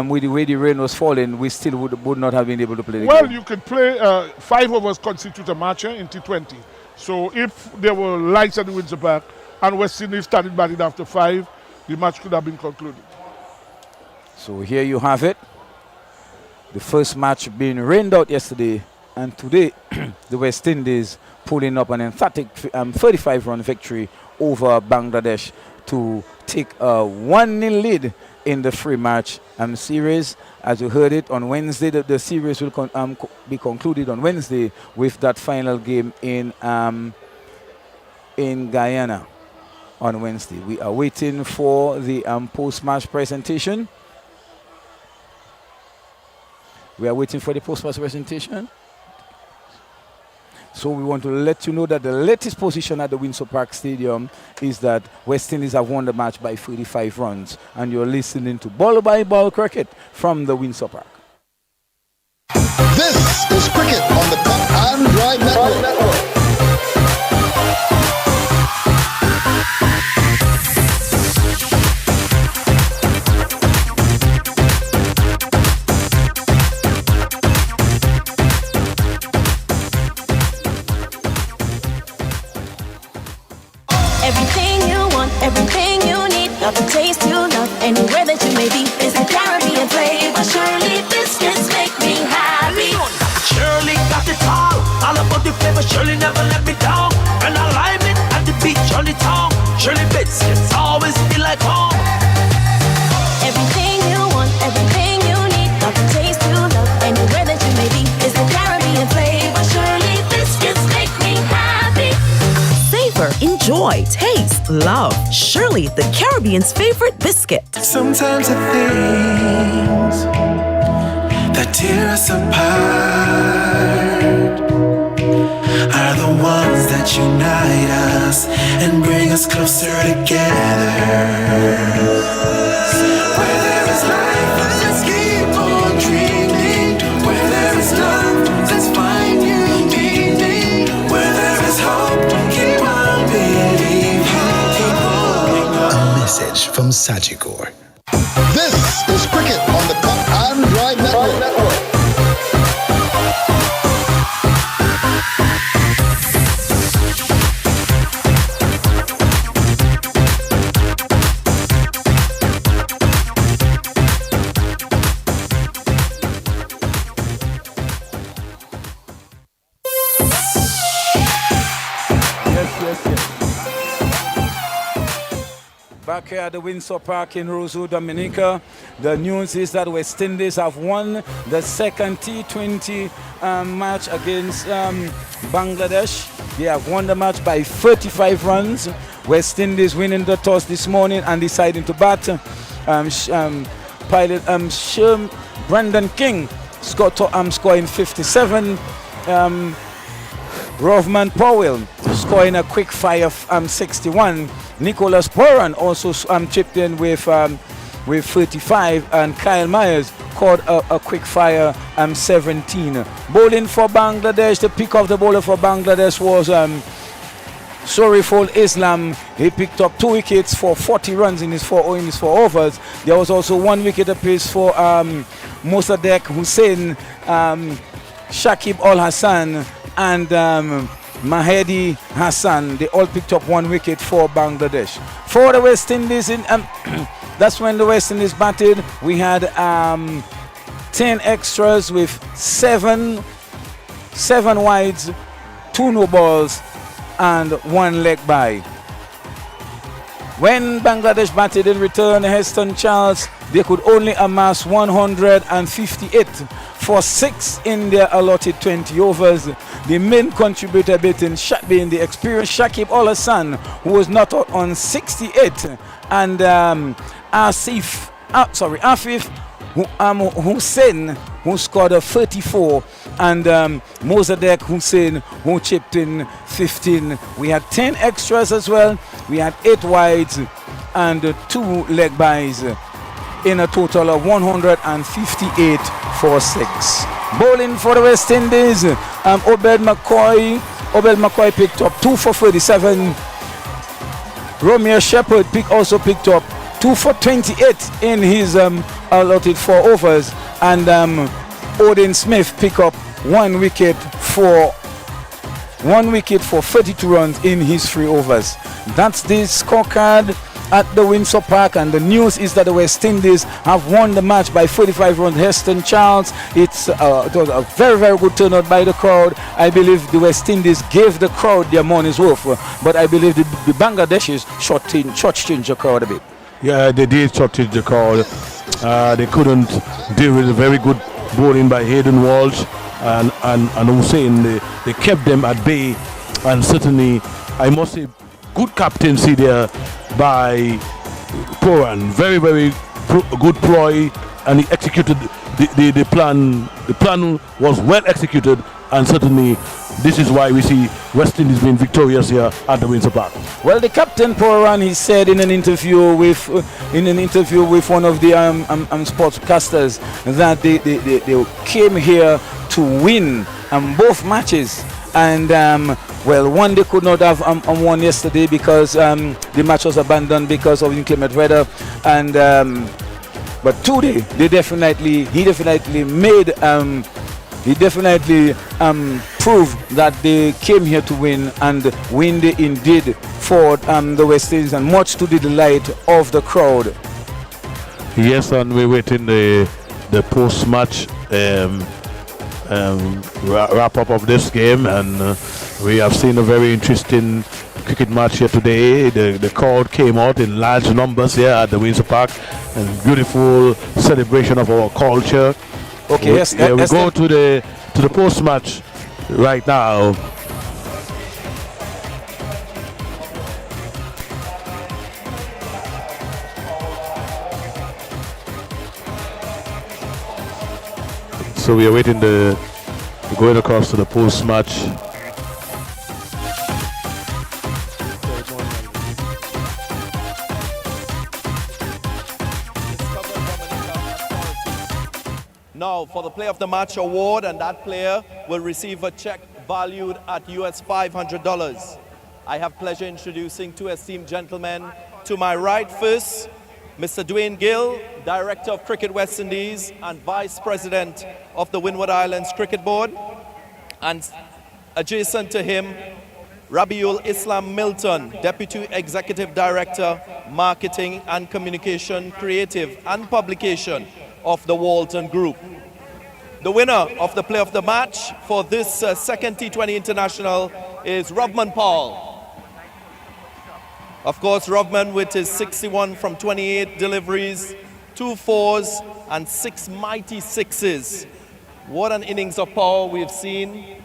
with the way the rain was falling, we still would not have been able to play the game. Well, you could play 5 overs constitute a match in T20. So if there were lights at the Windsor Park and West Indies started batting after 5, the match could have been concluded. So here you have it. The first match being rained out yesterday, and today the West Indies pulling up an emphatic 35-run victory over Bangladesh to take a 1-0 lead in the free match series. As you heard it on Wednesday, the series will be concluded on Wednesday with that final game in Guyana on Wednesday. We are waiting for the post-match presentation. We are waiting for the post-match presentation. So we want to let you know that the latest position at the Windsor Park Stadium is that West Indies have won the match by 35 runs. And you're listening to Ball by Ball Cricket from the Windsor Park. This is Cricket on the Cut and Drive Network. Everything you want, everything you need, got the taste you love, anywhere that you may be. It's the Caribbean flavor. Shirley biscuits make me happy. Shirley got it all about the flavor. Shirley never let me down. And I lime it at the beach on the town. Shirley biscuits always feel like home. Everything you want, everything you need, got the taste you love, anywhere that you may be. It's the Caribbean flavor. Shirley biscuits make me happy. Savor, enjoy, taste, love. Shirley, the Caribbean's favorite biscuit. Sometimes the things that tear us apart are the ones that unite us and bring us closer together. Where there is life, let's keep on dreaming. Where there is love, match from Sagicor. This is cricket on the Cup and Drive Network. Back here at the Windsor Park in Roseau, Dominica, the news is that West Indies have won the second T20 match against Bangladesh. They have won the match by 35 runs. West Indies winning the toss this morning and deciding to bat. Brendan King scoring 57. Rovman Powell scoring a quick fire 61. Nicholas Boran also chipped in with 35, and Kyle Myers caught a quick fire 17. Bowling for Bangladesh, the pick of the bowler for Bangladesh was Soriful Islam. He picked up 2 wickets for 40 runs in his four overs. There was also 1 wicket apiece for Mossadegh Hussain, Shakib Al Hassan, and Mahedi Hassan. They all picked up 1 wicket for Bangladesh. For the West Indies, that's when the West Indies batted. We had 10 extras with 7 wides, 2 no balls, and 1 leg by. When Bangladesh batted in return, Heston Charles, they could only amass 158 for 6 in their allotted 20 overs. The main contributor being the experienced Shakib Al Hassan, who was not out on 68, and Afif Hussain, who scored a 34, and Mossadegh Hussain, who chipped in 15. We had 10 extras as well. We had 8 wides and 2 leg bys, in a total of 158 for 6. Bowling for the West Indies, Obed McCoy picked up 2 for 37. Romeo Shepherd also picked up 2 for 28 in his allotted 4 overs, and Odin Smith picked up 1 wicket for 32 runs in his 3 overs. That's the scorecard at the Windsor Park, and the news is that the West Indies have won the match by 45 runs. Heston Charles, it was a very, very good turnout by the crowd. I believe the West Indies gave the crowd their money's worth, but I believe the Bangladeshis shortchanged the crowd a bit. Yeah, they did shortchange the crowd. They couldn't deal with a very good bowling by Hayden Walsh and Hussain. They kept them at bay, and certainly, I must say, good captaincy there by Poran. Very, very good ploy, and he executed the plan. The plan was well executed, and certainly this is why we see West Indies being victorious here at the Windsor Park. Well, the captain Poran, he said in an interview with one of the sportscasters that they came here to win both matches. And one they could not have won yesterday because the match was abandoned because of inclement weather, and but today he definitely proved that they came here to win, and win they indeed for the West Indies, and much to the delight of the crowd. Yes, and we're waiting the post-match wrap up of this game, and we have seen a very interesting cricket match here today. The crowd came out in large numbers here at the Windsor Park, and beautiful celebration of our culture. Okay, yes. We go to the post match right now. So we are waiting going across to the post match. Now for the Player of the Match award, and that player will receive a check valued at US $500. I have pleasure introducing 2 esteemed gentlemen To my right first, Mr. Dwayne Gill, Director of Cricket West Indies and Vice President of the Windward Islands Cricket Board. And adjacent to him, Rabiul Islam Milton, Deputy Executive Director, Marketing and Communication, Creative and Publication of the Walton Group. The winner of the Player of the Match for this second T20 International is Robman Paul. Of course, Robman with his 61 from 28 deliveries, 2 fours and 6 mighty sixes. What an innings of power we've seen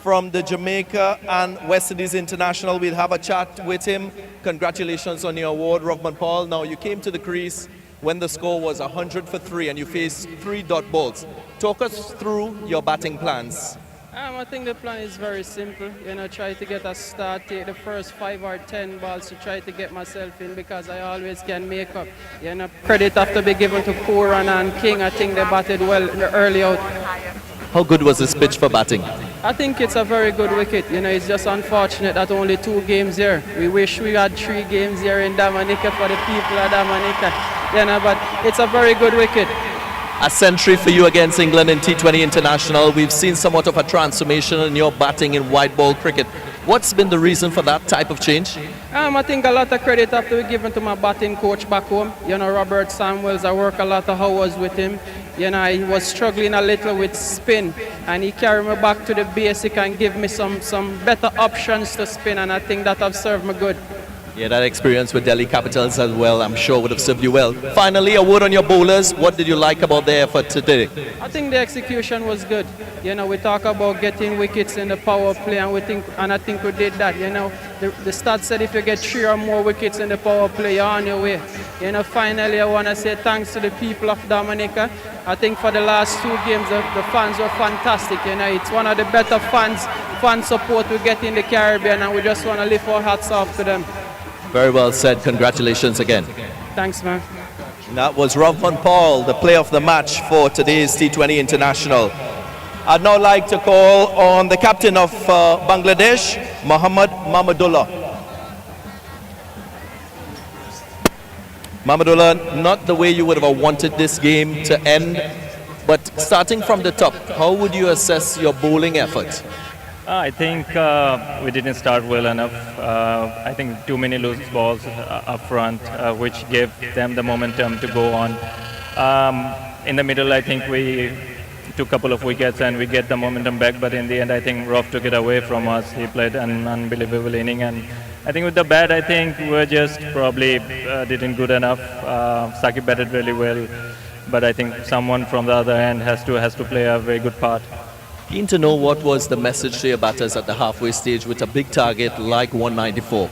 from the Jamaica and West Indies International. We'll have a chat with him. Congratulations on your award, Robman Paul. Now, you came to the crease when the score was 100 for 3 and you faced 3 dot balls. Talk us through your batting plans. I think the plan is very simple. Try to get a start, take the first 5 or 10 balls to try to get myself in because I always can make up. Credit have to be given to Koran and King. I think they batted well early out. How good was this pitch for batting? I think it's a very good wicket. It's just unfortunate that only 2 games here. We wish we had 3 games here in Dominica for the people of Dominica. But it's a very good wicket. A century for you against England in T20 International. We've seen somewhat of a transformation in your batting in white ball cricket. What's been the reason for that type of change? I think a lot of credit have to be given to my batting coach back home. Robert Samuels, I work a lot of hours with him. I was struggling a little with spin and he carried me back to the basic and give me some better options to spin, and I think that have served me good. Yeah, that experience with Delhi Capitals as well, I'm sure would have served you well. Finally, a word on your bowlers. What did you like about their effort today? I think the execution was good. We talk about getting wickets in the power play, and I think we did that. The stats said if you get 3 or more wickets in the power play, you're on your way. Finally, I want to say thanks to the people of Dominica. I think for the last 2 games, the fans were fantastic. It's one of the better fan support we get in the Caribbean, and we just want to lift our hats off to them. Very well said. Congratulations again. Thanks, man. That was Robman Paul, the player of the match for today's T20 International. I'd now like to call on the captain of Bangladesh, Mohammad Mahmudullah. Mahmudullah, not the way you would have wanted this game to end, but starting from the top, how would you assess your bowling effort? I think we didn't start well enough. I think too many loose balls up front, which gave them the momentum to go on. In the middle, I think we took a couple of wickets and we get the momentum back, but in the end, I think Roth took it away from us. He played an unbelievable inning, and I think with the bat, I think we just probably didn't good enough. Saki batted really well, but I think someone from the other end has to play a very good part. Keen to know what was the message to your batters at the halfway stage with a big target like 194?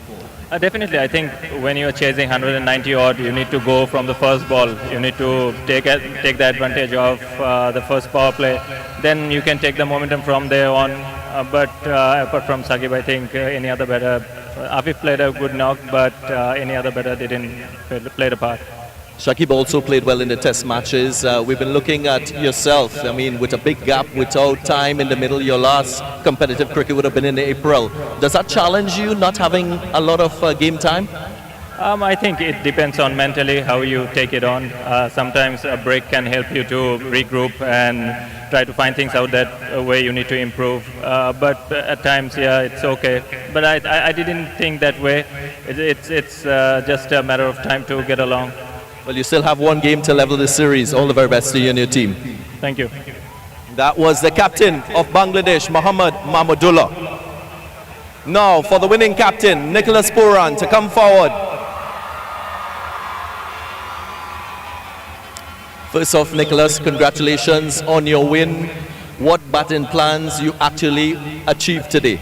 Definitely, I think when you're chasing 190 odd, you need to go from the first ball. You need to take the advantage of the first power play. Then you can take the momentum from there on. But apart from Saqib, I think any other batter, Afif played a good knock, but any other batter didn't play the part. Shakib also played well in the test matches. We've been looking at yourself, I mean, with a big gap, without time in the middle. Your last competitive cricket would have been in April. Does that challenge you, not having a lot of game time? I think it depends on mentally how you take it on. Sometimes a break can help you to regroup and try to find things out that way you need to improve. But at times, yeah, it's okay. But I didn't think that way. It's just a matter of time to get along. Well, you still have one game to level the series. All the very best to you and your team. Thank you. That was the captain of Bangladesh, Mohammad Mahmudullah. Now for the winning captain, Nicholas Puran, to come forward. First off, Nicholas, congratulations on your win. What batting plans you actually achieved today?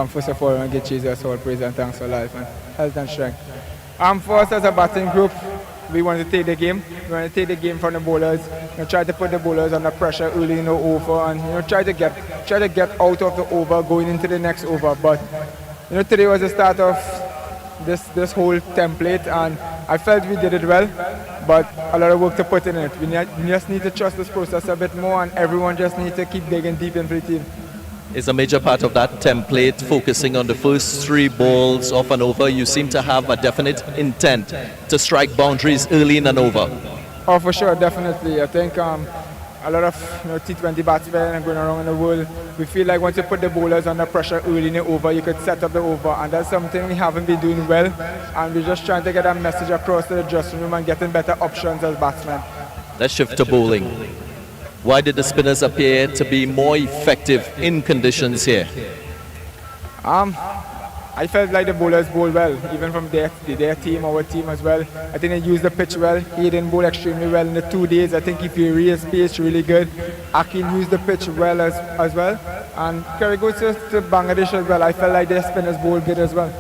First of all, I want to give Jesus all praise and thanks for life and health and strength. For us as a batting group, we want to take the game. We want to take the game from the bowlers. Try to put the bowlers under pressure early in the over, and try to get out of the over, going into the next over. But today was the start of this whole template, and I felt we did it well. But a lot of work to put in it. We just need to trust this process a bit more, and everyone just needs to keep digging deep into the team. is a major part of that template, focusing on the first 3 balls off and over. You seem to have a definite intent to strike boundaries early in and over. Oh, for sure, definitely. I think a lot of T20 batsmen and going around in the world, we feel like once you put the bowlers under pressure early in the over, you could set up the over, and that's something we haven't been doing well, and we're just trying to get that message across to the dressing room and getting better options as batsmen. Let's shift to bowling. Why did the spinners appear to be more effective in conditions here? I felt like the bowlers bowled well, even from their team, our team as well. I think they used the pitch well. He didn't bowl extremely well in the 2 days. I think if you raise pace really good. Akin used the pitch well as well. And carry goes to Bangladesh as well. I felt like their spinners bowled good as well.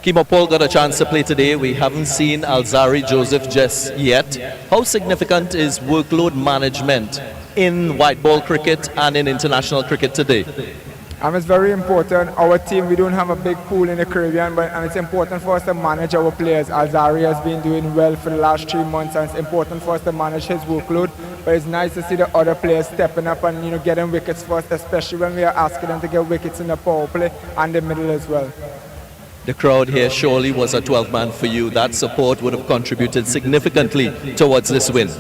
Kimo Paul got a chance to play today. We haven't seen Alzari Joseph just yet. How significant is workload management in white ball cricket and in international cricket today? It's very important. Our team, we don't have a big pool in the Caribbean, and it's important for us to manage our players. Alzari has been doing well for the last 3 months, and it's important for us to manage his workload. But it's nice to see the other players stepping up and getting wickets for us, especially when we are asking them to get wickets in the power play and the middle as well. The crowd here surely was a 12-man for you. That support would have contributed significantly towards this win.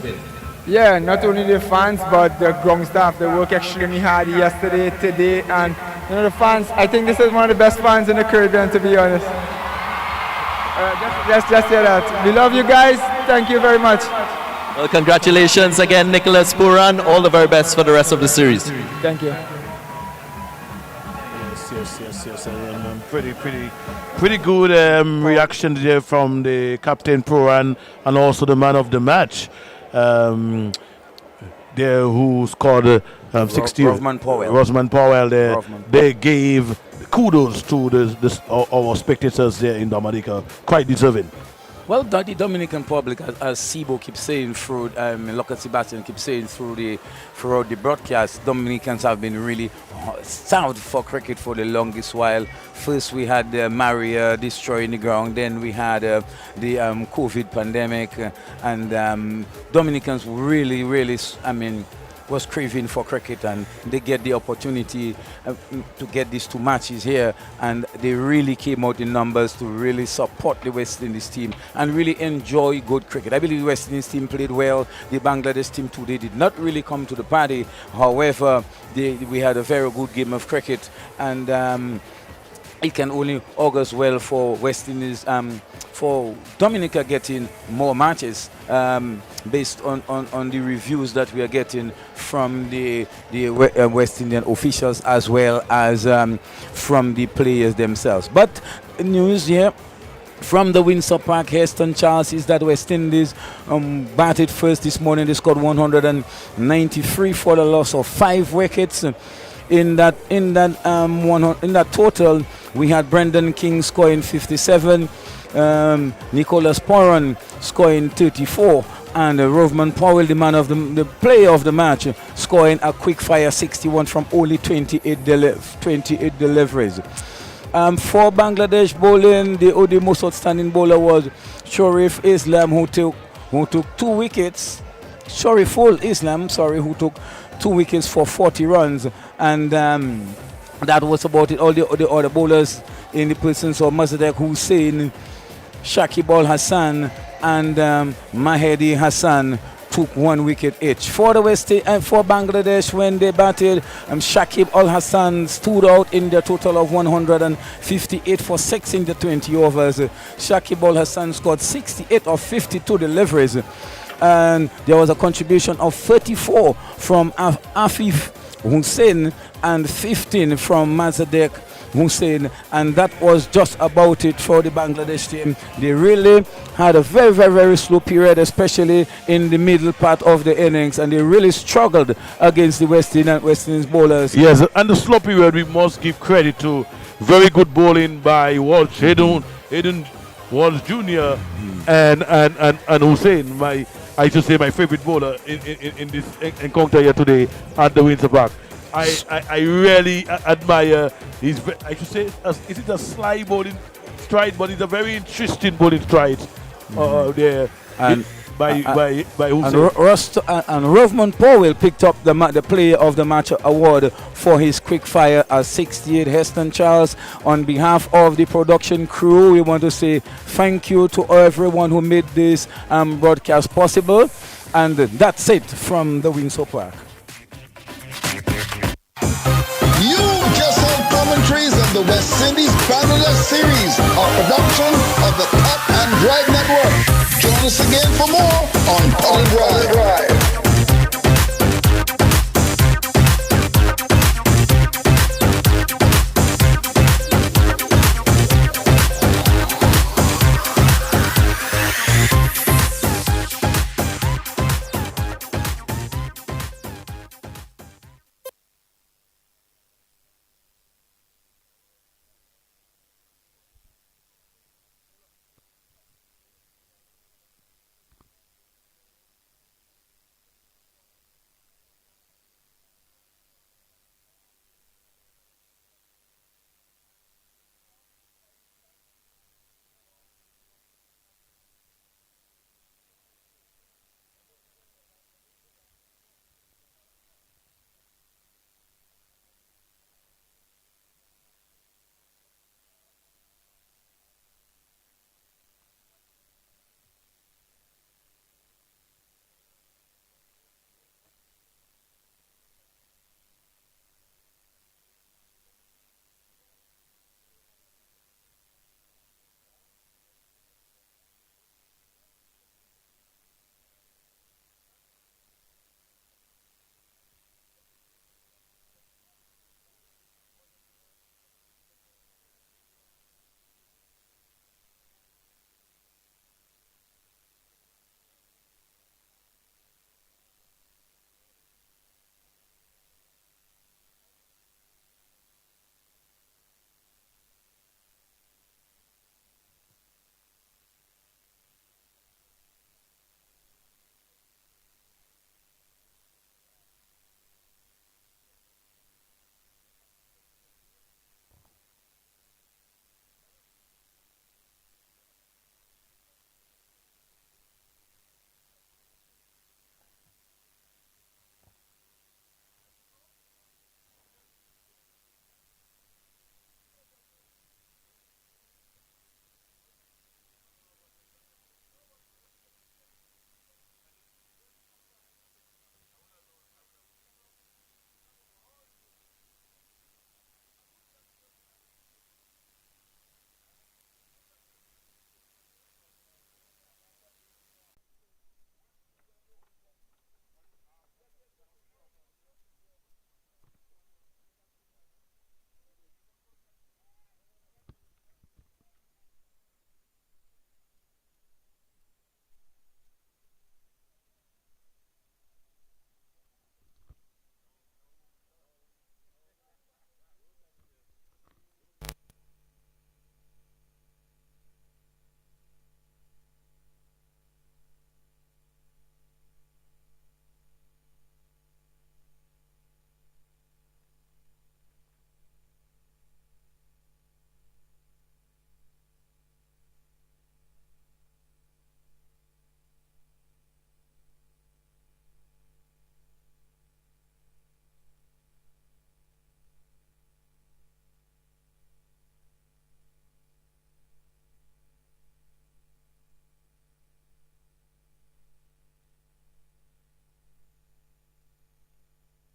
Yeah, not only the fans, but the ground staff. They work extremely hard yesterday, today, and the fans. I think this is one of the best fans in the Caribbean, to be honest. Just say that. We love you guys. Thank you very much. Well, congratulations again, Nicholas Puran. All the very best for the rest of the series. Thank you. Yes. Pretty good reaction there from the captain Puran and also the man of the match. There who scored 60. Rosman Powell there. They gave kudos to our spectators there in Dominica. Quite deserving. Well, the Dominican public, as Sibo keeps saying through, Local Sebastian keeps saying throughout the broadcast, Dominicans have been really stout for cricket for the longest while. First we had Maria destroying the ground, then we had the COVID pandemic, and Dominicans really, was craving for cricket, and they get the opportunity to get these 2 matches here, and they really came out in numbers to really support the West Indies team and really enjoy good cricket. I believe the West Indies team played well. The Bangladesh team today did not really come to the party. However, we had a very good game of cricket, and it can only augurs well for West Indies, for Dominica getting more matches based on the reviews that we are getting from the West Indian officials as well as from the players themselves. But news here from the Windsor Park, Heston Charles, is that West Indies batted first this morning. They scored 193 for the loss of 5 wickets. In that total, we had Brendan King scoring 57, Nicholas Poran scoring 34, and Rovman Powell, the man of the player of the match, scoring a quick fire 61 from only 28 deliveries. For Bangladesh bowling, the most outstanding bowler was Sharif Islam, who took 2 wickets. Shariful Islam, who took 2 wickets for 40 runs, and that was about it. All the other bowlers in the persons of Mazadek Hussain, Shakib Al Hassan, and Mahedi Hassan took 1 wicket each. For the West and for Bangladesh, when they batted, Shakib Al Hassan stood out in their total of 158 for 6 in the 20 overs. Shakib Al Hassan scored 68 of 52 deliveries, and there was a contribution of 34 from Afif Hussain and 15 from Mazadek Hussain, and that was just about it for the Bangladesh team. They really had a very, very, very slow period, especially in the middle part of the innings, and they really struggled against the West Indies bowlers. Yes, and the slow period, we must give credit to very good bowling by Walsh, Hayden Walsh Jr. and Hussain, I should say my favorite bowler in this encounter here today at the Windsor Park. I really admire his, I should say, is it a sly bowling stride, but it's a very interesting bowling stride there. And by who? And Rovman Powell picked up the Player of the Match award for his quick fire at 68. Heston Charles, on behalf of the production crew, we want to say thank you to everyone who made this broadcast possible. And that's it from the Windsor Park. You just heard commentaries of the West Indies Bangladesh series, a production of the Cut and Drive Network. Join us again for more on Cut and Drive.